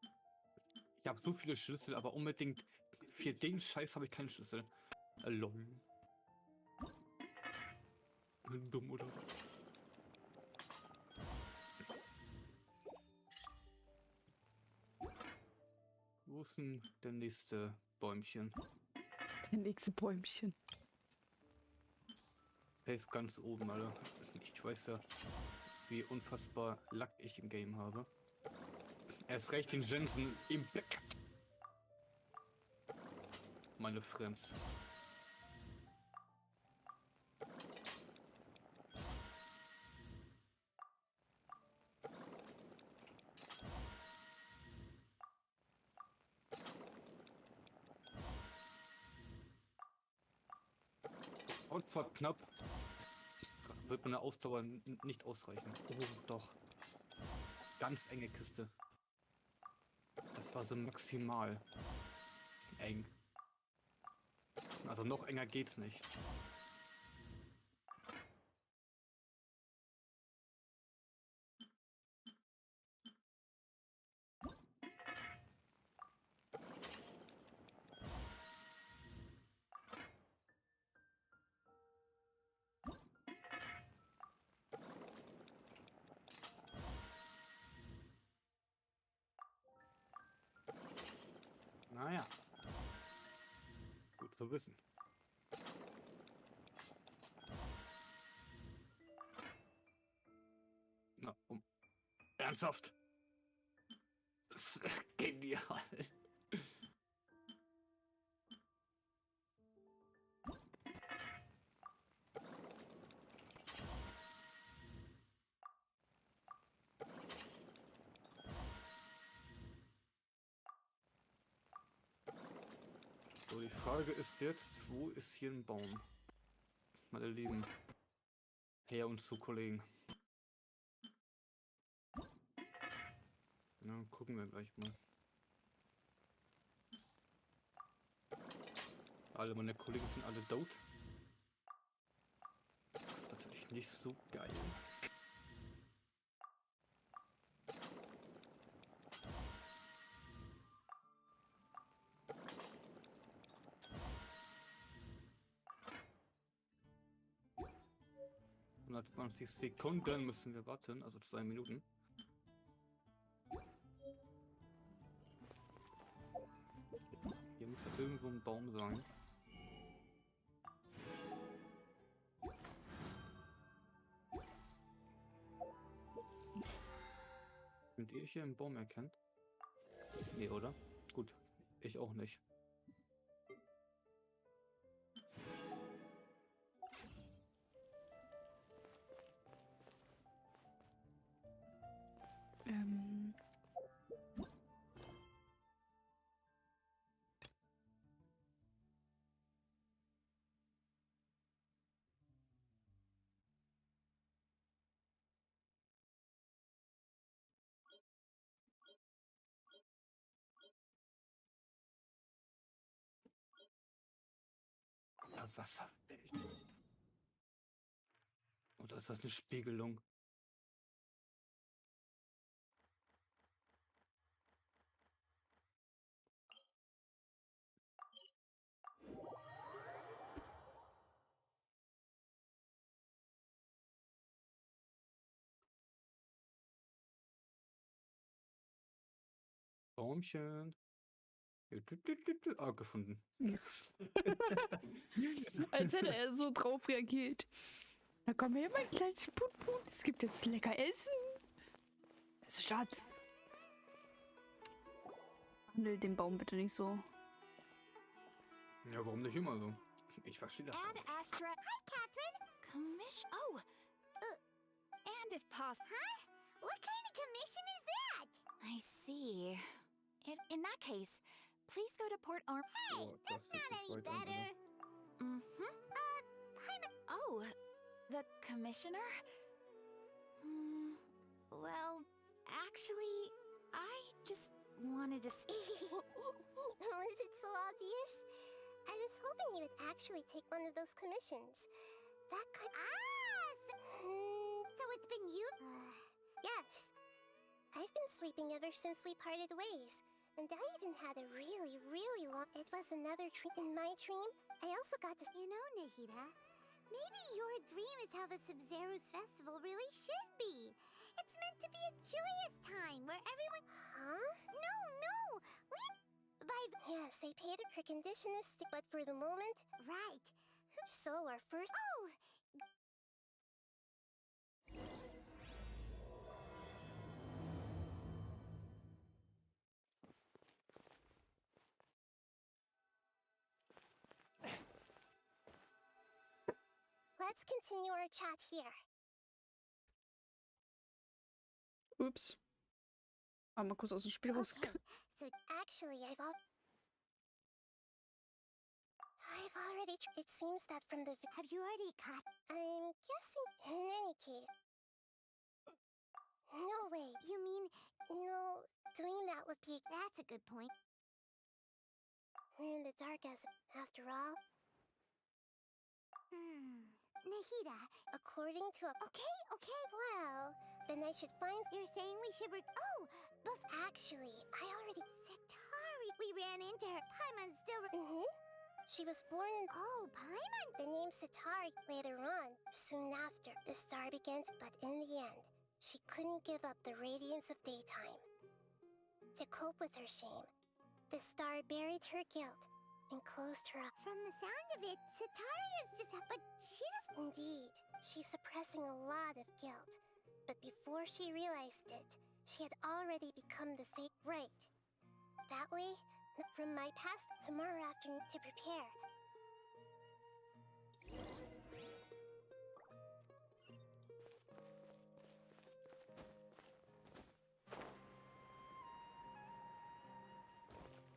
Ich habe so viele Schlüssel, aber unbedingt für den Scheiß habe ich keinen Schlüssel. Lol. Dumm oder was? Wo ist denn der nächste Bäumchen? Der nächste Bäumchen. Safe ganz oben, Alter. Ich weiß ja, wie unfassbar Lack ich im Game habe. Erst recht den Jensen im Back. Meine Friends. Und zwar knapp. Wird meine Ausdauer nicht ausreichen. Oh, doch. Ganz enge Kiste. Das war so maximal eng. Also noch enger geht's nicht. Naja. Gut zu wissen. Na, ernsthaft? Das ist genial. So, die Frage ist jetzt, wo ist hier ein Baum? Meine lieben Herr und Kollegen. Ja, gucken wir gleich mal. Alle meine Kollegen sind alle tot. Das ist natürlich nicht so geil. ...120 Sekunden müssen wir warten, also 2 Minuten. Hier muss ja irgendwo ein Baum sein. Könnt ihr hier einen Baum erkennen? Nee, oder? Gut, ich auch nicht. Ja, Wasserwelt. Oder ist das eine Spiegelung? Baumchen. Ah, gefunden. als hätte er so drauf reagiert. Na komm her, mein kleines Put-Put. Es gibt jetzt lecker Essen. Also, Schatz. Handel den Baum bitte nicht so. Ja, warum nicht immer so? Ich verstehe das And nicht. Astra. Hi, Catherine. Commission. Oh. And if possible. Huh? What kind of commission is that? I see. In that case, please go to Port Arm. Hey, Oh, that's das not ist any weit better. Mm-hmm. Oh, the commissioner? Well, actually, I just wanted to. Was it so obvious? I was hoping you would actually take one of those commissions. That could. So it's been you? Yes. I've been sleeping ever since we parted ways. And I even had a really, really long. It was another dream. In my dream, I also got to. You know, Nahida, maybe your dream is how the Sub-Zero's festival really should be. It's meant to be a joyous time where everyone. Huh? No. Yes, I paid her condition is but for the moment. Right. So our first. Oh! Let's continue our chat here. Ups. Mal kurz aus dem Spiel rausgekommen. So actually, I've already. It seems that from the. Have you already caught? I'm guessing. In any case. No way. You mean? No, doing that would be. That's a good point. We're in the dark after all. Nahida. According to a. Okay. Well, then I should find. You're saying we should. Actually, I already. Satari. We ran into her. Paimon's still. She was born in. Oh, Paimon. The name Satari. Later on, soon after, the star began. But in the end, she couldn't give up the radiance of daytime. To cope with her shame, the star buried her guilt and closed her up. From the sound of it, Satari is just. But she doesn't. Indeed, she's suppressing a lot of guilt. But before she realized it, she had already become the same. Right. That way, from my past, tomorrow afternoon to prepare.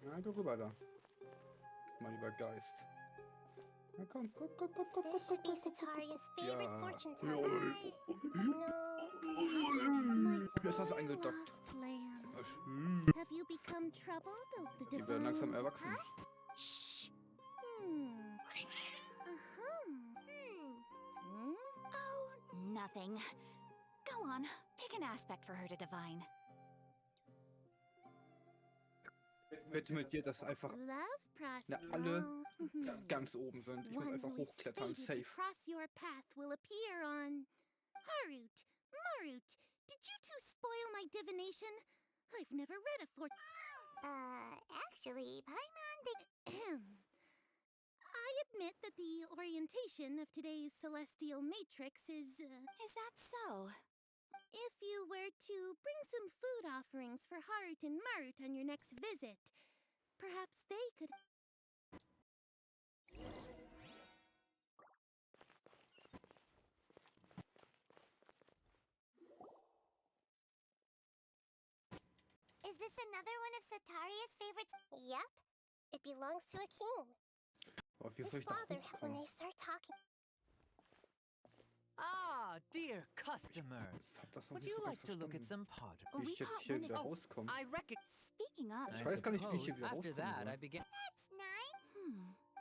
Na, du rüber da. Mein lieber Geist. Na komm. This should be Sataria's favorite Ja. fortune teller. Jetzt hast du eingedockt. Have you become troubled of the Die werden langsam divine? erwachsen. Shh. Oh, nothing. Go on, pick an aspect for her to divine. Ich wette mit dir, dass einfach alle ganz oben sind. Ich muss einfach hochklettern, safe. Cross your path will appear on Harut. Marut, did you two spoil my divination? I've never read a actually, Paimon, I admit that the orientation of today's celestial matrix is that so? If you were to bring some food offerings for Harut and Marut on your next visit, perhaps they could. Is this another one of Sataria's favorites? Yep. It belongs to a king. Oh, wie soll His ich da father, when hochkommen? I start talking. Ah, dear customers. Das noch Would nicht you so like ganz to look at verstanden. some pottery? Wie ich jetzt hier wieder rauskomme. I reckon. Speaking of, Ich weiß gar nicht, wie ich hier wieder after rauskomme. that, I soll. began. That's nice.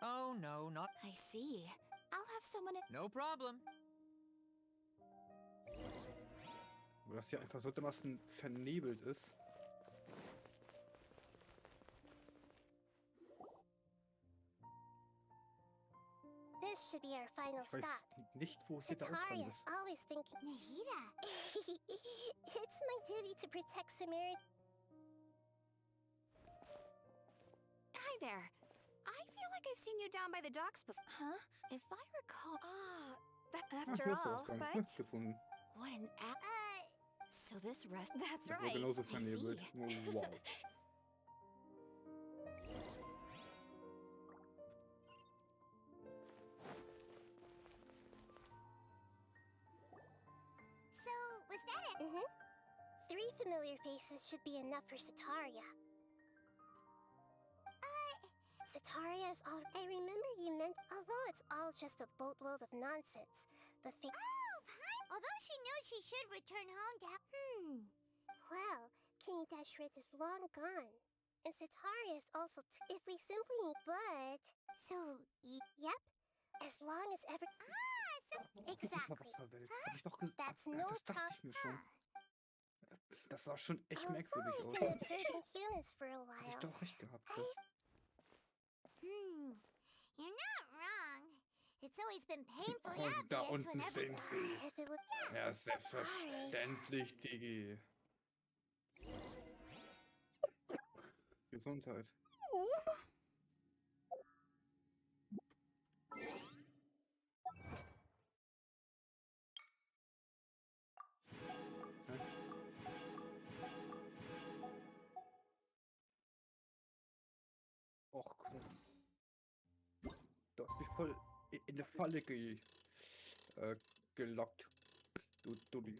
Oh no, not. I see. I'll have someone. No problem. Wo das hier einfach so dermaßen vernebelt ist. This should be our final Ich weiß stop. nicht, wo hier der Ausgang Sataria's ist. always thinking. Nahida! It's my duty to protect Samari. Hi there. I feel like I've seen you down by the docks before. Huh? If I recall. Hier After ist der all, Ausgang but gefunden. what an app. So this rest. That's Das war right. genauso I vernebelt. see. Oh, wow. So, was that it? Mm-hmm. 3 familiar faces should be enough for Sataria. Sataria is all. I remember you meant, although it's all just a boatload of nonsense, the Although she knew she should return home to... Well, King Dashrit is long gone. And Sataria is also if we simply... But... So, Yep. As long as ever... Exactly. That's no Das dachte ich mir schon. Das sah schon echt merkwürdig I've aus. been observing humans for a Hab ich while. doch recht gehabt. You're not wrong. It's always been painfully Und da obvious unten whenever... sind sie. Ja, selbstverständlich, Digi. Gesundheit. Och, komm. Du hast mich voll in eine Falle gelockt. Du Dulli.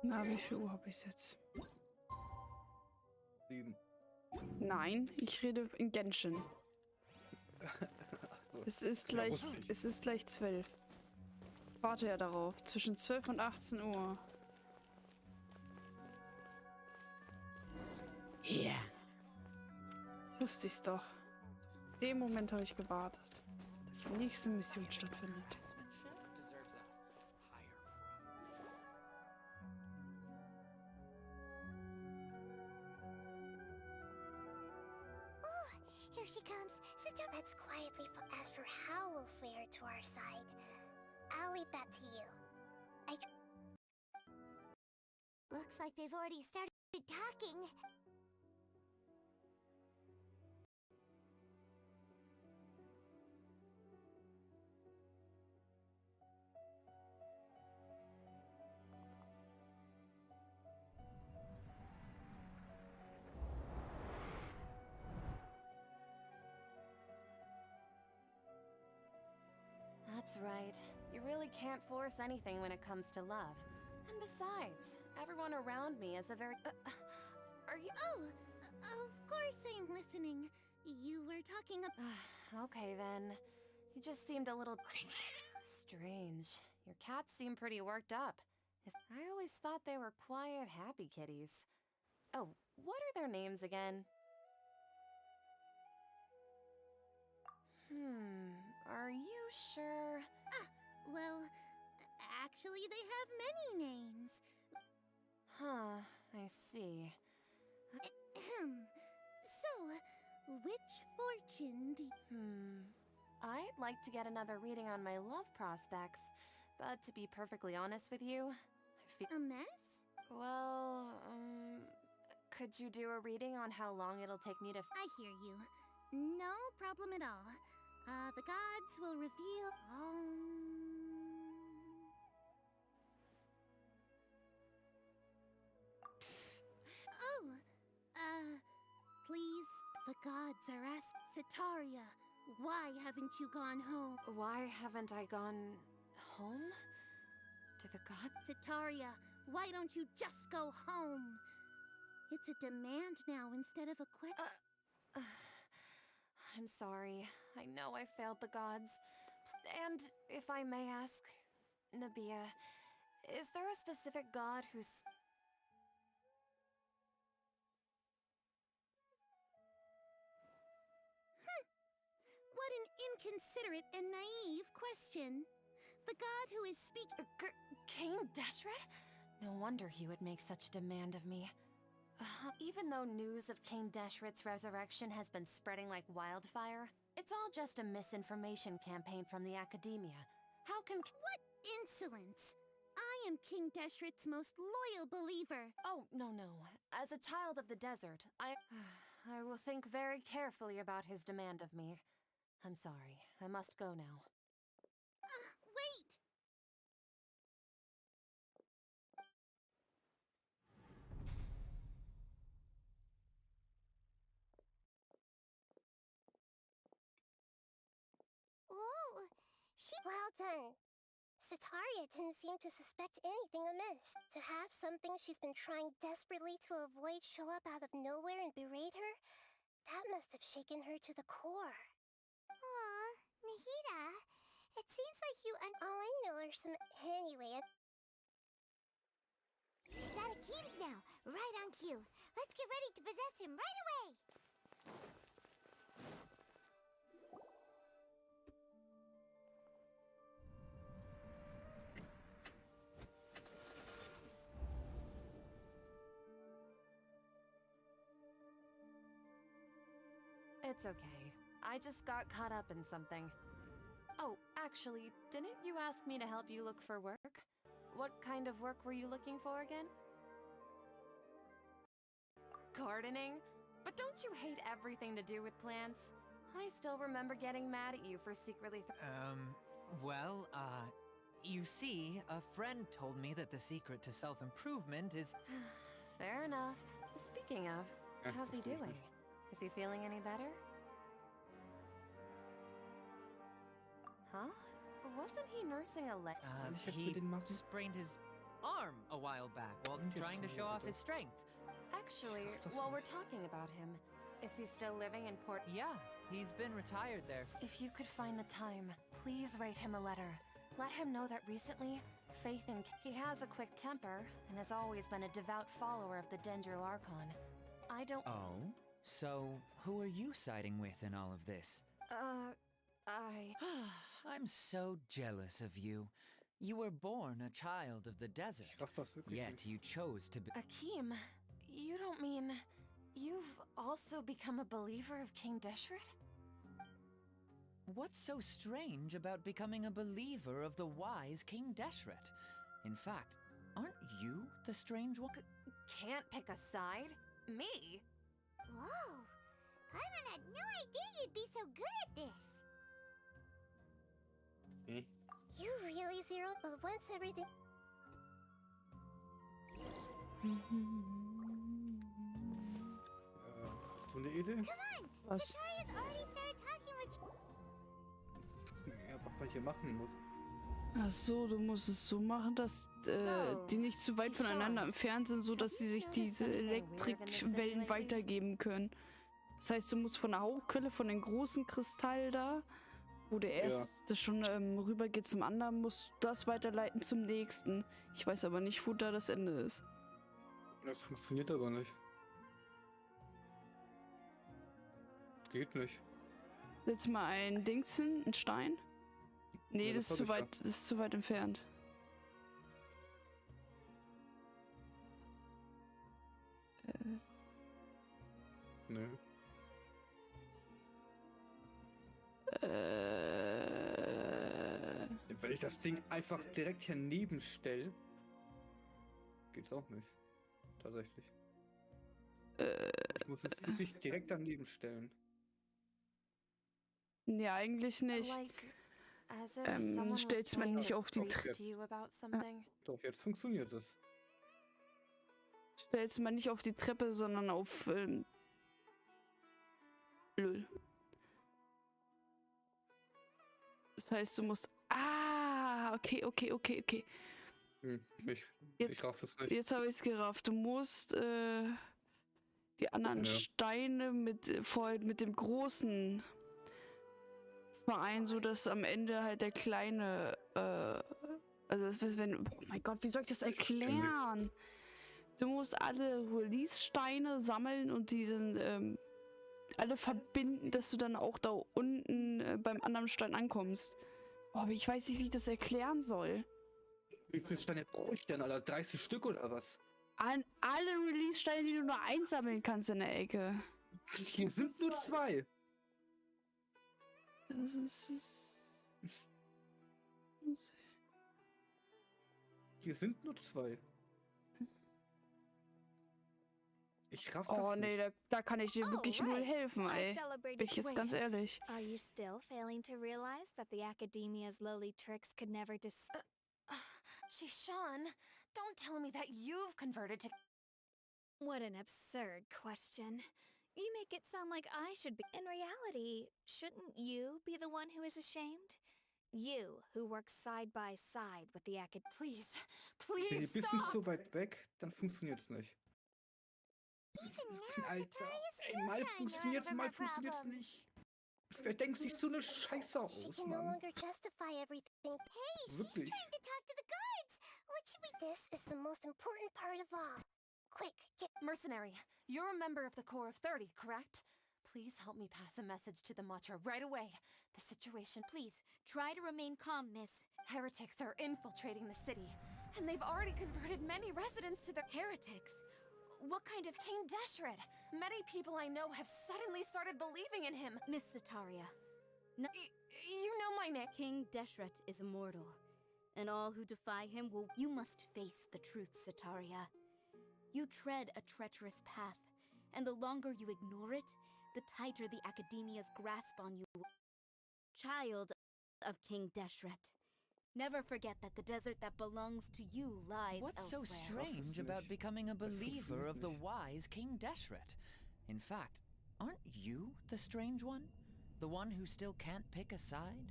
Na, wie viel Uhr habe ich jetzt? 7. Nein, ich rede in Genshin. So. Es ist Ja, gleich, wusste ich. es ist gleich 12. Ich warte ja darauf. Zwischen 12 und 18 Uhr. Ja. Wusste ich's doch. In dem Moment habe ich gewartet, dass die nächste Mission stattfindet. Here she comes. Sit down. Let's quietly. As for how we'll sway her to our side, I'll leave that to you. Looks like they've already started talking. That's right. You really can't force anything when it comes to love. And besides, everyone around me is a very... are you... Oh, of course I'm listening. You were talking about... Okay then. You just seemed a little... strange. Your cats seem pretty worked up. I always thought they were quiet, happy kitties. Oh, what are their names again? Are you sure? Well, actually they have many names. Huh, I see. So, which fortune do you... I'd like to get another reading on my love prospects, but to be perfectly honest with you, I feel... A mess? Well, could you do a reading on how long it'll take me to... I hear you. No problem at all. The gods will reveal... please, the gods are asking Setaria, why haven't you gone home? Why haven't I gone home? To the gods? Setaria, why don't you just go home? It's a demand now instead of a question. I'm sorry. I know I failed the gods. And if I may ask, Nabia, is there a specific god who's... What an inconsiderate and naive question. The god who is speaking... King Deshret? No wonder he would make such demand of me. Even though news of King Deshret's resurrection has been spreading like wildfire, it's all just a misinformation campaign from the academia. How can... What insolence! I am King Deshret's most loyal believer. Oh, no. As a child of the desert, I will think very carefully about his demand of me. I'm sorry. I must go now. Wait! Whoa! Well done. Setaria didn't seem to suspect anything amiss. To have something she's been trying desperately to avoid show up out of nowhere and berate her, that must have shaken her to the core. Aw, Nahida, it seems like you all I know are some... Anyway, He's out of Keem's now, right on cue. Let's get ready to possess him right away! It's okay. I just got caught up in something. Oh, actually, didn't you ask me to help you look for work? What kind of work were you looking for again? Gardening? But don't you hate everything to do with plants? I still remember getting mad at you for secretly you see, a friend told me that the secret to self-improvement is... Fair enough. Speaking of, how's he doing? Is he feeling any better? Huh? Wasn't he nursing a leg? He sprained his arm a while back while trying to show off his strength. Actually, while we're talking about him, is he still living in Port... Yeah, he's been retired there. If you could find the time, please write him a letter. Let him know that recently, Faith in... He has a quick temper, and has always been a devout follower of the Dendro Archon. I don't... Oh? So, who are you siding with in all of this? I'm so jealous of you. You were born a child of the desert, yet you chose to be... Akeem, you don't mean... You've also become a believer of King Deshret? What's so strange about becoming a believer of the wise King Deshret? In fact, aren't you the strange one? Can't pick a side? Me? Whoa! Paimon had no idea you'd be so good at this! You really zeroed, but once everything... So eine Idee? Come on! Was? Setaria's already started talking with... Ja, was man hier machen muss. Ach so, du musst es so machen, dass die nicht zu weit voneinander entfernt sind, so dass sie sich diese Elektrikwellen weitergeben können. Das heißt, du musst von der Hauptquelle, von dem großen Kristall da, wo der erste schon rüber geht zum anderen, musst du das weiterleiten zum nächsten. Ich weiß aber nicht, wo da das Ende ist. Das funktioniert aber nicht. Geht nicht. Setz mal ein Dings hin, ein Stein. Nee, ja, das ist zu weit entfernt. Nö. Wenn ich das Ding einfach direkt hier neben stelle, geht's auch nicht. Tatsächlich. Ich muss es wirklich direkt daneben stellen. Ja, eigentlich nicht. Stell's mal nicht auf die Treppe. Doch, jetzt funktioniert es. Stell's mal nicht auf die Treppe, sondern auf Lul. Das heißt, du musst... Ah, okay. Ich raff es nicht. Jetzt habe ich es gerafft. Du musst die anderen Steine mit dem großen Verein, so dass am Ende halt der kleine, wenn, oh mein Gott, wie soll ich das erklären? Du musst alle Release-Steine sammeln und die dann alle verbinden, dass du dann auch da unten beim anderen Stein ankommst. Oh, aber ich weiß nicht, wie ich das erklären soll. Wie viele Steine brauche ich denn, Alter? 30 Stück oder was? Alle Release-Steine, die du nur einsammeln kannst in der Ecke. Hier sind nur 2. Das ist... Hier sind nur 2. Ich raff das Oh nee, nicht. da kann ich dir wirklich null helfen, ey. Bin ich jetzt ganz ehrlich. Are you still failing to realize that the Academia's lowly tricks could never Sean, don't tell me that you've converted to... What an absurd question. You make it sound like I should be. In reality, shouldn't you be the one who is ashamed? You, who works side by side with the Please, Wenn ihr ein bisschen stop! zu weit weg, dann funktioniert's nicht. Alter, ey, mal funktioniert's, mal funktioniert's nicht. Wer denkt sich so eine Scheiße aus, She can no Mann? longer justify everything. Hey, she's Wirklich. trying to talk to the guards. What should we... This is the most important part of all. Quick, get... Mercenary, you're a member of the Corps of 30, correct? Please help me pass a message to the Matcha right away. The situation... Please, try to remain calm, miss. Heretics are infiltrating the city, and they've already converted many residents to their... Heretics? What kind of... King Deshret! Many people I know have suddenly started believing in him. Miss Sataria. No, You know my name. King Deshret is immortal, and all who defy him will... You must face the truth, Sataria. You tread a treacherous path, and the longer you ignore it, the tighter the Academia's grasp on you. Child of King Deshret, never forget that the desert that belongs to you lies What's so elsewhere. strange about becoming a believer of the wise King Deshret? In fact, aren't you the strange one? The one who still can't pick a side?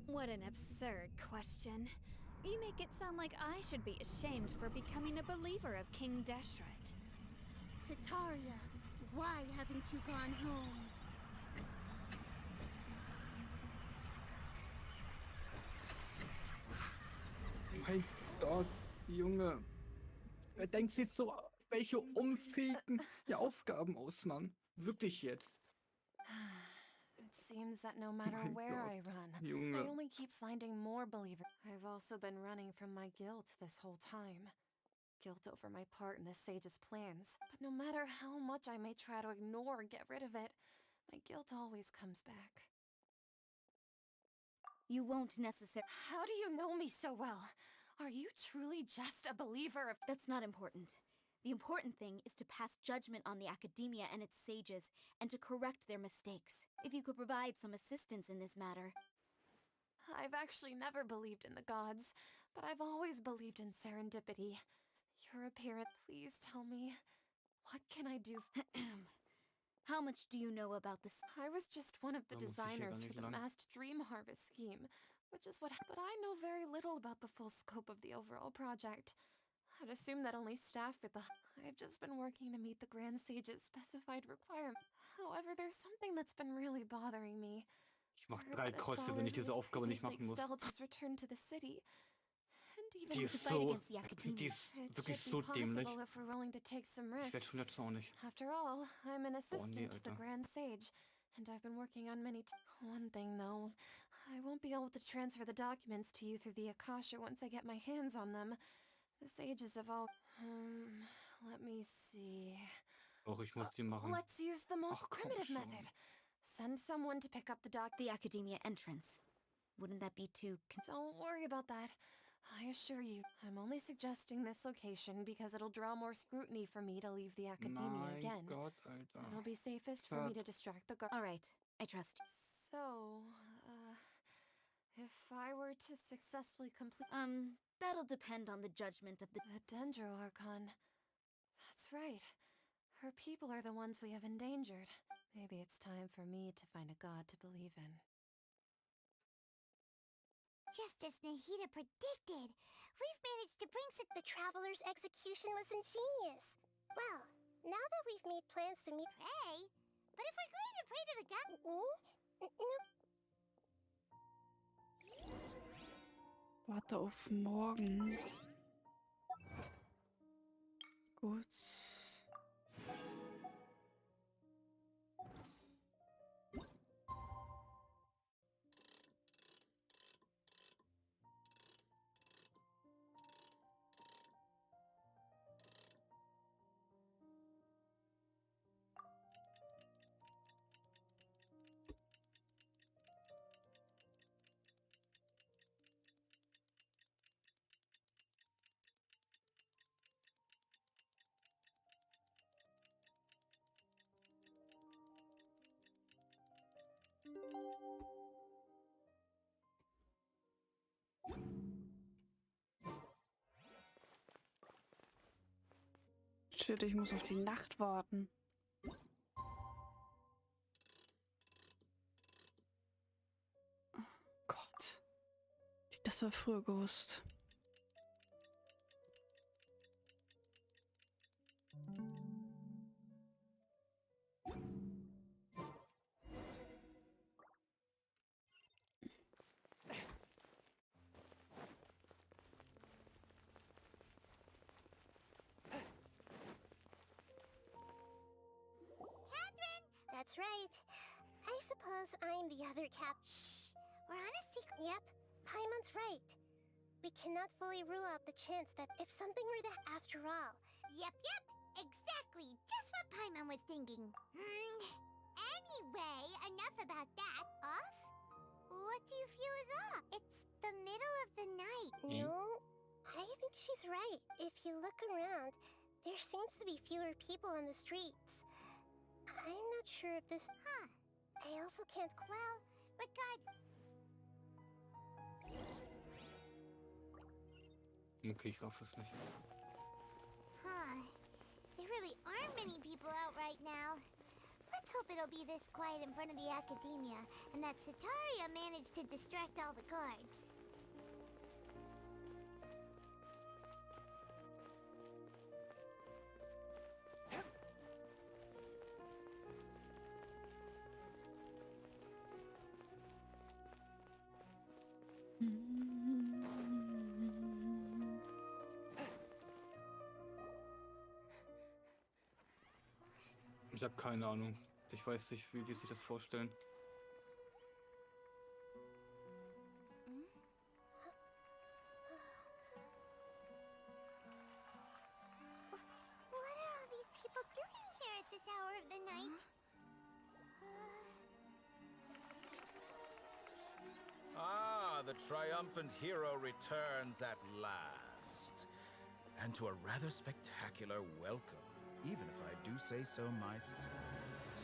What an absurd question. You make it sound like I should be ashamed for becoming a believer of King Deshret. Sataria, why haven't you gone home? Mein Gott, Junge. Wer denkt sich so welche unfähigen Aufgaben aus, Mann? Wirklich jetzt. It seems that no matter Mein where Gott, I run, Junge. I only keep finding more believers. I've also been running from my guilt this whole time. Guilt over my part in the sage's plans. But no matter how much I may try to ignore or get rid of it, my guilt always comes back. You won't necessarily... How do you know me so well? Are you truly just a believer of... That's not important. The important thing is to pass judgment on the Academia and its sages, and to correct their mistakes. If you could provide some assistance in this matter. I've actually never believed in the gods, but I've always believed in serendipity. Your appearance, please tell me, what can I do? How much do you know about this? I was just one of the Da muss ich hier gar designers nicht for the lang. massed dream harvest scheme, which is what. But I know very little about the full scope of the overall project. I'd assume that only staff with the... I've just been working to meet the Grand Sage's specified requirement. However, there's something that's been really bothering me. Ich mach I 3 read a Kreuze, scholar wenn ich who diese was Aufgabe nicht previously machen muss. expelled has returned to the city. And even Die to ist fight so, against the Academia. die ist It wirklich should so be possible dämlich. if we're willing to take some Ich werd risks. schon wieder zornig. After all, I'm an nee, assistant to the Alter. Grand Sage, and I've been working on many One thing, though, I won't be able to transfer the documents to you through the Akasha once I get my hands on them. The sages have all... let me see... Doch, ich muss die machen. Let's use the most Ach, komm primitive schon. method. Send someone to pick up the The Academia entrance. Wouldn't that be too... Don't worry about that. I assure you, I'm only suggesting this location because it'll draw more scrutiny for me to leave the Academia Mein again. Gott, Alter. It'll be safest for me to distract the guard. All right, I trust you. So, if I were to successfully complete... That'll depend on the judgment of the... The Dendro Archon. That's right. Her people are the ones we have endangered. Maybe it's time for me to find a god to believe in. Just as Nahida predicted, we've managed to bring the traveler's execution was ingenious. Well, now that we've made plans to meet... Pray? But if we're going to pray to the god... No. Warte auf morgen. Gut. Shit, ich muss auf die Nacht warten. Oh Gott. Das war früher gewusst. That's right. I suppose I'm the other cap. Shh! We're on a secret. Yep, Paimon's right. We cannot fully rule out the chance that if something were to after all. Yep. Exactly. Just what Paimon was thinking. Anyway, enough about that. Off? What do you feel is off? It's the middle of the night. No, I think she's right. If you look around, there seems to be fewer people on the streets. I'm not sure if this... I also can't... Well, Okay, ich raff es nicht. There really aren't many people out right now. Let's hope it'll be this quiet in front of the academia, and that Sataria managed to distract all the guards. Ich habe keine Ahnung. Ich weiß nicht, wie die sich das vorstellen. What are all these people doing here at this hour of the night? Ah, the triumphant hero returns at last. And to a rather spectacular welcome, even if I do say so myself.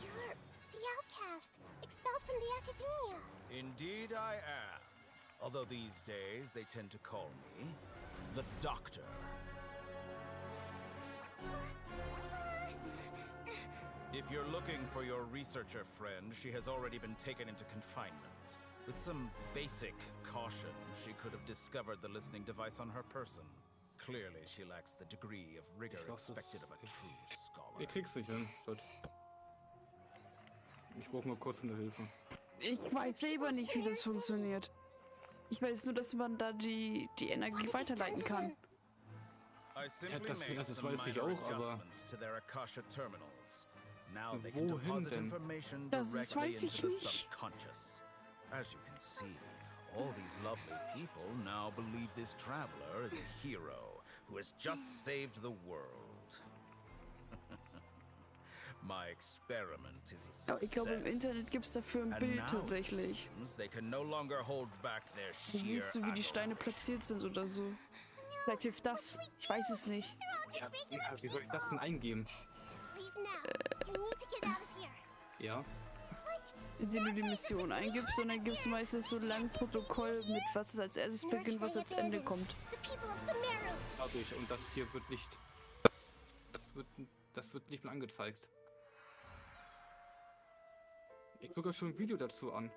You're the outcast, expelled from the academia. Indeed I am. Although these days they tend to call me the Doctor. If you're looking for your researcher friend, she has already been taken into confinement. With some basic caution, she could have discovered the listening device on her person. Clearly, she lacks the degree of rigor expected of a true scholar. Ihr kriegt's nicht hin, Schatz. Ich brauche nur kurz eine Hilfe. Ich weiß selber nicht, wie das funktioniert. Ich weiß nur, dass man da die Energie weiterleiten kann. Ja, das weiß ich auch, aber... Wohin denn? Das weiß ich nicht. As you can see, all these lovely people now believe this traveler is a hero who has just saved the world. My experiment is a success. Ich glaube, im Internet gibt es dafür ein Bild tatsächlich. They can no longer hold back their Dann siehst du, wie die Steine platziert sind oder so. Vielleicht hilft das. Ich weiß es nicht. Ja, wie soll ich das denn eingeben? Ja. Indem du die Mission eingibst und dann gibst du meistens so lang Protokoll mit, was als erstes beginnt, was als Ende kommt. Dadurch. Und das hier wird nicht... Das wird nicht mehr angezeigt. Ich gucke schon ein Video dazu an.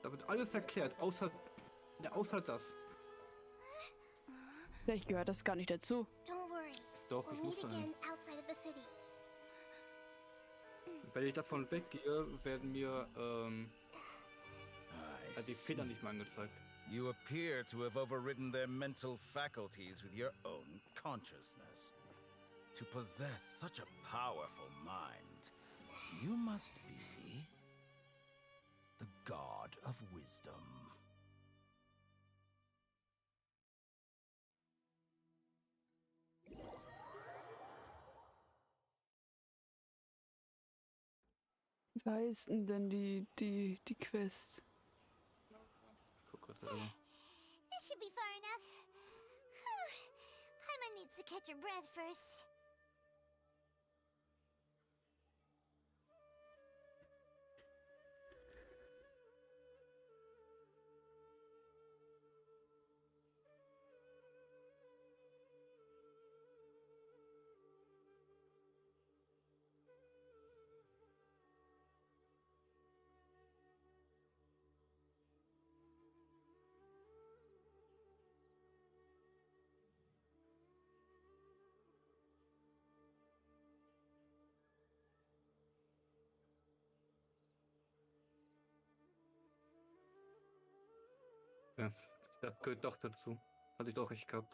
Da wird alles erklärt, außer das. Vielleicht gehört das gar nicht dazu. Don't worry. Doch, We'll ich muss meet sein. again outside of the city. Wenn ich davon weggehe, werden mir die Fehler nicht mehr angezeigt. You appear to have overridden their mental faculties with your own consciousness. To possess such a powerful mind, you must be the god of wisdom. Wie heißt denn die Quest? Guck grad, This should be far enough. Paimon needs to catch her breath first. Ja, das gehört doch dazu. Hatte ich doch recht gehabt.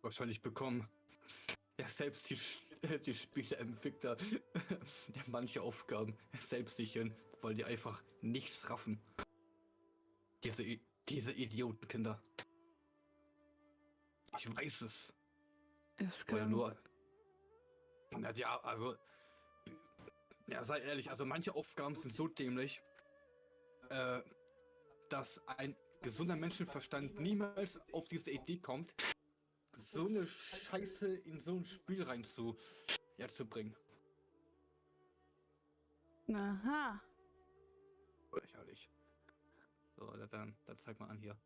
Wahrscheinlich bekommen. Ja, selbst die Spieleentwickler, der manche Aufgaben selbst sichern, weil die einfach nichts raffen. Diese Idiotenkinder. Ich weiß es. Oder nur. Ja, also. Ja, sei ehrlich, also manche Aufgaben sind so dämlich, dass ein gesunder Menschenverstand niemals auf diese Idee kommt, so eine Scheiße in so ein Spiel zu bringen. Aha. Lächerlich. So, dann zeig mal an hier.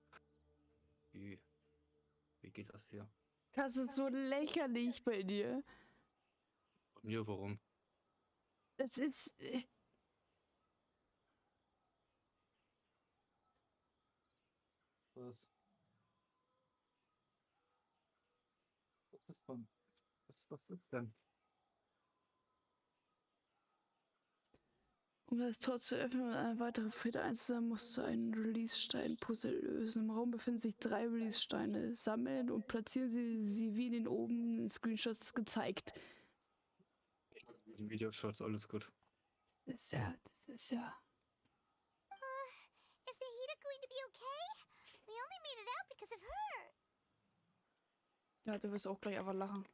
Wie geht das hier? Das ist so lächerlich bei dir. Bei mir, warum? Das ist. Was ist denn? Um das Tor zu öffnen und eine weitere Feder einzusammeln, musst du einen Release-Stein-Puzzle lösen. Im Raum befinden sich 3 Release-Steine. Sammeln und platzieren sie wie in den oben Screenshots gezeigt. Die Videoshots, alles gut. Das ist ja. Is Nahida going to be okay? We only made it out because of her. Ja, du wirst auch gleich aber lachen.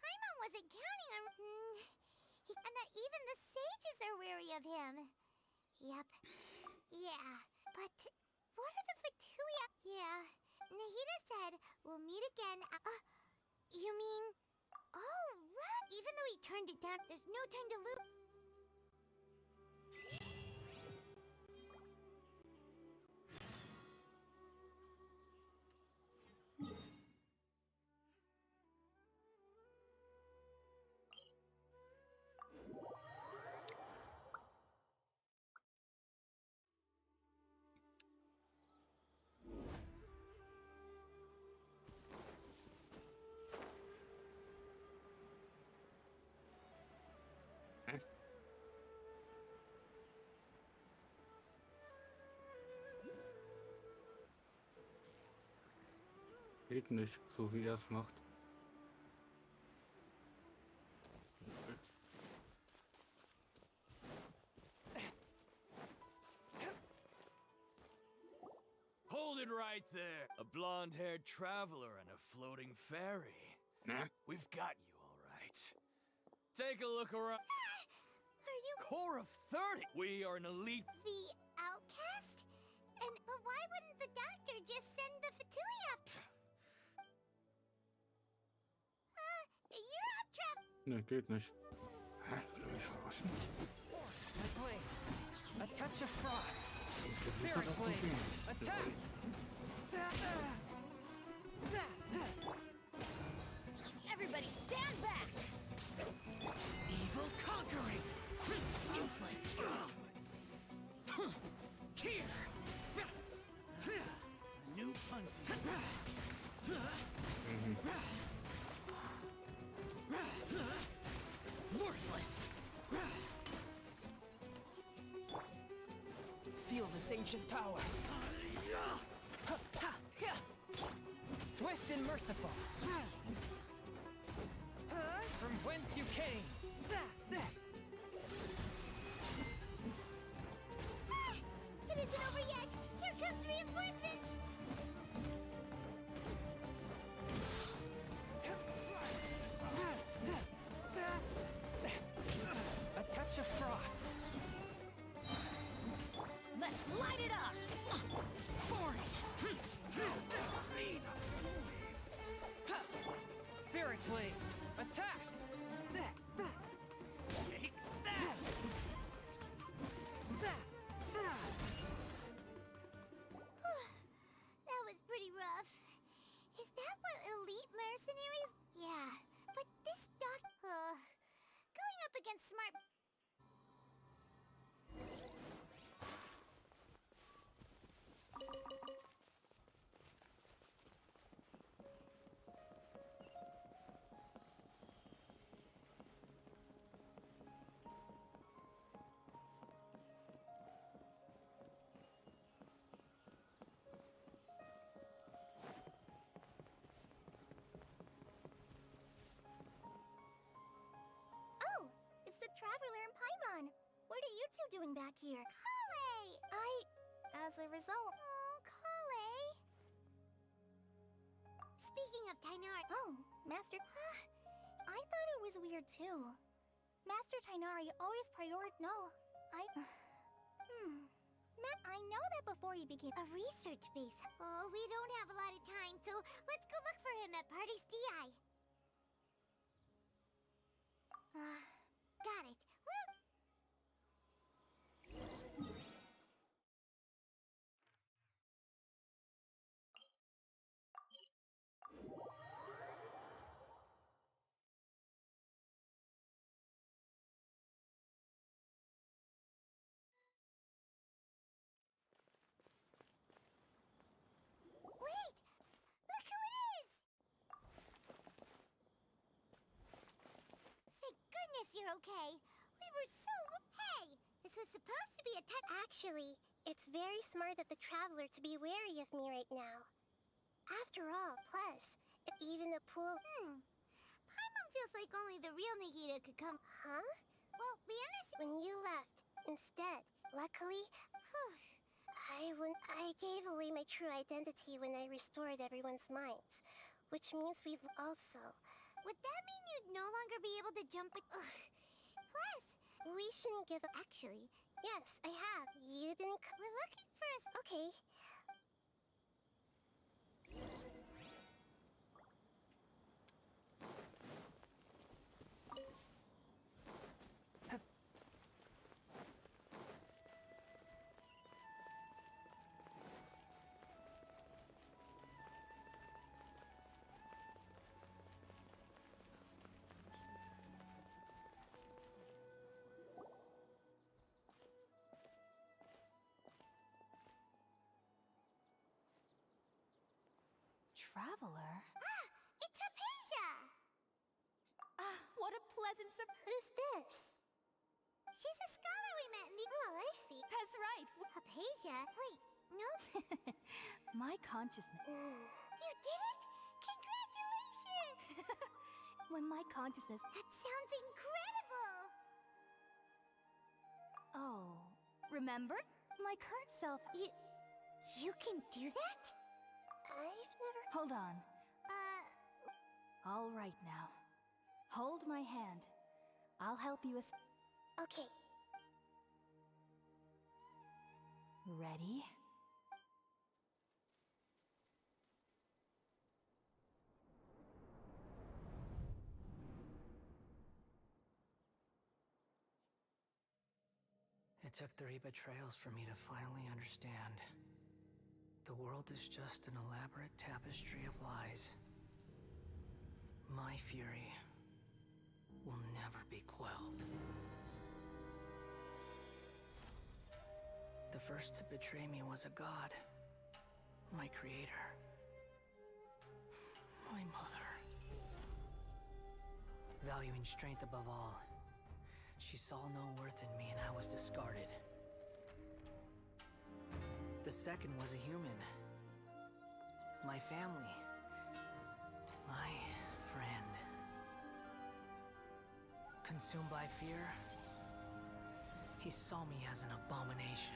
Paimon wasn't counting on. And that even the sages are wary of him. Yep. Yeah. But what are the Fatui? Yeah. Nahida said we'll meet again. You mean? Oh, right. Even though he turned it down, there's no time to lose. Geht nicht, so wie er es macht. Hold it right there. A blonde-haired traveler and a floating fairy. We've got you all right. Take a look around. Are you Core of 30. We are an elite. the outcast? But why wouldn't the doctor just send the Fatui up? You're up, Trav. Ne, geht nicht. Hä? Will er mich verarschen? My blade. A touch of frost. Das muss Spirit doch blade. funktionieren. Attack. Everybody stand back! Evil conquering. Useless. Here. A new punch. Worthless. Feel this ancient power. Swift and merciful. From whence you came. It isn't over yet. Here comes reinforcements. A touch of frost. Let's light it up! Spirit blade. Attack. Take that. That was pretty rough. Is that what elite mercenaries? Yeah, but this doc. Going up against smart. Oh, it's the Traveler and Paimon. What are you two doing back here? Kale! As a result... Oh, Kale. Speaking of Tainari. Oh, Master... I thought it was weird too. Master Tainari always No, I know that before he became... A research base. Oh, we don't have a lot of time, so let's go look for him at Party's DI. Got it. Well... Wait! Look who it is! Thank goodness you're okay. We were so... Hey! This was supposed to be a Actually, it's very smart of the traveler to be wary of me right now. After all, plus, even the pool... Paimon feels like only the real Nahida could come... Huh? Well, we understand... When you left, instead, luckily, I gave away my true identity when I restored everyone's minds. Which means we've also... Would that mean you'd no longer be able to jump... Plus... We shouldn't give up... Actually... Yes, I have. You didn't... We're looking for a... Okay. Traveler? It's Hypatia! What a pleasant surprise. Who's this? She's a scholar we met in the... Oh, I see. That's right. Hypatia? Wait, no. My consciousness. You did it? when my consciousness... That sounds incredible! Oh, remember? My current self... You can do that? I've never... Hold on. All right now. Hold my hand. I'll help you Okay. Ready? It took 3 betrayals for me to finally understand. The world is just an elaborate tapestry of lies. My fury will never be quelled. The first to betray me was a god. My creator. My mother. Valuing strength above all, she saw no worth in me and I was discarded. The second was a human. My family. My friend. Consumed by fear, he saw me as an abomination.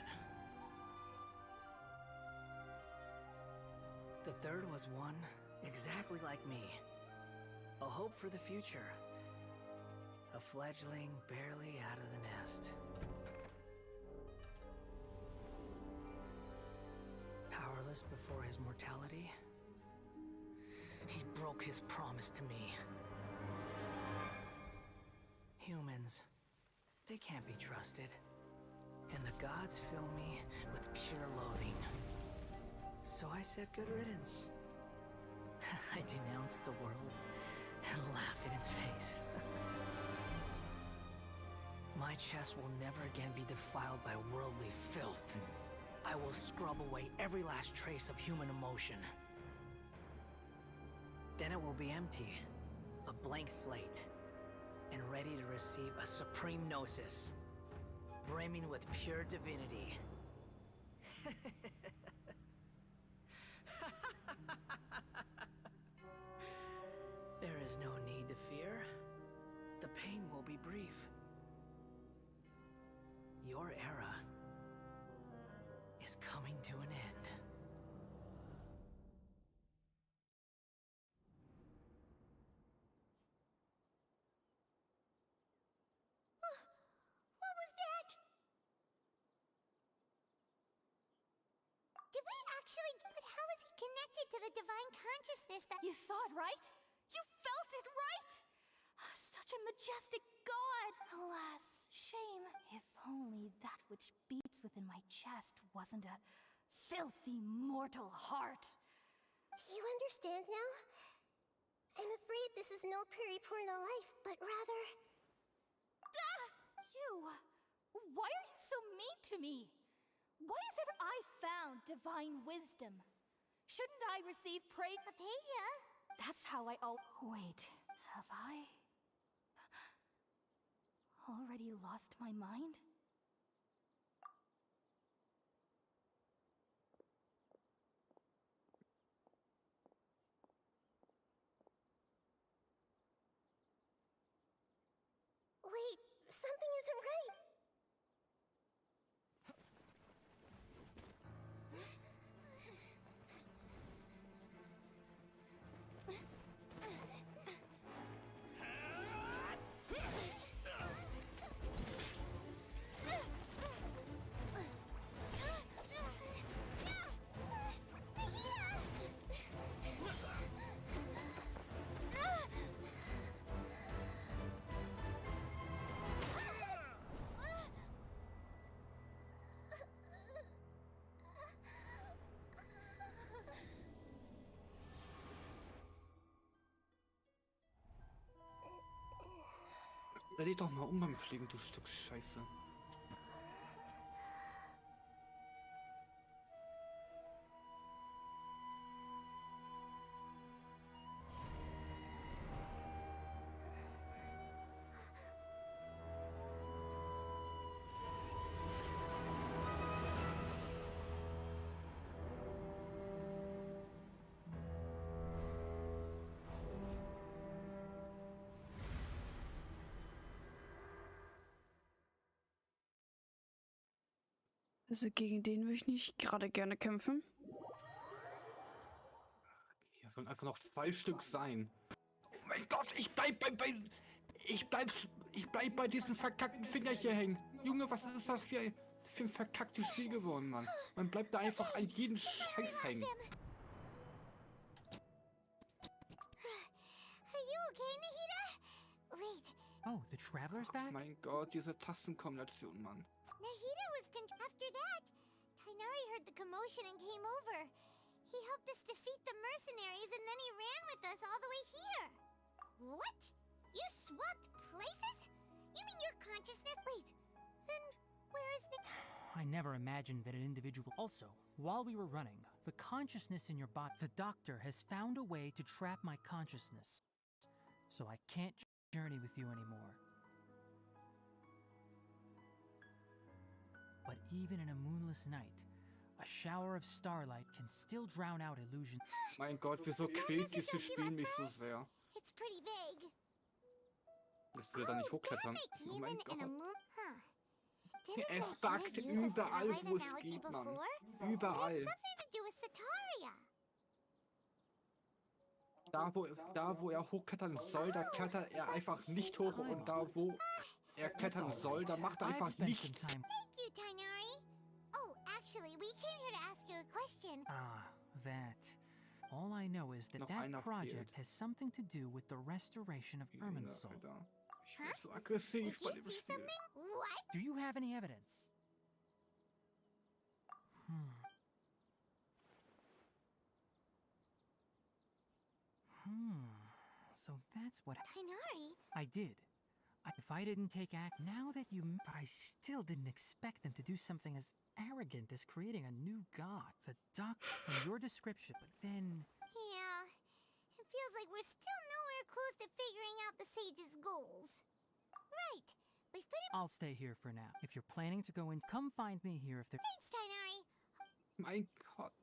The third was one exactly like me. A hope for the future. A fledgling barely out of the nest. Powerless before his mortality, he broke his promise to me. Humans, they can't be trusted. And the gods fill me with pure loathing. So I said good riddance. I denounced the world and laugh in its face. My chest will never again be defiled by worldly filth. I will scrub away every last trace of human emotion. Then it will be empty, a blank slate, and ready to receive a supreme gnosis, brimming with pure divinity. There is no need to fear. The pain will be brief. Your era is coming to an end. What was that? Did we actually... But how is he connected to the divine consciousness that... You saw it, right? You felt it, right? Such a majestic god! Alas, shame. If only that which beats within my chest wasn't a filthy mortal heart. Do you understand now? I'm afraid this is no Purna life, but rather... You! Why are you so mean to me? Why is ever I found divine wisdom? Shouldn't I receive praise? Aphasia? That's how I Wait, have I already lost my mind? Wait, something isn't right. Dreh dich doch mal um beim Fliegen, du Stück Scheiße. Also gegen den würde ich nicht gerade gerne kämpfen. Hier sollen einfach noch 2 Stück sein. Oh mein Gott, ich bleib bei diesem verkackten Finger hier hängen. Junge, was ist das für ein verkacktes Spiel geworden, Mann? Man bleibt da einfach an jeden Scheiß hängen. Are you okay, Nahida? Wait, Oh, the traveler's back? Mein Gott, diese Tastenkombination, Mann. Nahida was after that. Tainari heard the commotion and came over. He helped us defeat the mercenaries and then he ran with us all the way here. What? You swapped places? You mean your consciousness? Wait, then where is the... I never imagined that an individual... Also, while we were running, the consciousness in your body... The doctor has found a way to trap my consciousness. So I can't journey with you anymore. But even in a moonless night, a shower of starlight can still drown out illusion. Mein Gott, wieso quält dieses Spiel mich so sehr? It's pretty vague. Das will da nicht hochklettern. Oh mein Even in a Gott. moon... Huh. Es buggt überall, wo es geht, Mann. Überall. Something to do with Sataria. Da, wo er hochklettern soll, da klettert er einfach nicht hoch. Und da, wo er klettern soll, da macht er einfach nichts. Thank you, Tainari. Oh, actually, we came here to ask you a question. Ah, that. All I know is that Noch that einer project fehlt. has something to do with the restoration of Irminsul. Ich bin so aggressiv bei dem Spiel. What? Do you have any evidence? So that's what... Tainari? I did. If I didn't take act, now that you... But I still didn't expect them to do something as arrogant as creating a new god. The doctor, from your description, but then... Yeah. It feels like we're still nowhere close to figuring out the sage's goals. Right. We've pretty... I'll stay here for now. If you're planning to go in, come find me here if there... Thanks, Tainari. Mein Gott.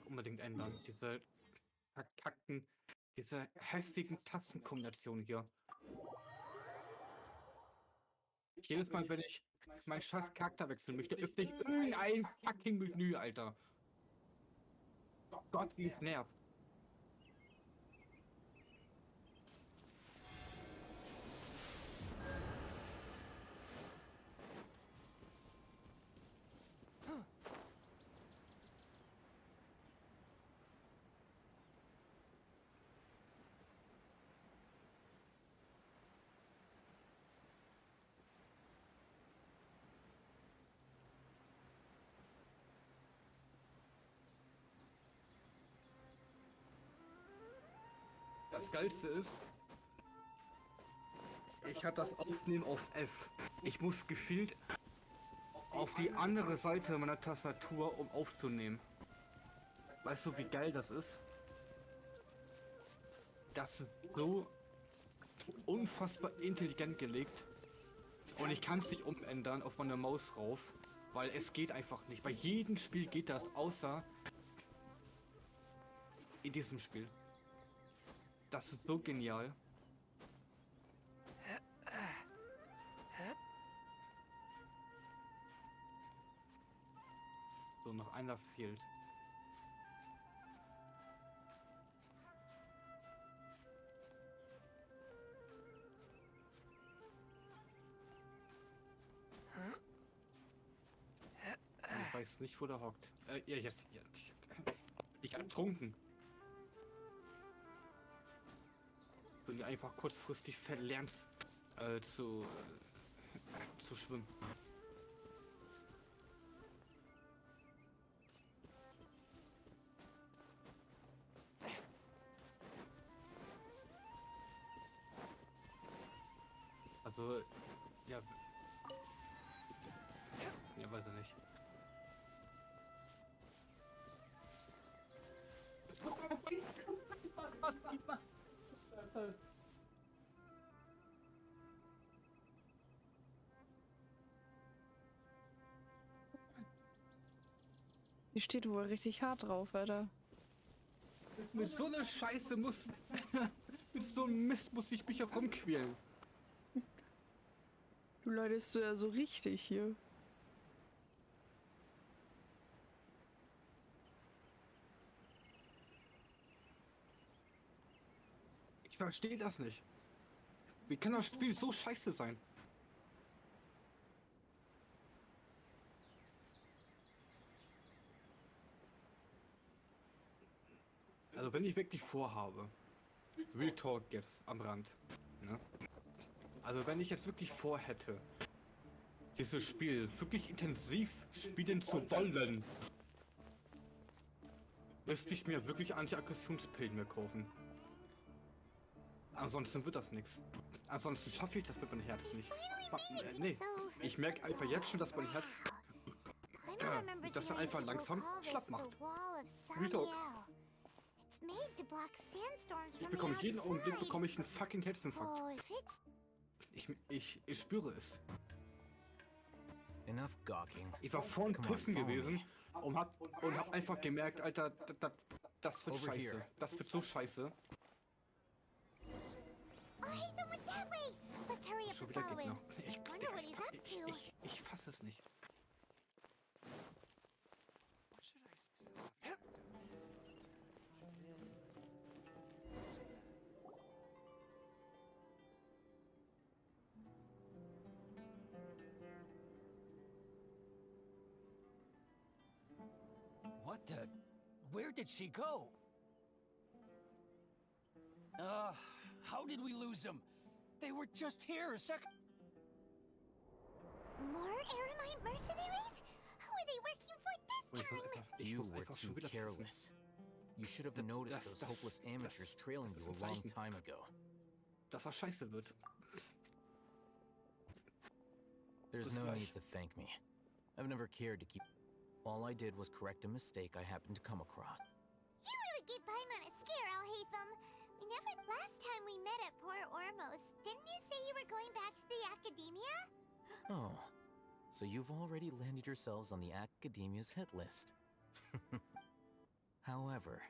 Unbedingt ändern. Diese hässlichen Tastenkombinationen hier. Jedes Mal, wenn ich meinen scheiß Charakter wechseln möchte, öffne ich irgendein fucking Menü, Alter. Gott, wie es nervt. Das Geilste ist, ich habe das Aufnehmen auf F. Ich muss gefühlt auf die andere Seite meiner Tastatur, um aufzunehmen. Weißt du, wie geil das ist? Das ist so unfassbar intelligent gelegt. Und ich kann es nicht umändern auf meine Maus rauf, weil es geht einfach nicht. Bei jedem Spiel geht das, außer in diesem Spiel. Das ist so genial. So, noch einer fehlt. Ich weiß nicht, wo der hockt. Ja, jetzt. Ich ertrunken. Wenn ihr einfach kurzfristig verlernt zu schwimmen. Also, ja. Ja, weiß ich nicht. Die steht wohl richtig hart drauf, Alter. Mit so einer Scheiße muss Mit so einem Mist muss ich mich herumquälen. Du leidest so ja so richtig hier. Ich verstehe das nicht. Wie kann das Spiel so scheiße sein? Also wenn ich wirklich vorhabe, Real Talk jetzt am Rand, ne? Also wenn ich jetzt wirklich vorhätte, dieses Spiel wirklich intensiv spielen zu wollen, müsste ich mir wirklich Anti-Aggressionspillen mehr kaufen. Ansonsten wird das nichts. Ansonsten schaffe ich das mit meinem Herz nicht. Nee, ich merke einfach jetzt schon, dass mein Herz das dann einfach langsam schlapp macht. Real Talk. Ich bekomme jeden Augenblick einen fucking Herzinfarkt. Ich spüre es. Enough gawking. Ich war vorhin pissen gewesen und hab einfach gemerkt, Alter, das wird scheiße. Das wird so scheiße. Schon wieder Gegner. Ich fasse es nicht. What the? Where did she go? How did we lose them? They were just here a second. More Aramite mercenaries? Who are they working for this time? You were too careless. You should have noticed those hopeless amateurs trailing you a long time ago. Dass das scheiße wird. There's no need to thank me. I've never cared to keep... All I did was correct a mistake I happened to come across. You really gave Paimon a scare, Al-Haytham. Last time we met at Port Ormos, didn't you say you were going back to the Academia? Oh, so you've already landed yourselves on the Academia's hit list. However,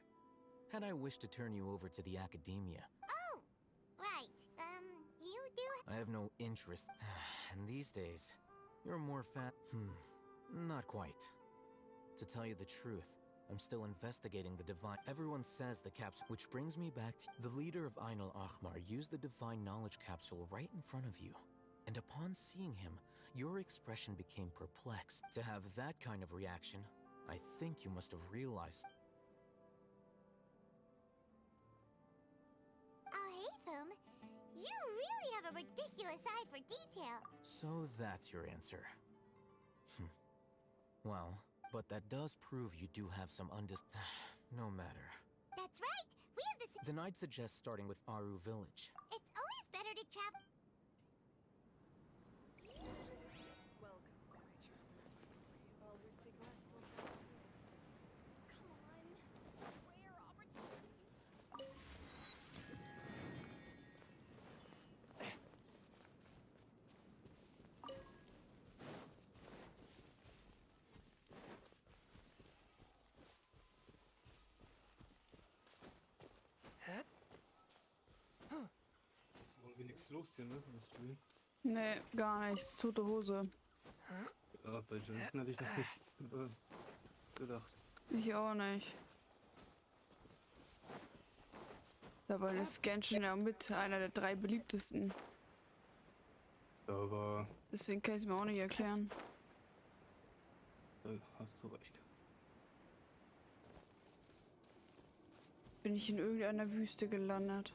had I wished to turn you over to the Academia... Oh, right. You do... I have no interest. And these days, you're more not quite. To tell you the truth, I'm still investigating the divine... Everyone says the capsule... Which brings me back to... The leader of Ainul Ahmar used the divine knowledge capsule right in front of you. And upon seeing him, your expression became perplexed. To have that kind of reaction, I think you must have realized... Al-Haytham, you really have a ridiculous eye for detail. So that's your answer. Well... But that does prove you do have some no matter. That's right! We have this... Then I'd suggest starting with Aru Village. It's always better to travel... Welcome, merry travelers. All who seek restful... Come on, it's a rare opportunity. Nichts los hier, ne? Nee, gar nichts. Tote Hose. Ja, bei Johnson hätte ich das nicht gedacht. Ich auch nicht. Dabei ist Genshin ja mit einer der 3 beliebtesten. Aber... Deswegen kann ich es mir auch nicht erklären. Hast du recht. Jetzt bin ich in irgendeiner Wüste gelandet.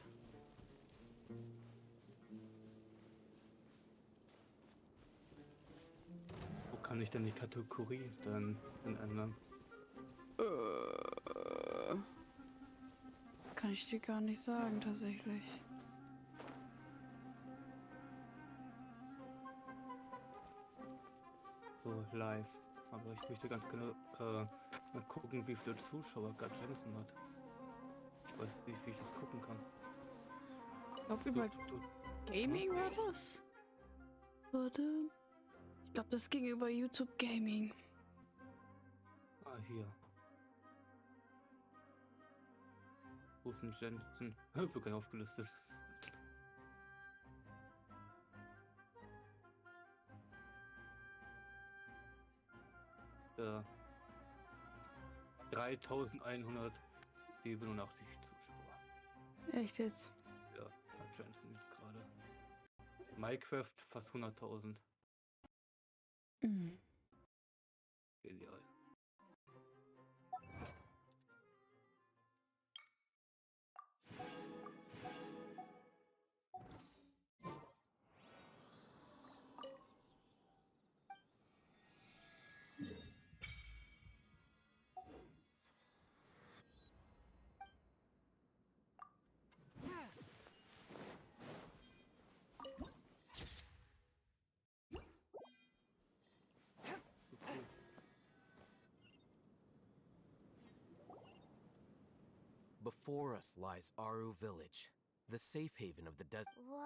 Kann ich denn die Kategorie dann ändern? Kann ich dir gar nicht sagen, tatsächlich. So, live. Aber ich möchte ganz gerne mal gucken, wie viele Zuschauer gerade Jensen hat. Ich weiß nicht, wie ich das gucken kann. Ich glaube, über Gaming war das? Warte. Ich glaube, das ging über YouTube Gaming. Ah, hier. Wo ist denn Jensen? Wird gar nicht aufgelistet. Ja. 3187 Zuschauer. Echt jetzt? Ja, hat Jensen jetzt gerade. Minecraft fast 100.000. Mhm. Ideal. Before us lies Aru Village, the safe haven of the desert. Whoa.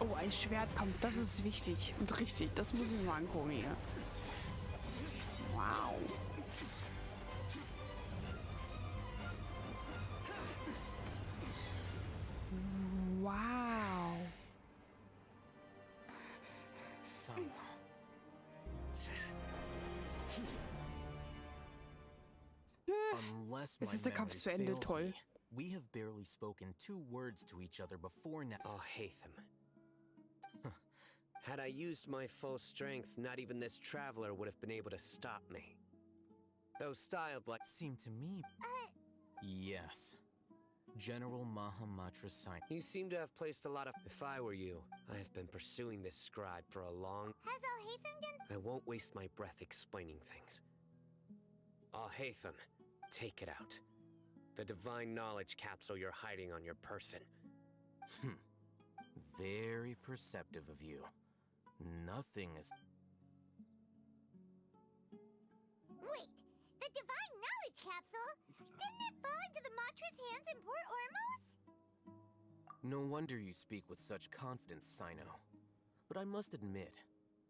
Oh, ein Schwertkampf, das ist wichtig und richtig. Das muss ich mir mal angucken hier. Wow. Wow. Son. Unless my Es ist der Kampf memory zu Ende, fails toll. me, we have barely spoken 2 words to each other before now. Oh, Hatham. Had I used my full strength, not even this traveler would have been able to stop me. Though styled like... Seemed to me... Yes. General Mahamatra sign. You seem to have placed a lot of... If I were you, I have been pursuing this scribe for a long... Has Al-Haytham done... I won't waste my breath explaining things. Al-Haytham, take it out. The divine knowledge capsule you're hiding on your person. Very perceptive of you. Nothing is... Wait, the divine knowledge capsule? Didn't it fall into the Matra's hands in Port Ormos? No wonder you speak with such confidence, Sino. But I must admit,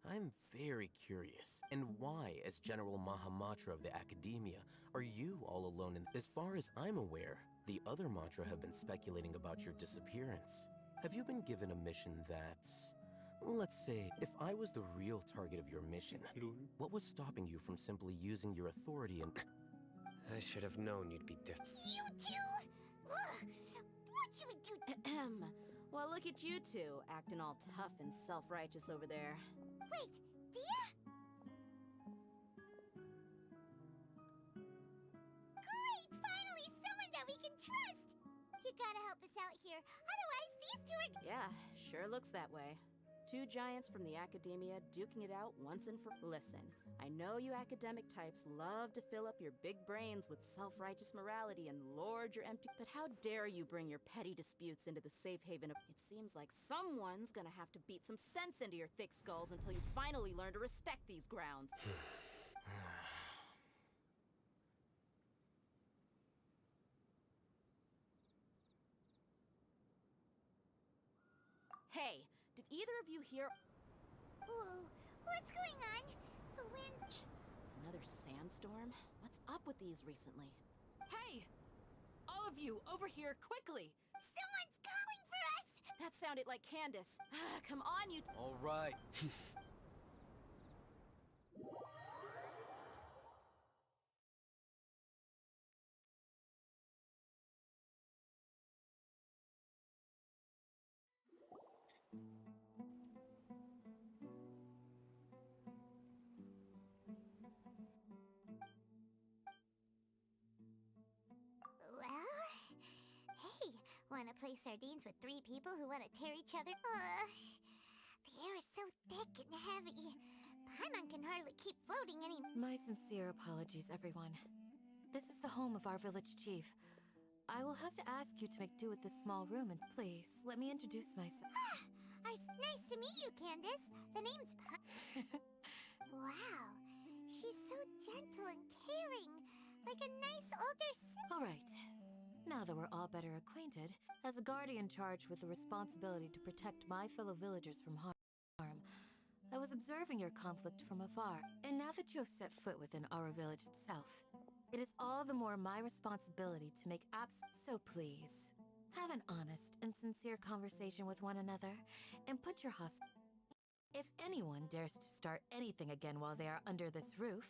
I'm very curious. And why, as General Mahamatra of the Academia, are you all alone in... As far as I'm aware, the other Matra have been speculating about your disappearance. Have you been given a mission that's... Let's say, if I was the real target of your mission, what was stopping you from simply using your authority and... I should have known you'd be different. You two? Ugh, what you would do... Well, look at you two, acting all tough and self-righteous over there. Wait, Dia? Great! Finally, someone that we can trust! You gotta help us out here, otherwise these two are... Yeah, sure looks that way. 2 giants from the Academia duking it out once and for... Listen, I know you academic types love to fill up your big brains with self-righteous morality and lord your empty... But how dare you bring your petty disputes into the safe haven of... It seems like someone's gonna have to beat some sense into your thick skulls until you finally learn to respect these grounds. Hey, did either of you hear... Whoa, what's going on? The wind... Another sandstorm? What's up with these recently? Hey! All of you, over here, quickly! Someone's calling for us! That sounded like Candace. Come on, you... All right. Want to play sardines with 3 people who want to tear each other? The air is so thick and heavy. Paimon can hardly keep floating any— My sincere apologies, everyone. This is the home of our village chief. I will have to ask you to make do with this small room, and please, let me introduce myself. Nice to meet you, Candace. The name's Wow, she's so gentle and caring, like a nice older sister. All right. Now that we're all better acquainted, as a guardian charged with the responsibility to protect my fellow villagers from harm, I was observing your conflict from afar. And now that you have set foot within our village itself, it is all the more my responsibility to make So please, have an honest and sincere conversation with one another, and put your If anyone dares to start anything again while they are under this roof,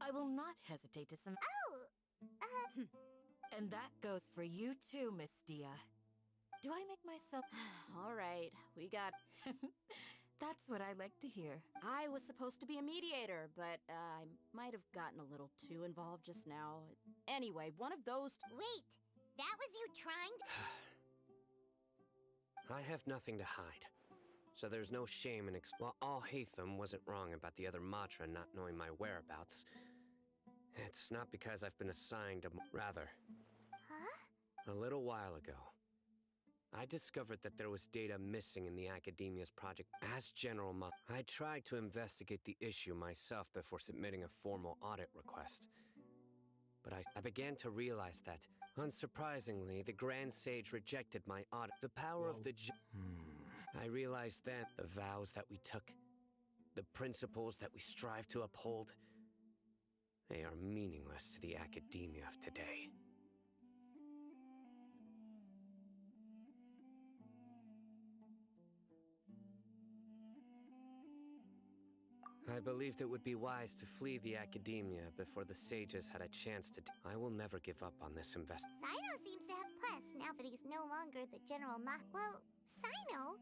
I will not hesitate to send— And that goes for you too, Miss Dia. Do I make myself— All right, we got— That's what I like to hear. I was supposed to be a mediator, but I might have gotten a little too involved just now. Anyway, one of those— Wait, that was you trying to— I have nothing to hide. So there's no shame in While Al-Haytham wasn't wrong about the other Matra not knowing my whereabouts, it's not because I've been assigned a— Rather, a little while ago, I discovered that there was data missing in the Academia's project. As General I tried to investigate the issue myself before submitting a formal audit request. But I began to realize that, unsurprisingly, the Grand Sage rejected my audit. The power of the I realized then the vows that we took, the principles that we strive to uphold, they are meaningless to the Academia of today. I believed it would be wise to flee the Academia before the sages had a chance to— I will never give up on this investment. Sino seems to have plus now that he's no longer the General Well, Sino?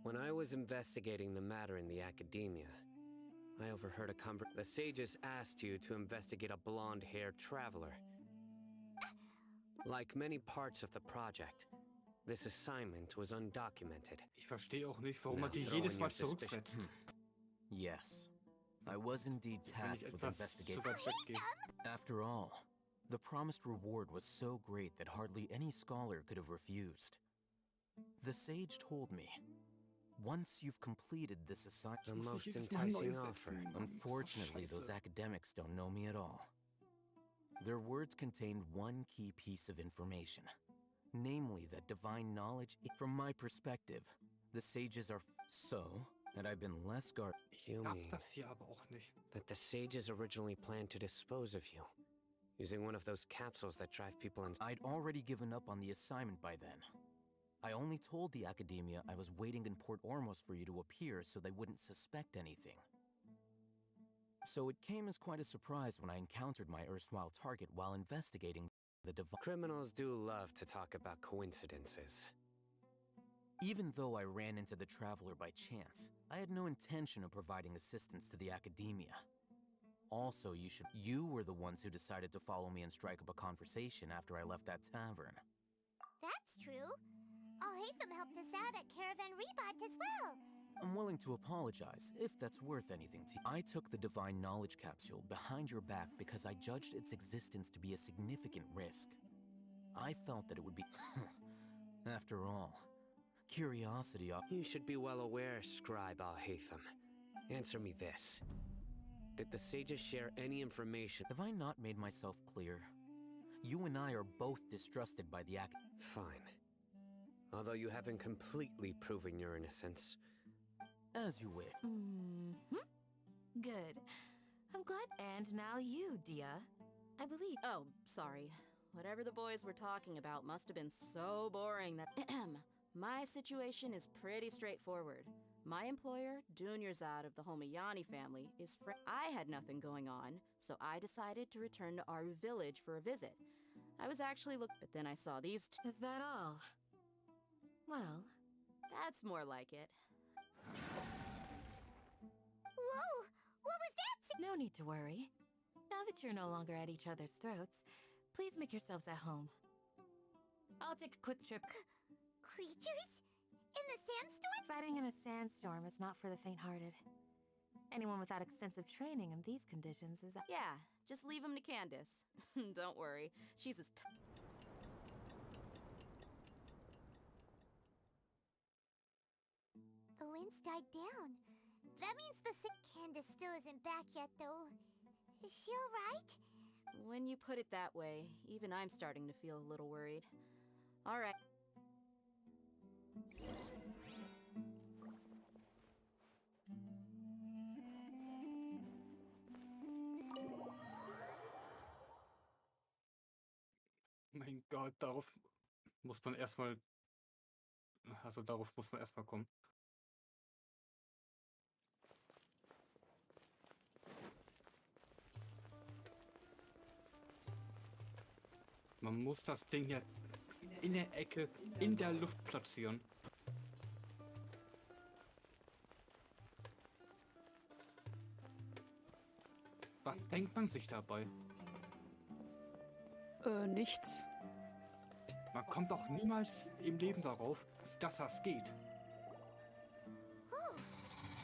When I was investigating the matter in the Academia, I overheard a The sages asked you to investigate a blonde-haired traveler. Like many parts of the project, this assignment was undocumented. Ich verstehe auch nicht, warum die jedes Mal zurücksetzt. Yes, I was indeed tasked with investigating. After all, the promised reward was so great that hardly any scholar could have refused. The sage told me, once you've completed this assignment— The most enticing offer. Unfortunately, those academics don't know me at all. Their words contained one key piece of information, namely that divine knowledge— From my perspective, the sages are— So, had I been less guard— You mean that the sages originally planned to dispose of you, using one of those capsules that drive people in— I'd already given up on the assignment by then. I only told the Academia I was waiting in Port Ormos for you to appear so they wouldn't suspect anything. So it came as quite a surprise when I encountered my erstwhile target while investigating the divine— Criminals do love to talk about coincidences. Even though I ran into the Traveler by chance, I had no intention of providing assistance to the Academia. Also, you were the ones who decided to follow me and strike up a conversation after I left that tavern. That's true. Al-Haytham helped us out at Caravan Rebot as well. I'm willing to apologize, if that's worth anything to you. I took the Divine Knowledge Capsule behind your back because I judged its existence to be a significant risk. I felt that it would be— After all, curiosity— You should be well aware, Scribe Al-Haytham. Answer me this. Did the sages share any information— Have I not made myself clear? You and I are both distrusted by the Fine. Although you haven't completely proven your innocence. As you wish. Good. I'm glad. And now you, Dia. I believe— Oh, sorry. Whatever the boys were talking about must have been so boring that— My situation is pretty straightforward. My employer, Dunyarzad of the Homayani family, is I had nothing going on, so I decided to return to our village for a visit. I was actually but then I saw these Is that all? Well, that's more like it. Whoa! What was that? No need to worry. Now that you're no longer at each other's throats, please make yourselves at home. I'll take a quick trip. Creatures? In the sandstorm? Fighting in a sandstorm is not for the faint-hearted. Anyone without extensive training in these conditions is... Yeah, just leave him to Candace. Don't worry, she's as The winds died down. That means the sick Candace still isn't back yet, though. Is she alright? When you put it that way, even I'm starting to feel a little worried. All right. Mein Gott, darauf muss man erstmal, also darauf muss man erstmal kommen. Man muss das Ding hier in der Ecke, in der Luft platzieren. Was denkt man sich dabei? Nichts. Man kommt doch niemals im Leben darauf, dass das geht. Oh,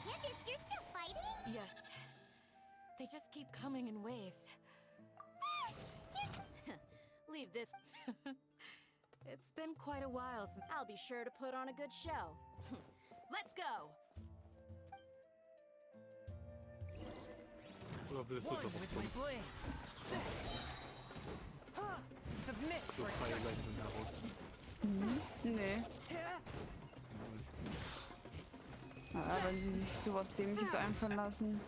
Candace, you're still fighting? Yes. They just keep coming in waves. Leave this. It's been quite a while since... I'll be sure to put on a good show. Let's go! Oder willst du One darauf with my kommen? blade. Submit So for freie justice. Leute daraus. Nee. Ja, wenn sie sich sowas Dämliches einfallen lassen.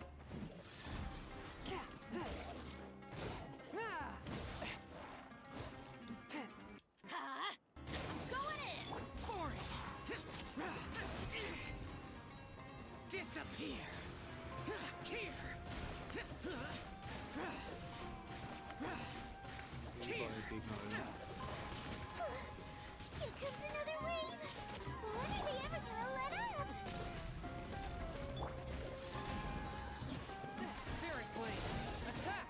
Disappear! Here! Überall Gegner, Alter. Here comes another wave! When are they ever gonna let up? Spirit blade. Attack!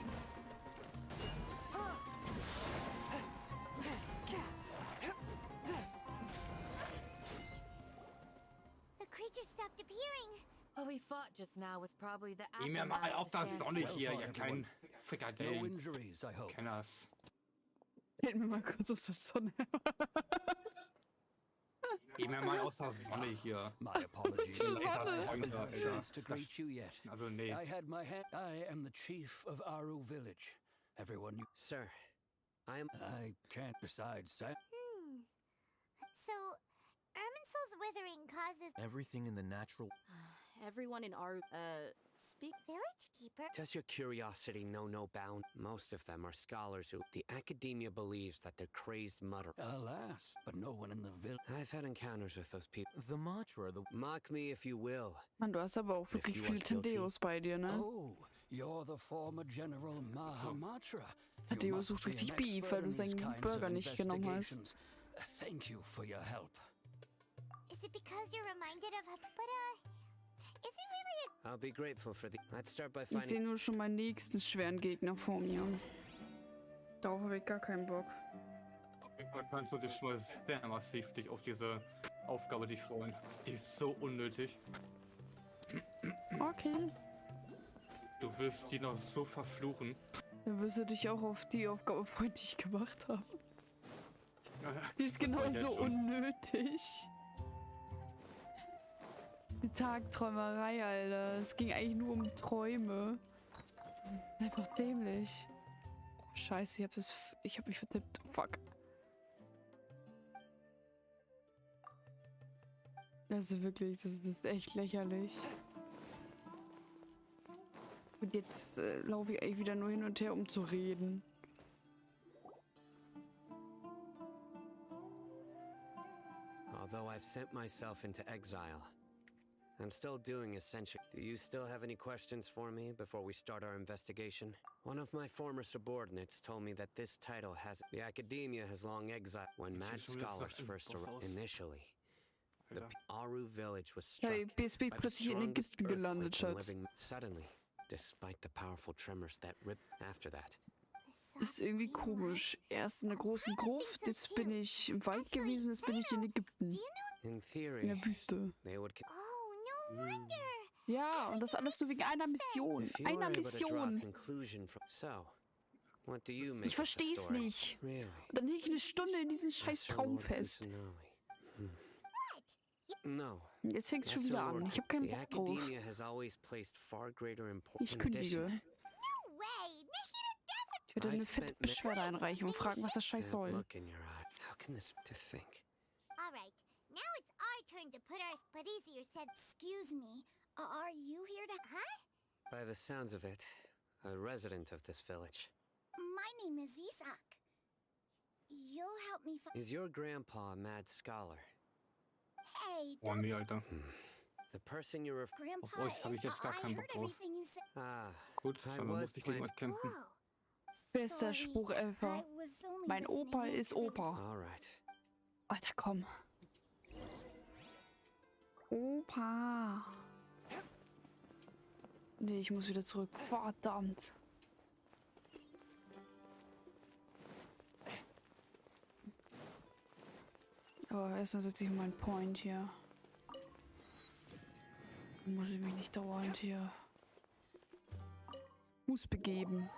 The creature stopped appearing. What we fought just now was probably the Geh mir aftermath mal of auf the das sandstorm. Donne hier, Well ihr fought, kleinen No Frikadellen. injuries, I hope. Kenners. Hält mir mal kurz aus der Sonne. Geh mir mal aus der Sonne hier. My apologies. Zur I Sonne. haven't had a Alter. chance to greet you yet. Also nee. I had my hand. I am the chief of Aru village. Everyone knew. Sir, I am. I can't. Besides, So, Erminsol's withering causes Everything in the natural. Everyone in our, speak. village keeper. Does your curiosity know no bound? Most of them are scholars who the academia believes that they're crazed mutter. alas, but no one in the village. I've had encounters with those people. The mantra, the. Mock me if you will. Mann, du hast aber auch wirklich you viele are guilty. Tendeos bei dir, ne? Oh, you're the former General Mahamatra. Tadeo sucht richtig Beef, weil du seinen Burger nicht genommen hast. Thank you for your help. Is it because you're reminded of... But, is it really a... I'll be grateful for the. I'd start by Ich sehe finding. nur schon meinen nächsten schweren Gegner vor mir. Darauf habe ich gar keinen Bock. Auf jeden Fall kannst du dich schon mal sehr massiv dich auf diese Aufgabe dich freuen. Die ist so unnötig. Okay. Du wirst die noch so verfluchen. Dann wirst du dich auch auf die Aufgabe freuen, die ich gemacht habe. Die ist genauso unnötig. Die Tagträumerei, Alter. Es ging eigentlich nur um Träume. Einfach dämlich. Oh, scheiße, ich hab mich vertippt. Fuck. Das ist wirklich, das ist echt lächerlich. Und jetzt laufe ich eigentlich wieder nur hin und her, um zu reden. Although I've sent myself into exile, I'm still doing essential. Do you still have any questions for me before we start our investigation? One of my former subordinates told me that this title has. The academia has long exiled. When mad scholars first arrived. Initially, the Aru village was struck Hey, bist by the plötzlich in strongest Ägypten gelandet, earthquake in Schatz. living. Suddenly, despite the powerful tremors that ripped after that. Ist irgendwie komisch. Erst in der großen Gruft, jetzt bin ich im Wald gewesen, jetzt bin ich in Ägypten. In theory, In der Wüste. they would. Oh, no wonder! Ja, und das alles nur wegen einer Mission. If you Einer were able to draw a Mission. conclusion from so, what do you make Ich of the versteh's story? nicht. Really? Und dann hing ich eine Stunde in diesem scheiß Traum fest. No. Jetzt fängt's schon That's wieder no an. word. Ich habe keinen The Bock drauf. academia has always placed far greater importance. Ich kündige. No way! Ich werde eine fette Beschwerde einreichen und fragen, was das Scheiß soll. Look in your eye. How can this to think? Alright, now it's our turn to put our... But easier said... Excuse me, are you here to... Huh? By the sounds of it, a resident of this village. My name is Isak. You'll help me find... Is your grandpa a mad scholar? Hey, Oh nee, Alter. The person you're Grandpa Auf euch habe ich jetzt gar keinen Bock drauf. everything you said. Ah, Gut, I dann was muss ich gegen euch kämpfen. Bester Spruch ever. Mein Opa ist Opa. Alright. Alter, komm. Opa. Nee, ich muss wieder zurück. Verdammt. Aber erstmal setze ich meinen Point hier. Muss ich mich nicht dauernd hier Fuß begeben.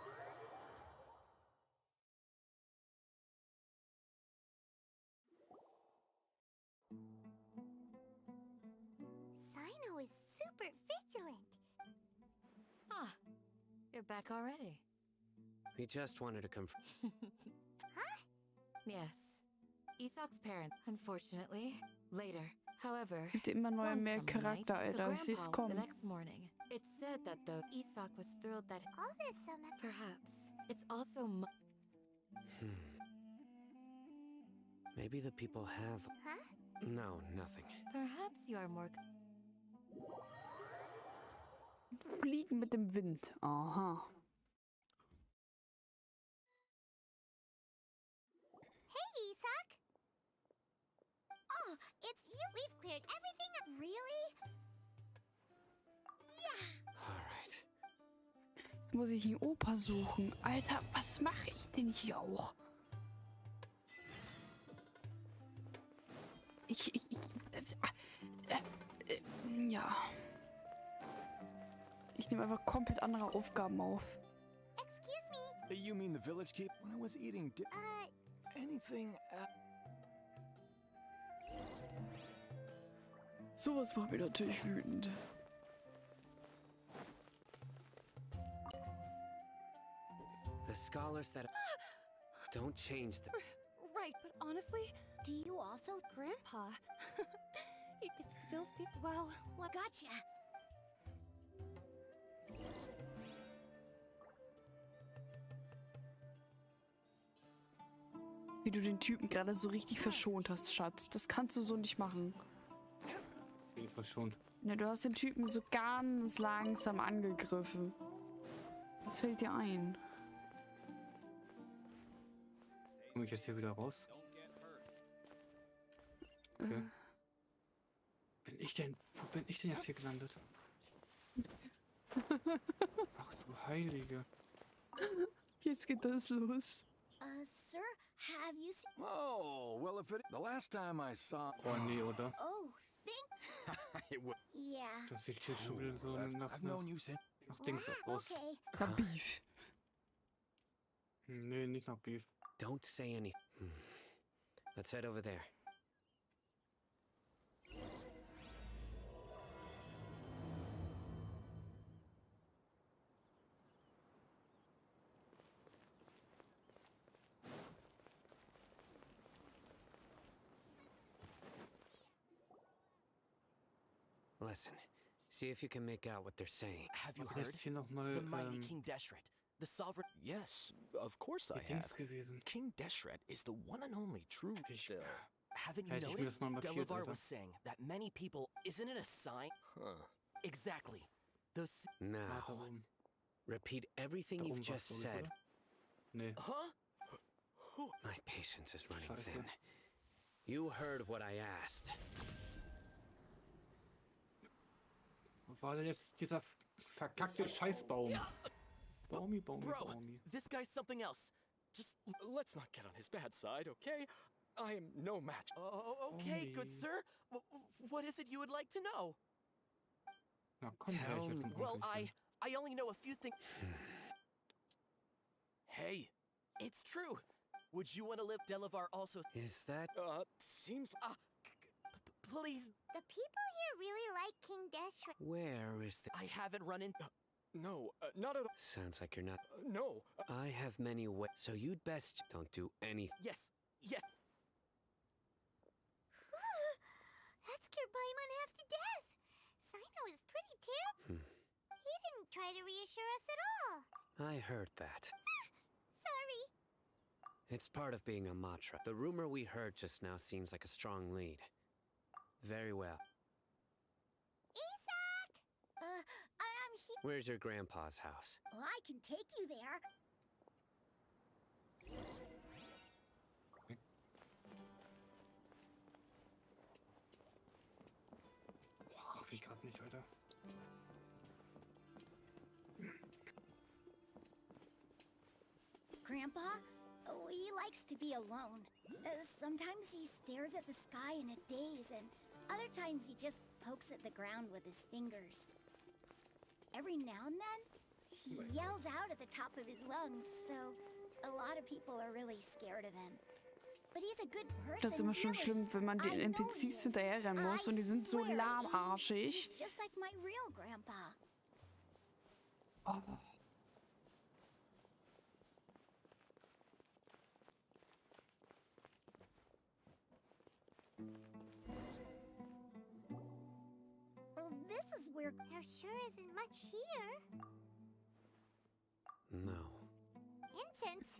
Sino is super vigilant. Ah, you're back already. We just wanted to confirm. Yes. Isak's parents, unfortunately. Later. However, Es gibt immer neue mehr Charakter, Alter. Ich seh's the kommen. next morning, it's said that though Isak was thrilled that All this perhaps it's also Maybe the people have. Huh? No, nothing. perhaps you are more Fliegen mit dem Wind. Aha. Hey, Isak! Oh, it's you! We've cleared everything up. Really? Alright. Jetzt muss ich einen Opa suchen. Alter, was mache ich denn hier auch? Ja. Ich nehme einfach komplett andere Aufgaben auf. Excuse me. You mean the village keep? When I was eating anything. Sowas macht mich natürlich wütend. The scholars that don't change the. Right, but honestly, Do you also... Grandpa, it still feel well. Gotcha! Wie du den Typen gerade so richtig verschont hast, Schatz. Das kannst du so nicht machen. Bin verschont. Ja, du hast den Typen so ganz langsam angegriffen. Was fällt dir ein? Komme ich jetzt hier wieder raus? Okay. Wo bin ich denn jetzt hier gelandet? Ach du Heilige. Jetzt geht das los. Sir, have you seen... Oh, well, if it. The last time I saw. Oh nee, oder? Oh, think... It was. Yeah. Das sieht hier schon wieder so nach I've known you since. Dings aus. Okay. Ja, Beef. Nee, nicht nach Beef. Don't say anything. Let's head over there. Listen, see if you can make out what they're saying. Have you Aber heard? jetzt hier noch mal The mighty King Deshret, the sovereign... Yes, of course I Dings have. gewesen. King Deshret is the one and only true still. Haven't you Hätte ich mir das noticed? mal markiert, Delavar Alter. was saying that many people... Isn't it a sign? Huh. Exactly. Those... Now, Warum? repeat everything Da you've oben war's, just glaub ich, said. oder? Nee. Huh? My patience is running Scheiße. thin. You heard what I asked. War denn jetzt dieser verkackte Scheißbaum? Baumi, Baumi, Bro, Baumi. this guy's something else. Just let's not get on his bad side, okay? I am no match. Oh, okay, good Baumi. sir. What is it you would like to know? Na komm, Tell gleich, me. jetzt Well, freundlich sein. I only know a few things. Hey, it's true. Would you want to live? Delavar also. Is that? Seems. Please. The people here really like King Deshret. Where is the? I haven't run in. No, not at all. Sounds like you're not. No. I have many ways, so you'd best don't do anything. Yes. Yes. That scared Paimon half to death. Sino is pretty terrible. He didn't try to reassure us at all. I heard that. Sorry. It's part of being a Matra. The rumor we heard just now seems like a strong lead. Very well. Isak! I'm here. Where's your grandpa's house? Well, I can take you there. Hab ich grad nicht, Alter. Grandpa, he likes to be alone. Sometimes he stares at the sky in a daze, and other times he just pokes at the ground with his fingers. Every now and then, he yells out at the top of his lungs, so a lot of people are really scared of him. But he's a good person. Das ist immer schon really. schlimm, wenn man den I know he NPCs is. hinterherrennen muss und die sind so swear, lahmarschig. He's just like my real grandpa. Oh. Well, this is where there sure isn't much here. No. Incense?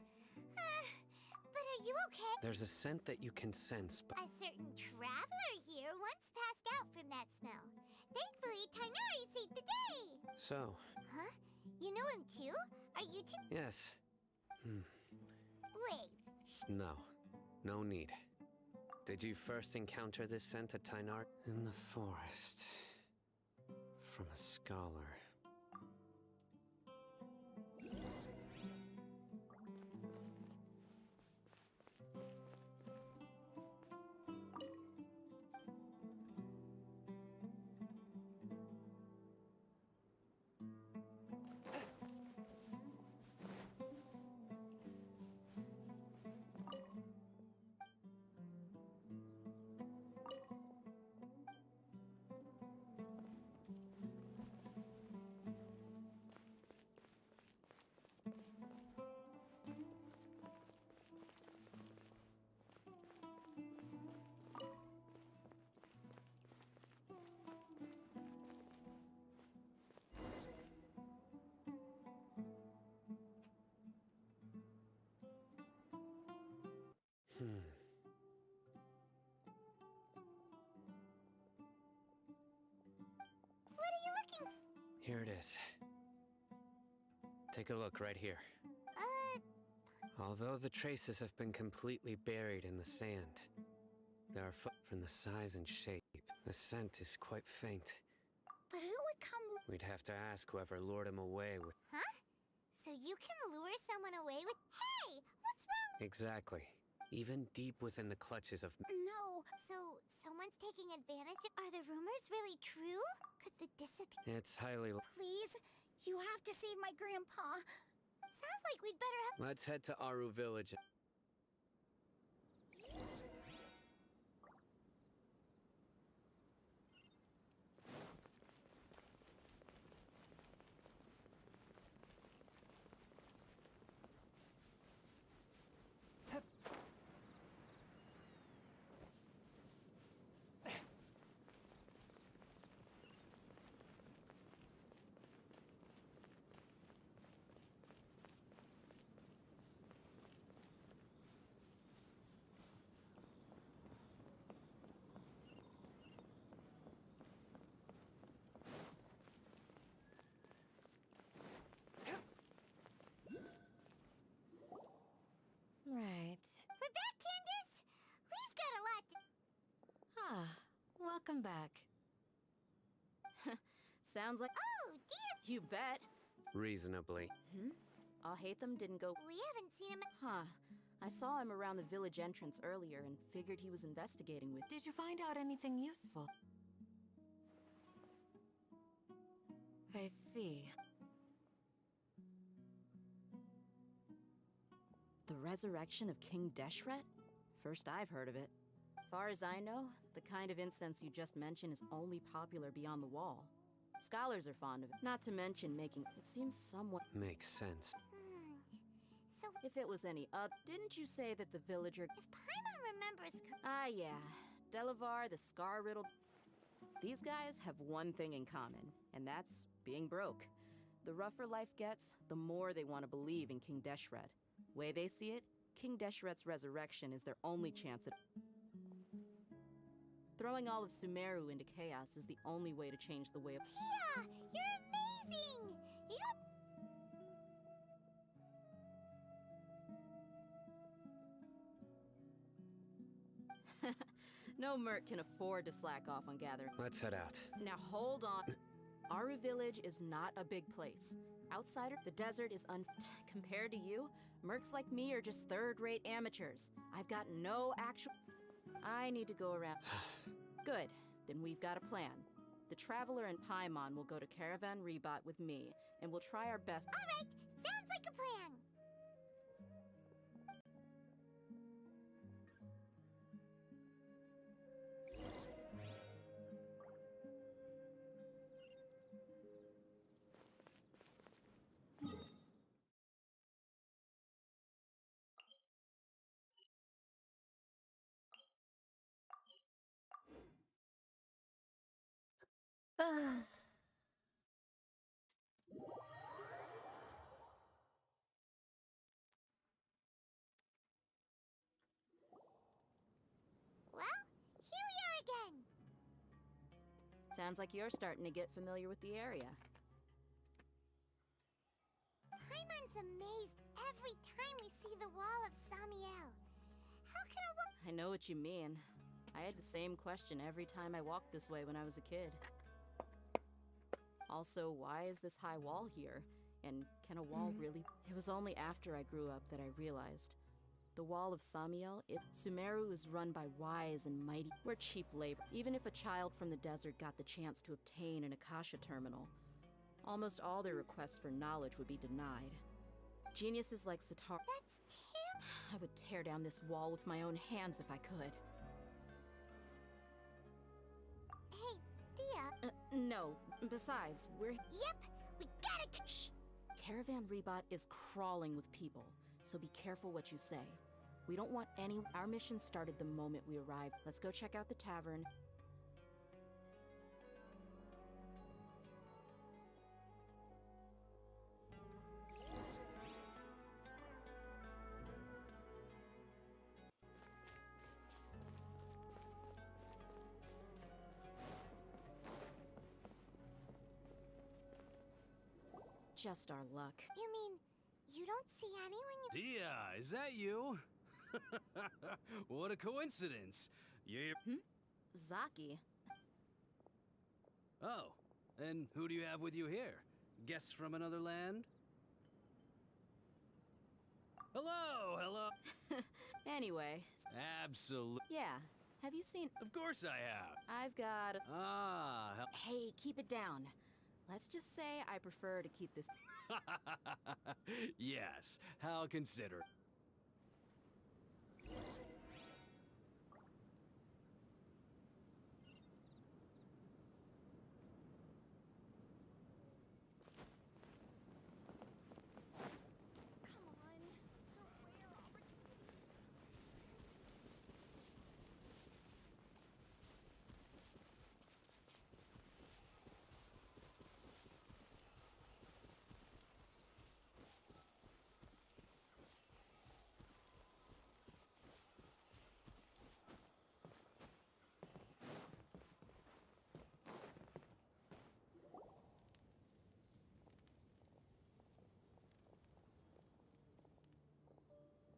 But are you okay? There's a scent that you can sense, but A certain traveler here once passed out from that smell. Thankfully, Tainari saved the day. so, Huh? You know him too? Are you two? yes. Wait. No. No need. Did you first encounter this scent at Tainar? In the forest. From a scholar. What are you looking? Here it is. Take a look right here. Although the traces have been completely buried in the sand, there are footprints from the size and shape. The scent is quite faint. But who would come? We'd have to ask whoever lured him away with. Huh? So you can lure someone away with? Hey, what's wrong? Exactly. Even deep within the clutches of. No. So someone's taking advantage. Are the rumors really true? Could the disappear? It's highly. Please, you have to save my grandpa. Sounds like we'd better have. Let's head to Aru Village. Right. We're back, Candace. We've got a lot to. Ah, welcome back. Sounds like. Oh, dear. You bet. Reasonably. Alhaitham didn't go. We haven't seen him. Huh. I saw him around the village entrance earlier and figured he was investigating with. Did you find out anything useful? I see. The resurrection of King Deshret? First I've heard of it. Far as I know, the kind of incense you just mentioned is only popular beyond the wall. Scholars are fond of it, not to mention making it seems somewhat Makes sense. So if it was any other, didn't you say that the villager? if Paimon remembers Ah, yeah, Delavar, the scar-riddled. These guys have one thing in common, and that's being broke. The rougher life gets, the more they want to believe in King Deshret. Way they see it, King Deshret's resurrection is their only chance at. Throwing all of Sumeru into chaos is the only way to change the way of. Tia, you're amazing! No merc can afford to slack off on gathering. Let's head out. Now hold on. Aru village is not a big place. Outsider, the desert is compared to you, mercs like me are just third-rate amateurs. I've got no actual. I need to go around. Good. Then we've got a plan. The Traveler and Paimon will go to Caravan Rebot with me, and we'll try our best. All right, sounds like a plan. Well, here we are again. Sounds like you're starting to get familiar with the area. Paimon's amazed every time we see the wall of Samiel. How can a I know what you mean. I had the same question every time I walked this way when I was a kid. Also, why is this high wall here? And can a wall really? It was only after I grew up that I realized. The Wall of Samiel, Sumeru is run by wise and mighty. We're cheap labor. Even if a child from the desert got the chance to obtain an Akasha terminal, almost all their requests for knowledge would be denied. Geniuses like Sitar. I would tear down this wall with my own hands if I could. Hey, Dia. No. Besides, we're. Yep, we gotta. Shh. Caravan Rebot is crawling with people, so be careful what you say. We don't want any. Our mission started the moment we arrived. Let's go check out the tavern. Just our luck. You mean you don't see anyone you. Dia, is that you? What a coincidence. You're. Zaki. Oh, and who do you have with you here? Guests from another land? Hello, hello. Anyway. Absolutely. Yeah. Have you seen? Of course I have. I've got. Ah. Hey, keep it down. Let's just say I prefer to keep this. Yes, how considerate.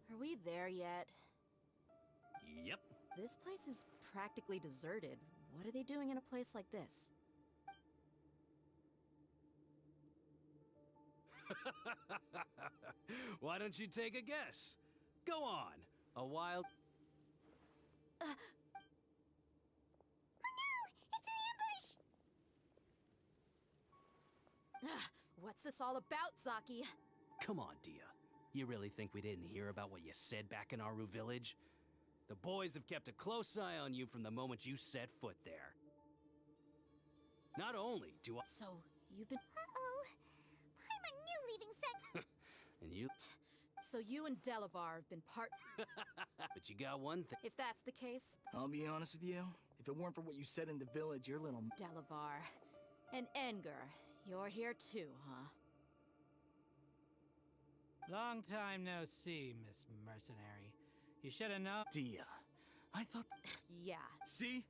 Are we there yet? Yep. This place is practically deserted. What are they doing in a place like this? Why don't you take a guess? Go on. A wild... Oh no! It's an ambush! What's this all about, Zaki? Come on, Dia. You really think we didn't hear about what you said back in Aru village? The boys have kept a close eye on you from the moment you set foot there. Not only do I... So, you've been... Uh-oh. Paimon knew leaving Seit... And you... So you and Delavar have been part... But you got one thing... If that's the case... I'll be honest with you. If it weren't for what you said in the village, your little... Delavar. And Enger. You're here too, huh? Long time no see, Miss Mercenary. You should have known. Dia, I thought... Yeah. See?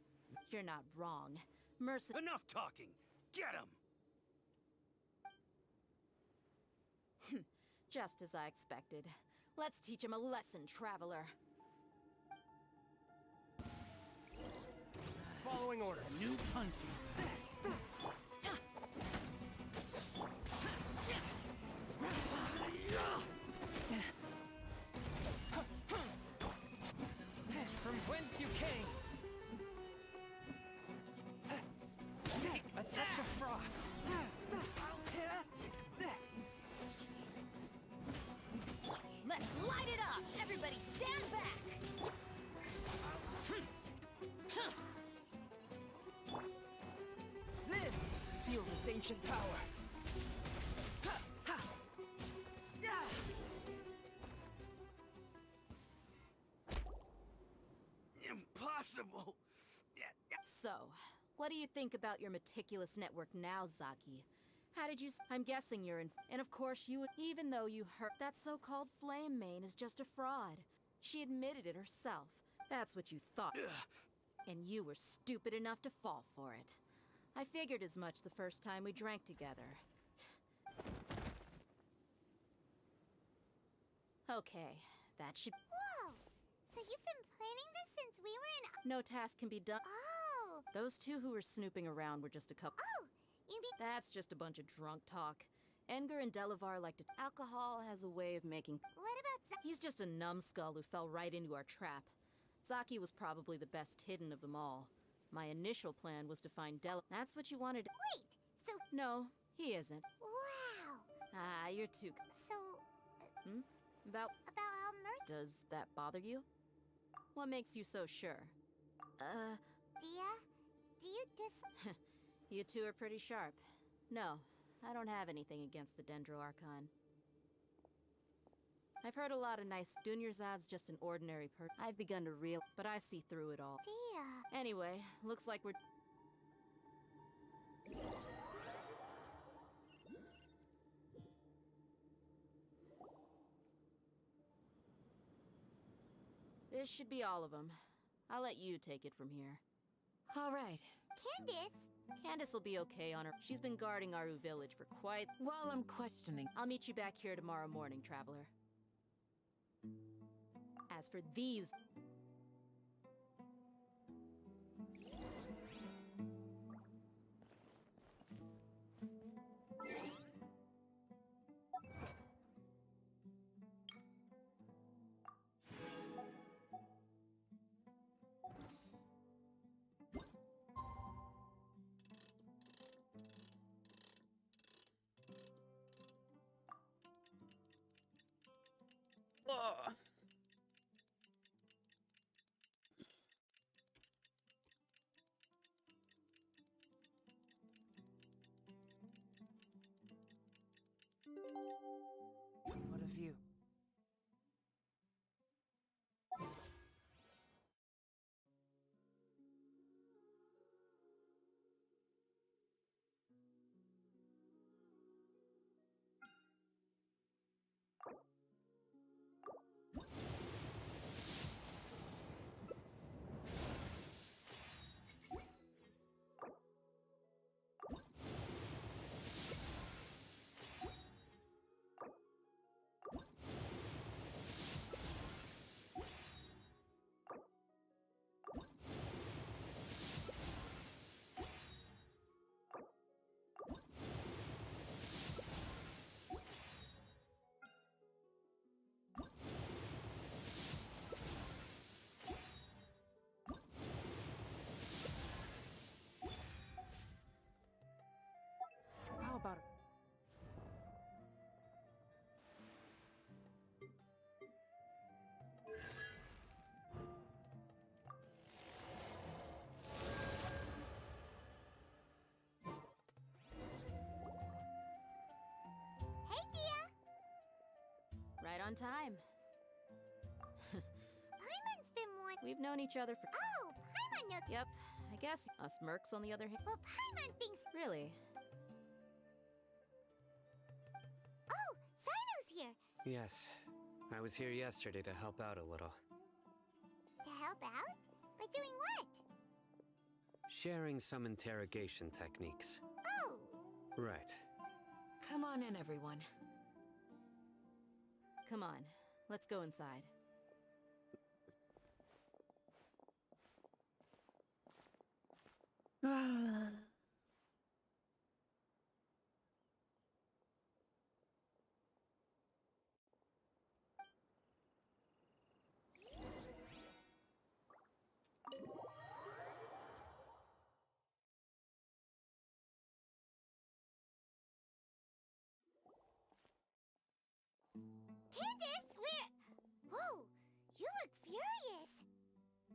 You're not wrong. Enough talking! Get him! Just as I expected. Let's teach him a lesson, traveler. Following order. New punching. From whence you came. A touch of frost. Let's light it up! Everybody stand back! Live! Feel this ancient power. Impossible! So, what do you think about your meticulous network now, Zaki? How did you I'm guessing you're in... And of course you would... Even though you heard... That so-called flame main is just a fraud. She admitted it herself. That's what you thought. And you were stupid enough to fall for it. I figured as much the first time we drank together. Okay, that should... Whoa! So you've been planning this since we were in... No task can be done... Oh! Those two who were snooping around were just a couple... Oh! You mean... That's just a bunch of drunk talk. Enger and Delavar like to... Alcohol has a way of making... What about... He's just a numbskull who fell right into our trap. Zaki was probably the best hidden of them all. My initial plan was to find That's what you wanted to... Wait! So... No, he isn't. Wow! Ah, you're too... So... About how Does that bother you? What makes you so sure? Dia? Do you You two are pretty sharp. No, I don't have anything against the Dendro Archon. I've heard a lot of nice... Dunyarzad's just an ordinary I've begun to but I see through it all. Dia... Anyway, looks like we're... This should be all of them. I'll let you take it from here. All right. Candace will be okay on her. She's been guarding Aru village for quite... While I'm questioning... I'll meet you back here tomorrow morning, traveler. As for these... Ugh. What a view. on time. Paimon's been one. We've known each other for... Oh, Paimon knows. Yep, I guess. Us mercs, on the other hand. Well, Paimon thinks. Really? Oh, Sino's here. Yes. I was here yesterday to help out a little. To help out? By doing what? Sharing some interrogation techniques. Oh. Right. Come on in, everyone. Come on, let's go inside. Candace, where? Whoa, you look furious.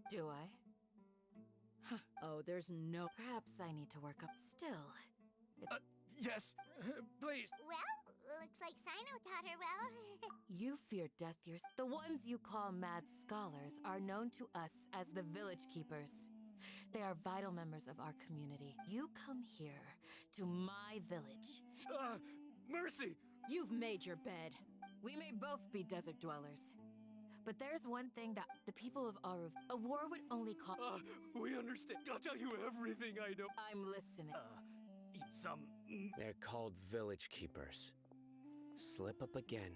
Do I? Oh, there's no... Perhaps I need to work up. Still. Yes, please. Well, looks like Sino taught her well. You fear death yours. The ones you call mad scholars are known to us as the Village Keepers. They are vital members of our community. You come here to my village. Mercy! You've made your bed. We may both be desert dwellers. But there's one thing that the people of Aruv, a war would only call... We understand. I'll tell you everything I know. I'm listening. They're called Village Keepers. Slip up again.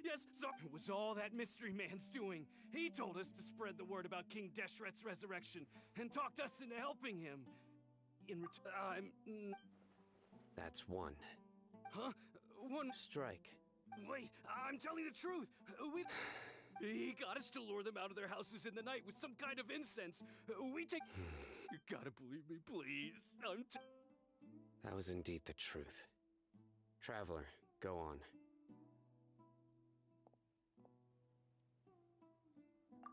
Yes, so it was all that mystery man's doing. He told us to spread the word about King Deshret's resurrection and talked us into helping him. In return, That's one. Huh? One... Strike. Wait, I'm telling the truth. He got us to lure them out of their houses in the night with some kind of incense. We take... You gotta believe me, please. That was indeed the truth. Traveler, go on.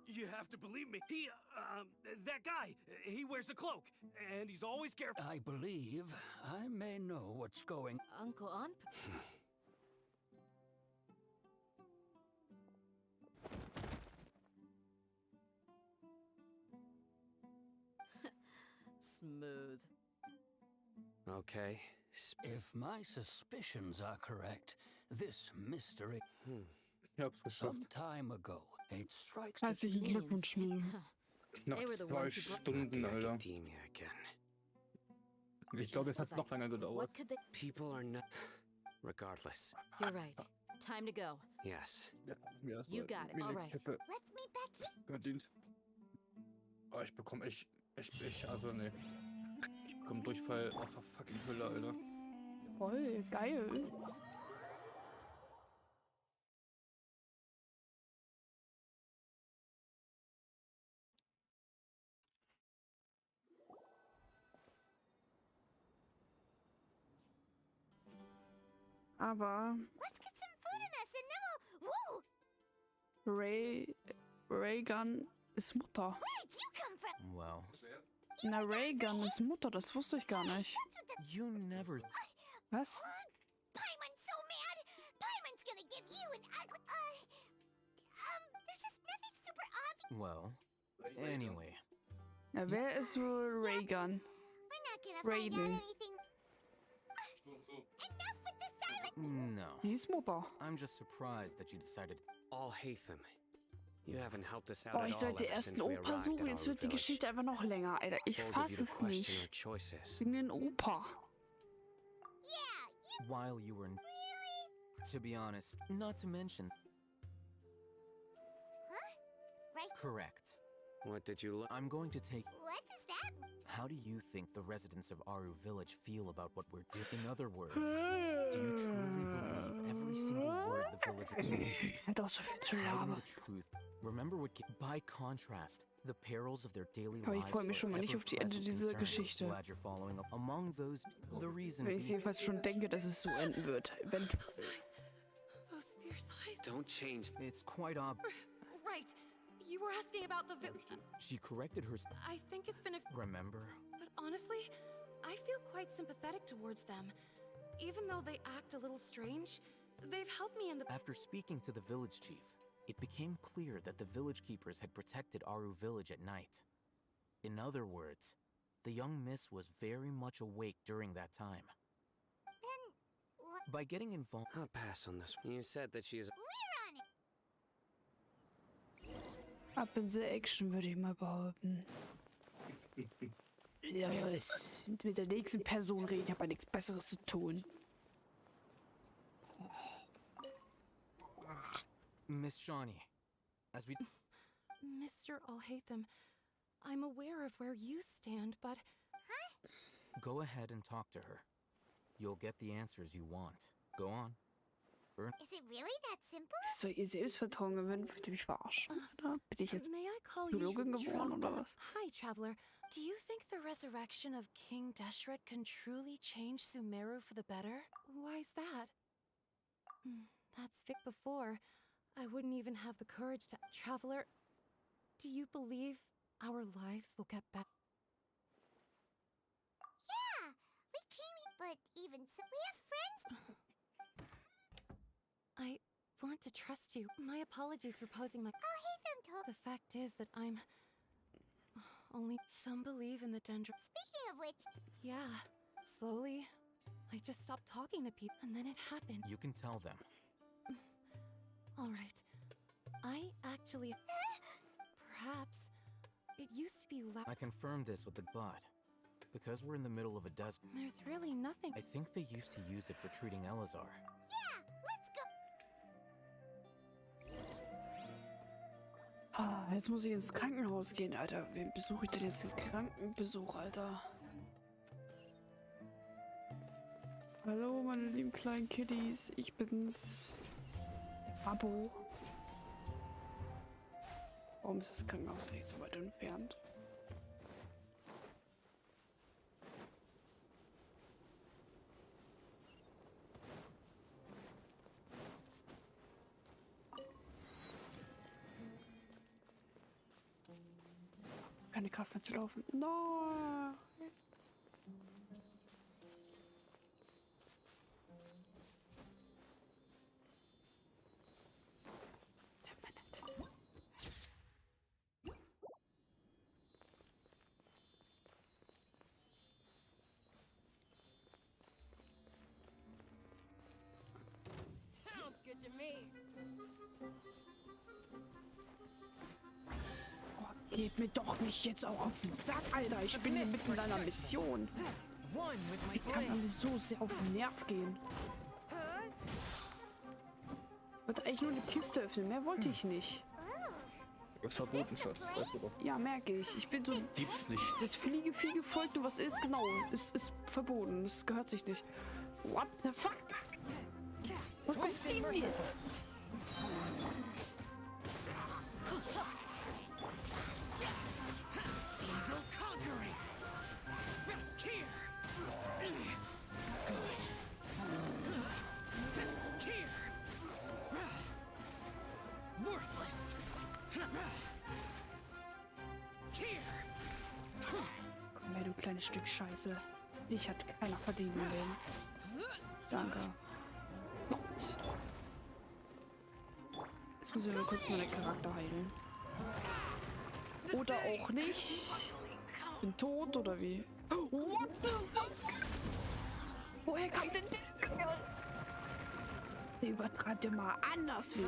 You have to believe me. He, that guy, he wears a cloak, and he's always careful. I believe I may know what's going... Uncle Aunt... Smooth. Okay. If my suspicions are correct, this mystery... Some time ago, it strikes... Herzlichen Glückwunsch, Mie. Knapp 2 Stunden, Alter. Ich glaube, es hat noch länger gedauert. People are not... Regardless. You're right. Time to go. Yes. You got it. All right. Let's meet back here. Verdient. Oh, ich bekomme also ne. Ich bekomme Durchfall aus der fucking Hölle, Alter. Voll geil. Aber Let's get some food in us and then we'll... Woo! Reagan ist Mutter. Where did you come from? Well... Na, Reagan ist Mutter, das wusste ich gar nicht. You never... Was? Paimon's so mad! Paimon's gonna give you an ugly... there's just nothing super obvious. Well, anyway. Ja, wer ist wohl Reagan? We're not gonna find out Raiden. anything. Enough with the silence! No. Die ist Mutter. I'm just surprised that you decided... All Hatham. You haven't helped us out Boah, at ich all sollte ever erst since einen we Opa arrived suchen, at jetzt our wird die village. Geschichte einfach noch länger, Alter. Ich Bold of fass you to es question nicht. our choices. Wegen den Opa. While you were... To be honest, not to mention... Right? Correct. What did you I'm going to take... What does that mean? How do you think the residents of Aru Village feel about what we're doing? In other words, do you truly believe every single word the villagers... Doch so viel zu Hiding labern. the truth. Remember what... By contrast, the perils of their daily Aber ich lives freue mich schon mal nicht auf die Ende ever-present dieser concerns. Geschichte. Glad you're following up. Among those, the reason... Wenn ich jedenfalls schon denke, dass es so enden wird. Eventuell. Those fierce eyes. Don't change. It's quite obvious. Right. You were asking about the She corrected her... I think it's been a... Remember? But honestly, I feel quite sympathetic towards them. Even though they act a little strange, They've helped me in the... After speaking to the village chief, it became clear that the village keepers had protected Aru village at night. In other words, the young miss was very much awake during that time. Then, By getting involved... I'll pass on this. You said that she is... we're on it. Ab in the Action, würde ich mal behaupten. Los, mit der nächsten Person reden, ich habe ja nichts Besseres zu tun. Miss Shawnee, as we... Mr. Alhaitham, I'm aware of where you stand, but... Huh? Go ahead and talk to her. You'll get the answers you want. Go on. Is it really that simple? Soll ihr Selbstvertrauen gewinnen? Wollt ihr mich verarschen? Oder bin ich jetzt May I call Biologin you geworden oder was? Hi, traveler. Do you think the resurrection of King Deshret can truly change Sumeru for the better? Why's that? That's fit before. I wouldn't even have the courage to... Traveler, do you believe our lives will get better? Yeah, we came here, but even so, we have friends. I want to trust you. My apologies for posing my... I'll hate them told. The fact is that I'm... Only some believe in the dendron... Speaking of which... Yeah, slowly, I just stopped talking to people, and then it happened. You can tell them. All right. I actually... Perhaps... It used to be I confirmed this with the bot. Because we're in the middle of a desert. There's really nothing... I think they used to use it for treating Elazar. Yeah, let's go. Ah, jetzt muss ich ins Krankenhaus gehen, Alter. Wen besuche ich denn jetzt? Den Krankenbesuch, Alter. Hallo, meine lieben kleinen Kiddies. Ich bin's. Abo. Warum ist das Krankenhaus eigentlich so weit entfernt? Keine Kraft mehr zu laufen. No. Sounds good to me. Geht mir doch nicht jetzt auch auf den Sack, Alter. Ich bin hier mitten in einer Mission. Wie kann man mir so sehr auf den Nerv gehen? Ich wollte eigentlich nur eine Kiste öffnen. Mehr wollte ich nicht. Das ist verboten, Schatz. Weißt du doch. Ja, merke ich. Ich bin so... Gibt's nicht. Das Fliege folgt, was ist? Genau. Es ist verboten. Das gehört sich nicht. What the fuck? Was kommt denn jetzt? Komm her, du kleines Stück Scheiße. Dich hat keiner verdient im Leben. Danke. Jetzt muss ich nur kurz meinen Charakter heilen. Oder auch nicht. Bin tot oder wie? What the fuck? Woher kam denn der? Der übertreibt ja mal anders wie.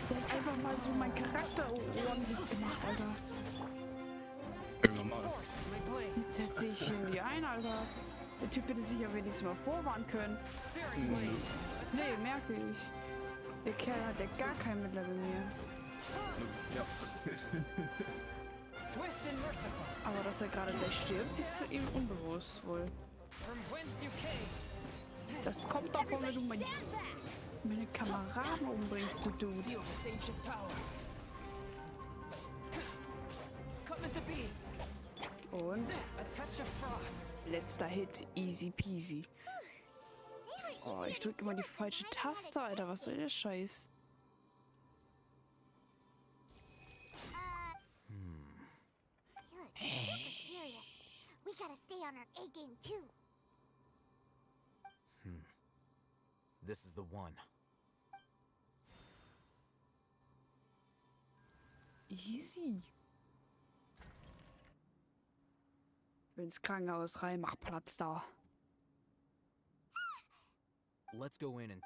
Der hat einfach mal so meinen Charakter ordentlich gemacht, Alter. Normal. Das sehe ich irgendwie ein, Alter. Der Typ hätte sich ja wenigstens mal vorwarnen können. Nee, merke ich. Der Kerl hat ja gar kein Mitleid mit mir. Ja. Aber dass er gerade gleich stirbt, ist ihm unbewusst wohl. Das kommt davon, wenn du meine Kameraden umbringst, du Dude. Und letzter Hit, easy peasy. Oh, ich drücke immer die falsche Taste, Alter. Was soll der Scheiß? super serious. We gotta stay on our A game too. This is the one. Easy. Ins Krankenhaus rein, mach Platz da. Let's go in and...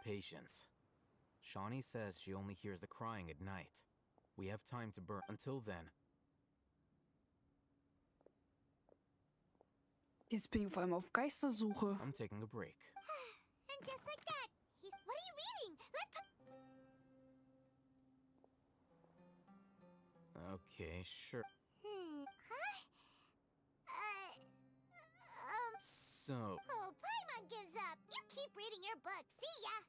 Patience. Shawnee says she only hears the crying at night. We have time to burn. Until then. Jetzt bin ich vor allem auf Geistersuche. I'm taking a break. And just like that, he's... What are you reading? Okay, sure. So... Oh, Paimon gives up. You keep reading your book. See ya.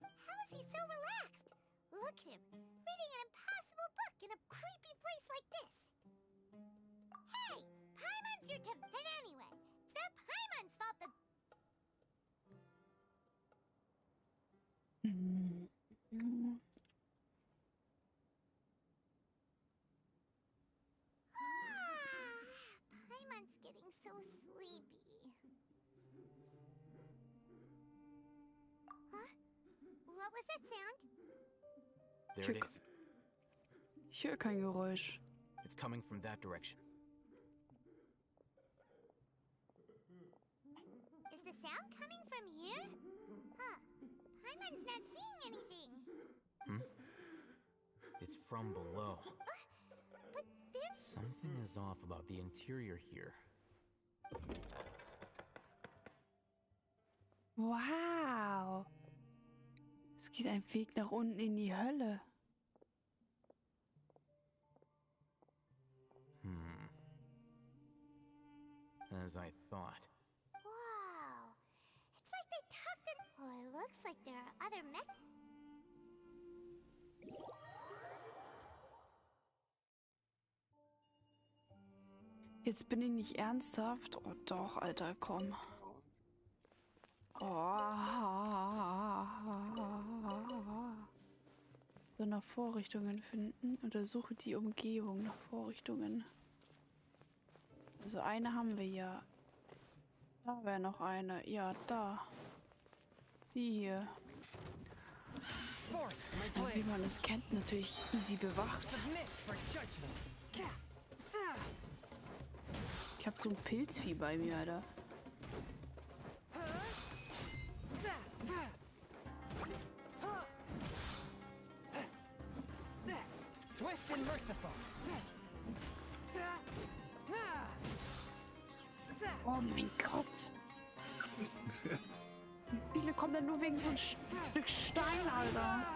How is he so relaxed? Look at him, reading an impossible book in a creepy place like this. Hey, Paimon's your tip. And anyway, it's not Paimon's fault that... Paimon's getting so sleepy. Huh? What was that sound? There it is. Ich höre kein Geräusch. It's coming from that direction. Is the sound coming from here? Huh. Paimon's not seeing anything. It's from below. But there's... Something is off about the interior here. Wow. Es geht ein Weg nach unten in die Hölle. As I thought. Wow. It's like they tucked it... Oh, it looks like there are other mech... Jetzt bin ich nicht ernsthaft. Oh doch, Alter, komm. Oh. So, nach Vorrichtungen finden. Untersuche die Umgebung nach Vorrichtungen. Also eine haben wir ja. Da wäre noch eine. Ja, da. Die hier. Ja, wie man es kennt, natürlich easy bewacht. Ich hab so ein Pilzvieh bei mir, Alter. Swift and merciful. Oh mein Gott. Wie viele kommen denn nur wegen so ein Stück Stein, Alter?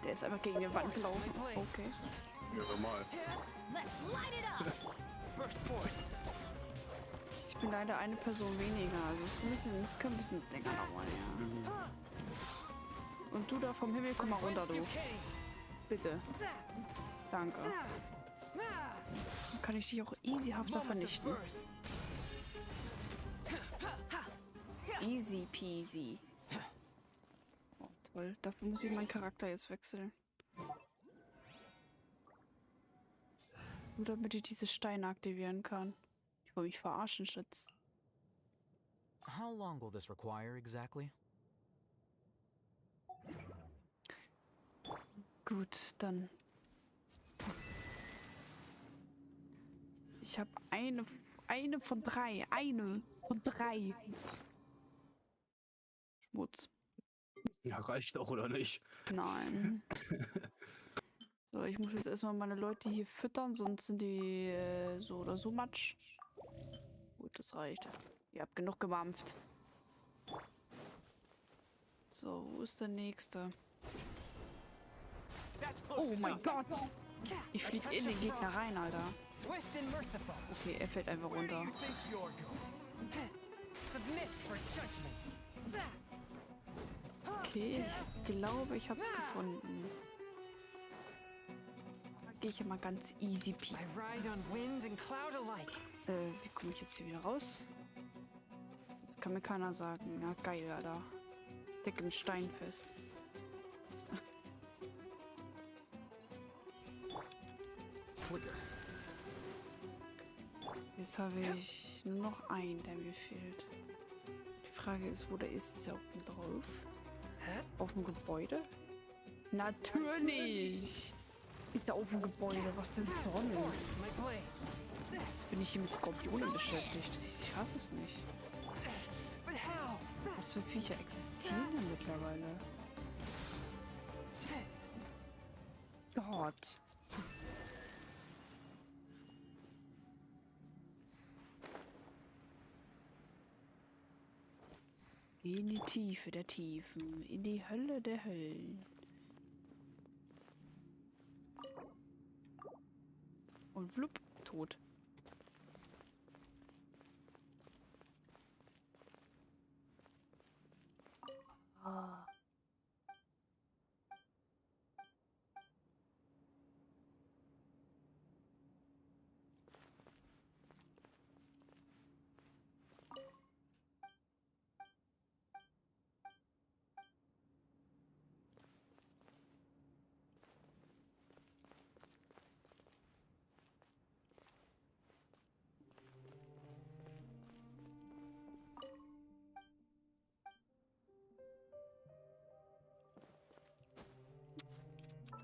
Der ist einfach gegen die Wand gelaufen. Okay. Ja, normal. Ich bin leider eine Person weniger. Also es kann ein bisschen länger dauern, ja. Und du da vom Himmel, komm mal runter, du. Bitte. Danke. Dann kann ich dich auch easyhafter vernichten. Easy peasy. Oh, toll. Dafür muss ich meinen Charakter jetzt wechseln. Nur damit ich diese Steine aktivieren kann. Ich will mich verarschen, Schatz. How long will this require exactly? Gut, dann. Ich habe eine von drei. Eine von drei. Schmutz. Ja, reicht auch, oder nicht? Nein. So, ich muss jetzt erstmal meine Leute hier füttern, sonst sind die so oder so matsch. Gut, das reicht. Ihr habt genug gemampft. So, wo ist der nächste? Oh mein Gott! Ich fliege in den Gegner rein, Alter. Okay, er fällt einfach runter. Okay, ich glaube, ich hab's gefunden. gehe ich ja mal ganz easy peasy. I ride on wind and cloud alike. Wie komme ich jetzt hier wieder raus? Das kann mir keiner sagen. Na geil, Alter. Dick im Stein fest. Jetzt habe ich nur noch einen, der mir fehlt. Die Frage ist, wo der ist. Ist er oben drauf? Auf dem Gebäude? Natürlich! Ist er auf dem Gebäude? Was denn sonst? Jetzt bin ich hier mit Skorpionen beschäftigt. Ich fasse es nicht. Was für Viecher existieren denn mittlerweile? Gott. Geh in die Tiefe der Tiefen, in die Hölle der Höllen. Und flupp, tot. Ah.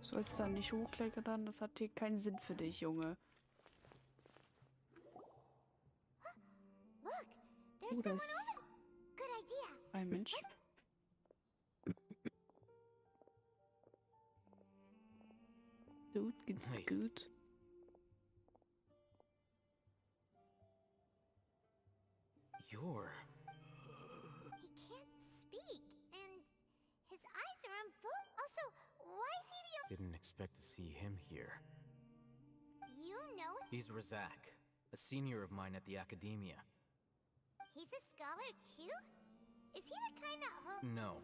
Sollst da nicht hochklettern, das hat hier keinen Sinn für dich, Junge. Oh, das ist ein Mensch. Dude, geht's dir gut? You're... He can't speak, and his eyes are unfocused. Also, why is he the... Didn't expect to see him here. You know... He's Razak, a senior of mine at the academia. He's a scholar, too? Is he the kind that... No,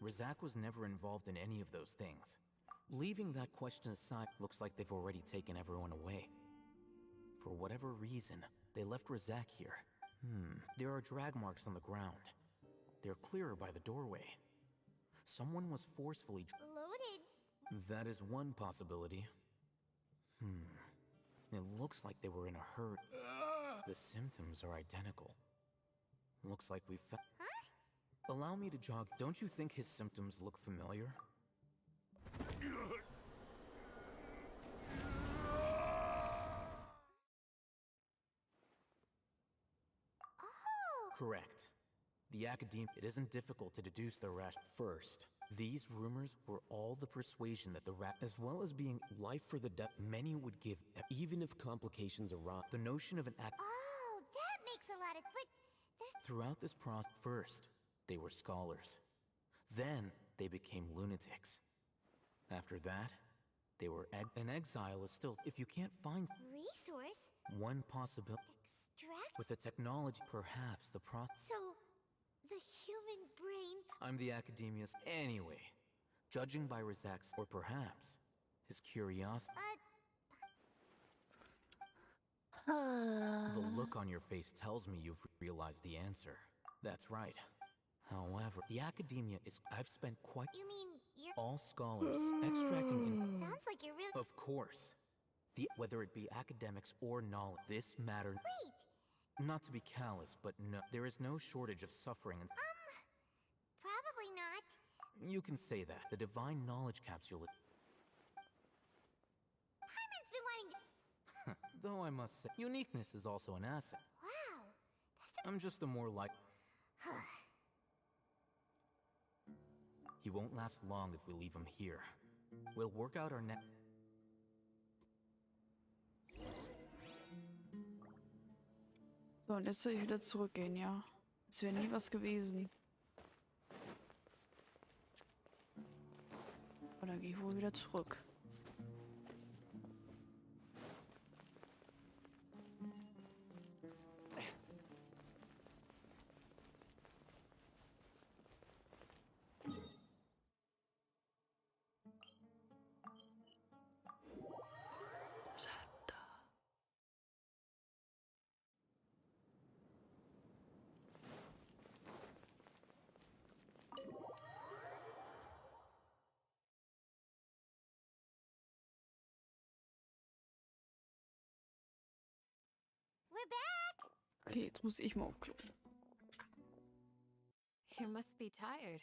Razak was never involved in any of those things. Leaving that question aside, looks like they've already taken everyone away. For whatever reason, they left Razak here. There are drag marks on the ground. They're clearer by the doorway. Someone was forcefully... Loaded. That is one possibility. It looks like they were in a hurry. The symptoms are identical. Looks like we found... Huh? Allow me to jog. Don't you think his symptoms look familiar? Correct. The academe... It isn't difficult to deduce the rash. First, these rumors were all the persuasion that the rat, as well as being life for the dead, many would give, even if complications arise. The notion of an act... Oh, that makes a lot of... But there's... Throughout this process, first, they were scholars. Then, they became lunatics. After that, they were... An exile is still... If you can't find... Resource? One possibility... Extract? With the technology, perhaps the So, the human brain... I'm the academia's... Anyway, judging by Razak's... Or perhaps, his curiosity... The look on your face tells me you've realized the answer. That's right. However, the academia is... I've spent quite... You mean you're... All scholars extracting... Sounds like you're really... Of course. Whether it be academics or knowledge, this matter... Wait! Not to be callous, but no, there is no shortage of suffering and... Probably not. You can say that. The divine knowledge capsule... Paimon's been wanting to... Though I must say, uniqueness is also an asset. Wow. I'm just a more like... He won't last long if we leave him here. We'll work out our net... So, und jetzt soll ich wieder zurückgehen, ja? Es wäre nie was gewesen. Und dann gehe ich wohl wieder zurück. We're back! Okay, jetzt muss ich mal auf Klo. You must be tired.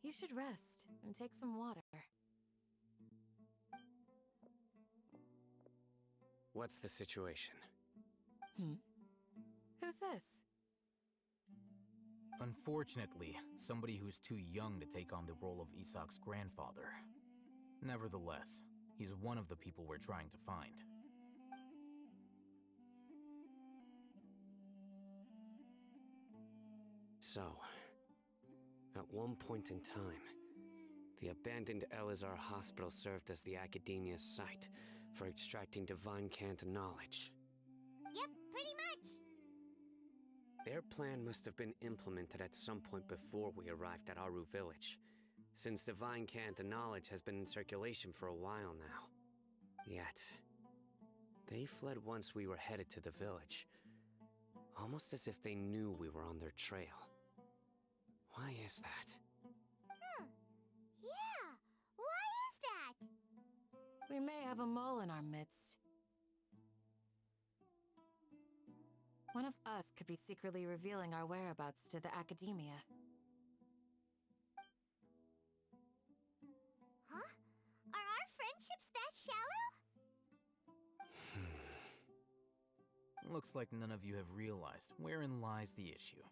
You should rest and take some water. What's the situation? Who's this? Unfortunately, somebody who's too young to take on the role of Isak's grandfather. Nevertheless, he's one of the people we're trying to find. So, at one point in time, the abandoned Elazar hospital served as the academia's site for extracting divine cant knowledge. Yep, pretty much. Their plan must have been implemented at some point before we arrived at Aru village, since divine cant knowledge has been in circulation for a while now. Yet, they fled once we were headed to the village, almost as if they knew we were on their trail. Why is that? Yeah, why is that? We may have a mole in our midst. One of us could be secretly revealing our whereabouts to the academia. Huh? Are our friendships that shallow? Looks like none of you have realized wherein lies the issue.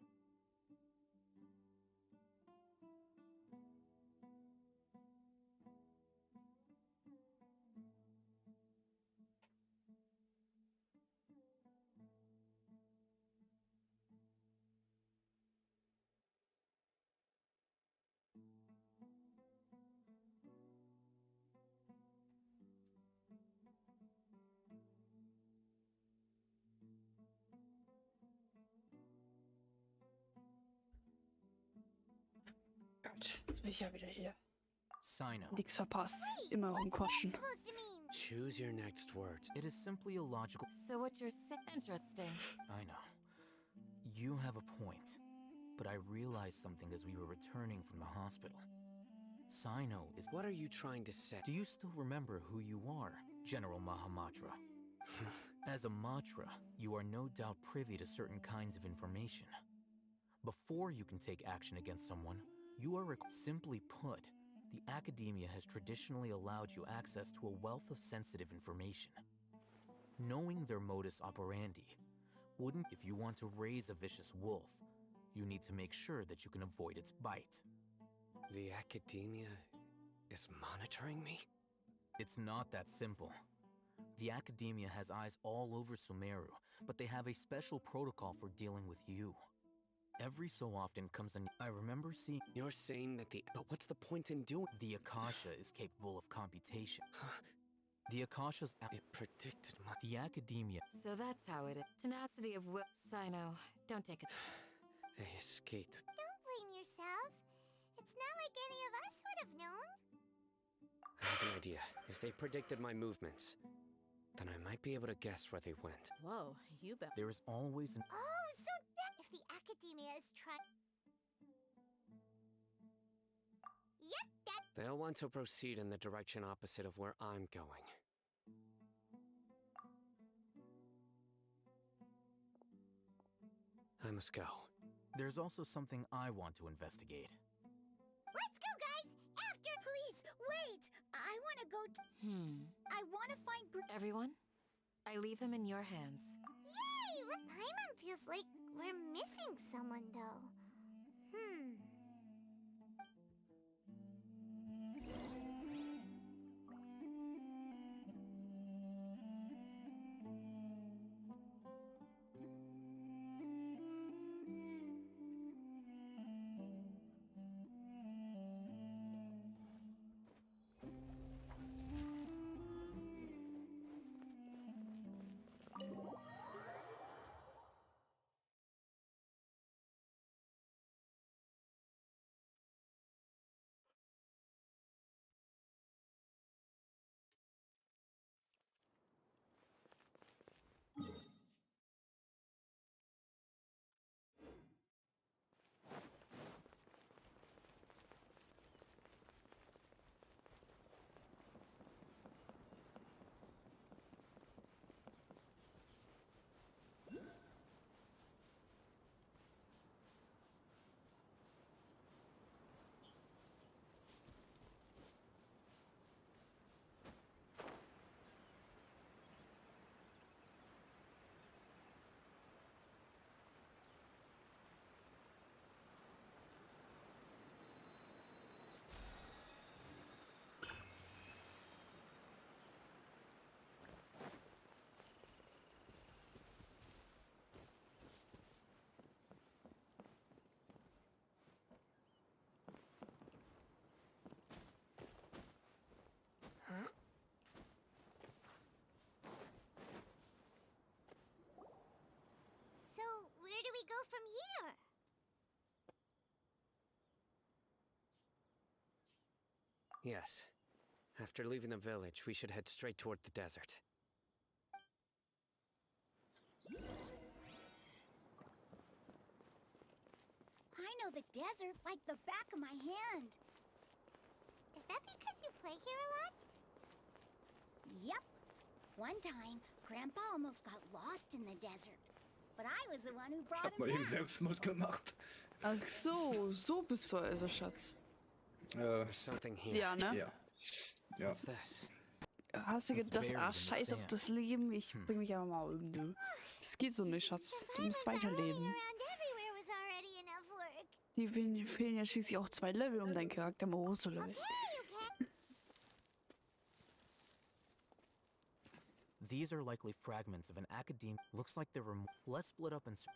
Gott, jetzt bin ich ja wieder hier. Sino. Nix verpasst. Immer rumquatschen. Choose your next words. It is simply a logical... So what you're saying? Interesting. I know. You have a point. But I realized something as we were returning from the hospital. Sino is... What are you trying to say? Do you still remember who you are, General Mahamatra? As a Matra, you are no doubt privy to certain kinds of information. Before you can take action against someone, you are simply put, the academia has traditionally allowed you access to a wealth of sensitive information. Knowing their modus operandi, wouldn't if you want to raise a vicious wolf, you need to make sure that you can avoid its bite. The academia is monitoring me? It's not that simple. The academia has eyes all over Sumeru, but they have a special protocol for dealing with you. Every so often comes an... I remember seeing... You're saying that the... But what's the point in doing... The Akasha is capable of computation. The Akasha's... It predicted my... The academia... So that's how it is. Tenacity of will. Sino, don't take it. They escaped. Don't blame yourself. It's not like any of us would have known. I have an idea. If they predicted my movements, then I might be able to guess where they went. Whoa, you bet. There is always an... Oh, so that if the academia is trying... Yep, that... They'll want to proceed in the direction opposite of where I'm going. I must go. There's also something I want to investigate. Let's go, guys! After... Please, wait! I want to go I want to find... Everyone, I leave him in your hands. Yay! Paimon feels like we're missing someone, though. from here? Yes. After leaving the village, we should head straight toward the desert. I know the desert like the back of my hand. Is that because you play here a lot? Yep. One time, Grandpa almost got lost in the desert. But I was the one who brought Hab him mal eben back. Selbstmord gemacht. Ach so, so bist du also, Schatz. There's something here. Ja, ne? Ja. Ja. What's this? Hast du gedacht, ah, scheiß auf das Leben, ich bring mich aber mal um, du. Das geht so nicht, Schatz. Du musst weiterleben. Around everywhere was already enough work. Die fehlen ja schließlich auch 2 Level, um deinen Charakter mal hochzuleveln. These are likely fragments of an academe. Looks like there were more. Let's split up and. Is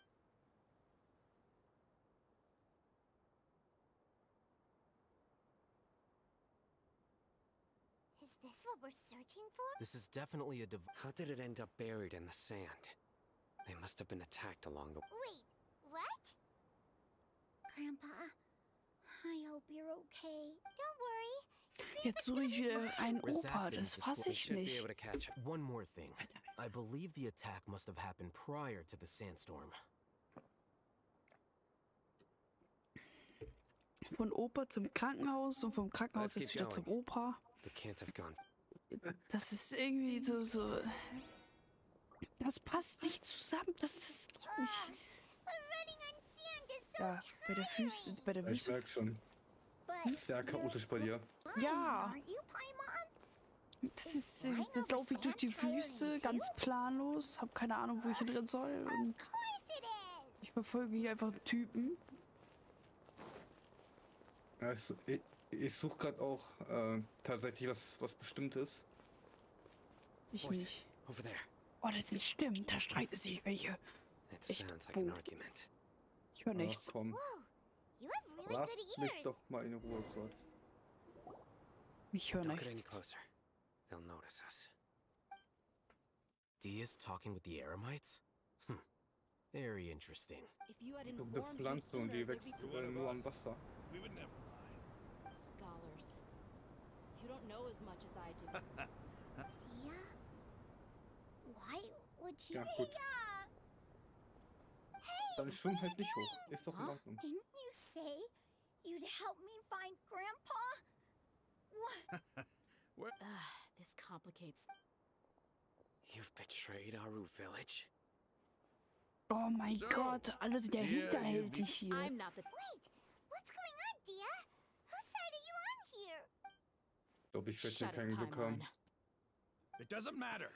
this what we're searching for? This is definitely a How did it end up buried in the sand? They must have been attacked along the way. Wait, what? Grandpa, I hope you're okay. Don't worry. Jetzt suche ich wieder einen Opa, das fasse ich nicht. One more thing. I believe the attack must have happened prior to the sandstorm. Von Opa zum Krankenhaus und vom Krankenhaus jetzt wieder zum Opa. Das ist irgendwie so. Das passt nicht zusammen. Das geht nicht. Ja, bei der Wüste. Ich merke schon. Das ist sehr chaotisch bei dir. Ja. Das ist. Jetzt laufe ich durch die Wüste, ganz planlos. Hab keine Ahnung, wo ich hier drin soll. Und ich verfolge hier einfach einen Typen. Ja, ich suche gerade auch tatsächlich was Bestimmtes. Ich nicht. Oh, das sind Stimmen. Da streiten sich welche. Echt, wo? Ich höre nichts. Komm. Lass mich doch mal in Ruhe, Gott. Ich höre nichts. Dia's talking with the Eremites? Very interesting. Eine Pflanze und die wächst nur am Wasser. Scholars. You don't know as much as I do. Tia? Why would you... Ja, gut. Dann schwimm halt nicht hoch. Ist doch in Ordnung. Didn't you say you'd help me find Grandpa? What? This complicates... You've betrayed our village? Oh mein Gott, alle sind ja hinterhältig hier. I'm not the... Wait, what's going on, Dia? Whose side are you on here? Ich glaube, ich werde hier kein Glück haben. It doesn't matter.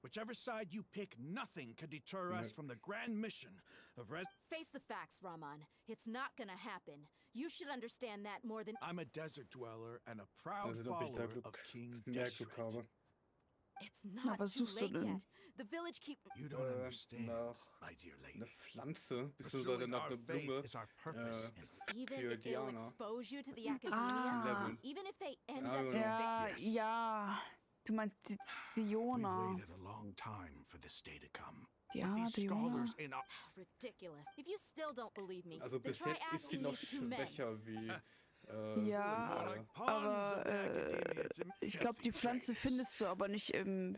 Whichever side you pick, nothing can deter us from the grand mission of Face the facts, Rahman. It's not gonna happen. You should understand that more than... I'm a desert dweller and a proud Also, ob ich da follower of King mehr Glück habe. It's not was too suchst du late denn? yet. The village keep... You don't understand, Nach my dear lady. einer Pflanze, beziehungsweise Pursuing nach our einer faith Blume is our purpose. Even für if it'll Diana. expose you to the academia, even if they end up Ja, ja. Du meinst die Diona. Waited a long time for this day to come. Ja, But these Diona. scholars in our... Ridiculous. If you still don't believe me, Also then bis try jetzt ist sie asking noch these 2 men. schwächer wie... Ja, aber ich glaube, die Pflanze findest du aber nicht im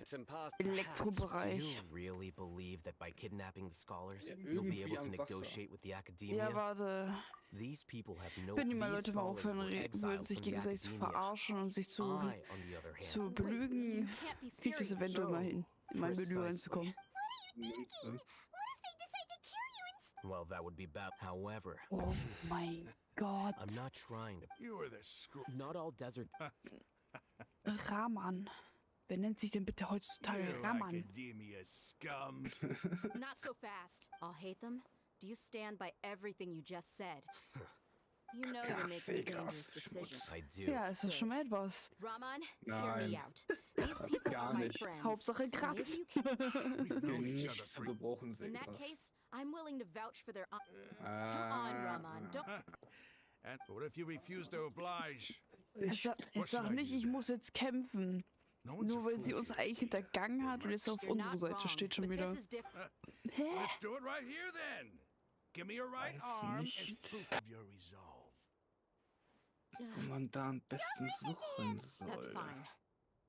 Elektrobereich. Do you really believe that by kidnapping the scholars, you'll be able to negotiate with the academia? Ja, warte. These people have no... Wenn die mal these Leute mal scholars aufhören were würden, exiled sich from the gegenseitig zu academia. verarschen und sich zu I, on the other hand, zu belügen, krieg ich das eventuell mal hin, in mein Menü reinzukommen. Well, that would be bad. However, Oh mein Gott. I'm not trying to... You are the screw... Not all desert... Rahman. Wer nennt sich denn bitte heutzutage Rahman? Academia scum. Not so fast. I'll hate them. Do you stand by everything you just said? You know you're making a dangerous decision. I do. Ja, ist das schon mal etwas. Rahman, hear me Nein. out. These people are my friends. Hauptsache And Kraft. if you can... Nichts zu gebrauchen In sehen. that case, I'm willing to vouch for their... Come on, Ah. Rahman. Don't... And what if you refuse to oblige? Jetzt sag nicht, ich muss jetzt kämpfen. Nur weil sie uns eigentlich hintergangen hat und jetzt auf unserer Seite steht schon wieder. Let's do it right here then. Give me your right Weiß arm as nicht, proof of your resolve. wo man da am besten suchen That's soll. fine.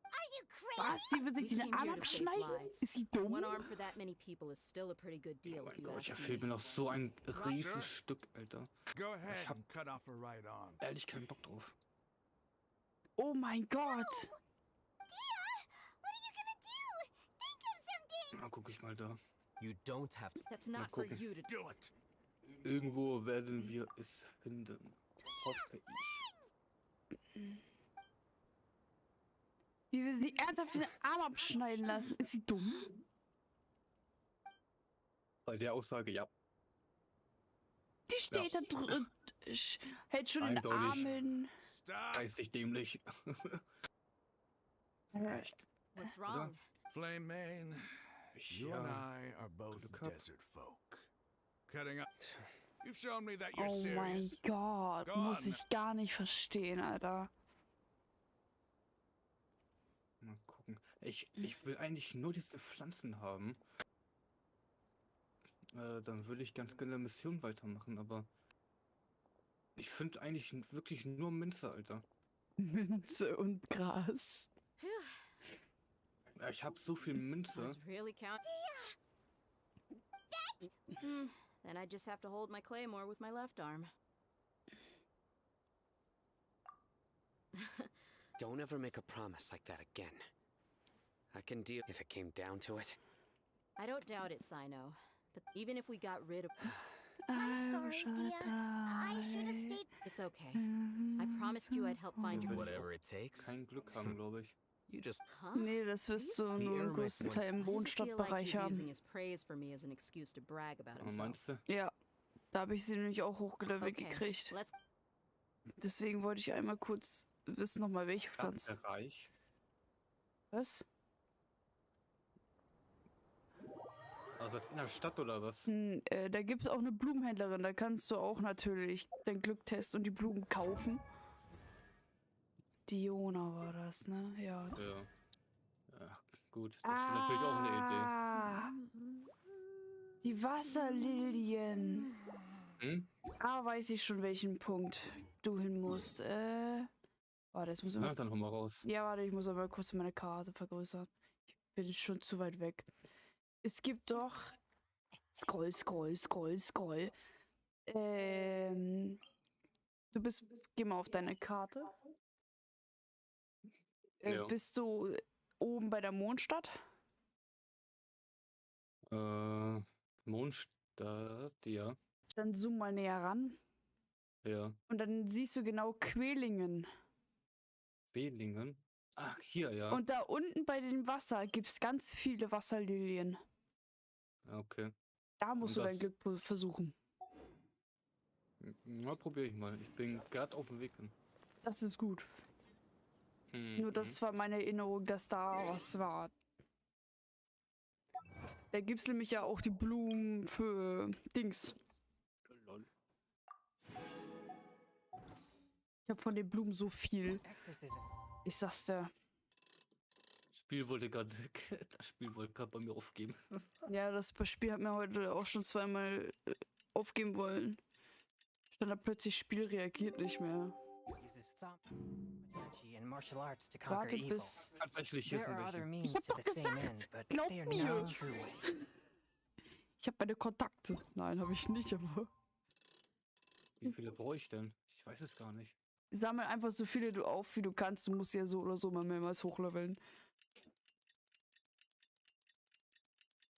Are you Was? crazy? Die will sich We den came Arm here to save abschneiden? lives. Ist sie dumm? One arm for that many people is still a pretty good deal, Oh if mein you Gott, ask da me. fehlt mir noch so ein riesiges Stück, Alter. Go Ich ahead hab and cut off her right arm. ehrlich keinen Bock drauf. Oh mein Gott. What are you gonna do? Think of something! Na, guck ich mal da. You don't have to. That's Mal not for gucken. you to Do it! Irgendwo werden wir es finden. Hoffe ich. Die will sich ernsthaft den Arm abschneiden lassen. Ist sie dumm? Bei der Aussage, ja. Die steht da drüben. Hält schon den Eindeutig. Arm hin. Stop! Geistig dämlich. Echt. What's wrong? Flame Mane, you and Ja. I are both Glück gehabt. desert folk. Cutting up. You've shown me that you're Oh mein serious. Gott. Go Muss on. ich gar nicht verstehen, Alter. Mal gucken. Ich will eigentlich nur diese Pflanzen haben. Dann würde ich ganz gerne Mission weitermachen, aber ich finde eigentlich wirklich nur Minze, Alter. Minze und Gras. Ja, ich habe so viel Minze. Does really count? Then I just have to hold my claymore with my left arm. Don't ever make a promise like that again. I can deal if it came down to it. I don't doubt it, Sino. But even if we got rid of... I'm sorry, Dia. I should have stayed. It's okay. I promised you I'd help find your... Whatever it takes. Kein Glück haben, glaube ich. You just. Nee, das wirst du nur im größten Teil im Why does it feel like Wohnstadtbereich he's haben. using his praise for me as an excuse to brag about Aber himself? meinst du? Ja, da habe ich sie nämlich auch hochgelevelt Okay, gekriegt. let's... Deswegen wollte ich einmal kurz wissen nochmal, welche Pflanze. Bereich. Was? Also in der Stadt oder was? Da gibt es auch eine Blumenhändlerin. Da kannst du auch natürlich dein Glück testen und die Blumen kaufen. Diona war das, ne? Ja. Ja. Ja, gut. Das wäre natürlich auch eine Idee. Ah, die Wasserlilien. Hm? Ah, weiß ich schon, welchen Punkt du hin musst. Warte, jetzt muss ich Na, mal... dann hol mal raus. Ja, warte, ich muss aber kurz meine Karte vergrößern. Ich bin schon zu weit weg. Es gibt doch... Scroll. Du bist... Geh mal auf deine Karte. Ja. Bist du oben bei der Mondstadt? Mondstadt, ja. Dann zoom mal näher ran. Ja. Und dann siehst du genau Quelingen. Belingen. Ach, hier, ja. Und da unten bei dem Wasser gibt es ganz viele Wasserlilien. Okay. Da musst Und du dein das- Glück versuchen. Na, probiere ich mal. Ich bin gerade auf dem Weg hin. Das ist gut. Nur Mhm. das war meine Erinnerung, dass da was war. Da gibt es nämlich ja auch die Blumen für Dings. Lol. Ich habe von den Blumen so viel. Ich sag's dir. Das Spiel wollte gerade bei mir aufgeben. Ja, das Spiel hat mir heute auch schon zweimal aufgeben wollen. Dann hat plötzlich Spiel reagiert nicht mehr. Uses thumb, Itachi, and martial arts to conquer Warte evil. bis... Tatsächlich, hier There sind are other welche. means hab to doch the same gesagt, end, but glaub they are mir. not the true way. Ich habe meine Kontakte. Nein, habe ich nicht, aber... Wie viele brauche ich denn? Ich weiß es gar nicht. Sammel einfach so viele du auf, wie du kannst. Du musst ja so oder so mal mehrmals hochleveln.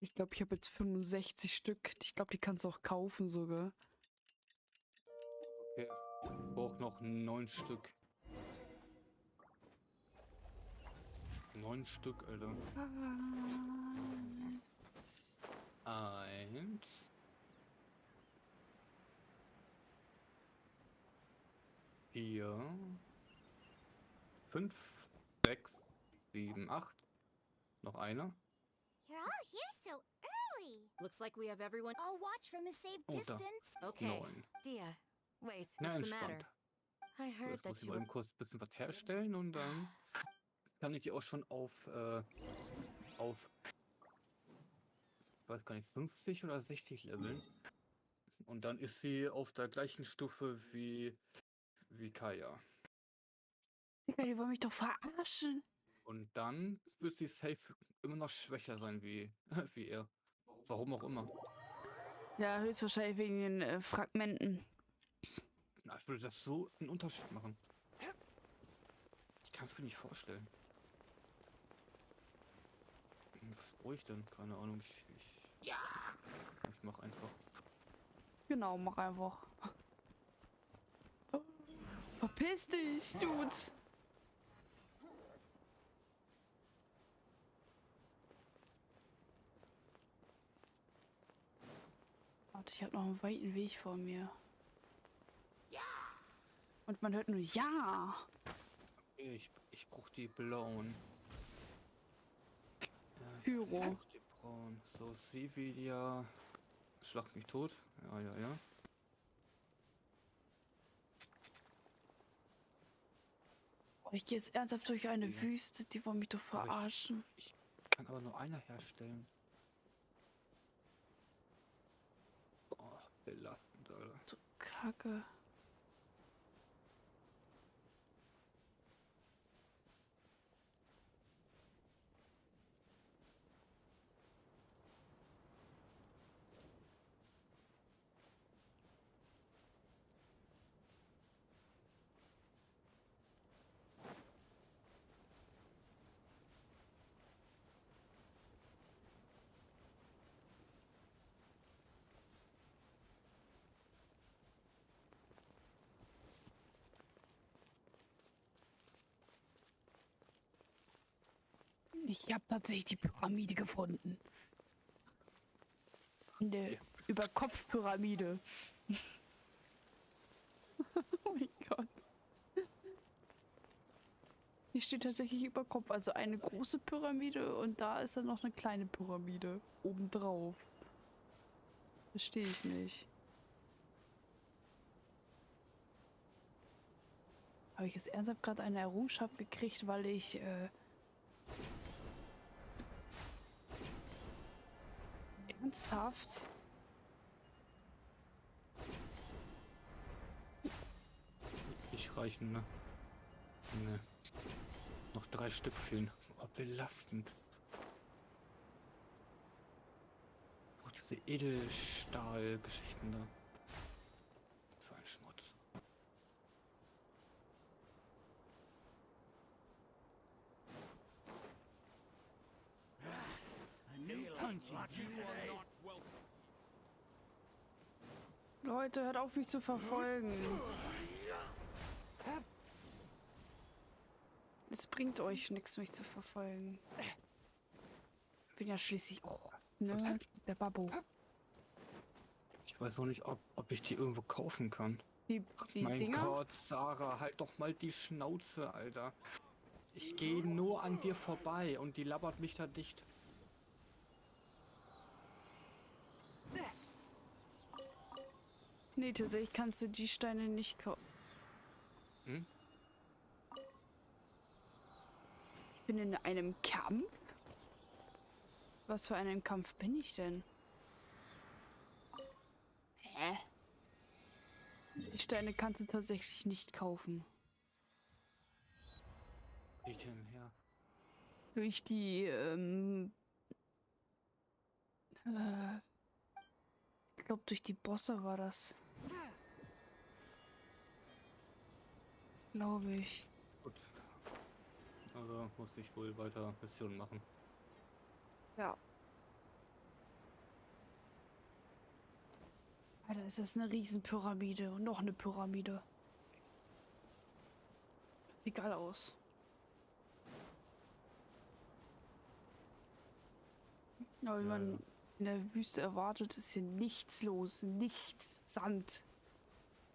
Ich glaube, ich habe jetzt 65 Stück. Ich glaube, die kannst du auch kaufen sogar. Okay. Ich brauche noch 9 Stück. 9 Stück, Alter. 1. 4. 5. 6. 7. 8. Noch einer. You're all here so early. Looks like we have everyone... I'll watch from a safe Oh, da. distance. Okay. 9. Dia, wait. Na, What's the entspannt. matter? I So, heard jetzt muss that ich you mal eben kurz ein bisschen was herstellen und dann kann ich die auch schon auf, ich weiß gar nicht, 50 oder 60 leveln. Und dann ist sie auf der gleichen Stufe wie Kaya. Digga, die wollen mich doch verarschen. Und dann wird sie safe immer noch schwächer sein wie er. Warum auch immer. Ja, höchstwahrscheinlich wegen den Fragmenten. Als würde das so einen Unterschied machen. Ich kann es mir nicht vorstellen. Was brauche ich denn? Keine Ahnung. Ich mach einfach. Genau, mach einfach. Verpiss dich, Dude. Warte, ich habe noch einen weiten Weg vor mir. Und man hört nur ja. Ich brauche die blauen. Pyro. Ich brauch die braunen. So, sie wieder. Schlag mich tot. Ja. Oh, ich gehe jetzt ernsthaft durch eine Wüste. Die wollen mich doch verarschen. Ich kann aber nur einer herstellen. Oh, belastend, Alter. Du Kacke. Ich habe tatsächlich die Pyramide gefunden. Eine Überkopfpyramide. Oh mein Gott. Hier steht tatsächlich über Kopf, also eine große Pyramide und da ist dann noch eine kleine Pyramide obendrauf. Verstehe ich nicht. Habe ich jetzt ernsthaft gerade eine Errungenschaft gekriegt, weil ich ernsthaft? Nicht reichen, ne? Ne. Noch 3 Stück fehlen. Oh, belastend. Oh, diese Edelstahl-Geschichten da. So ein Schmutz. Leute, hört auf mich zu verfolgen. Es bringt euch nichts, mich zu verfolgen. Ich bin ja schließlich auch, ne, der Babbo. Ich weiß auch nicht, ob ich die irgendwo kaufen kann. Die mein Dinger? Gott, Sarah, halt doch mal die Schnauze, Alter. Ich gehe nur an dir vorbei und die labert mich da dicht. Nee, tatsächlich kannst du die Steine nicht kaufen. Hm? Ich bin in einem Kampf? Was für einen Kampf bin ich denn? Hä? Die Steine kannst du tatsächlich nicht kaufen. Wo geht denn her? Durch die, ich glaube durch die Bosse war das. Glaube ich. Gut. Also muss ich wohl weiter Missionen machen. Ja. Alter, ist das eine Riesenpyramide und noch eine Pyramide. Sieht geil aus. Aber wie man in der Wüste erwartet, ist hier nichts los. Nichts. Sand.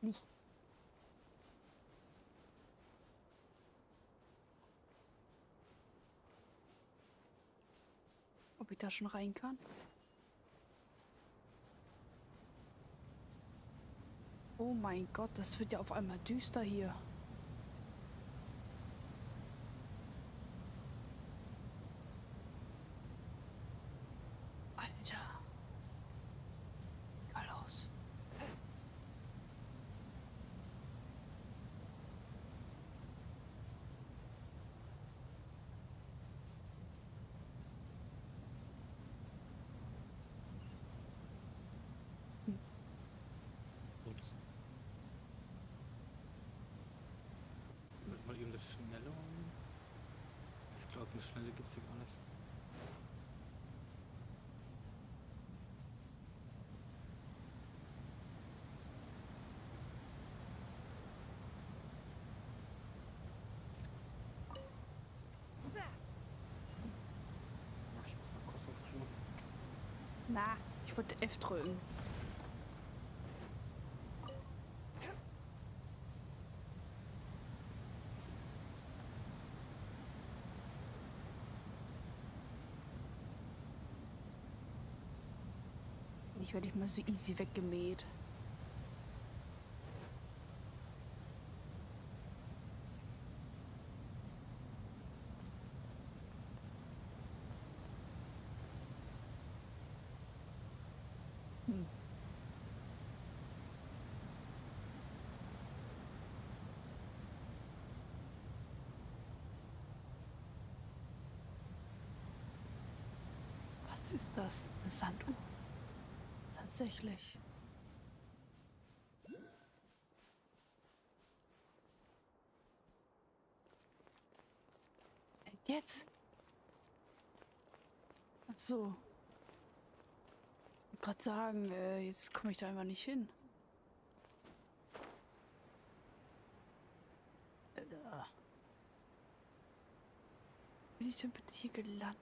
Nichts. Ob ich da schon rein kann? Oh mein Gott, das wird ja auf einmal düster hier. Alter. Geil aus. viel Schnelle gibt's hier gar nicht. Na, ich wollte F drücken. Ich werde nicht mal so easy weggemäht. Was ist das? Eine Sanduhr? Tatsächlich. Jetzt? Ach so. Ich wollte gerade sagen, jetzt komme ich da einfach nicht hin. Bin ich denn bitte hier gelandet?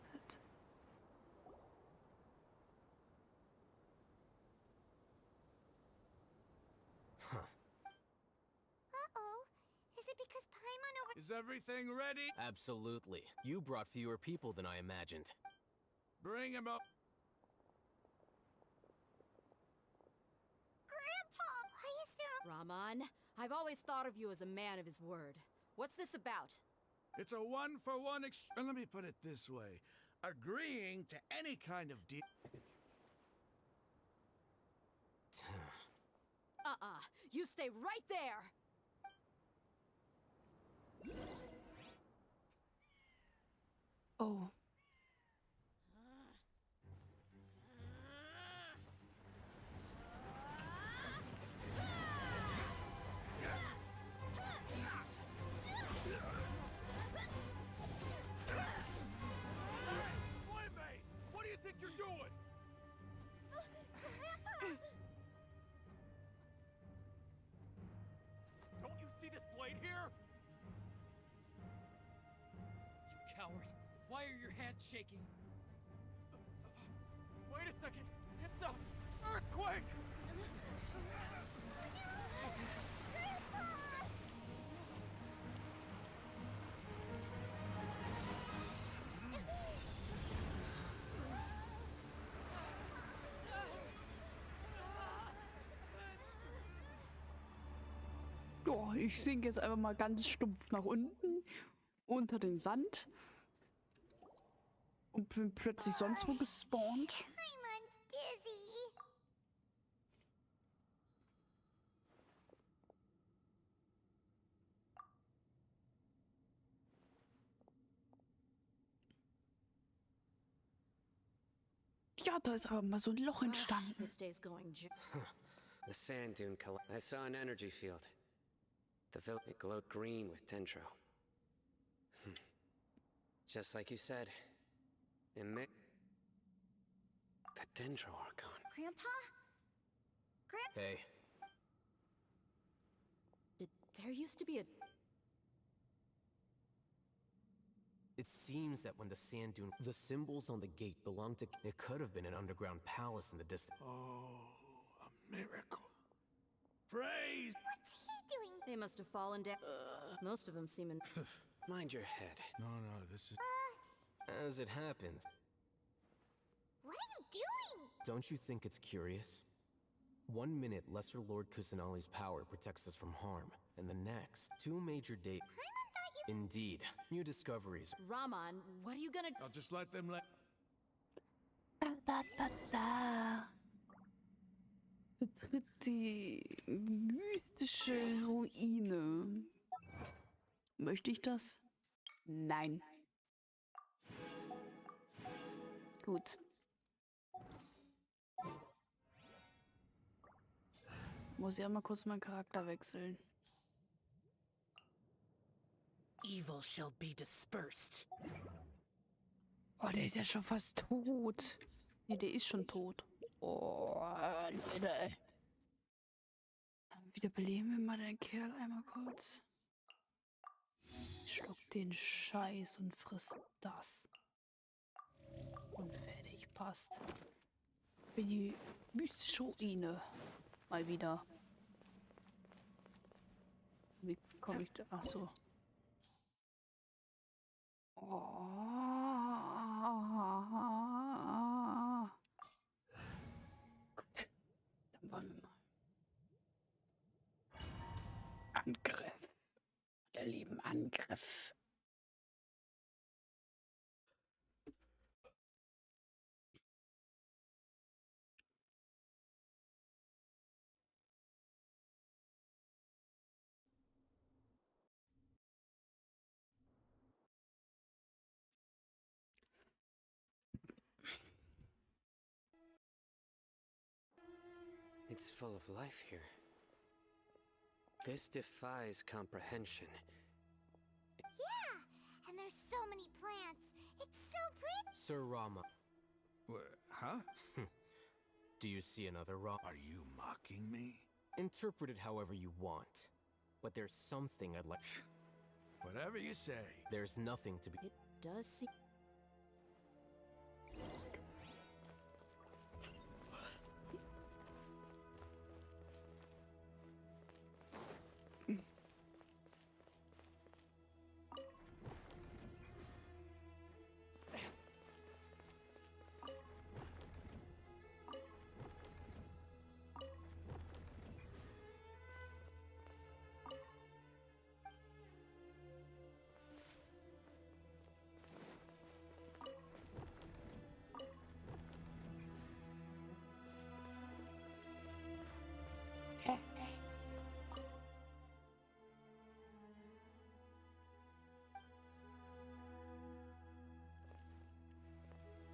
Is everything ready? Absolutely. You brought fewer people than I imagined. Bring him up. Grandpa, why is there Rahman, I've always thought of you as a man of his word. What's this about? It's a one-for-one let me put it this way. Agreeing to any kind of deal. You stay right there! Oh. Mate, what do you think you're doing? Don't you see this blade here? You coward. Why are your hands shaking? Wait a second. It's a earthquake. Oh, ich sinke jetzt einfach mal ganz stumpf nach unten, unter den Sand. Und bin plötzlich sonst wo gespawnt. Paimon's dizzy? Ja, da ist aber mal so ein Loch entstanden. This day's going. The sand dune I saw an energy field. The it glowed green with dendro. Just like you said. Emit the dendro archon. Grandpa? Hey. There used to be a... It seems that when the sand dune, the symbols on the gate belonged to. It could have been an underground palace in the distance. Oh, a miracle. Praise! What's he doing? They must have fallen down. Most of them seem in... Mind your head. No, this is... As it happens. What are you doing? Don't you think it's curious? 1 minute, Lesser Lord Kusanali's power protects us from harm, and the next, 2 major Paimon thought you... Indeed. New discoveries. Rahman, what are you gonna... I'll just let them Da. Betritt die mystische Ruine. Möchte ich das? Nein. Gut. Muss ja mal kurz meinen Charakter wechseln. Evil shall be dispersed. Oh, der ist ja schon fast tot. Nee, der ist schon tot. Oh, Leute, ey. Wiederbeleben wir mal den Kerl einmal kurz. Schluck den Scheiß und frisst das. Und fertig, passt. Für die mystische Ruine. Mal wieder. Wie komme ich da? Ach so. Oh. Gut. Dann wollen wir mal. Angriff. Der lieben Angriff. It's full of life here. This defies comprehension. Yeah, and there's so many plants. It's so pretty. Sir Rama. Huh? Do you see another Rama? Are you mocking me? Interpret it however you want. But there's something I'd like. Whatever you say. There's nothing to be. It does seem.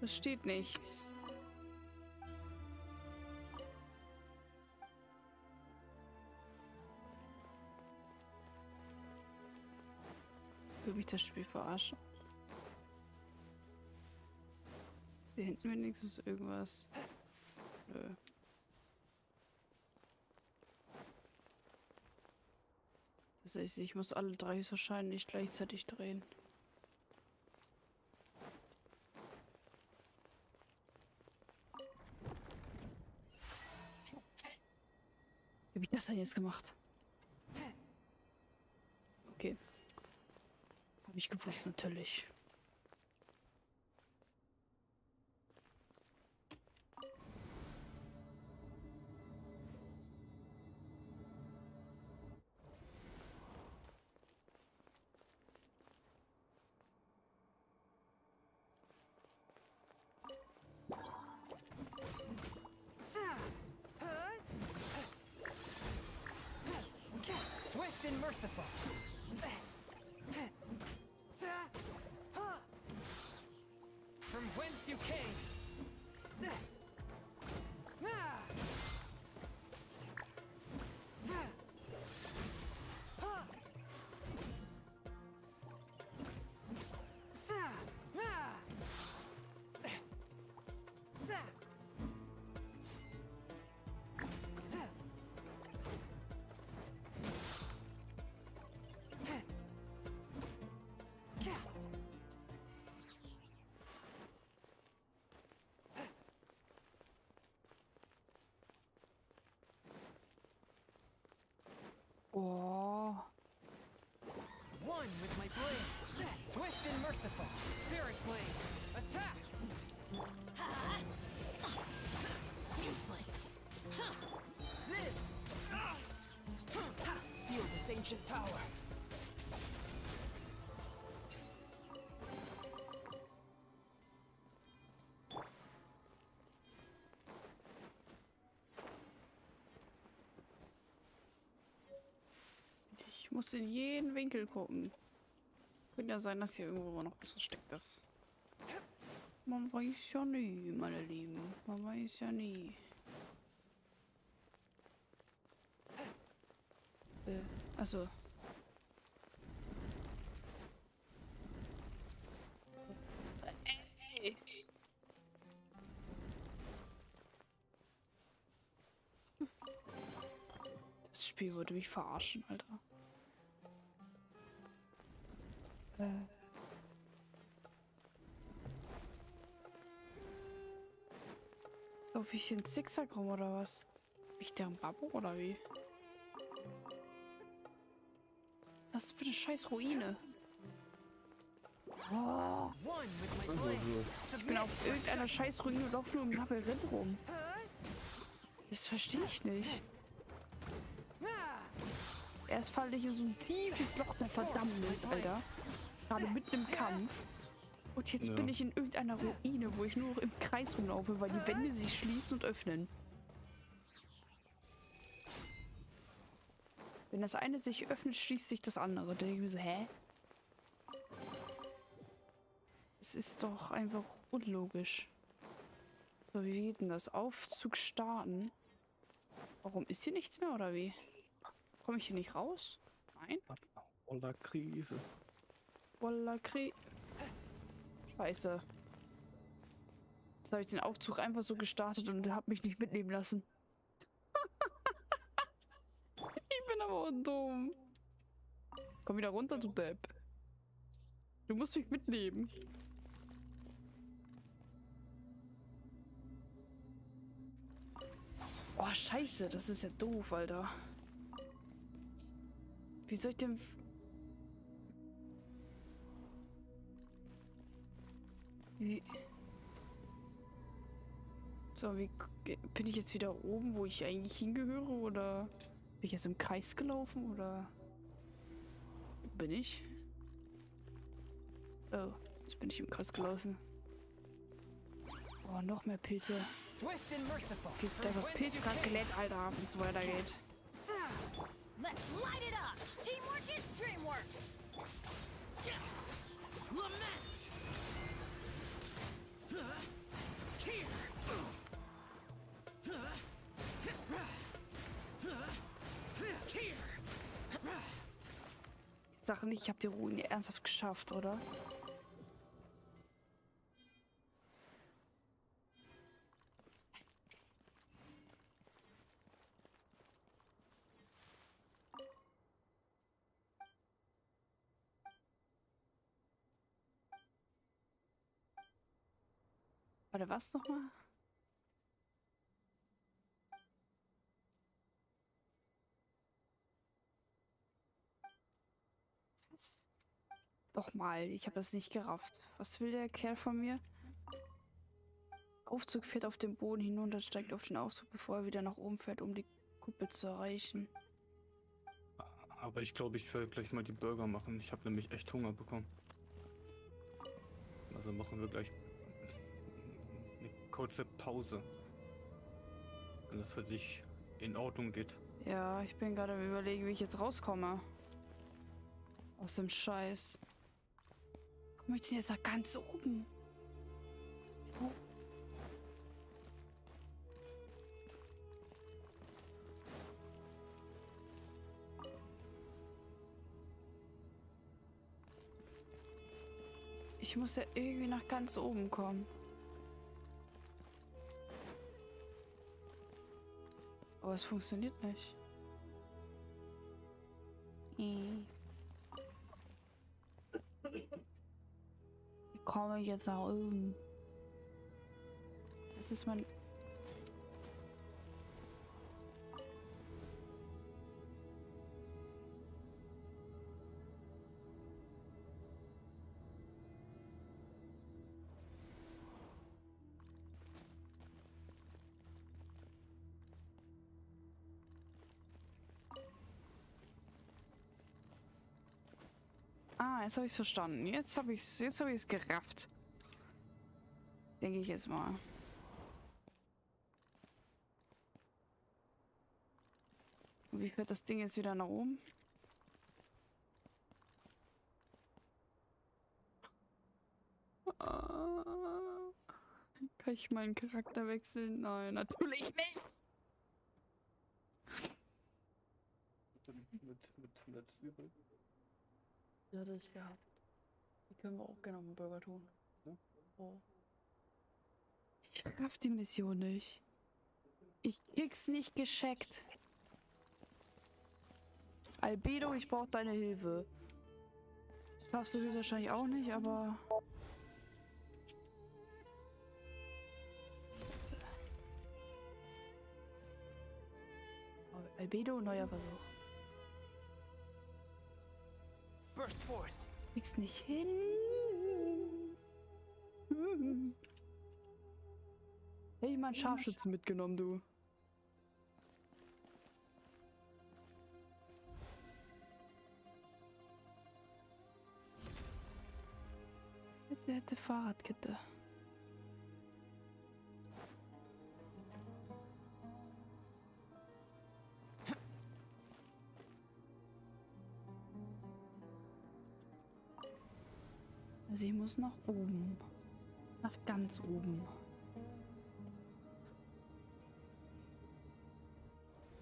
Es steht nichts. Will mich das Spiel verarschen? Ist hier hinten wenigstens irgendwas? Nö. Das heißt, ich muss alle drei wahrscheinlich gleichzeitig drehen. Wie habe ich das denn jetzt gemacht? Okay. Habe ich gewusst, natürlich. Swift and merciful. From whence you came. Oh. One with my blade. Swift and merciful. Spirit blade. Attack. Useless. Live. Feel this ancient power. Ich muss in jeden Winkel gucken. Könnte ja sein, dass hier irgendwo noch was versteckt ist. Man weiß ja nie, meine Lieben. Man weiß ja nie. Also. Das Spiel würde mich verarschen, Alter. Laufe ich in Zickzack rum oder was? Bin ich der ein Babbo oder wie? Was ist das für eine scheiß Ruine? Oh. Ich bin auf irgendeiner scheiß Ruine und laufe nur im Labyrinth rum. Das verstehe ich nicht. Erst falle ich in so ein tiefes Loch der Verdammnis, Alter. Gerade mitten im Kampf. Und jetzt bin ich in irgendeiner Ruine, wo ich nur noch im Kreis rumlaufe, weil die Wände sich schließen und öffnen. Wenn das eine sich öffnet, schließt sich das andere. Da denke ich mir so, hä? Es ist doch einfach unlogisch. So, wie geht denn das? Aufzug starten. Warum ist hier nichts mehr, oder wie? Komme ich hier nicht raus? Nein? Voller Krise. Voller Krise. Scheiße. Jetzt habe ich den Aufzug einfach so gestartet und habe mich nicht mitnehmen lassen. Ich bin aber dumm. Komm wieder runter, du Depp. Du musst mich mitnehmen. Oh, scheiße. Das ist ja doof, Alter. Wie soll ich denn... Wie... So, wie... Bin ich jetzt wieder oben, wo ich eigentlich hingehöre? Oder bin ich jetzt im Kreis gelaufen? Oder... Bin ich? Oh, jetzt bin ich im Kreis gelaufen. Oh, noch mehr Pilze. Gibt einfach Pilzraclette, Alter, wenn es so weitergeht. Let's light it up! Teamwork is dreamwork! Lament! Here! Here! Sag nicht, ich habe die Ruine ernsthaft geschafft, oder? Warte, was nochmal? Was? Doch mal, ich habe das nicht gerafft. Was will der Kerl von mir? Aufzug fährt auf den Boden hinunter, steigt auf den Aufzug, bevor er wieder nach oben fährt, um die Kuppel zu erreichen. Aber ich glaube, ich werde gleich mal die Burger machen. Ich habe nämlich echt Hunger bekommen. Also machen wir gleich eine kurze Pause. Wenn das für dich in Ordnung geht. Ja, ich bin gerade am Überlegen, wie ich jetzt rauskomme. Aus dem Scheiß. Komme ich denn jetzt nach ganz oben? Oh. Ich muss ja irgendwie nach ganz oben kommen. Aber es funktioniert nicht. Wie komme ich jetzt nach oben? Das ist mein... Ah, jetzt habe ich es verstanden. Jetzt habe ich es gerafft. Denke ich jetzt mal. Und wie fährt das Ding jetzt wieder nach oben? Kann ich meinen Charakter wechseln? Nein, natürlich nicht. Mit Zwiebeln? Die hatte ich gehabt. Die können wir auch gerne auf den Burger tun. Ja. Oh. Ich raff die Mission nicht. Ich krieg's nicht gescheckt. Albedo, ich brauche deine Hilfe. Schaffst du höchstwahrscheinlich auch nicht, aber... Albedo, neuer Versuch. Burst forth. Krieg's nicht hin. Hätte ich mal einen Scharfschützen mitgenommen, du. Hätte Fahrradkette. Also ich muss nach oben. Nach ganz oben.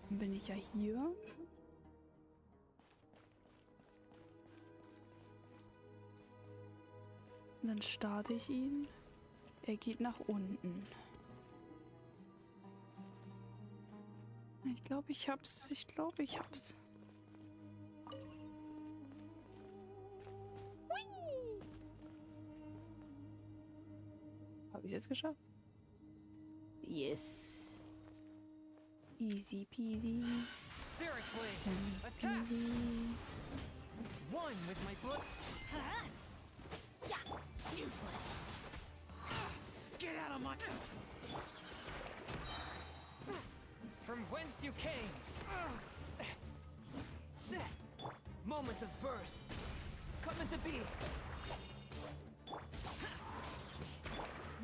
Dann bin ich ja hier. Und dann starte ich ihn. Er geht nach unten. Ich glaube, ich hab's. Ich glaube, ich hab's. Habe ich es jetzt geschafft? Yes. Easy peasy. Easy. One with my foot. Useless. Get out of my... From whence you came. Moment of birth. Coming to be.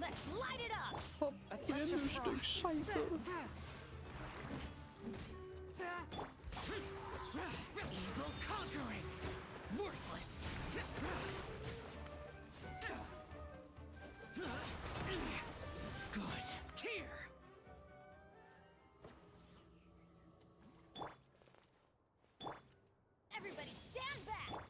Let's light it up. Hopp, hier ein Stück Scheiße. Evil conquering. Worthless. Good. Here. Everybody stand back.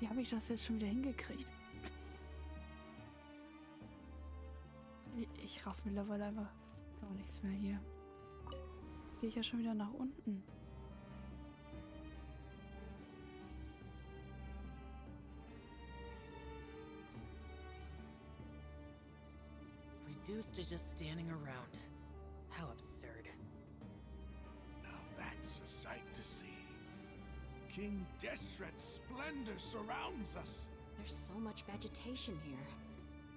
Wie habe ich das jetzt schon wieder hingekriegt? Ich raff mittlerweile einfach gar nichts mehr hier. Gehe ich ja schon wieder nach unten. Reduced to just standing around. How absurd. Now that's a sight to see. King Deshret's splendor surrounds us. There's so much vegetation here.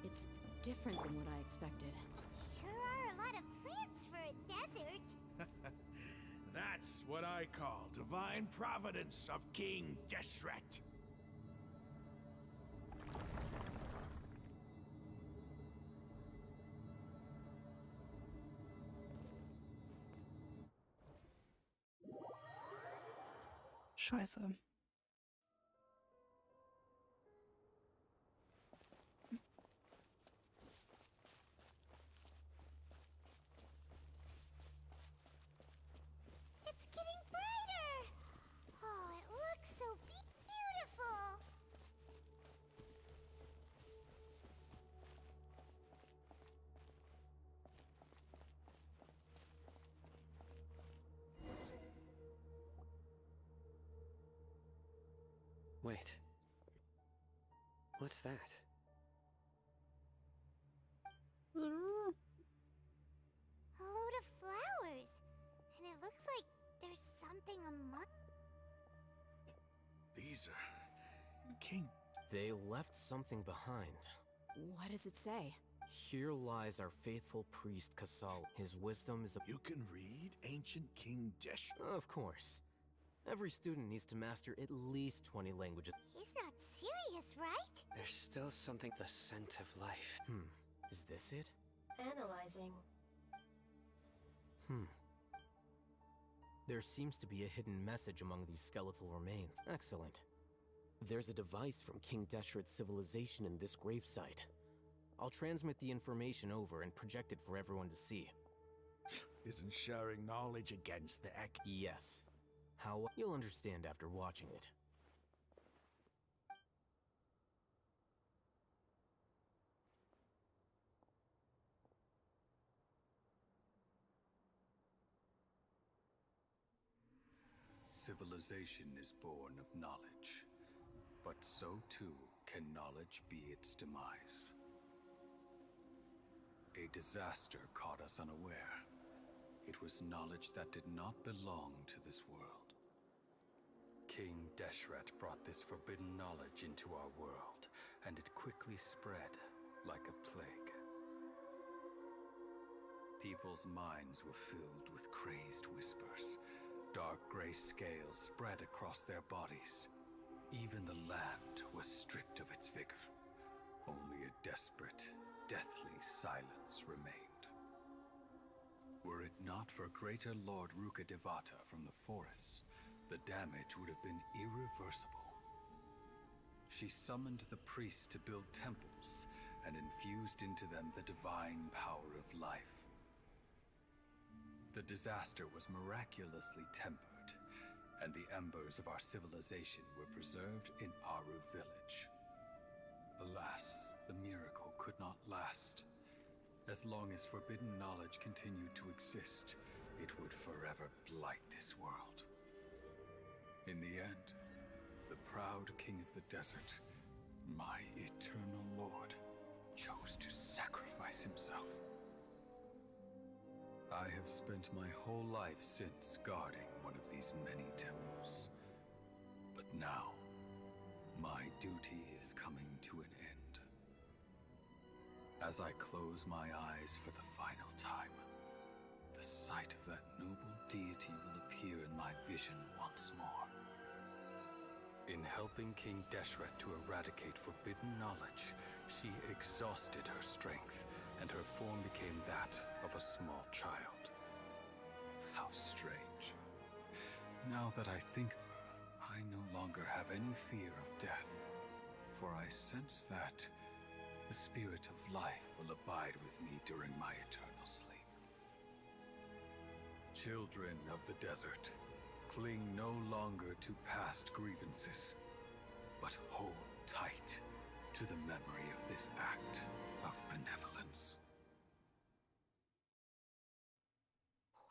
It's different than what I expected. Sure are a lot of plants for a desert. That's what I call divine providence of King Deshret. Scheiße. It's getting brighter. Oh, it looks so beautiful. Wait. What's that? A load of flowers. And it looks like there's something among... These are... King... They left something behind. What does it say? Here lies our faithful priest Kasal. His wisdom is a... You can read ancient King Deshret? Of course. Every student needs to master at least 20 languages. He's not serious, right? There's still something, the scent of life. Is this it? Analyzing. There seems to be a hidden message among these skeletal remains. Excellent. There's a device from King Deshret's civilization in this gravesite. I'll transmit the information over and project it for everyone to see. Isn't sharing knowledge against the ek? Yes. How? You'll understand after watching it. Civilization is born of knowledge, but so too can knowledge be its demise. A disaster caught us unaware. It was knowledge that did not belong to this world. King Deshret brought this forbidden knowledge into our world, and it quickly spread like a plague. People's minds were filled with crazed whispers. Dark gray scales spread across their bodies. Even the land was stripped of its vigor. Only a desperate, deathly silence remained. Were it not for greater Lord Rukkhadevata from the forests, the damage would have been irreversible. She summoned the priests to build temples and infused into them the divine power of life. The disaster was miraculously tempered, and the embers of our civilization were preserved in Aru village. Alas, the miracle could not last. As long as forbidden knowledge continued to exist, it would forever blight this world. In the end, the proud king of the desert, my eternal lord, chose to sacrifice himself. I have spent my whole life since guarding one of these many temples. But now, my duty is coming to an end. As I close my eyes for the final time, the sight of that noble deity will appear in my vision once more. In helping King Deshret to eradicate forbidden knowledge, she exhausted her strength, and her form became that of a small child. How strange. Now that I think of her, I no longer have any fear of death, for I sense that the spirit of life will abide with me during my eternal sleep. Children of the desert, cling no longer to past grievances, but hold tight to the memory of this act of benevolence.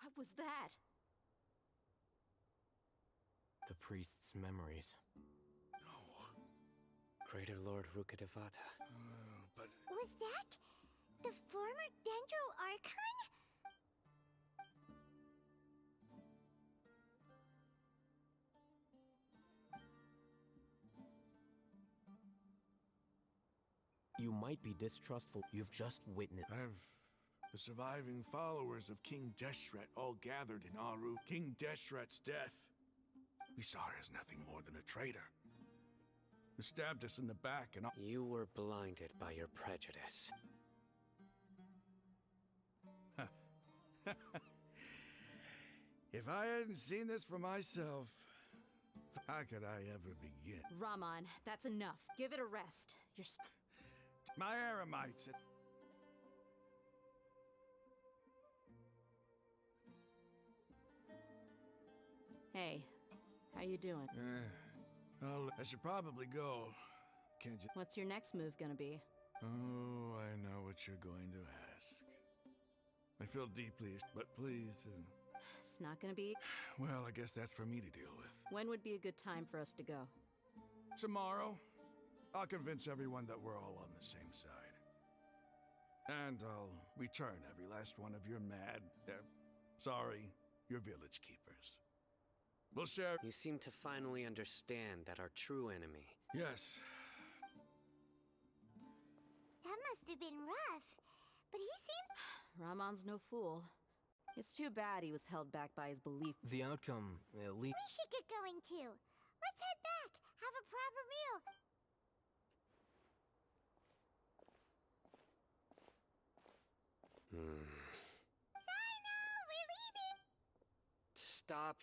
What was that? The priest's memories. Greater Lord Rukkhadevata. But... Was that the former Dendro Archon? You might be distrustful. You've just witnessed. The surviving followers of King Deshret all gathered in Aru. King Deshret's death. We saw her as nothing more than a traitor. Who stabbed us in the back and... You were blinded by your prejudice. If I hadn't seen this for myself, how could I ever begin? Raman, that's enough. Give it a rest. You're my Aramites. Hey, how you doing? I should probably go. Can't you? What's your next move gonna be? Oh, I know what you're going to ask. I feel deeply, but please. It's not gonna be. Well, I guess that's for me to deal with. When would be a good time for us to go? Tomorrow. I'll convince everyone that we're all on the same side. And I'll return every last one of your your village keepers. We'll share. You seem to finally understand that our true enemy. Yes. That must have been rough. But he seems... Ramon's no fool. It's too bad he was held back by his belief. The outcome, at least. We should get going too. Let's head back. Have a proper meal. Hmm. Sorry, no, we're leaving. Stop,